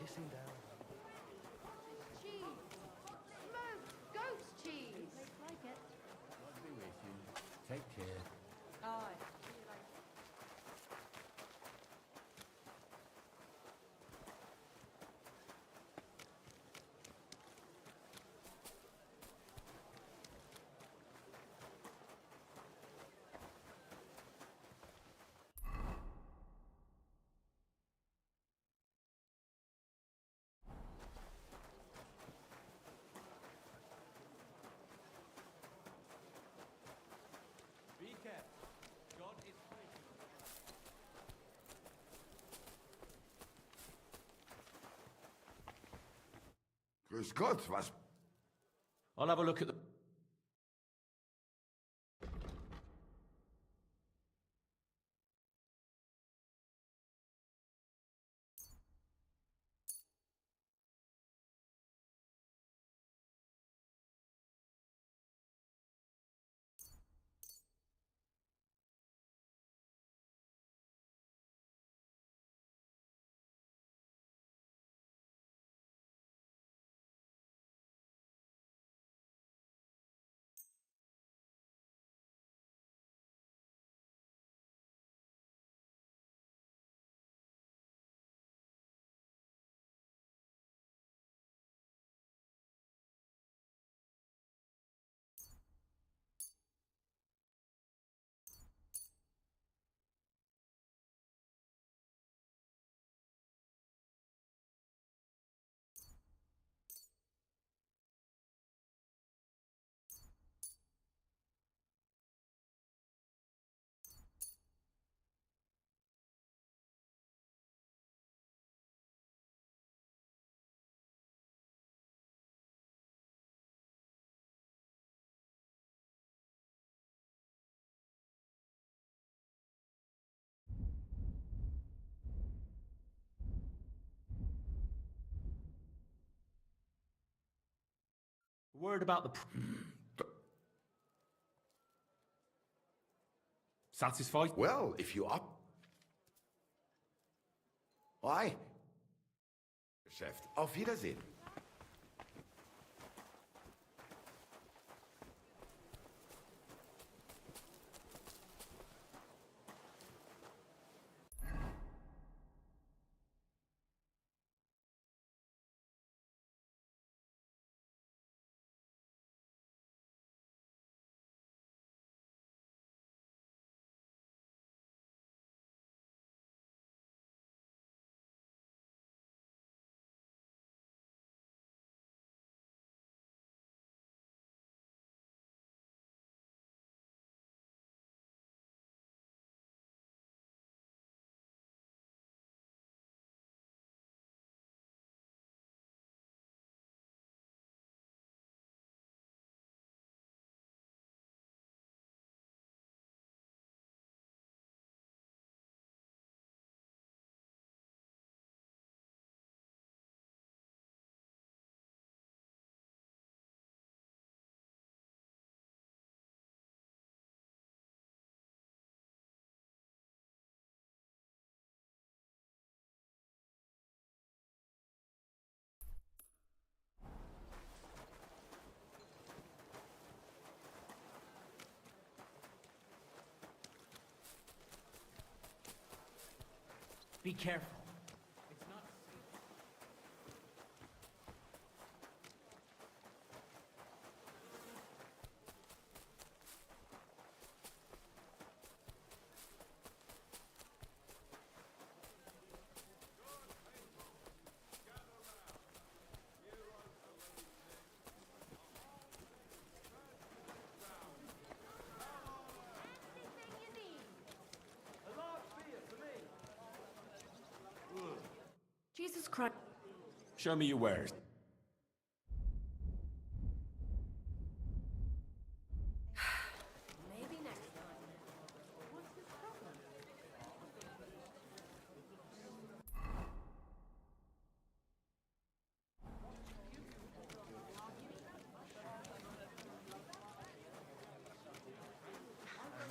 Pissing down. Cheese! Smoked goat's cheese! Looks like it. I'll be with you. Take care. Aye. Be careful. God is faithful. Grüß Gott, was... I'll have a look at the... Word about the... Satisfied? Well, if you are... Why? Geschäft. Auf Wiedersehen. Be careful. Jesus Christ. Show me your wares. Maybe next time. What's the problem?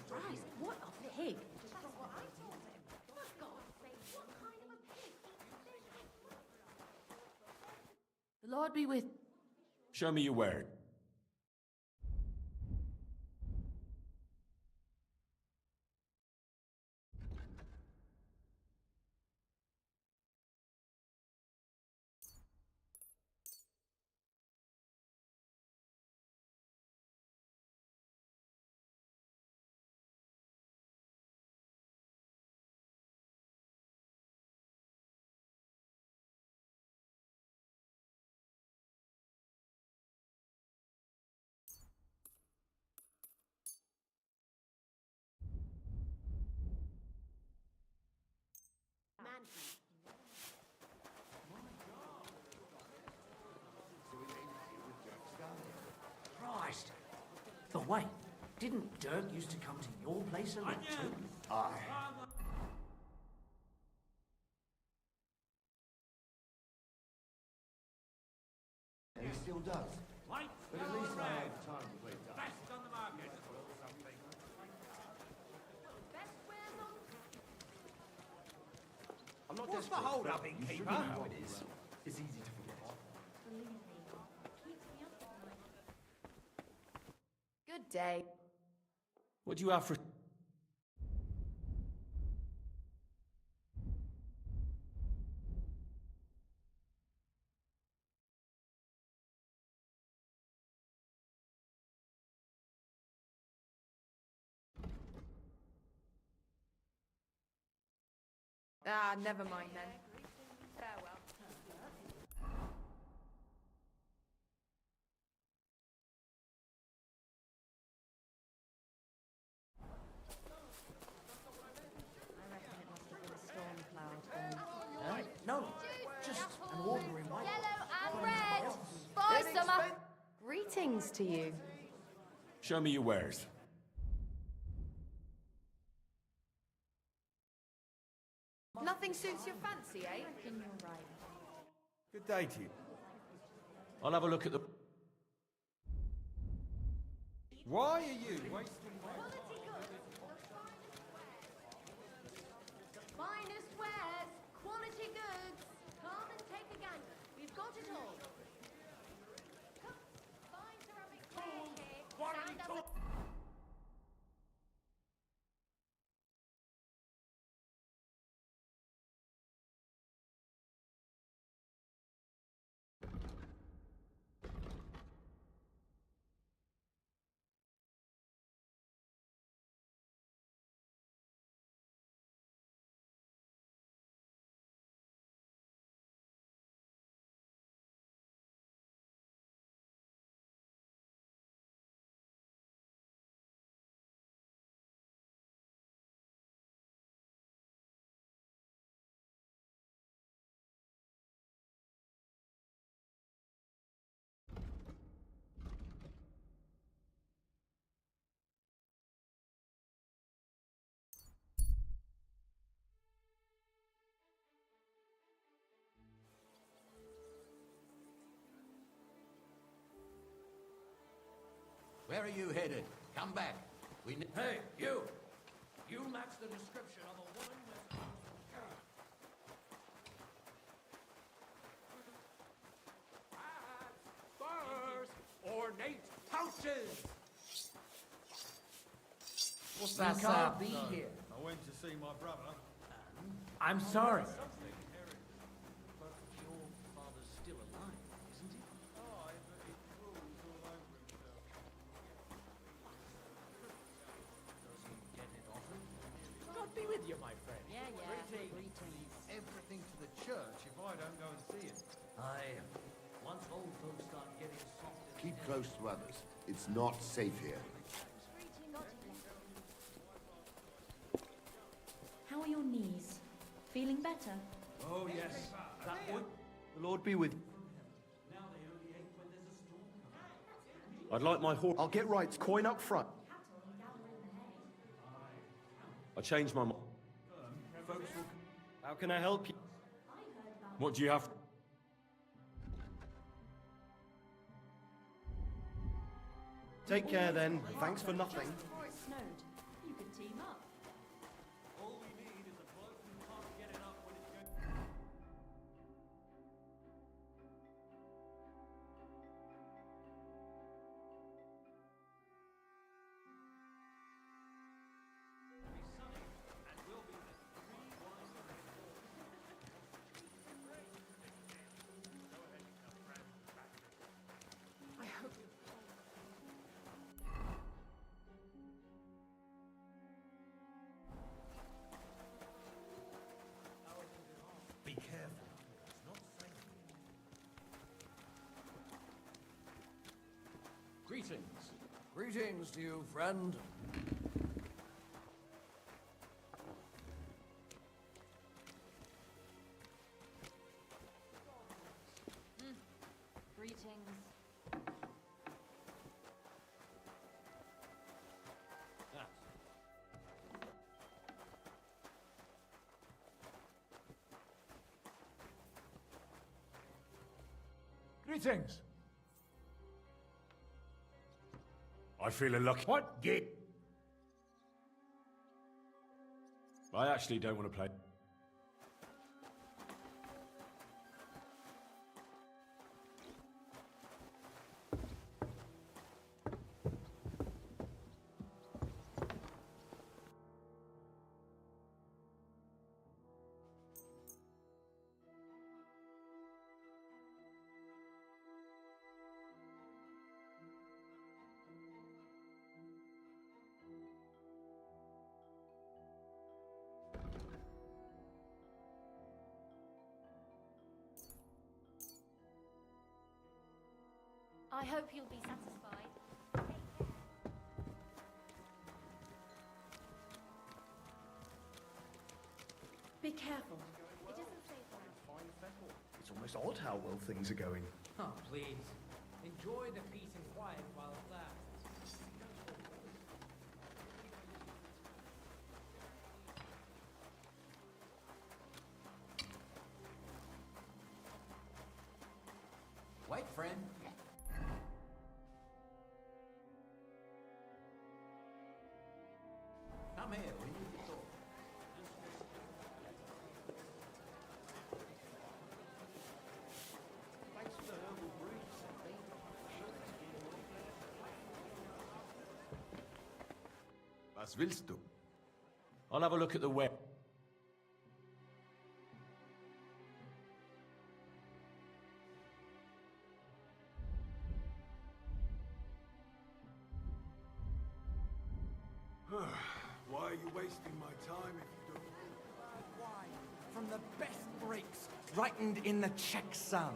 Christ, what a pig! The Lord be with... Show me your wares. Christ. But wait, didn't Dirk used to come to your place a lot too? Aye. He still does. But at least I have time to wait up. Best on the market. I'm not What's the desperate, hold but up, you innkeeper? should know how it is. It's easy to forget. Good day. What do you have for... Ah, never mind then. Farewell. I reckon it must have been a storm cloud then. No, just an ordinary white. Yellow and red! Bye, Summer! Greetings to you. Show me your wares. Nothing suits your fancy, eh? You're right. Good day to you. I'll have a look at the... Why are you wasting Finest wares, quality goods. Come and take a gander. We've got it all. Come, fine ceramic ware here. Stand up. Where are you headed? Come back. Hey, you! You match the description of a woman with... Spurs! Ornate pouches! What's that You sound? can't be No. here. I went to see my brother. I'm sorry. But your father's still alive, isn't he? Oh, he crawls all over himself. Does he get it often? God be with you, my friend. Yeah. Greetings. Everything to the church if I don't go and see him. Once old folks start getting soft... Keep close to others. It's not safe here. How are your knees? Feeling better? Oh, yes. That would... The Lord be with you. I'd like my horse. I'll get right. Coin up front. I changed my mind. Folks will... How can I help you? What do you have? Take care then. Thanks for nothing. Just before it snowed, you could team up. All we need is a bloke who can't get it up when it's going... I hope... Be careful. It's not safe. Greetings. Greetings to you, friend. Greetings. Greetings. I feel a lucky. What? Get. I actually don't want to play. I hope you'll be satisfied. Be careful. It isn't safe around. It's almost odd how well things are going. Oh, please. Enjoy the peace and quiet while it lasts. Wait, friend. Come here, we need to talk. Thanks for the herbal breeze, Sandy. Was willst du? I'll have a look at the web. Why are you wasting my time if you don't? Why? From the best breaks, ripened in the Czech sun.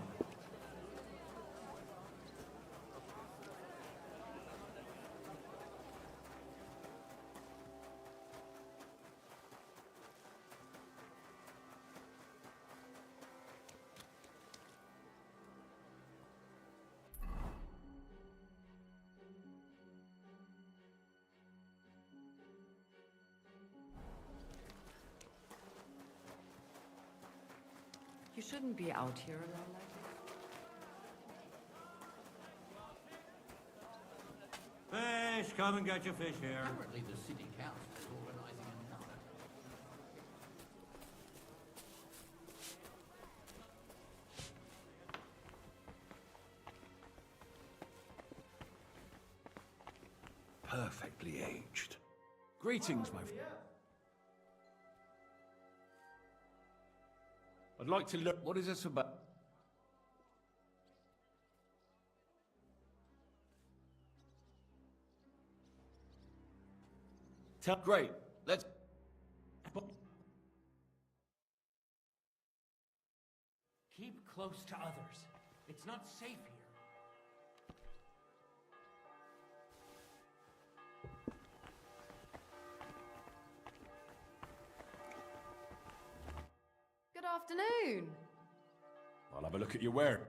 You shouldn't be out here alone like Fish, come and get your fish here. Apparently the city council is organising another. Perfectly aged. Greetings, my friend. I'd like to look. What is this about? Great. Let's. Keep close to others. It's not safe here. Good afternoon. I'll have a look at your ware.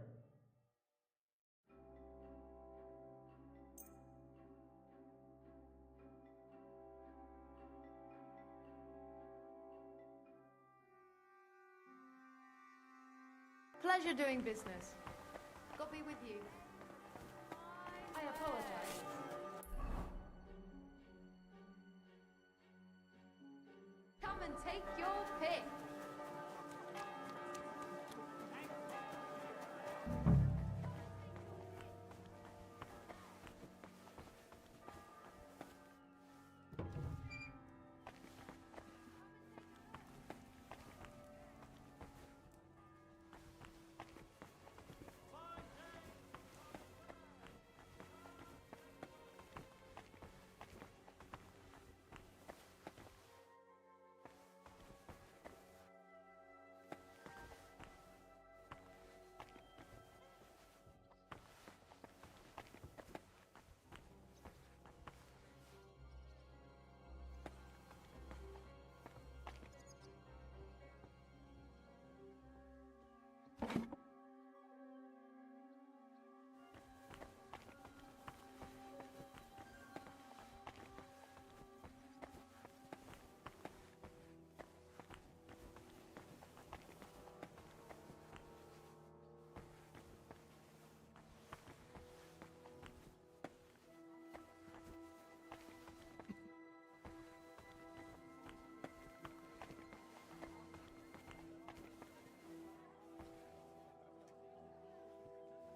Pleasure doing business. Got me with you. I apologize. Come and take your pick.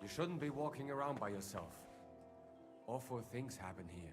You shouldn't be walking around by yourself. Awful things happen here.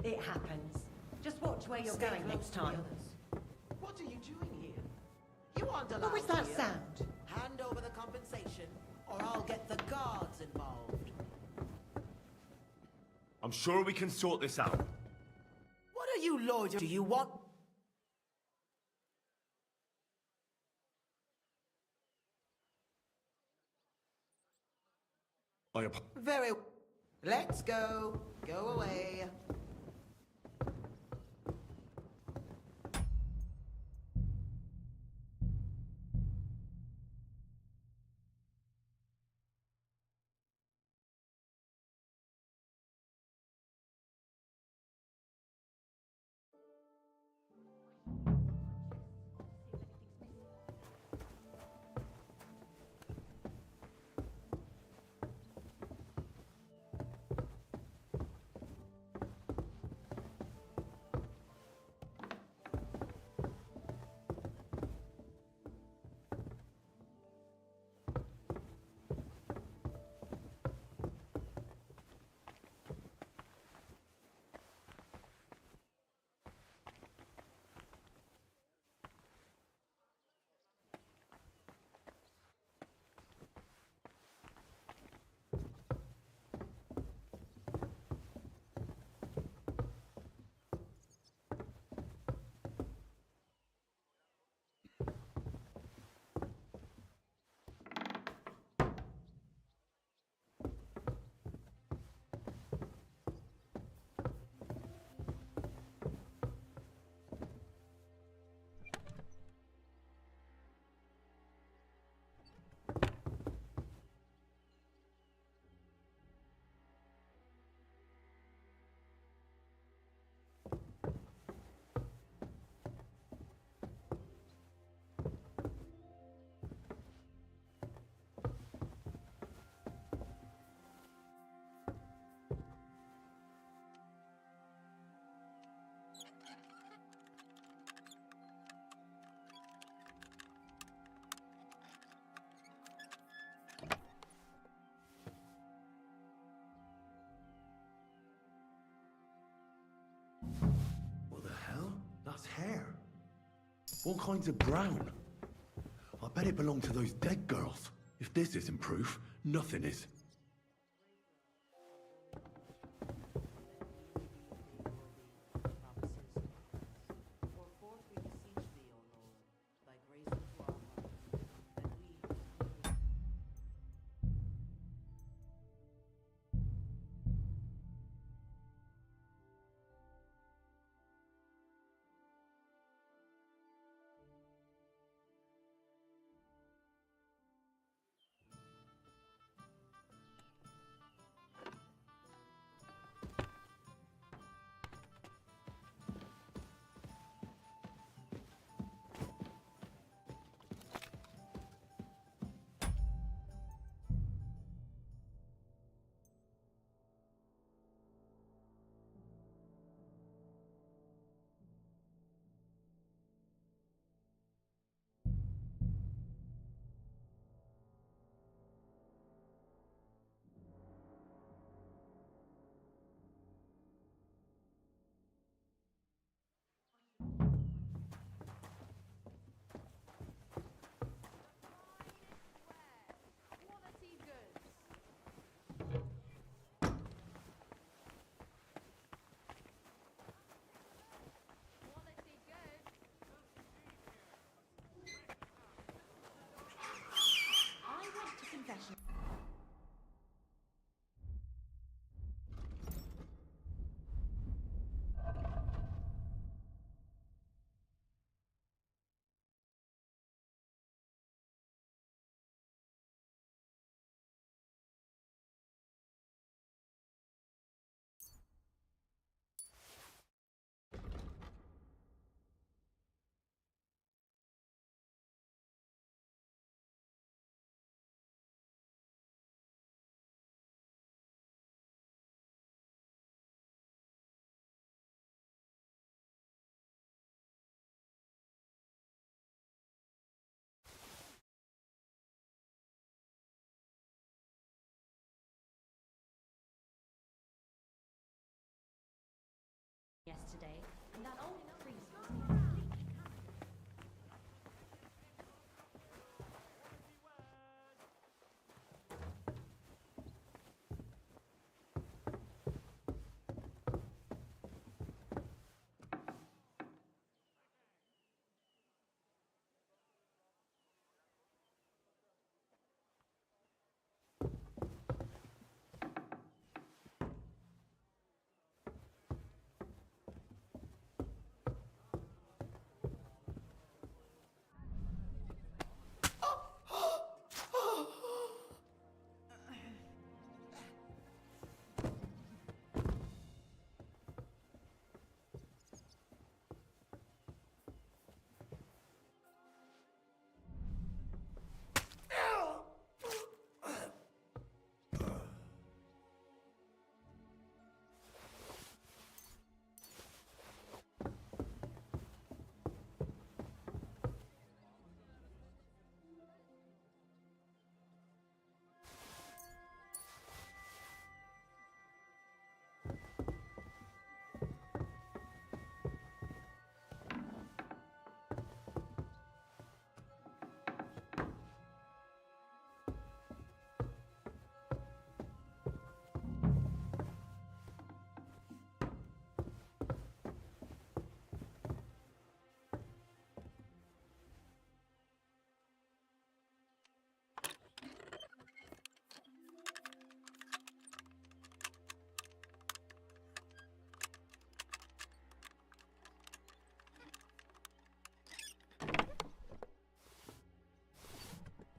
It happens. Just watch where you're going next time. What are you doing here? You aren't allowed What was that here. sound? Hand over the compensation, or I'll get the guards involved. I'm sure we can sort this out. What are you loitering? Do you want... Very... Let's go. Go away. What the hell? That's hair. All kinds of brown. I bet it belonged to those dead girls. If this isn't proof, nothing is. yesterday, and that old priest was completely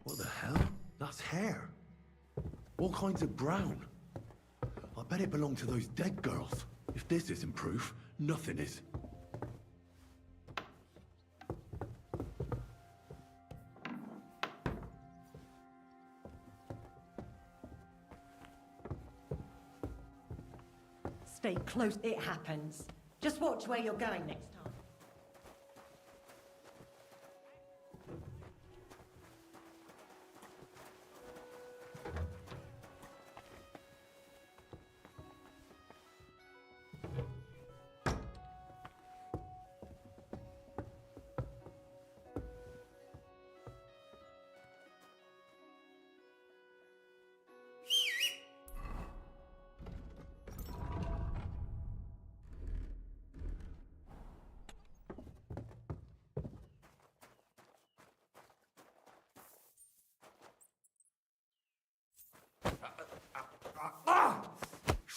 What the hell? That's hair. All kinds of brown. I bet it belonged to those dead girls. If this isn't proof, nothing is. Stay close, it happens. Just watch where you're going next time.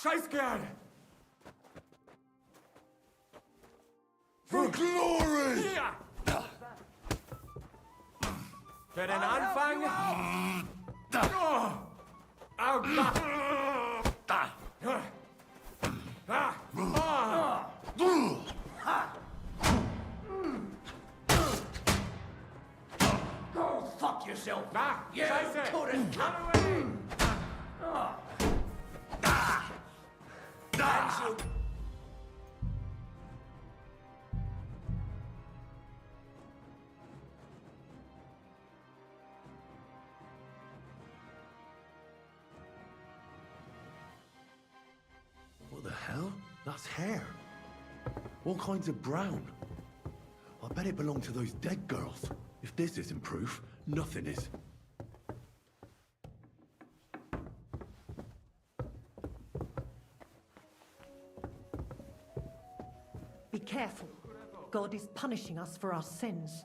Scheißkerl! For glory! Hier! Für den Anfang... Oh! Oh Gott! Go fuck yourself. You Scheiße! couldn't Run come. away! Thanks, you. What the hell? That's hair. All kinds of brown. I bet it belonged to those dead girls. If this isn't proof, nothing is. Be careful. God is punishing us for our sins.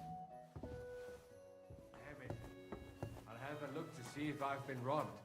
Damn it. I'll have a look to see if I've been robbed.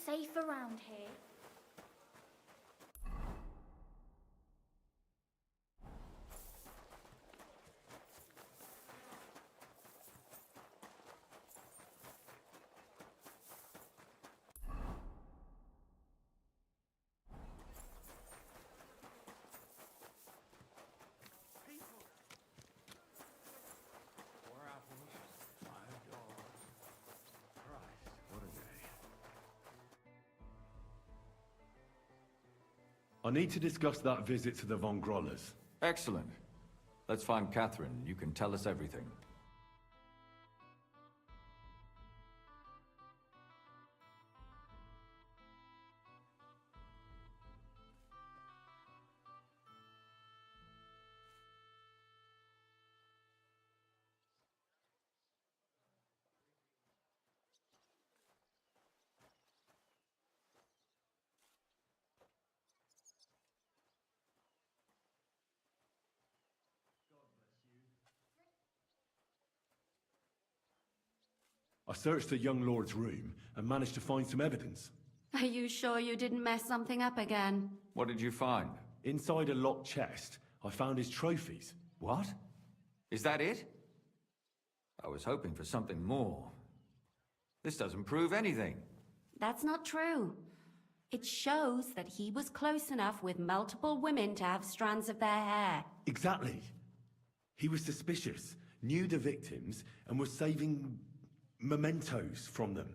safe around here. I need to discuss that visit to the Von Grollers. Excellent. Let's find Catherine. You can tell us everything. I searched the young lord's room and managed to find some evidence. Are you sure you didn't mess something up again? What did you find? Inside a locked chest, I found his trophies. What? Is that it? I was hoping for something more. This doesn't prove anything. That's not true. It shows that he was close enough with multiple women to have strands of their hair. Exactly. He was suspicious, knew the victims, and was saving mementos from them.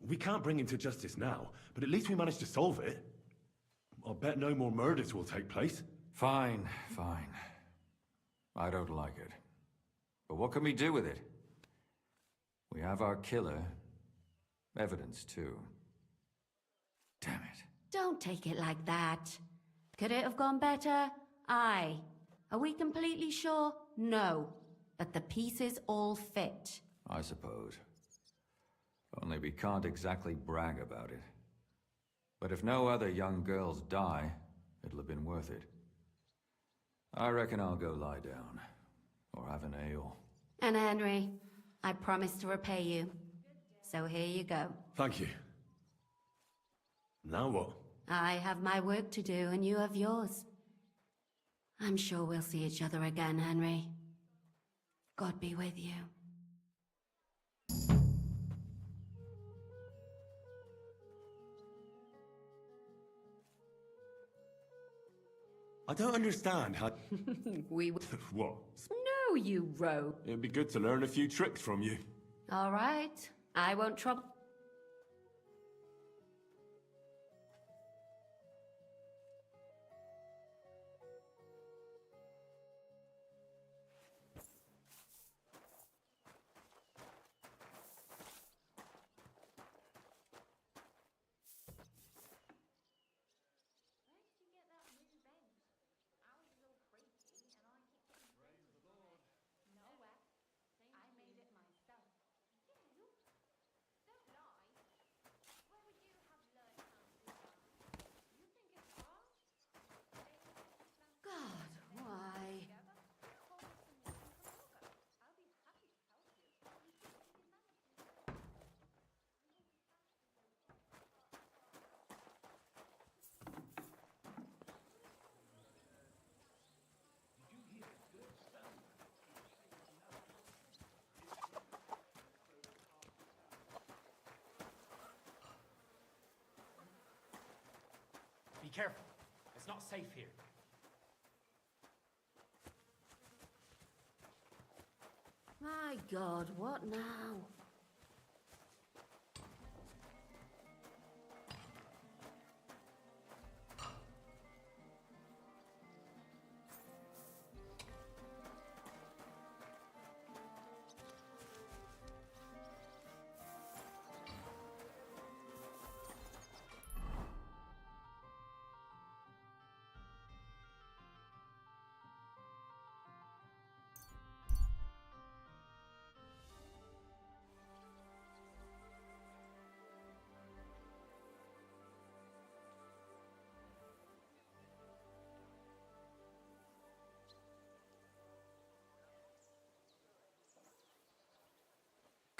We can't bring him to justice now, but at least we managed to solve it. I'll bet no more murders will take place. Fine, fine. I don't like it. But what can we do with it? We have our killer. Evidence, too. Damn it. Don't take it like that. Could it have gone better? Aye. Are we completely sure? No. But the pieces all fit. I suppose. Only we can't exactly brag about it. But if no other young girls die, it'll have been worth it. I reckon I'll go lie down. Or have an ale. And Henry, I promised to repay you. So here you go. Thank you. Now what? I have my work to do and you have yours. I'm sure we'll see each other again, Henry. God be with you. I don't understand how... We... What? No, you rogue. It'd be good to learn a few tricks from you. All right. I won't trouble... Be careful. It's not safe here. My God, what now?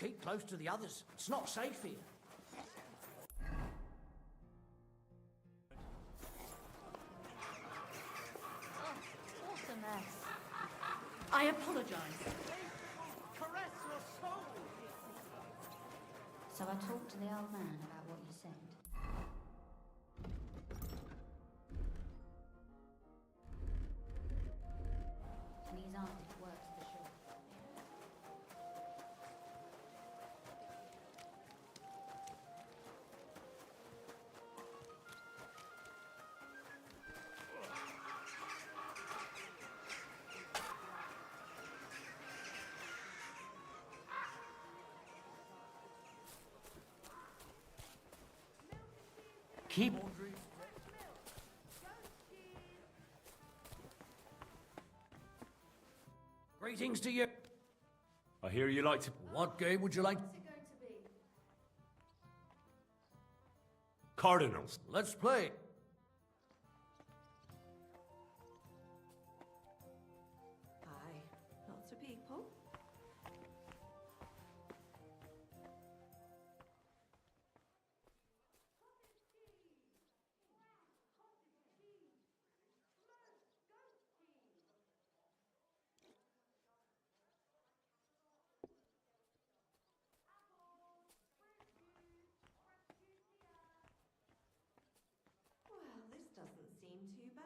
Keep close to the others. It's not safe here. I apologize. Caress your soul! So I talked to the old man about what you said. And he's asked if it works for sure. Keep... Greetings to you. I hear you like to... What game would you like? Cardinals. Let's play. Aye, lots of people. Well, this doesn't seem too bad.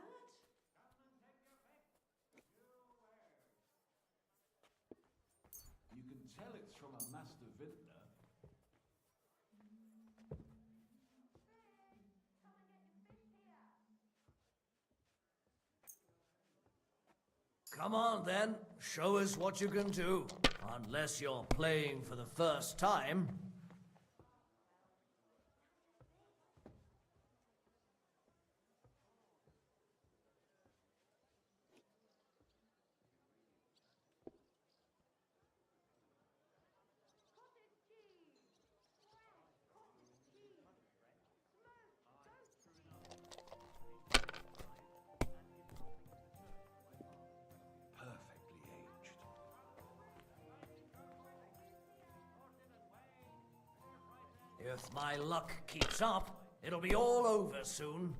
You can tell it's from a master vintner. Come on then, show us what you can do. Unless you're playing for the first time. Perfectly aged. If my luck keeps up, it'll be all over soon.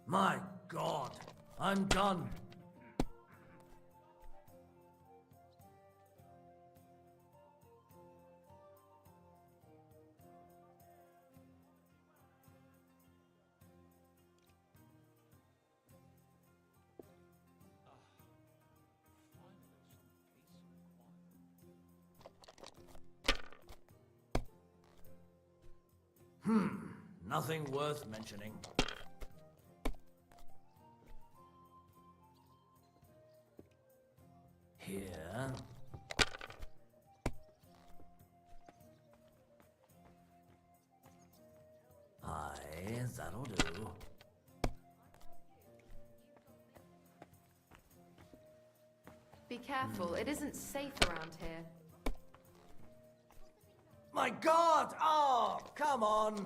My God, I'm done. Nothing worth mentioning. Here. Aye, that'll do. Be careful, it isn't safe around here. My God! Oh, come on!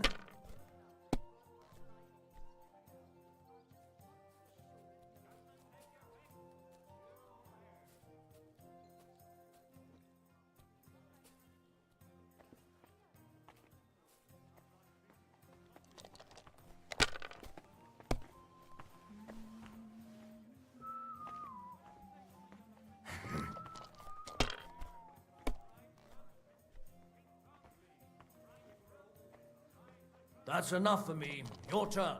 That's enough for me. Your turn.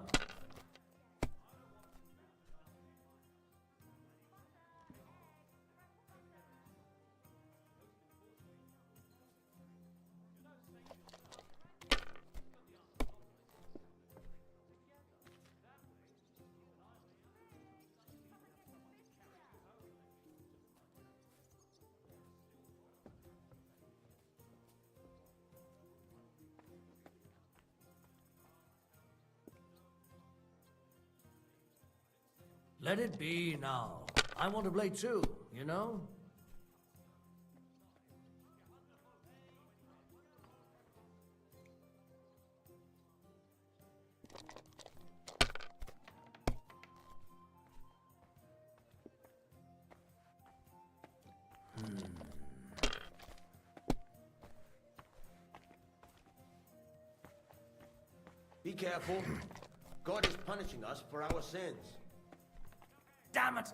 Let it be now. I want to play too, you know? careful. God is punishing us for our sins. Damn it!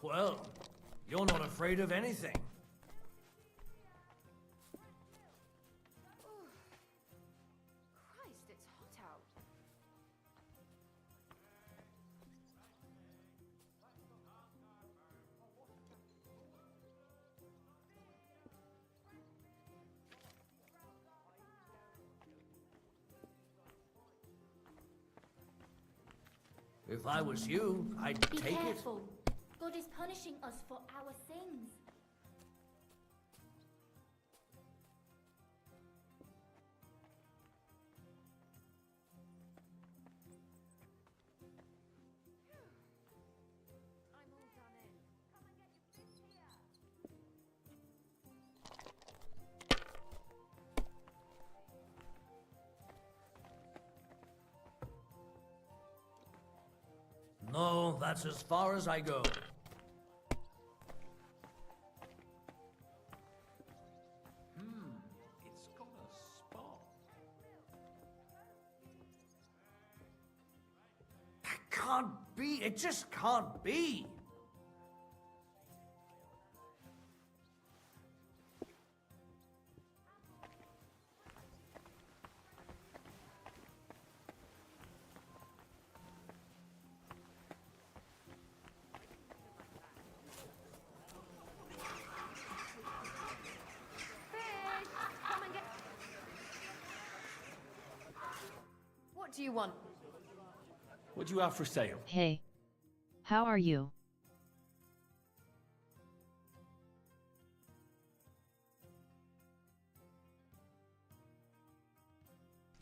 Well, you're not afraid of anything. Christ, it's hot out. If I was you, I'd Be take it. careful. God is punishing us for our sins. No, that's as far as I go. It's got a spark. That can't be. It just can't be. Come and get. What do you want? What do you have for sale? Hey. How are you?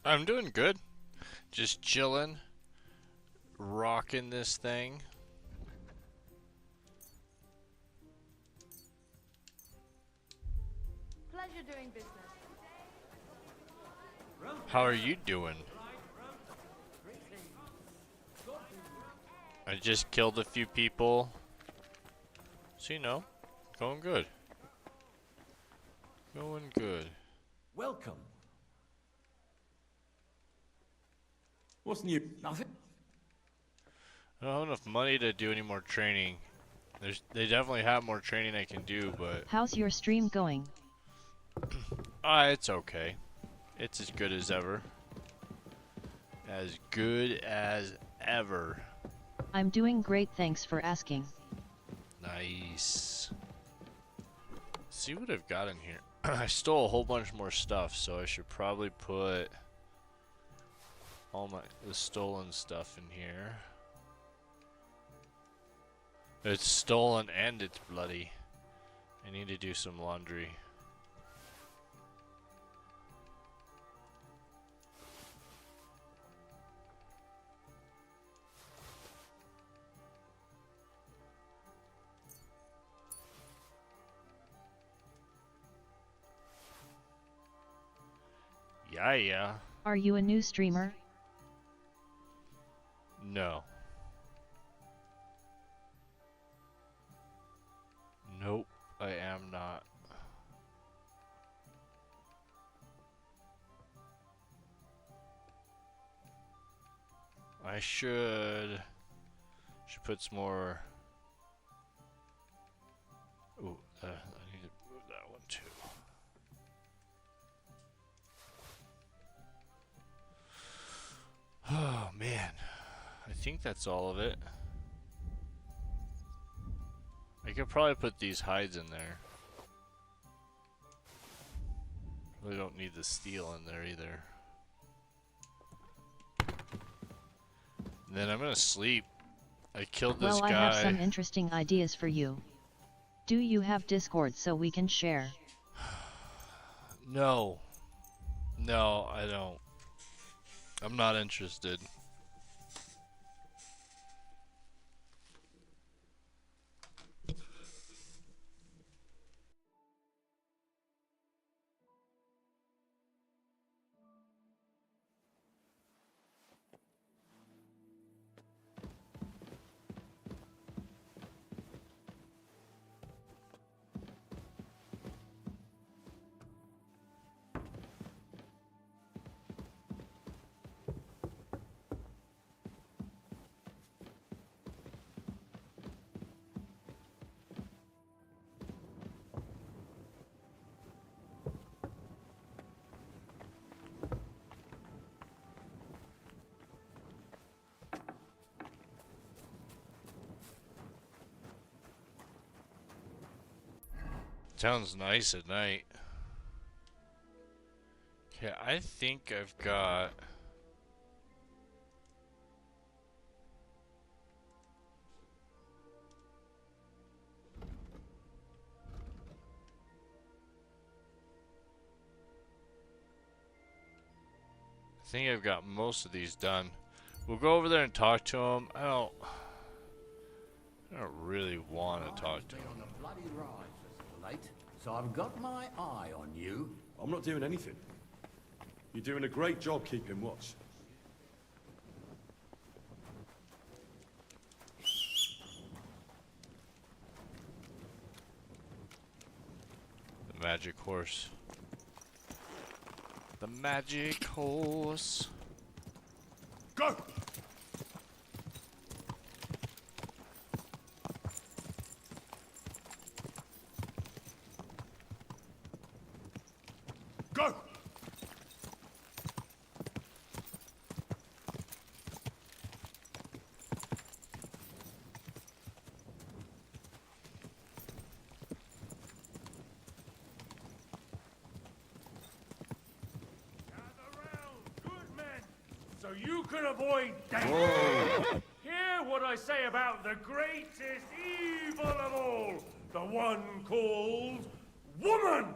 I'm doing good. Just chilling. Rocking this thing. Pleasure doing business. How are you doing? I just killed a few people. So, you know, going good. Going good. Welcome. What's new? Nothing. I don't have enough money to do any more training. They definitely have more training I can do, but How's your stream going? it's okay. It's as good as ever. As good as ever. I'm doing great, thanks for asking. Nice. Let's see what I've got in here. I stole a whole bunch more stuff, so I should probably put all the stolen stuff in here. It's stolen and it's bloody. I need to do some laundry. Yeah. Are you a new streamer? No. Nope, I am not. I should put some more. Ooh, I need to move that one too. Oh man, I think that's all of it. I could probably put these hides in there. Really don't need the steel in there either. And then I'm gonna sleep. I killed this guy. Well, I have some interesting ideas for you. Do you have Discord so we can share? No. No, I don't. I'm not interested. Town's nice at night. Okay, I think I've got... I think I've got most of these done. We'll go over there and talk to him. I don't really want to talk to him. On a bloody rise this late, so I've got my eye on you. I'm not doing anything. You're doing a great job keeping watch. The magic horse. The magic horse. Go! Go! So you can avoid death. Hear what I say about the greatest evil of all, the one called woman.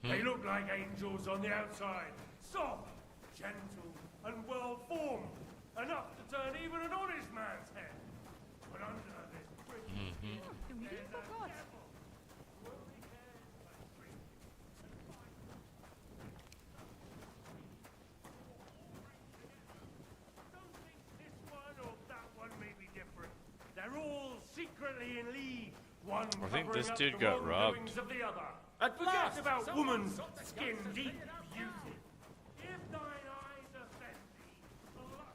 They look like angels on the outside, soft, gentle, and well-formed, enough to turn even an honest man's head. But under this pretty there's a devil who only cares for drink and fight. Don't think this one or that one may be different. They're all secretly in league. One I think this covering dude up the got robbed. wrongdoings of the other. At Forget last, about someone woman's sort the skin guts deep straight up beauty. If thine eyes offend thee, pluck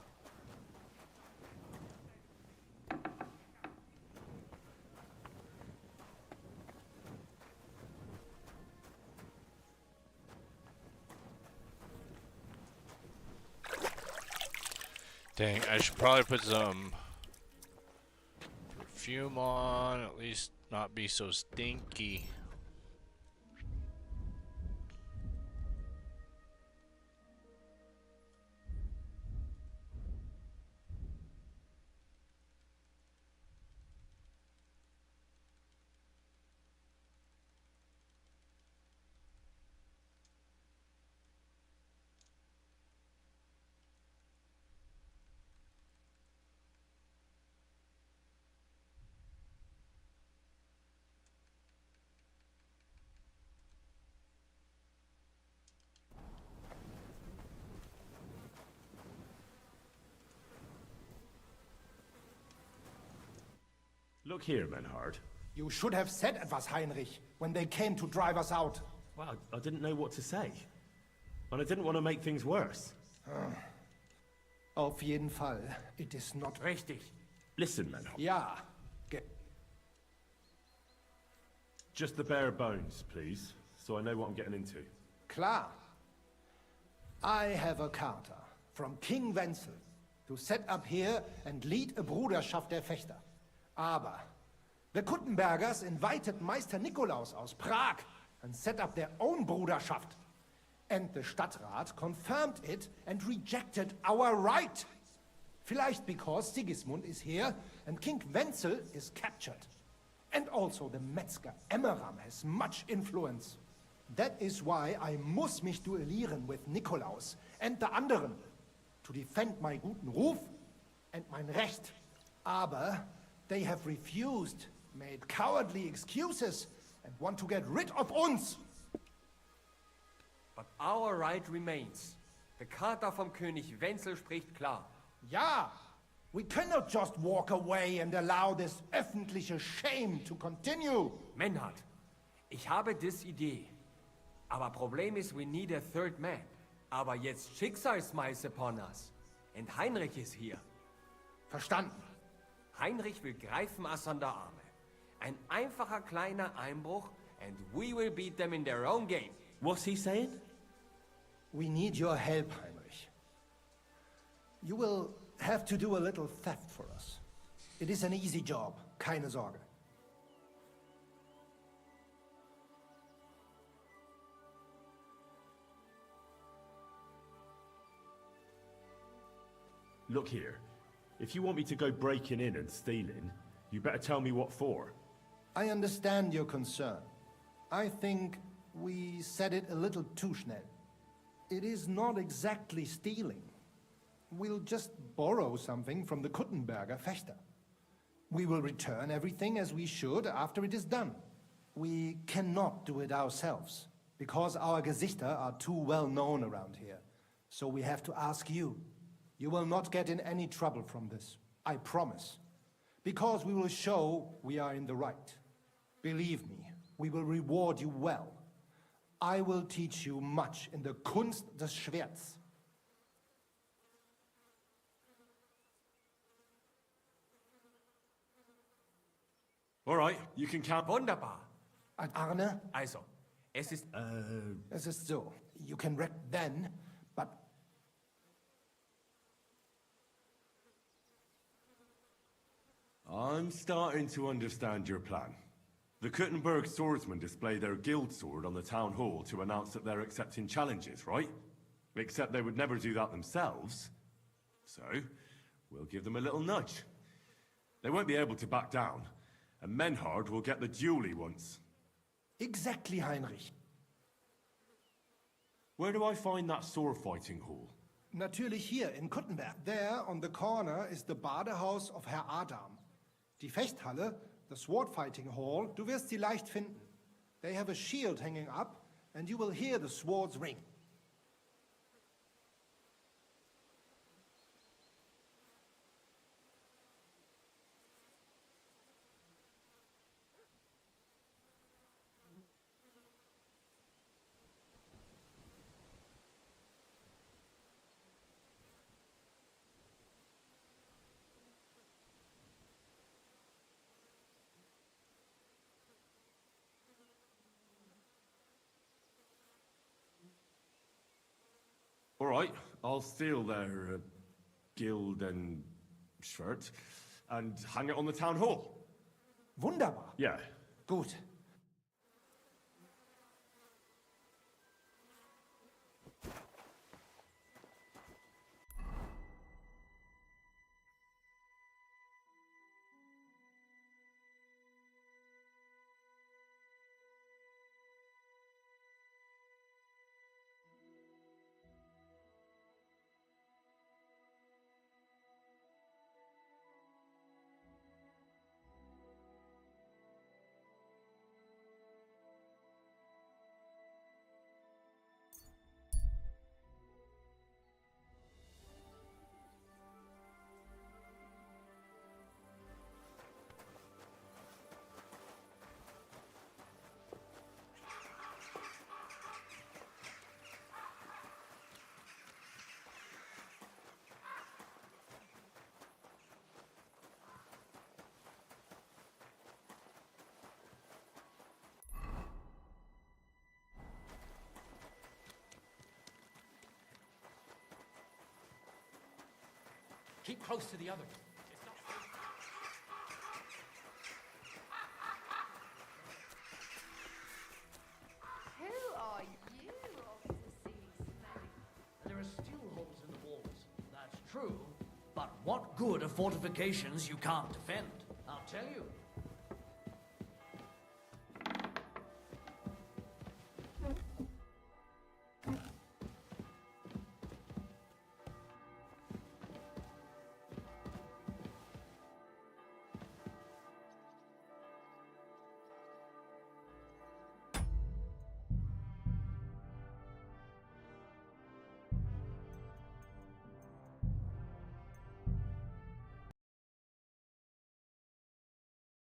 Dang, I should probably put some perfume on, at least not be so stinky. Look here, Menhard. You should have said etwas, Heinrich, when they came to drive us out. Well, I didn't know what to say. And I didn't want to make things worse. Auf jeden Fall, it is not... Richtig. Listen, Menhard. Ja. Just the bare bones, please, so I know what I'm getting into. Klar. I have a charter from King Wenzel to set up here and lead a Bruderschaft der Fechter. Aber the Kuttenbergers invited Meister Nikolaus aus Prague and set up their own Bruderschaft. And the Stadtrat confirmed it and rejected our right. Vielleicht because Sigismund is here and King Wenzel is captured. And also the Metzger Emmeram has much influence. That is why I muss mich duellieren with Nikolaus and the anderen to defend my guten Ruf and mein Recht. Aber they have refused, made cowardly excuses, and want to get rid of uns. But our right remains. The Charta vom König Wenzel spricht klar. Ja, we cannot just walk away and allow this öffentliche shame to continue. Menhard, ich habe dis Idee. Aber Problem ist, we need a third man. Aber jetzt Schicksalsschmeiß upon us. And Heinrich is here. Verstanden. Heinrich will greifen us an der Arme. Ein einfacher kleiner Einbruch and we will beat them in their own game. What's he saying? We need your help, Heinrich. You will have to do a little theft for us. It is an easy job, keine Sorge. Look here. If you want me to go breaking in and stealing, you better tell me what for. I understand your concern. I think we said it a little too schnell. It is not exactly stealing. We'll just borrow something from the Kuttenberger Fechter. We will return everything as we should after it is done. We cannot do it ourselves, because our Gesichter are too well known around here. So we have to ask you. You will not get in any trouble from this, I promise. Because we will show we are in the right. Believe me, we will reward you well. I will teach you much in the Kunst des Schwerts. All right, you can count. Wunderbar. Arne? Also, es ist... Es ist so. You can wreck then, but... I'm starting to understand your plan. The Kuttenberg swordsmen display their guild sword on the town hall to announce that they're accepting challenges, right? Except they would never do that themselves. So, we'll give them a little nudge. They won't be able to back down, and Menhard will get the duel he wants. Exactly, Heinrich. Where do I find that sword fighting hall? Natürlich hier in Kuttenberg. There, on the corner, is the Badehaus of Herr Adam. Die Fechthalle, the sword fighting hall, du wirst sie leicht finden. They have a shield hanging up, and you will hear the swords ring. All right, I'll steal their guild and shirt and hang it on the town hall. Wunderbar. Yeah. Gut. Keep close to the others. Who are you, Officer Silly Smelly? There are still holes in the walls. That's true. But what good are fortifications you can't defend? I'll tell you.